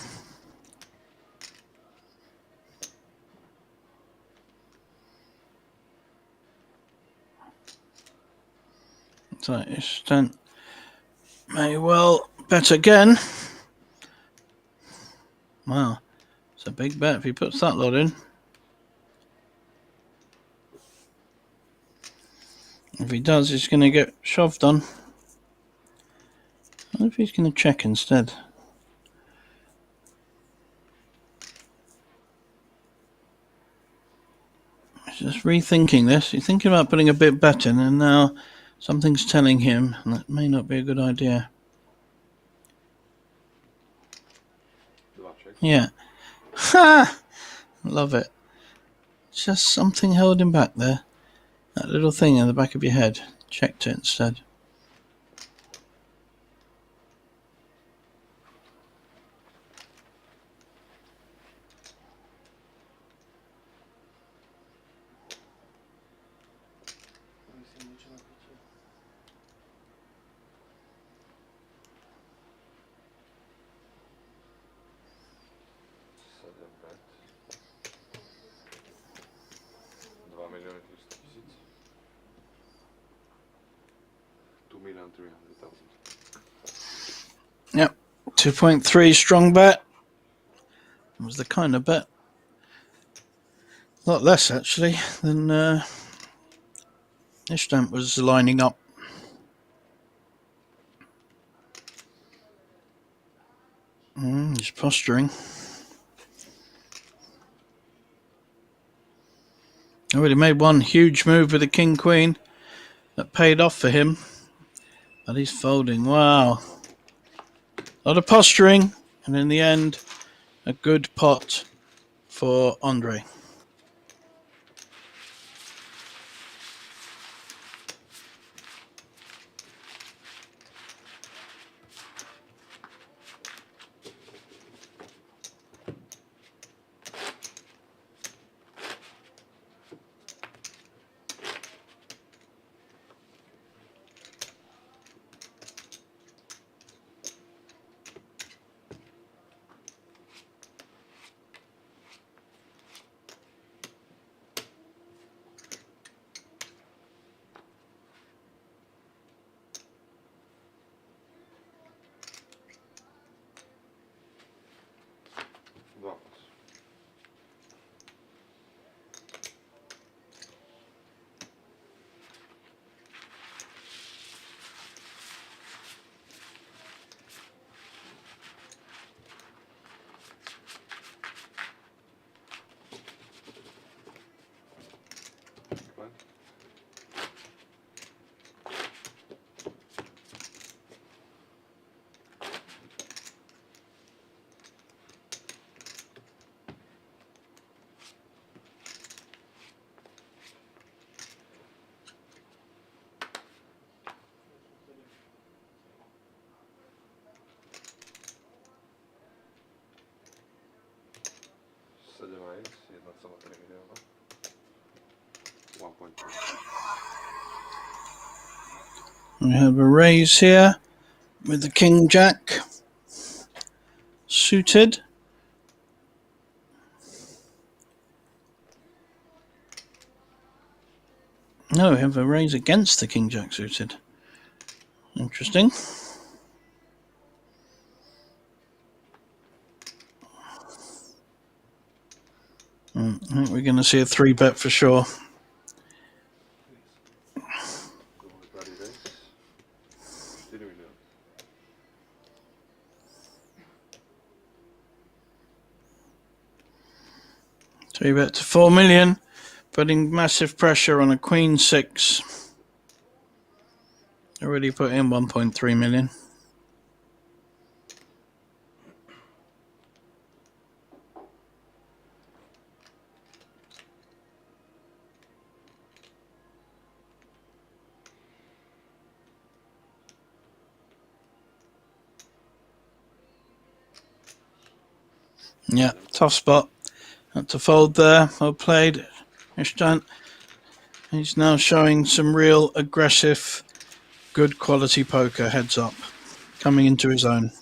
So Ishtant may well bet again. Wow, it's a big bet if he puts that lot in. If he does, he's going to get shoved on. I wonder if he's going to check instead. He's just rethinking this. He's thinking about putting a bit bet in, and now something's telling him that may not be a good idea. Draw check. Yeah. Ha! Love it. Just something held him back there. That little thing in the back of your head. Checked it instead. Seven bet. 2 miliony 300 000. 2,300,000. Yep. 2.3 strong bet. It was the kind of bet. A lot less actually than Ishtant was lining up. He's posturing. Already made one huge move with the King Queen that paid off for him. But he's folding. Wow. A lot of posturing. And in the end, a good pot for Andre. Dva pot. Fine. Sedem ajc, 1,3 milióna. 1.2. We have a raise here with the King Jack suited. No, we have a raise against the King Jack suited. Interesting. I think we're going to see a 3-bet for sure. Druhý pari race. 4 milióny. Three bet to 4 million, putting massive pressure on a Queen 6. Already put in 1.3 million. Yeah, tough spot. Had to fold there. Well played, Ishtan. He's now showing some real aggressive, good quality poker, heads up, coming into his own.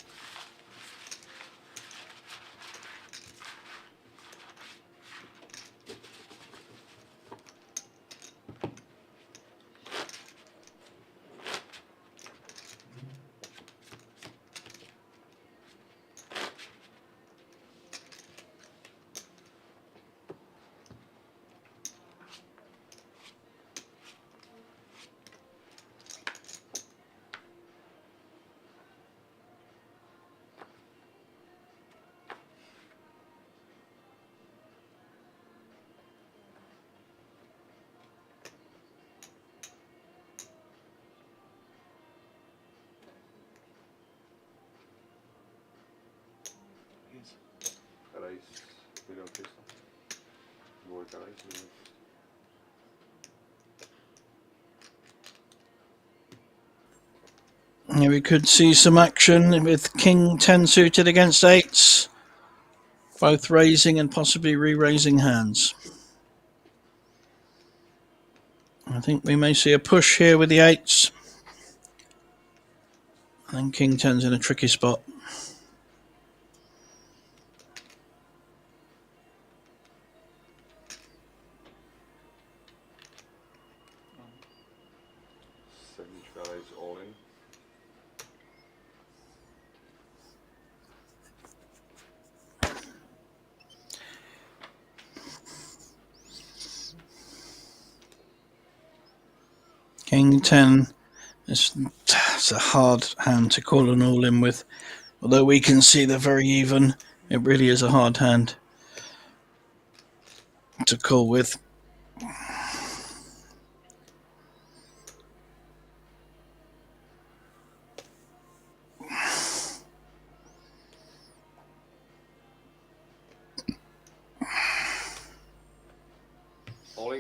Race 1,300,000. Dvojka race 1,300,000. Here we could see some action with King 10 suited against 8s, both raising and possibly re-raising hands. I think we may see a push here with the 8s. And King 10's in a tricky spot. Sedmička race all in. King 10 it's a hard hand to call an all in with. Although we can see they're very even, it really is a hard hand to call with.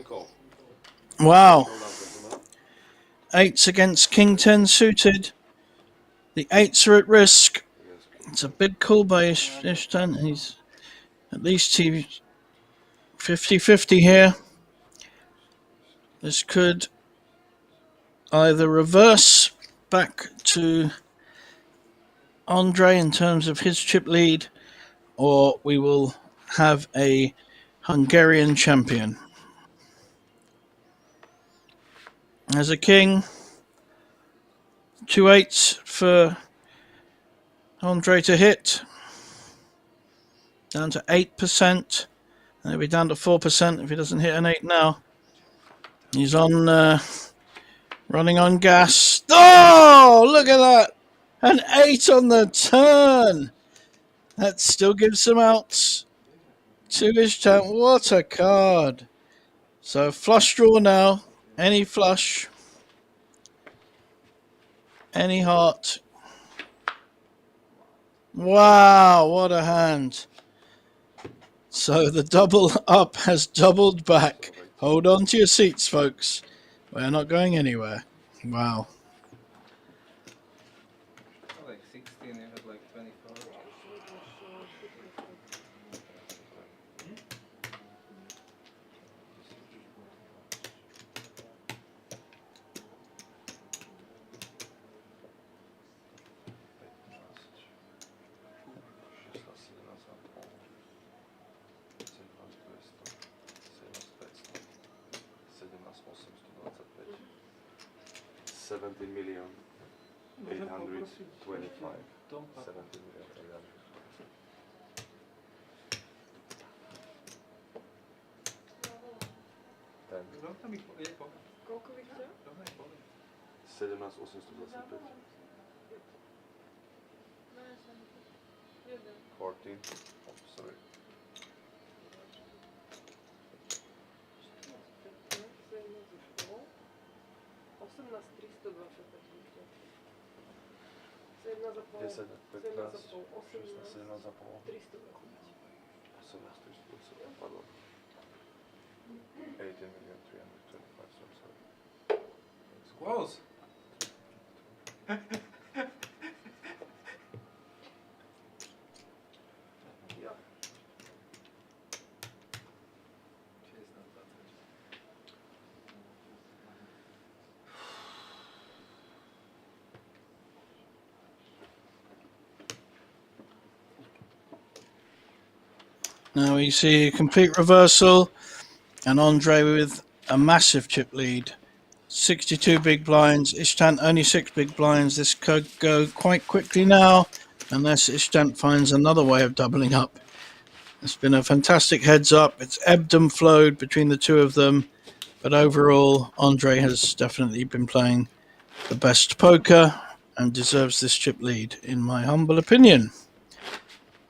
call. Wow. Well done, gentlemen. Eights against King 10 suited. The eights are at risk. Yes, It's a big call by Ishtan. He's at least 50-50 here. This could either reverse back to Andre in terms of his chip lead, or we will have a Hungarian champion. As a king, 2 eights for Andre to hit. Down to 8%. And he'll be down to 4% if he doesn't hit an 8 now. He's on running on gas. Oh, look at that! An 8 on the turn. That still gives some outs to Ishtan. What a card. So flush draw now. Any flush. Any heart. Wow, what a hand. So the double up has doubled back. Hold on to your seats, folks. We're not going anywhere. Wow. Like 16, you had like 24. $70 million 825. Don't 70 million 825. Ten. Koliko bych chtěl? 17 825. 14. Oh, sorry. 10, 15, 16, 17 za pol. 18 320, pardon. 18 million 325, so sorry. Close! Now we see a complete reversal and Andre with a massive chip lead. 62 big blinds. Ishtan only 6 big blinds. This could go quite quickly now unless Ishtan finds another way of doubling up. It's been a fantastic heads up. It's ebbed and flowed between the two of them. But overall, Andre has definitely been playing the best poker and deserves this chip lead, in my humble opinion.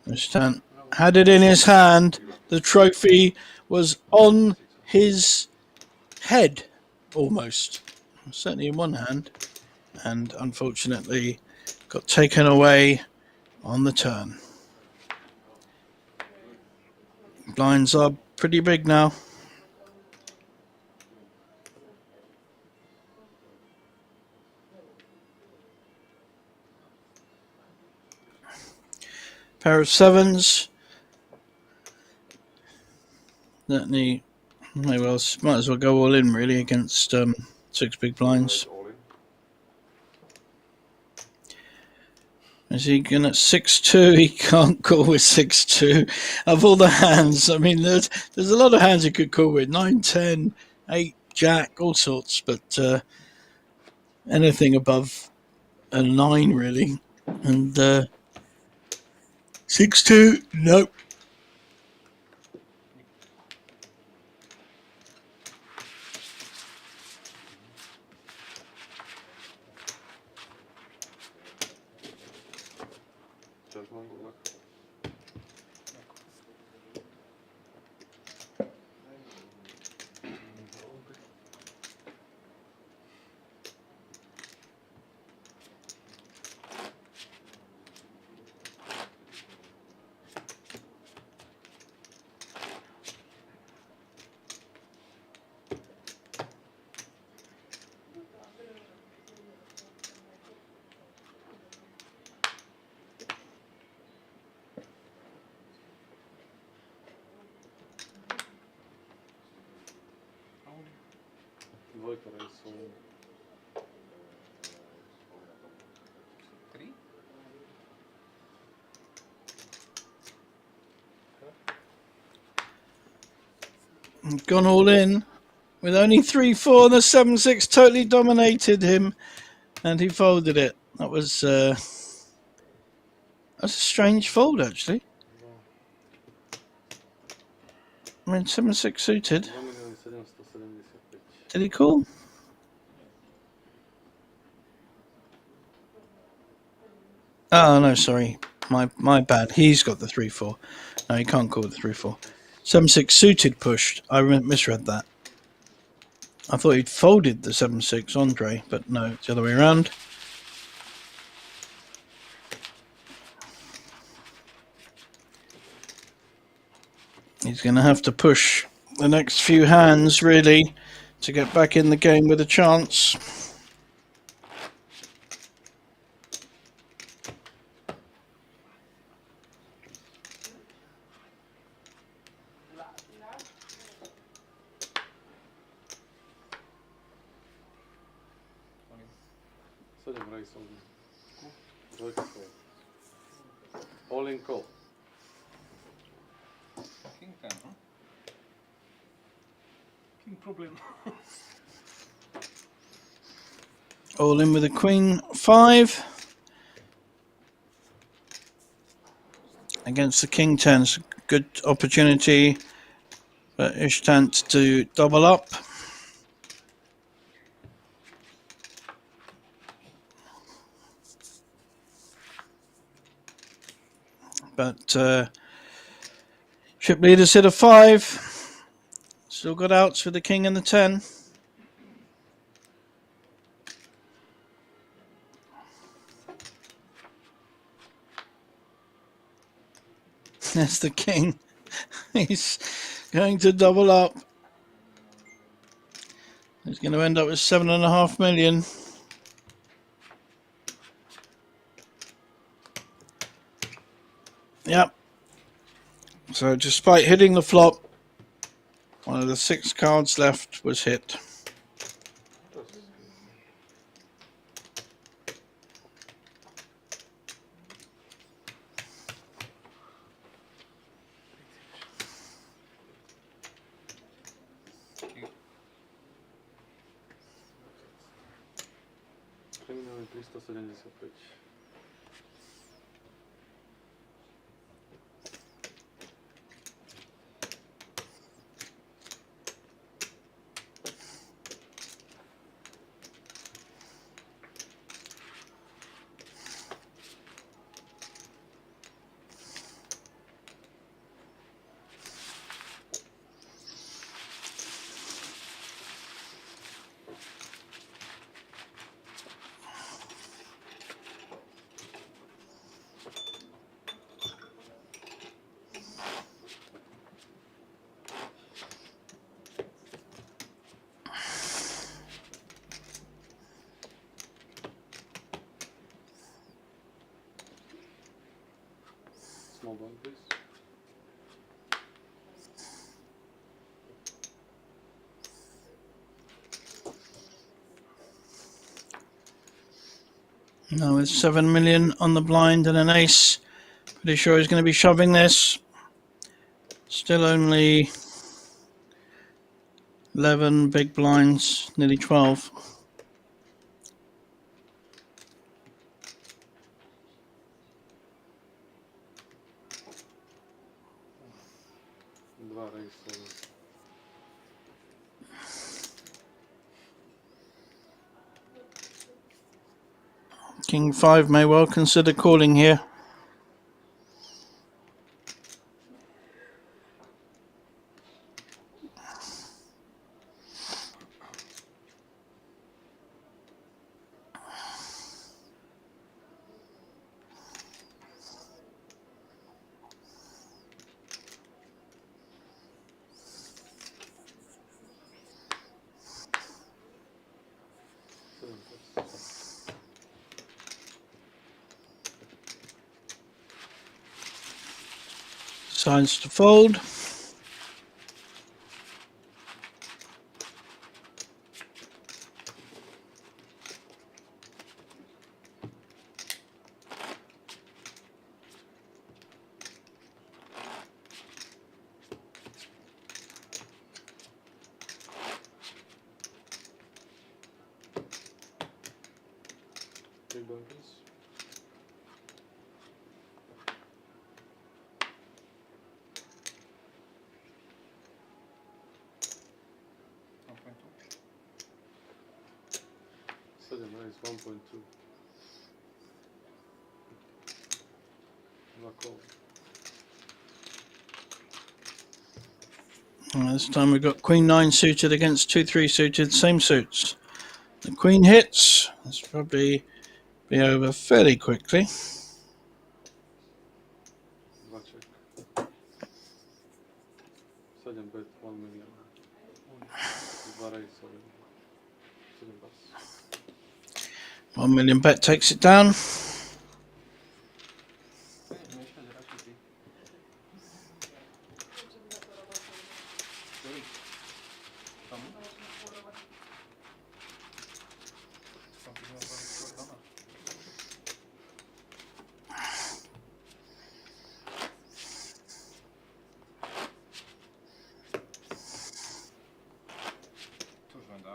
Ishtan had it in his hand. The trophy was on his head, almost. Certainly in one hand. And unfortunately got taken away on the turn. Blinds are pretty big now. Pair of sevens. Certainly, might as well go all in really against 6 big blinds. All in. Is he gonna 6-2? He can't call with 6-2. Of all the hands, I mean, there's a lot of hands he could call with. 9, 10, 8, Jack, all sorts, but anything above a 9 really. And 6-2, nope. Gentlemen, good luck. Dvojka raise all in. 3? Gone all in with only 3-4. The 7-6 totally dominated him, and he folded it. That's a strange fold, actually. I mean, 7-6 suited. 2,775,000. Did he call? Oh no, sorry, my bad. He's got the 3-4. No, he can't call the 3-4. 7-6 suited pushed. I misread that. I thought he'd folded the 7-6 Andre, but no, it's the other way around. He's going to have to push the next few hands, really, to get back in the game with a chance. Seven raise all in. Dvojka call. All in call. King 10, huh? King problem. All in with a Queen 5 against the King 10. It's a good opportunity for Ishtant to double up. But chip leaders hit a 5. Still got outs with the King and the 10. There's the King. He's going to double up. He's going to end up with 7.5 million. Yep. So despite hitting the flop, one of the 6 cards left was hit. Preliminary 375. Small blind, please. Now with 7 million on the blind and an ace, pretty sure he's going to be shoving this. Still only 11 big blinds, nearly 12. Dva raise all in. King 5 may well consider calling here. Seven plus. Decides to fold. Big blind, please. Open two. 7 raise 1.2. Dwa koła. And this time we've got Queen 9 suited against 2-3 suited, same suits. The Queen hits. This will probably be over fairly quickly. Dwa check. 7 bet 1 million. Dwa raise 7. 7 pass. 1 million bet takes it down. Myślę, że raczej ty. Ej. Tam? Tam pilnują Gordona. Cóż będę?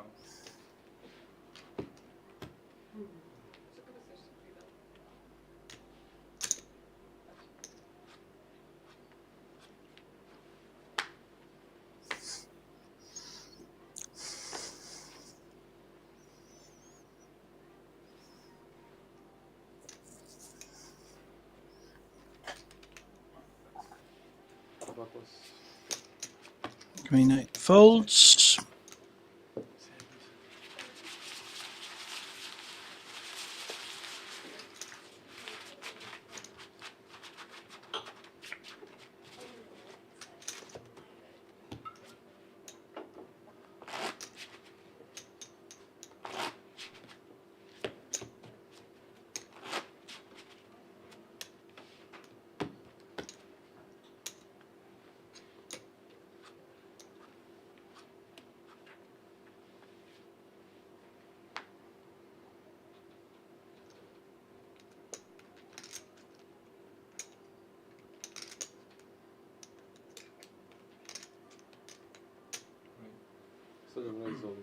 Dwa kłos. Queen 8 folds. Seven raise all.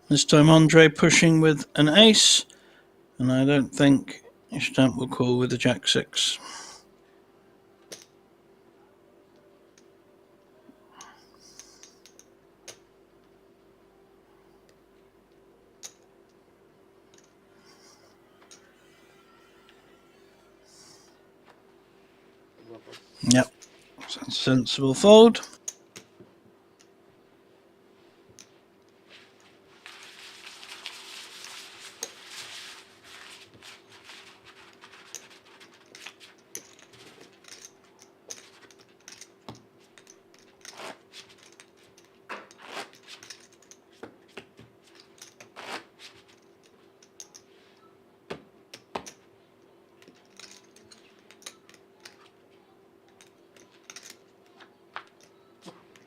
This time Andre pushing with an ace, and I don't think Ishtamp will call with the Jack 6. Dwa pass. Yep, that's a sensible fold.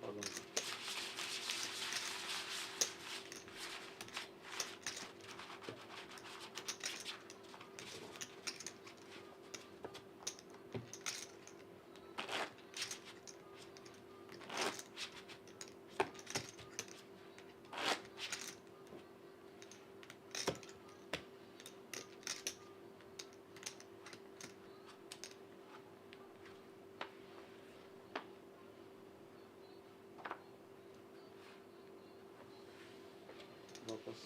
Pardon. Dwa pass.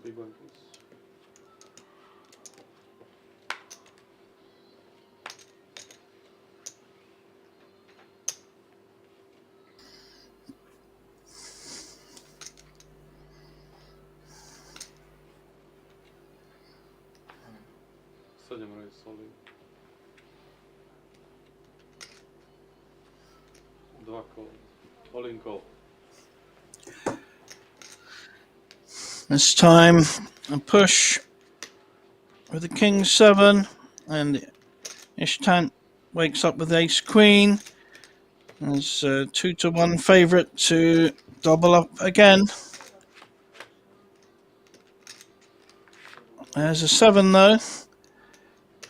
Big blind, please. Seven raise solid. Dwa call. All in call. This time a push with the king 7, and Ishtant wakes up with ace queen. There's a 2-1 favourite to double up again. There's a 7 though.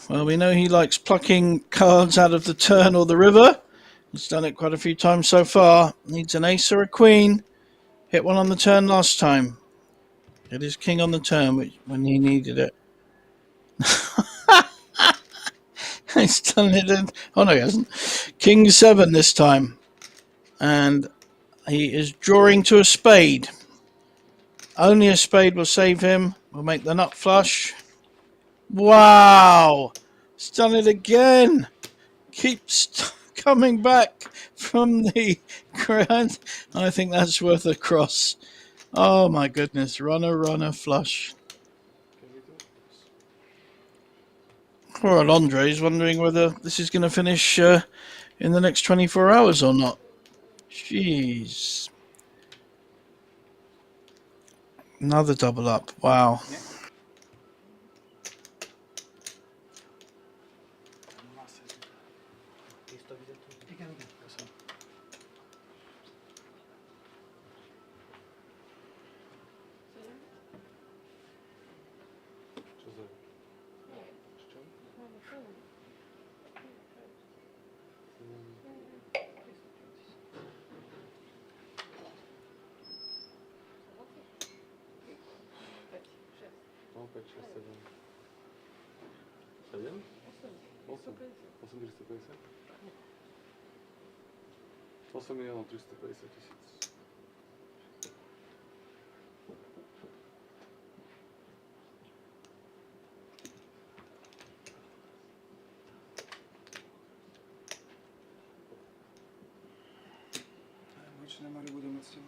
Well, we know he likes plucking cards out of the turn or the river. He's done it quite a few times so far. Needs an ace or a queen. Hit one on the turn last time. It is king on the turn when he needed it. He's done it in... Oh no, he hasn't. King 7 this time. And he is drawing to a spade. Only a spade will save him. We'll make the nut flush. Wow! He's done it again. Keeps coming back from the ground. I think that's worth a cross. Oh my goodness. Runner, flush. Can we do this? Poor Alondre's wondering whether this is going to finish in the next 24 hours or not. Jeez. Another double up. Wow. Co za... Jeszcze? No, 5, 6, 7. 7? 8. 8 350? 8 milionów 350 tysięcy. Which number budeme s tím?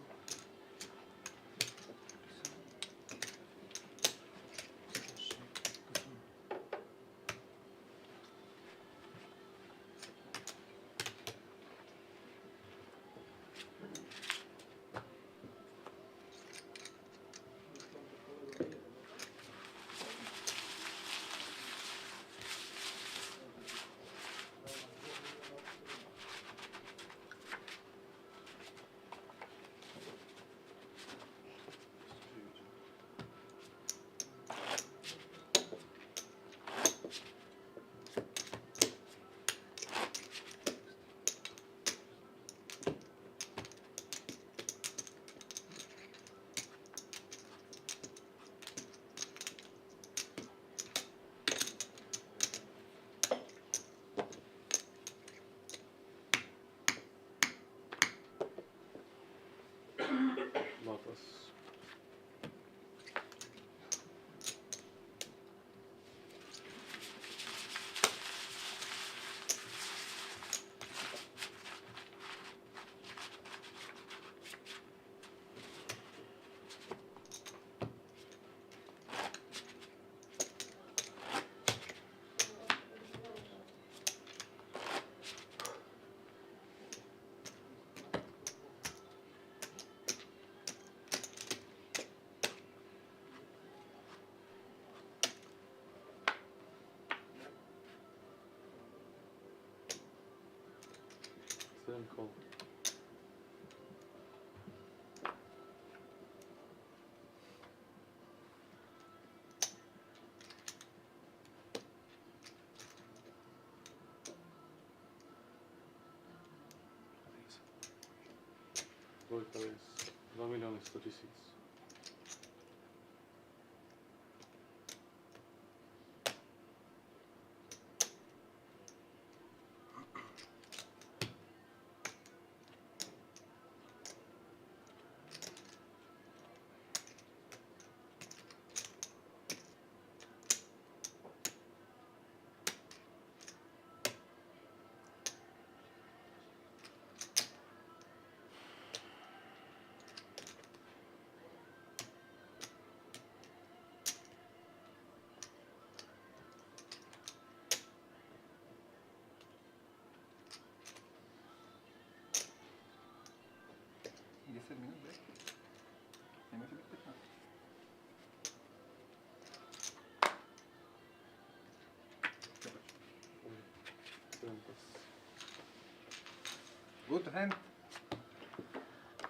Matas. Seven call. Dwójka jest 2 miliony 100 tysięcy. good hand,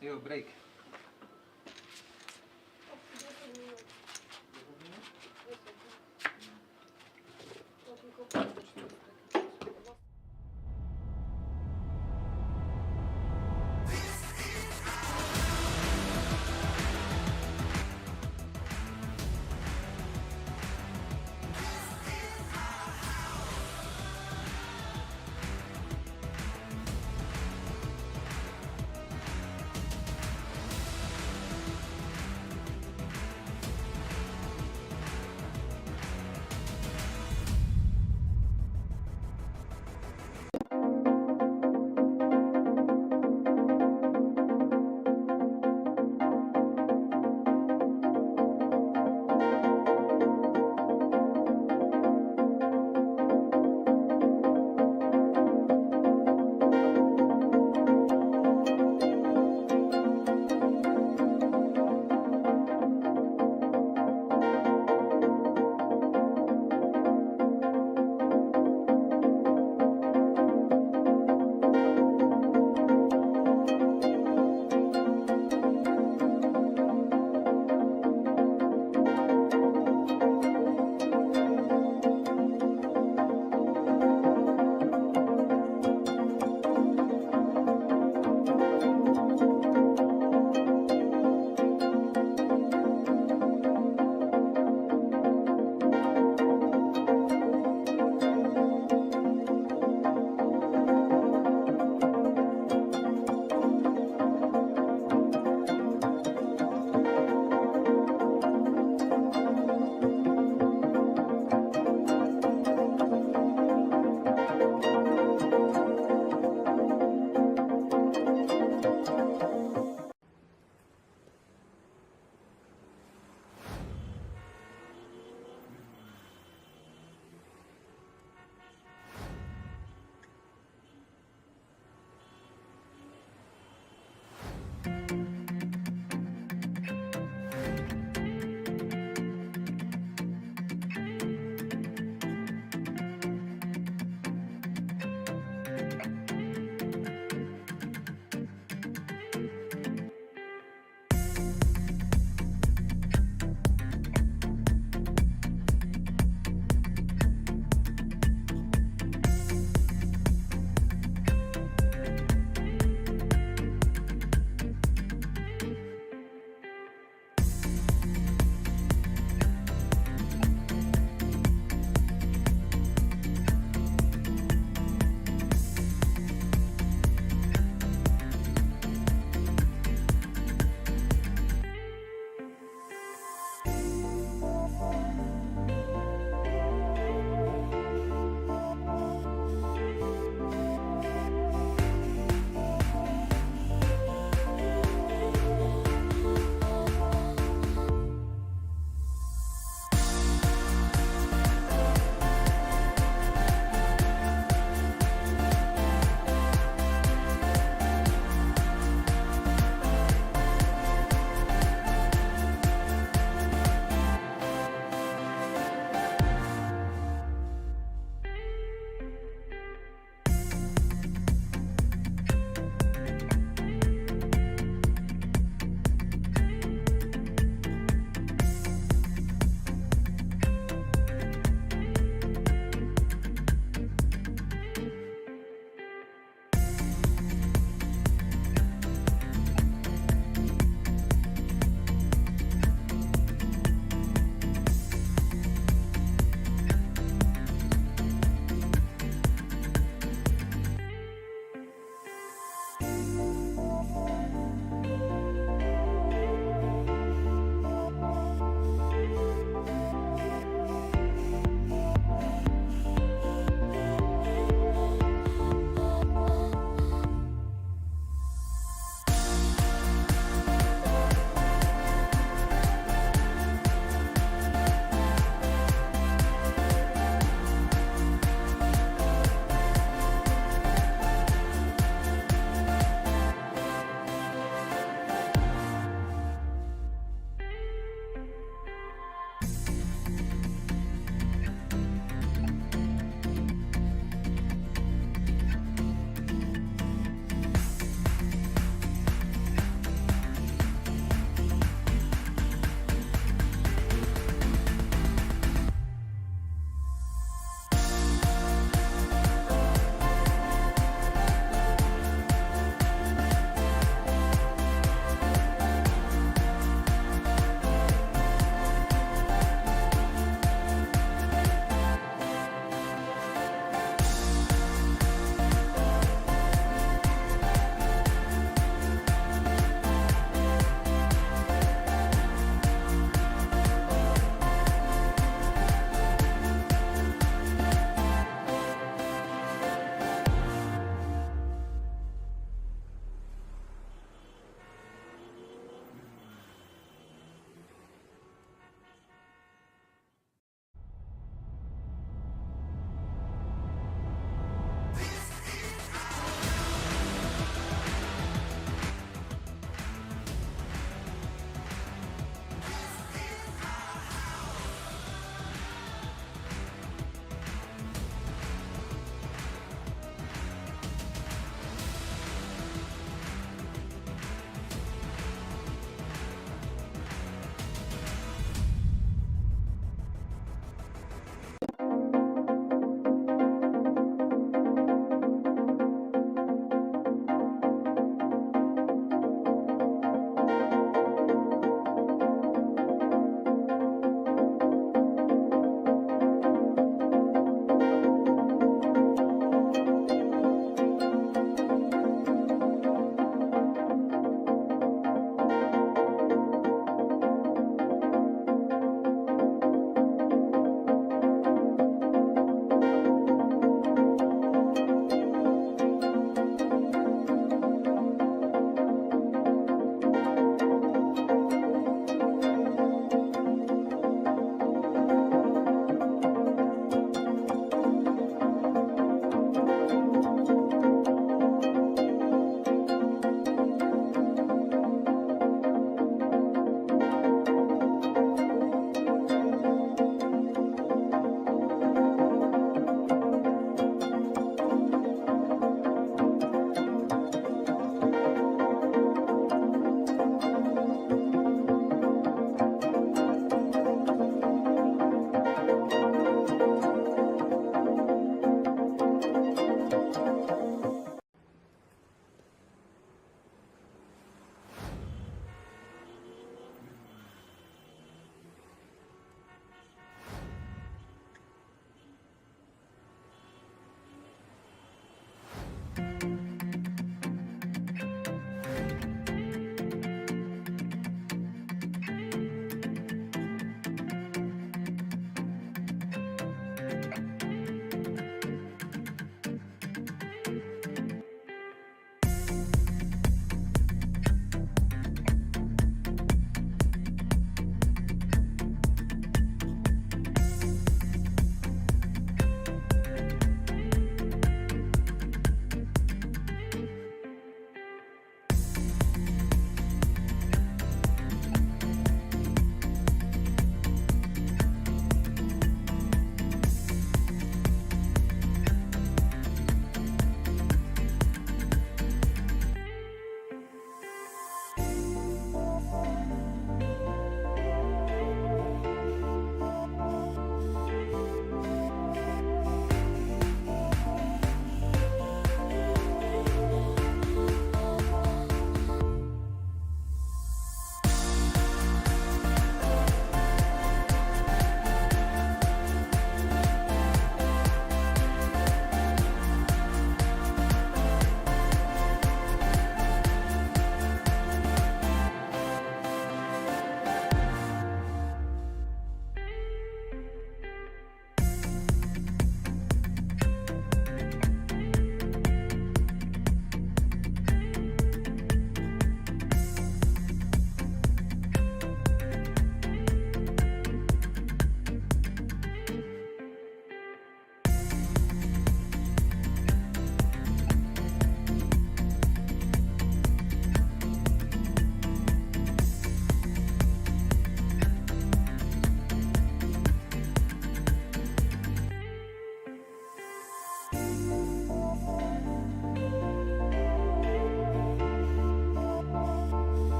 you break.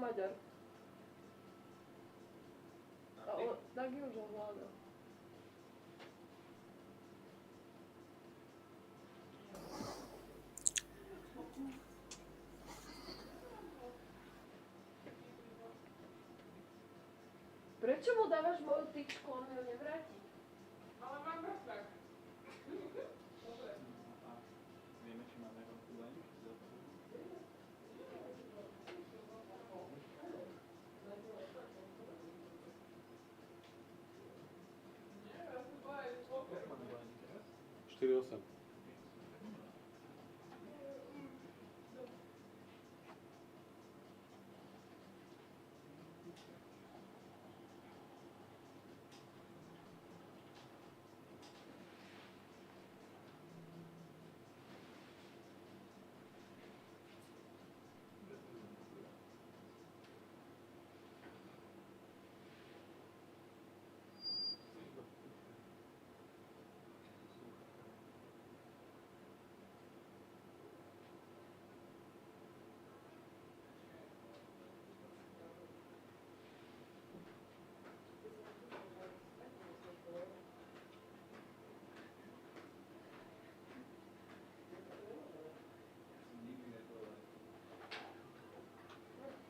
Maďar. Tak už ovládal. Prečo mu dávaš moju tyčku, on mi ju nevráti? Ale mám prach. Vieme, či máme veľkú daň. Máme daň teraz? 4,8.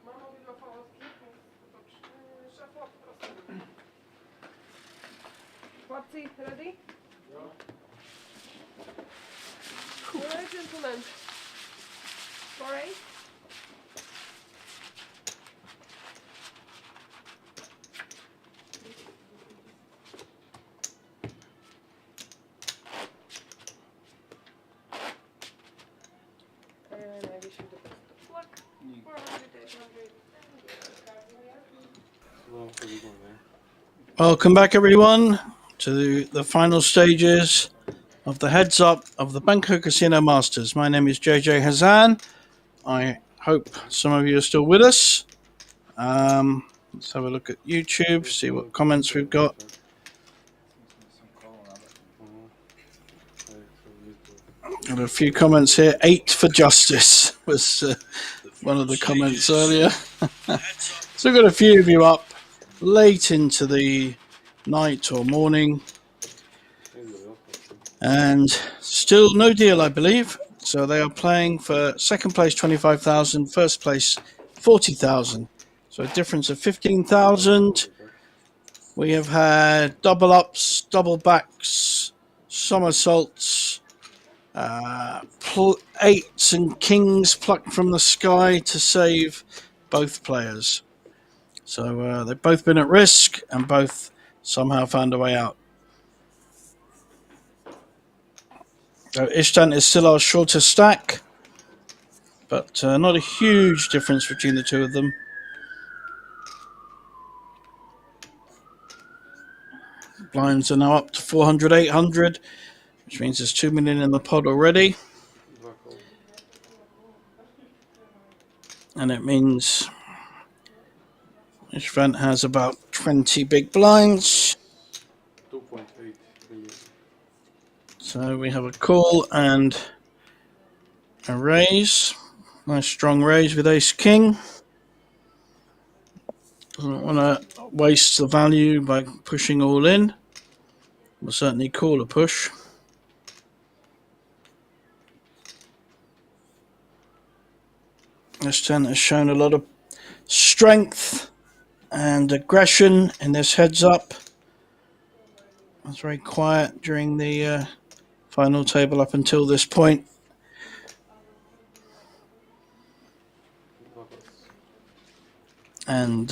Mám obidva favorky. Šaflap, prosím. Chlapci, ready? Alright, gentlemen. 4-8. And I wish you the best of luck. 400, 800. Well, so we're going there. Welcome back, everyone, to the final stages of the Heads Up of the Banco Casino Masters. My name is JJ Hazan. I hope some of you are still with us. Let's have a look at YouTube, see what comments we've got. Got a few comments here. 8 for justice was one of the comments earlier. So we've got a few of you up late into the night or morning, and still no deal, I believe. So they are playing for second place 25,000, first place 40,000. So a difference of 15,000. We have had double ups, double backs, somersaults, eights and kings plucked from the sky to save both players. So they've both been at risk and both somehow found a way out. So Ishtan is still our shortest stack, but not a huge difference between the two of them. Blinds are now up to 400, 800, which means there's 2 million in the pot already. And it means Ishvan has about 20 big blinds. 2.8 billion. So we have a call and a raise. Nice strong raise with ace king. Don't want to waste the value by pushing all in. We'll certainly call a push. This 10 has shown a lot of strength and aggression in this heads up. It was very quiet during the final table up until this point. And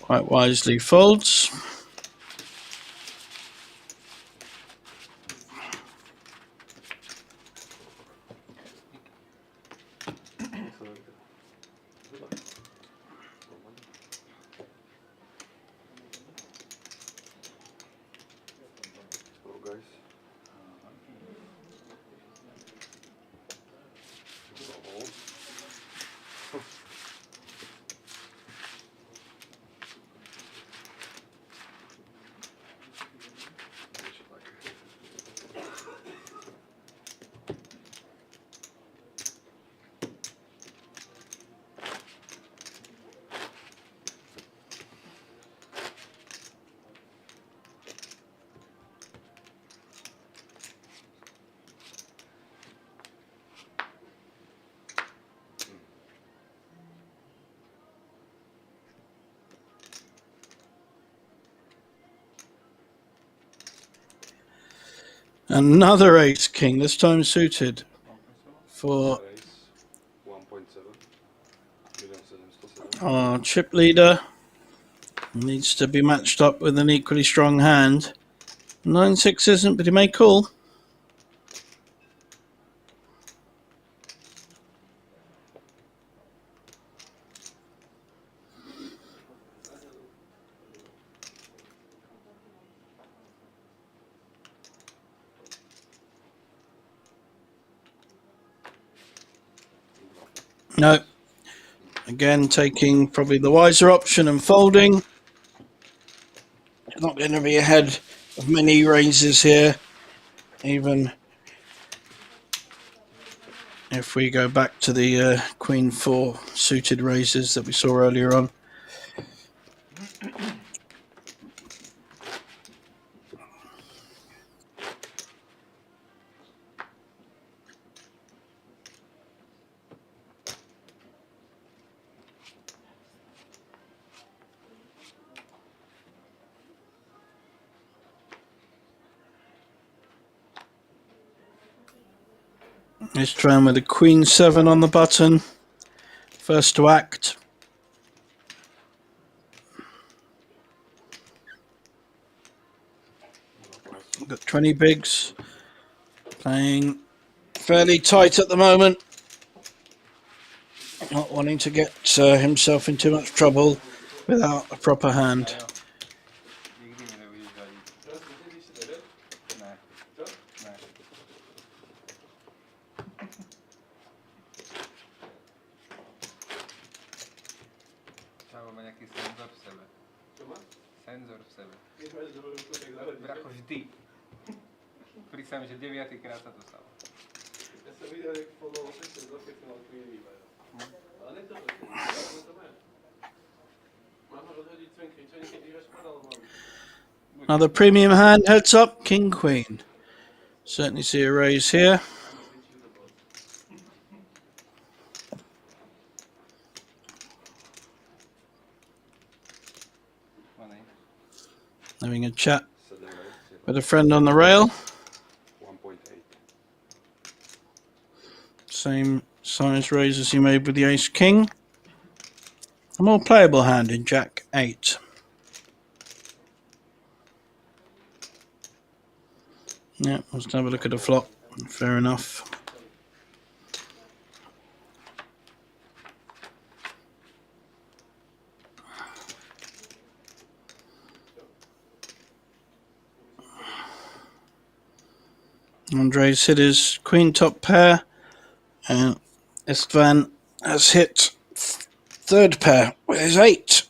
quite wisely folds. Another ace king, this time suited 1.7. for Raise 1.7. Million 707. our chip leader. Needs to be matched up with an equally strong hand. 9-6 isn't, but he may call. No. Again, taking probably the wiser option and folding. Not going to be ahead of many raises here, even if we go back to the Queen 4 suited raises that we saw earlier on. Let's try with the Queen 7 on the button. First to act. Got 20 bigs. Playing fairly tight at the moment. Not wanting to get himself in too much trouble without a proper hand. Jo. Nikdy mi nebudeš řadit. Ne. Ne. Čau, má nějaký senzor v sebe. Senzor v sebe. Bracho, vždy. Prísam, že 9-krát sa to stalo. Ja som videl, jak follow 6 keď som mal Queen výber. Ale ne to má. Mám ho rozhodiť cvenky, čo niekedy hráš padal mám. Another premium hand, heads up, King Queen. Certainly see a raise here. Money. Having a chat 7 raise. with a friend on the rail. 1.8. Same size raise as he made with the Ace King. A more playable hand in Jack 8. Yeah, let's have a look at the flop. Fair enough. Andre's hit his queen top pair, and Istvan has hit third pair with his 8.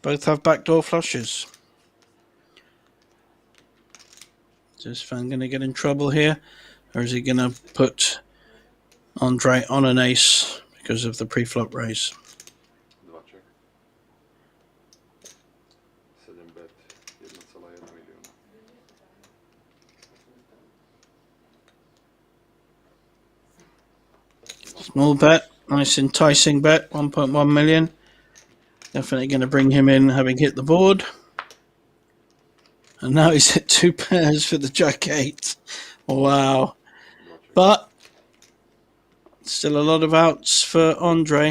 Both have backdoor flushes. Is Istvan going to get in trouble here, or is he going to put Andre on an ace because of the pre-flop raise? 2 check. 7 bet. 1,1 milióna. Small bet, nice enticing bet, 1.1 million. Definitely going to bring him in having hit the board. And now he's hit 2 pairs for the Jack 8. Wow. But still a lot of outs for Andre.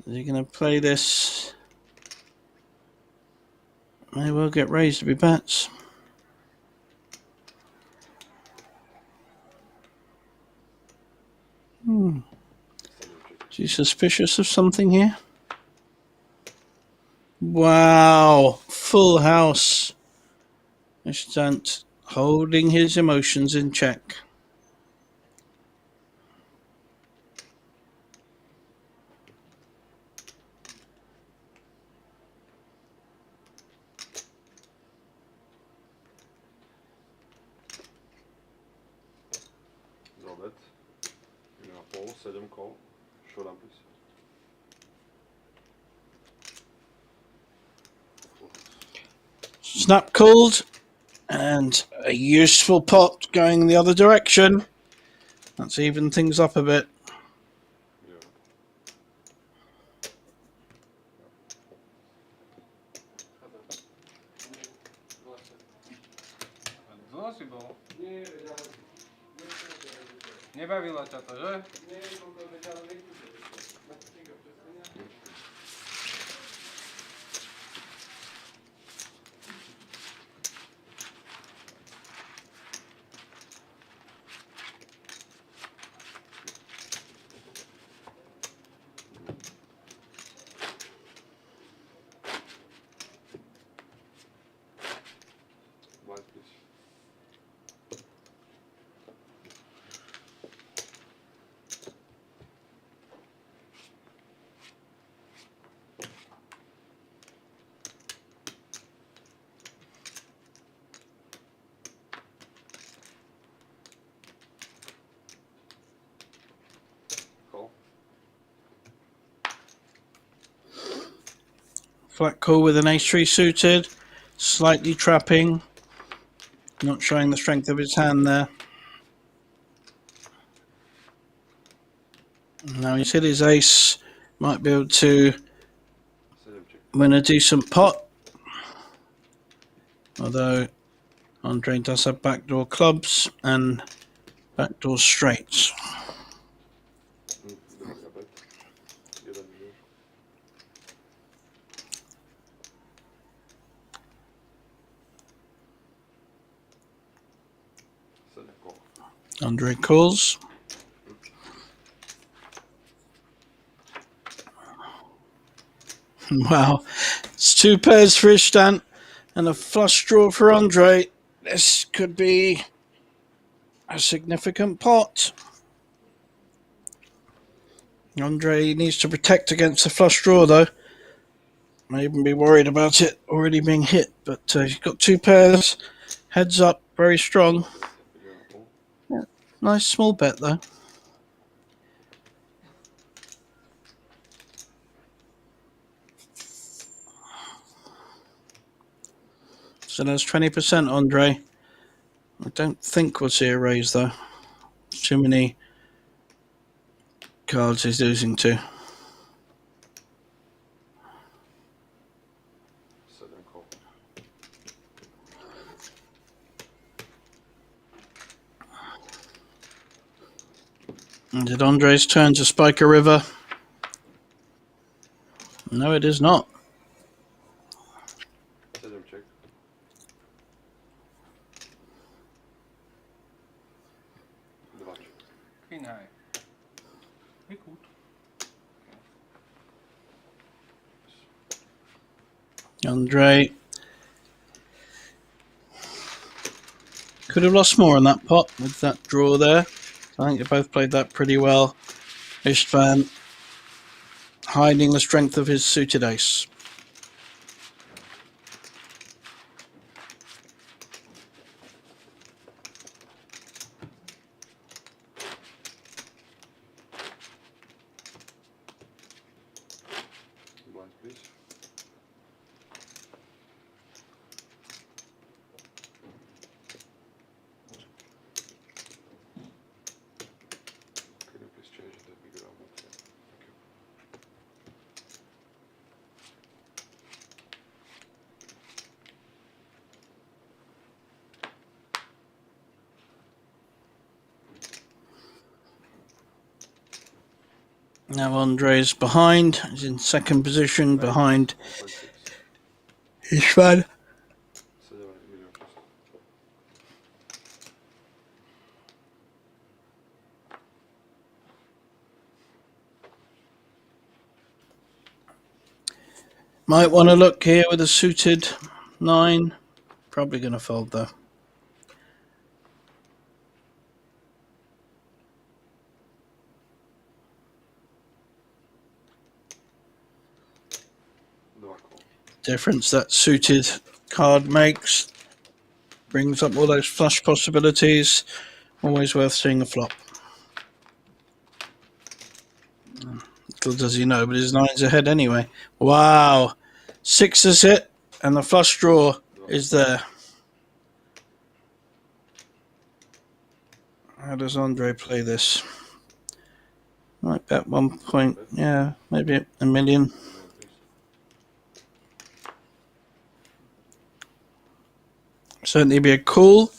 Is he going to play this? May well get raised to be bets. Is he suspicious of something here? Wow, full house. Ishtant holding his emotions in check. Draw bet. Pol, 7 call. Showdown, please. Snap called, and a useful pot going the other direction. Let's even things up a bit. Yeah. Nebavilo ťa to, že? Nie, som to veď, ale nechcete. Na týka přesně. Blind, please. Call. Flat call with an ace-3 suited, slightly trapping, not showing the strength of his hand there. Now he's hit his ace, might be able to Set him check. win a decent pot. Although Andre does have backdoor clubs and backdoor straights. Dvakrát bet. Jeden milion. Set a call. Andre calls. Wow, it's two pairs for Ishtan and a flush draw for Andre. This could be a significant pot. Andre needs to protect against the flush draw though. May even be worried about it already being hit, but he's got two pairs. Heads up, very strong. You're gonna call. Nice small bet though. So there's 20%, Andre. I don't think we'll see a raise though. Too many cards he's losing to. Set and call. Is it Andre's turn to spike a river? No, it is not. Set him check. Dva check. Queen high. Je goed. Andre could have lost more on that pot with that draw there. I think they both played that pretty well. Istvan hiding the strength of his suited ace. Blind, please. Can you please change it? That'd be good. Thank you. Now Andre's behind. He's in second position behind 1.6. Istvan. 7 million plus. Might want to look here with a suited 9. Probably going to fold though. Dva call. Difference that suited card makes. Brings up all those flush possibilities. Always worth seeing a flop. Little does he know, but his 9's ahead anyway. Wow. 6 is hit, and the flush draw is there. How does Andre play this? Might bet 1 point, yeah, maybe a million. Million, please. Certainly be a call.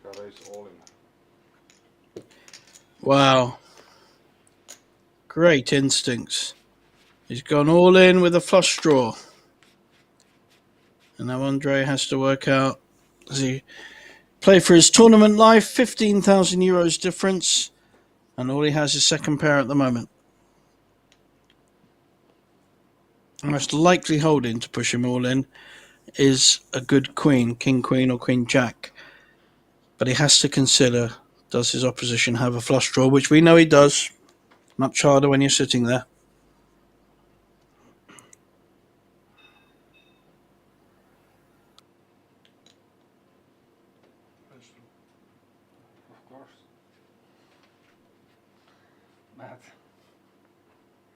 Panka raise all in. Wow. Great instincts. He's gone all in with a flush draw. And now Andre has to work out, does he play for his tournament life? 15,000 euros difference. And all he has is second pair at the moment. The most likely holding to push him all in is a good queen, king queen or queen jack. But he has to consider, does his opposition have a flush draw, which we know he does. Much harder when you're sitting there. Of course. But I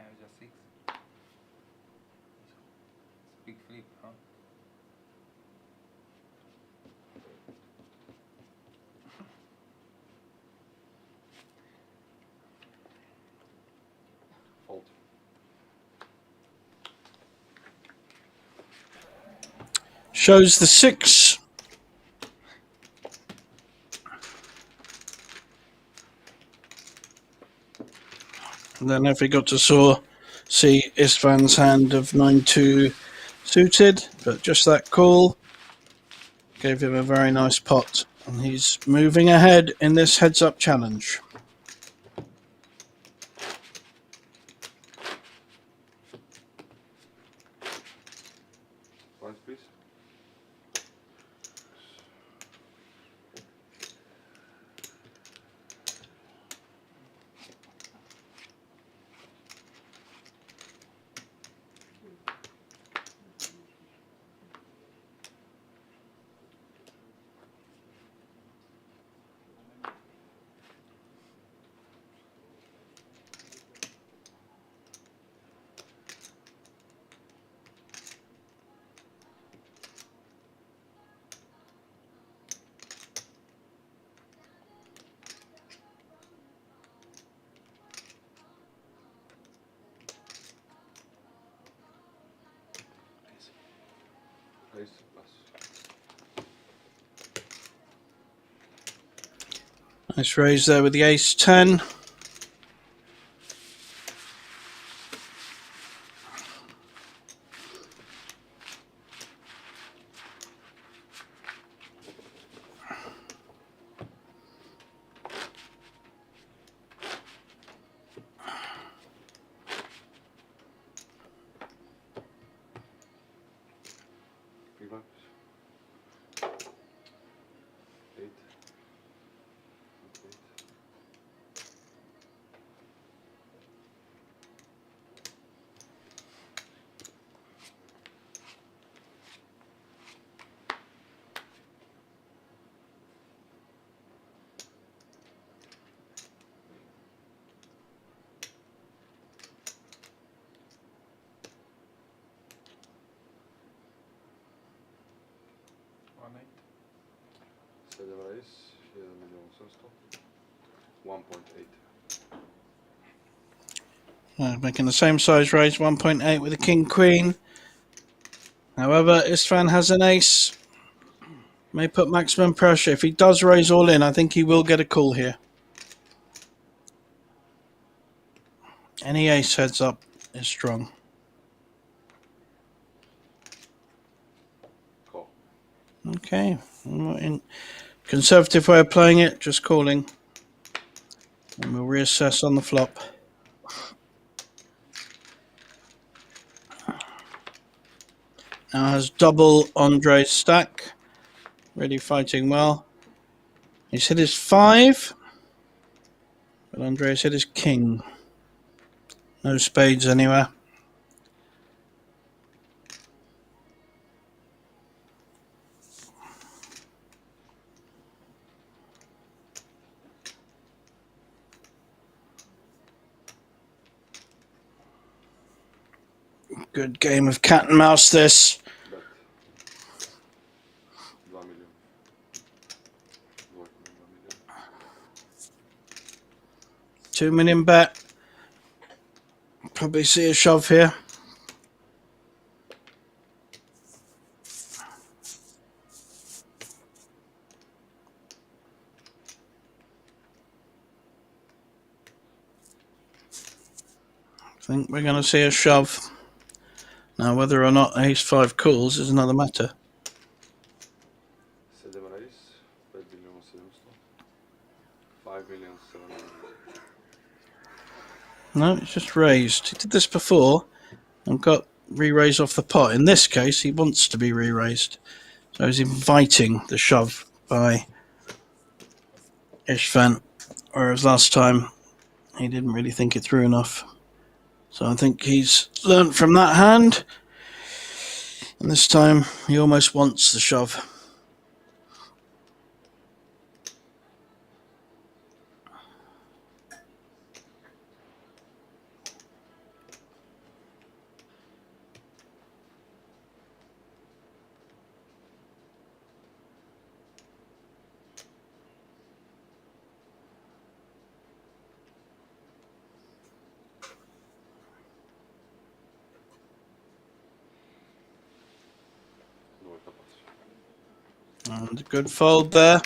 have just 6. It's big flip, huh? Fold. Shows the 6. And then if we got to see Istvan's hand of 9-2 suited, but just that call gave him a very nice pot. And he's moving ahead in this heads-up challenge. Lines, please. Raise plus. Nice raise there with the ace-10. Big blind. 8. 8. Sedem raise, 1 800 000. 1.8. Making the same size raise, 1.8 with a king queen. However, Istvan has an ace. May put maximum pressure. If he does raise all in, I think he will get a call here. Any ace heads up is strong. Call. Okay. In conservative way of playing it, just calling. And we'll reassess on the flop. Now has double Andre's stack. Really fighting well. He's hit his 5. But Andre's hit his king. No spades anywhere. Good game of cat and mouse this. Bet. 2 million. 2 million. 2 million bet. Probably see a shove here. think we're going to see a shove. Now, whether or not ace-5 calls is another matter. 7 race, 5 million 700. 5 million 700. No, it's just raised. He did this before and got re-raised off the pot. In this case, he wants to be re-raised. So he's inviting the shove by Istvan, whereas last time he didn't really think it through enough. So I think he's learnt from that hand. And this time he almost wants the shove. No capaz. And a good fold there.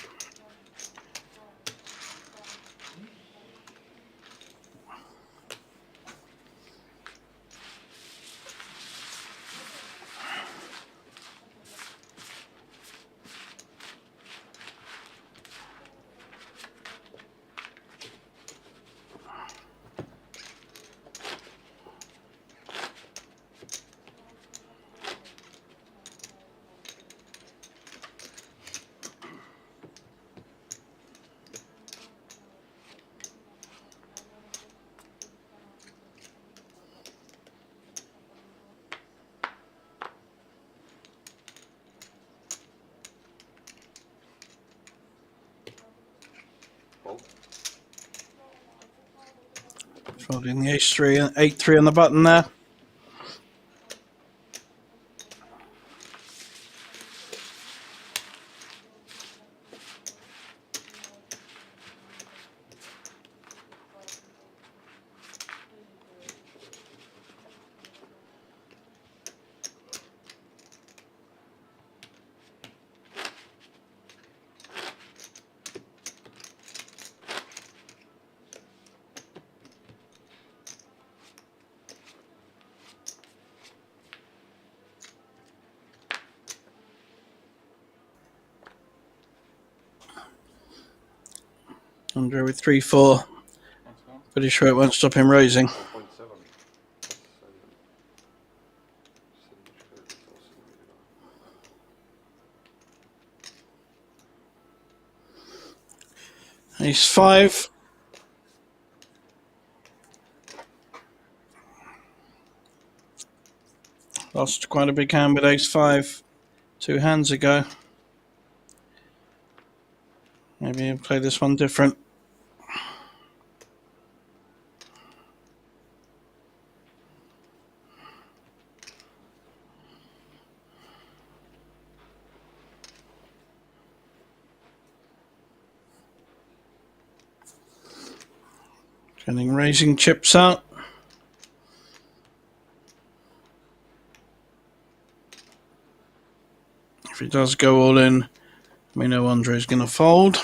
Fold. Folding the ace-3 and 8-3 on the button there. Andre with 3-4. Pretty sure it won't stop him raising. 1.7. Ace-5. Lost quite a big hand with ace-5 2 hands ago. Maybe he'll play this one different. Getting raising chips out. If he does go all in, we know Andre's going to fold.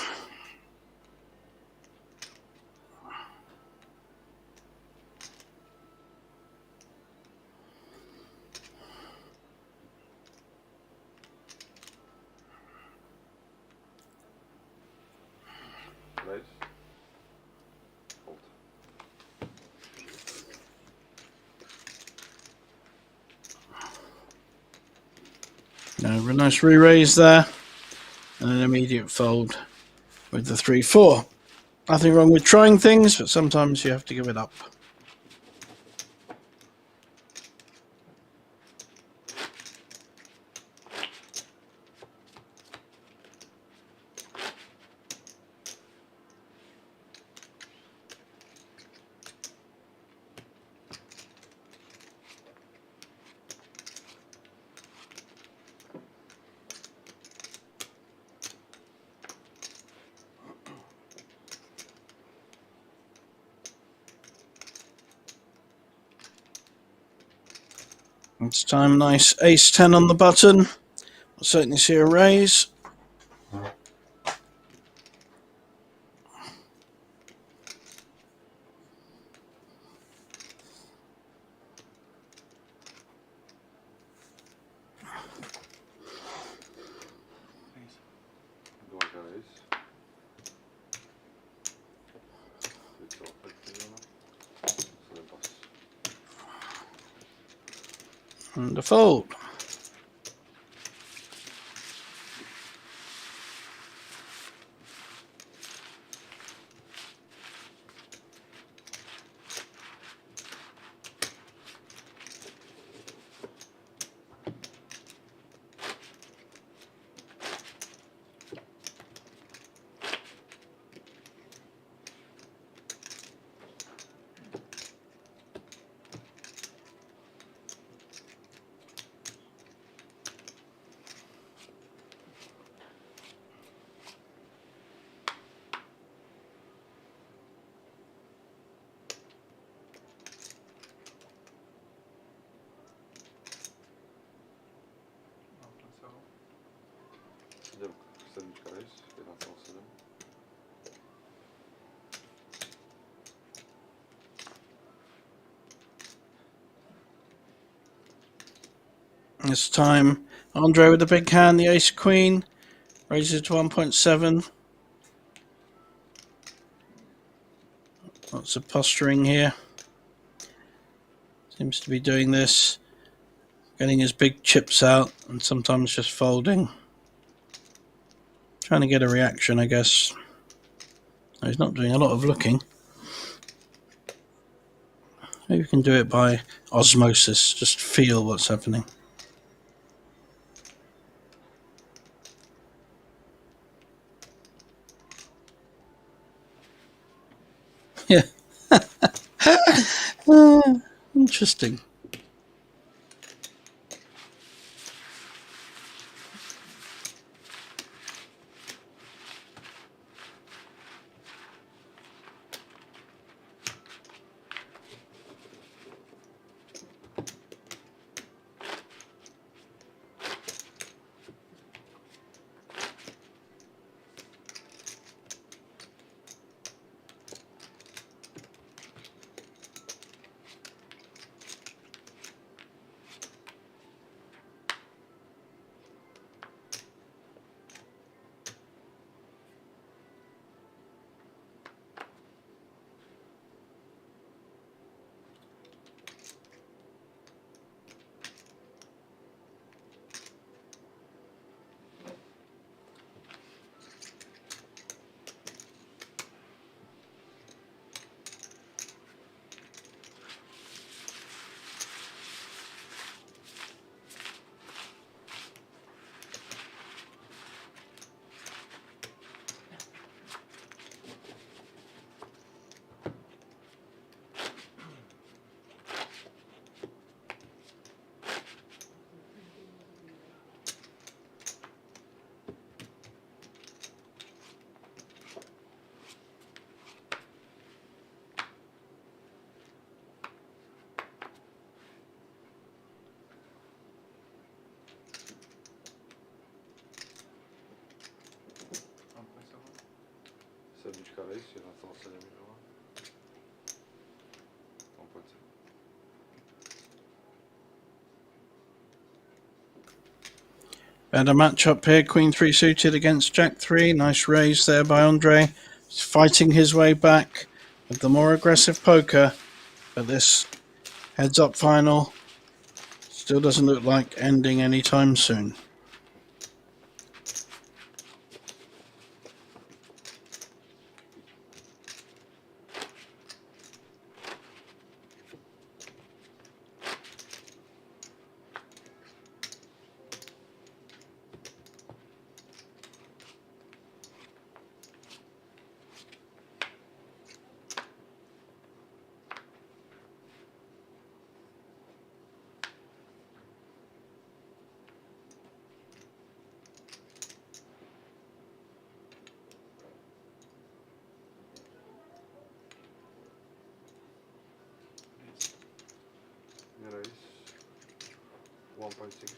Raise. Fold. Now, a nice re-raise there. And an immediate fold with the 3-4. Nothing wrong with trying things, but sometimes you have to give it up. It's time, nice ace-10 on the button. We'll certainly see a raise. And a fold. Sedmička race, 1,7. This time, Andre with the big hand, the ace queen, raises to 1.7. Lots of posturing here. Seems to be doing this, getting his big chips out and sometimes just folding. Trying to get a reaction, I guess. He's not doing a lot of looking. Maybe you can do it by osmosis, just feel what's happening. Yeah. Interesting. Sedmička race, 1,7 milióna. 1,7. Better matchup here, Queen 3 suited against Jack 3. Nice raise there by Andre. He's fighting his way back with the more aggressive poker. But this heads up final still doesn't look like ending anytime soon. Race, 1.6.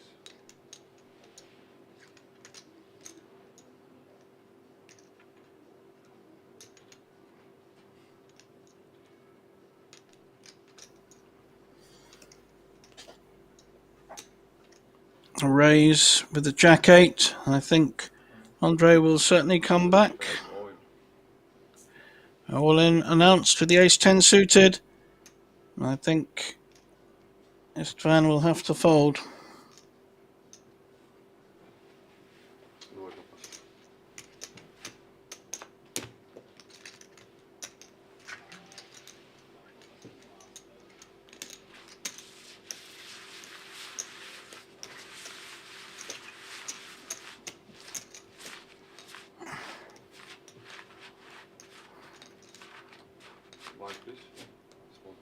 A raise with the Jack 8. I think Andre will certainly come back. All in announced with the Ace 10 suited. I think Istvan will have to fold. Двойка пас. Blind, please. Small.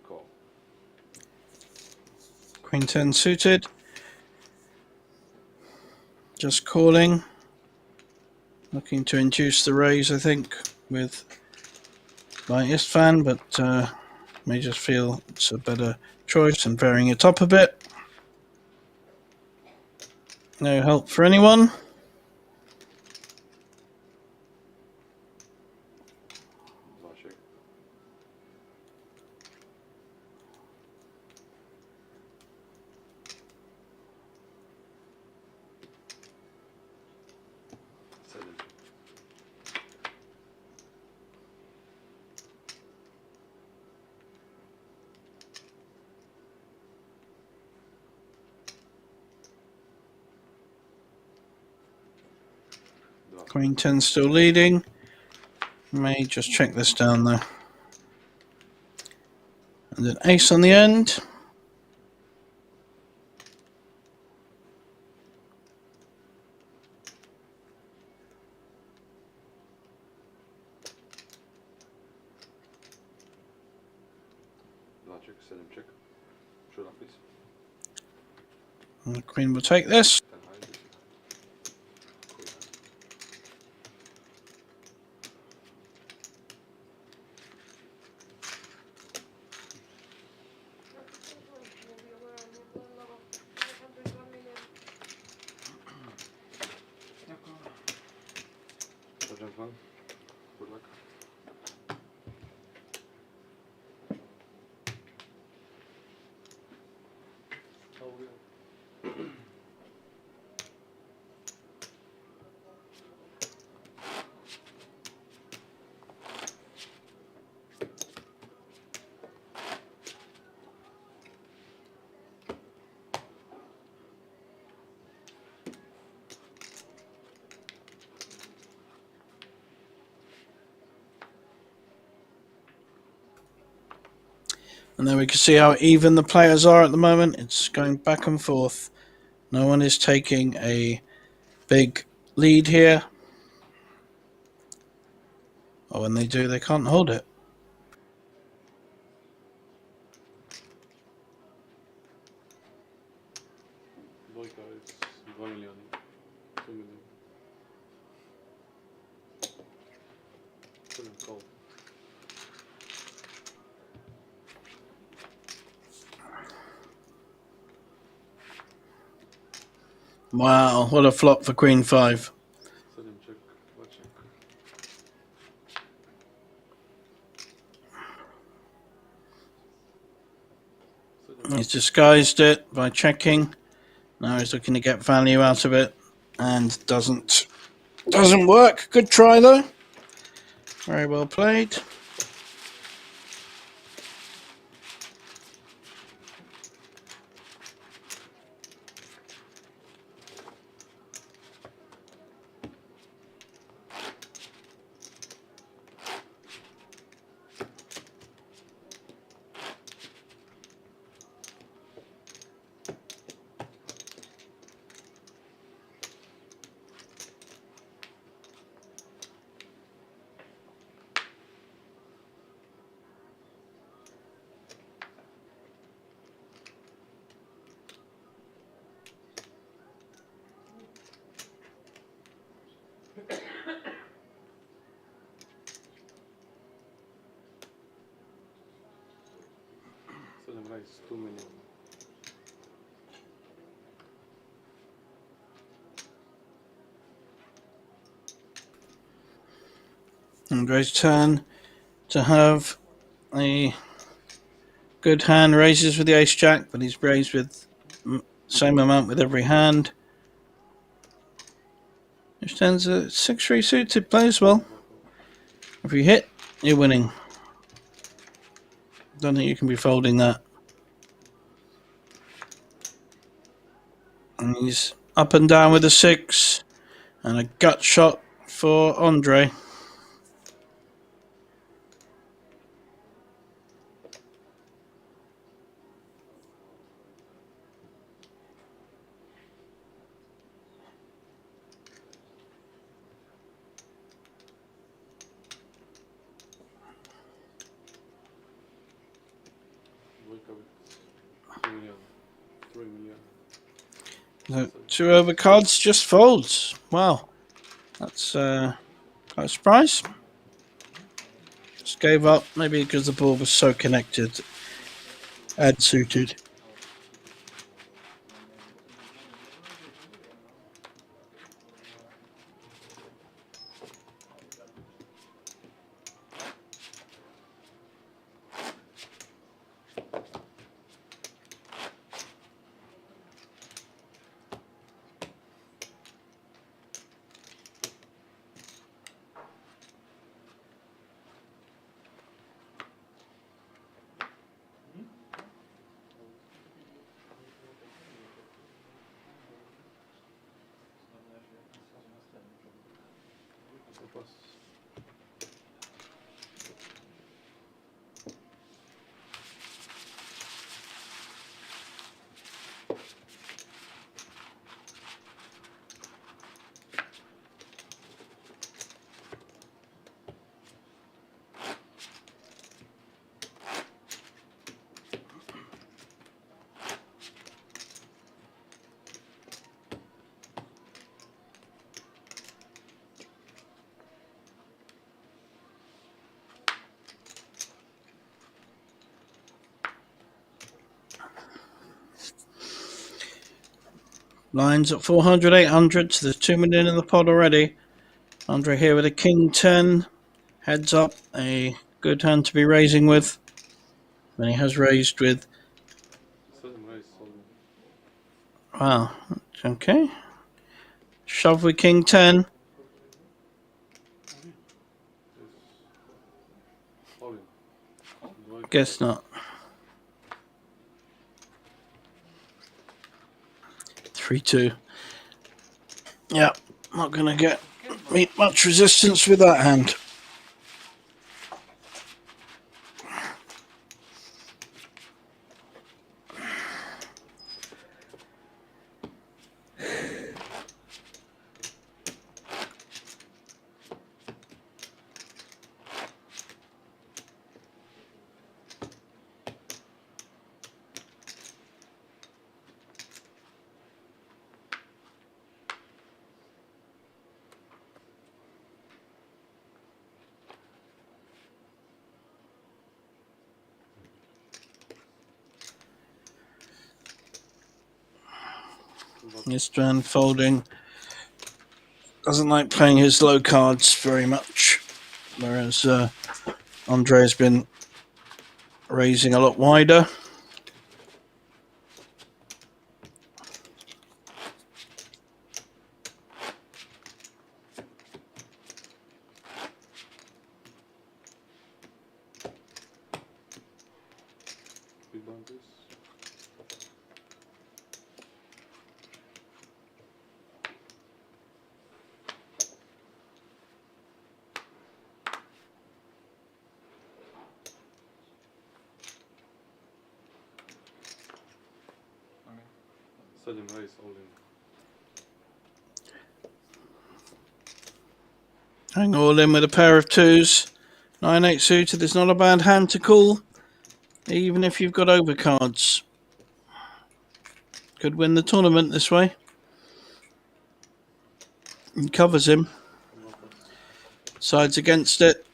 Call. Queen 10 suited. Just calling. Looking to induce the raise, I think, with by Istvan, but may just feel it's a better choice and varying it up a bit. No help for anyone. Два check. Seven. Два. Queen 10 still leading. May just check this down though. And an ace on the end. Два check. Seven check. Should I please? And the Queen will take this. Ten high. This is high. Queen high. So gentlemen, good luck. And then we can see how even the players are at the moment. It's going back and forth. No one is taking a big lead here. Or when they do, they can't hold it. Двойка is 2 million. 2 million. Couldn't call. Wow, what a flop for Queen 5. 7 check. 2 check. He's disguised it by checking. Now he's looking to get value out of it. And doesn't work. Good try though. Very well played. Raise 2 million. Andre's turn to have a good hand. Raises with the ace jack, but he's raised with same amount with every hand. Which turns a 6-3 suited, plays well. If you hit, you're winning. Don't think you can be folding that. And he's up and down with a 6. And a gut shot for Andre. Dvojka with 3 million. 3 million. The 2 overcards just folds. Wow. That's quite a surprise. Just gave up, maybe because the board was so connected and suited. Zapas. Lines at 400, 800, so there's 2 million in the pot already. Andre here with a king 10. Heads up, a good hand to be raising with. And he has raised with, 7 raise solid. wow, okay. Shove with king 10. Yes. All in. Dvojka. Guess not. 3-2. Yeah, not gonna meet much resistance with that hand. Istvan folding. Doesn't like playing his low cards very much. Whereas Andre's been raising a lot wider. Big bunkers. Okay. 7 raise all in. Hang all in with a pair of 2s. 9-8 suited is not a bad hand to call. Even if you've got overcards. Could win the tournament this way. He covers him. Sides against it.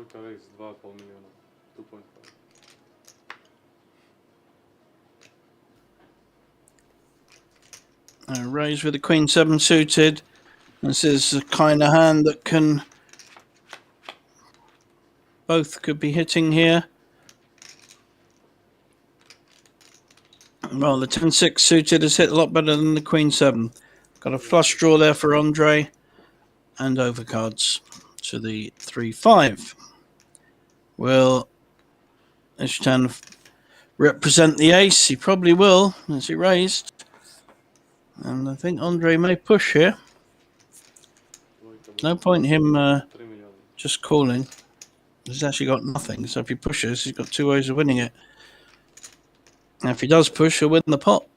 Dvojka raise 2,5 miliona. 2.5. Raise with the Queen 7 suited. This is the kind of hand that can... Both could be hitting here. Well, the 10-6 suited has hit a lot better than the Queen 7. Got a flush draw there for Andre. And overcards to the 3-5. Will Ishtan represent the ace? He probably will, as he raised. And I think Andre may push here. Dvojka No point in him 3 miliona. just calling. He's actually got nothing, so if he pushes, he's got 2 ways of winning it. And if he does push, he'll win the pot.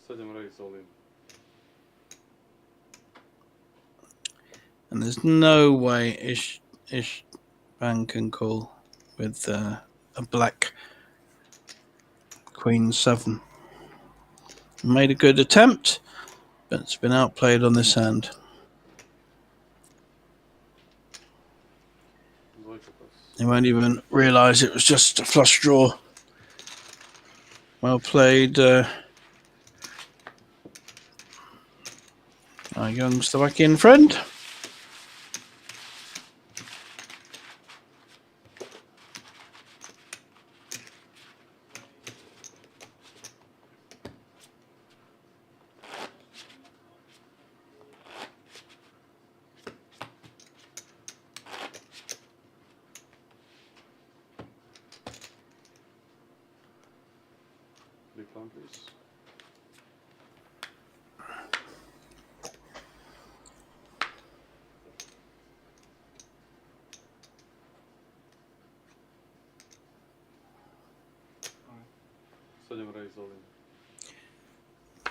7 raise all in. And there's no way Ishvan can call with a black Queen 7. Made a good attempt, but it's been outplayed on this hand. Dvojka plus. He won't even realise it was just a flush draw. Well played, our young Slovakian friend. Big blind, please. Seven raise all in.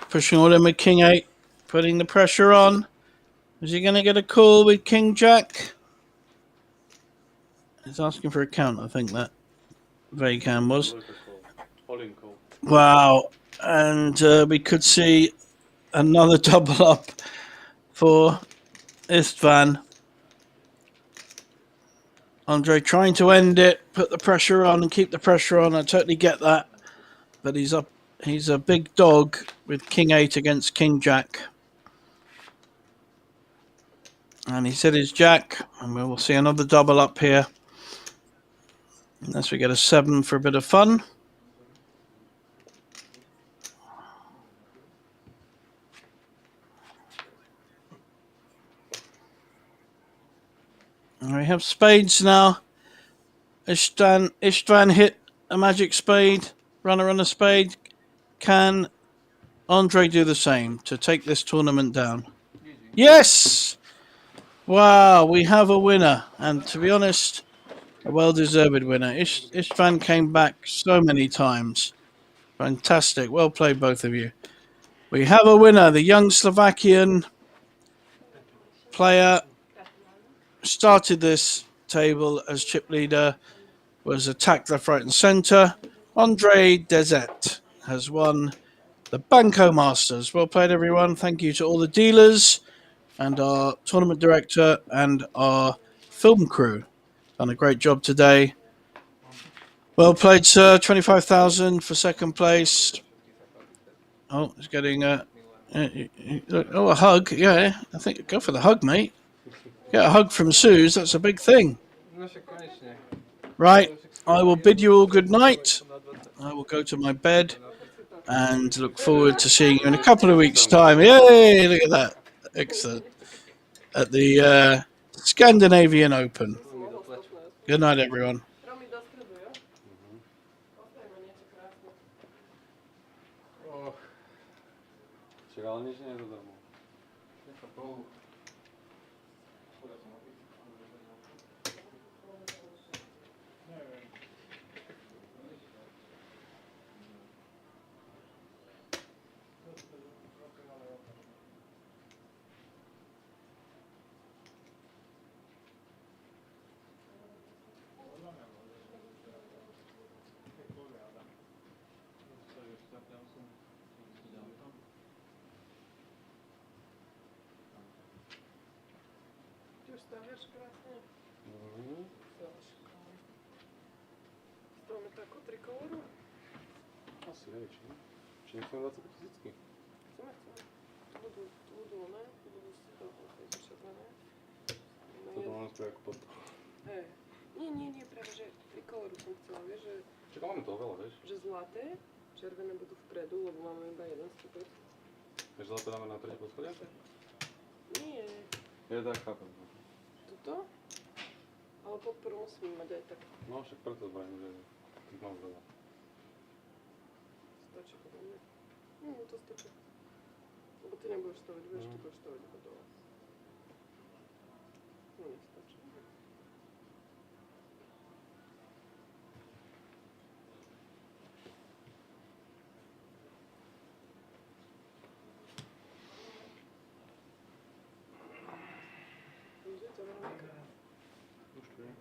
Pushing all in with King 8, putting the pressure on. Is he going to get a call with King Jack? He's asking for a count, I think that Vacan was. Dvojka call. All in call. Wow. And we could see another double up for Istvan. Andre trying to end it, put the pressure on and keep the pressure on. I totally get that. But he's up. He's a big dog with King 8 against King Jack. And he said his Jack. And we will see another double up here. Unless we get a 7 for a bit of fun. And we have spades now. Istvan hit a magic spade. Runner on a spade. Can Andre do the same to take this tournament down? Yes! Wow, we have a winner. And to be honest, a well-deserved winner. Istvan came back so many times. Fantastic. Well played, both of you. We have a winner. The young Slovakian player started this table as chip leader, was attacked left, right and centre. Andre Dezet has won the Banco Masters. Well played, everyone. Thank you to all the dealers and our tournament director and our film crew. Done a great job today. Well played, sir. 25,000 for second place. Oh, he's getting a hug. Yeah, I think go for the hug, mate. Get a hug from Suze. That's a big thing. No się koniecznie. Right. I will bid you all good night. I will go to my bed and look forward to seeing you in a couple of weeks' time. Yay! Look at that. Excellent. At the Scandinavian Open. Good night, everyone. Romi do skrytu, jo? Ostajemy, nie? Czy krasno? Och, Čak, ale nič nie je zadarmo. jako Bohu. už staviaš krásne. Mhm. Stavme to ako trikoloru? Asi nie, či? Či nechceme 25 tisícky? Chceme. Tu budú one, tu budú si to červené. Toto máme spraviť ako pod... Hej. Nie, práve že trikoloru som chcela, vieš, Čaká, máme toho veľa, vieš? že zlaté, červené budú vpredu, lebo máme iba jeden stupec. Vieš, zlaté dáme na tretí poschodie? Nie, Ja tak chápem. tuto? Ale podporu musíme mať aj tak. No však preto zbrajím, že tých mám veľa. Stačí podľa mňa. To stačí. Lebo ty nebudeš stavať, vieš, ty budeš stavať iba dole. No nestačí. Vidíte, to Veronika? Už tu je.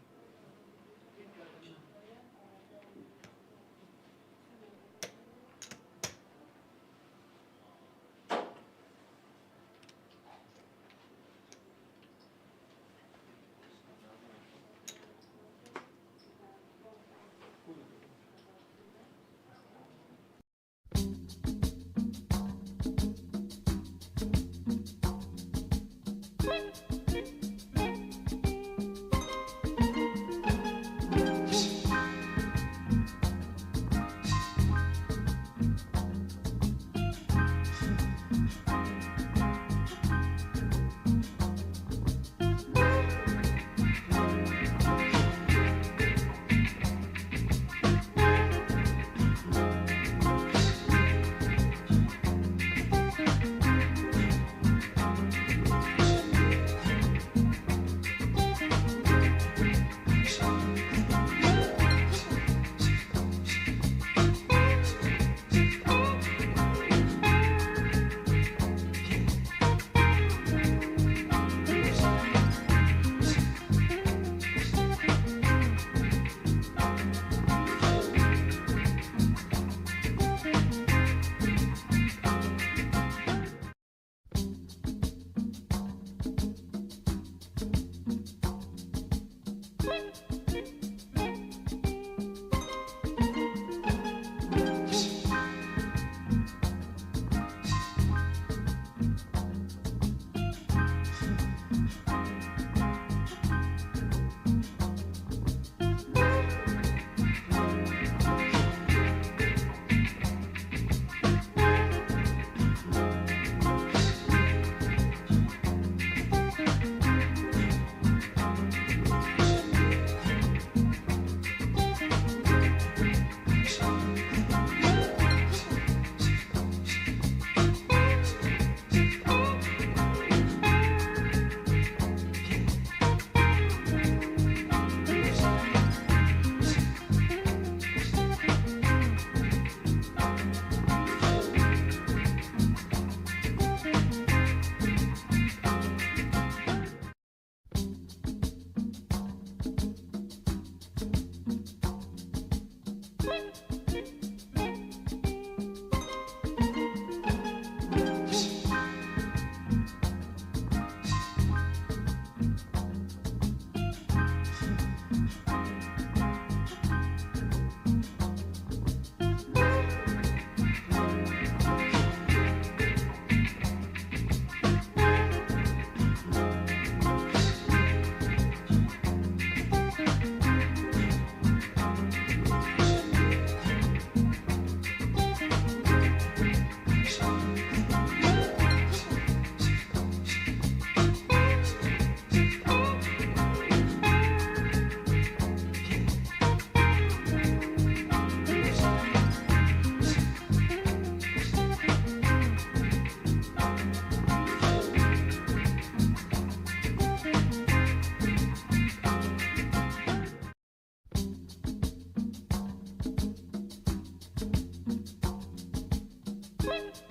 Thank you.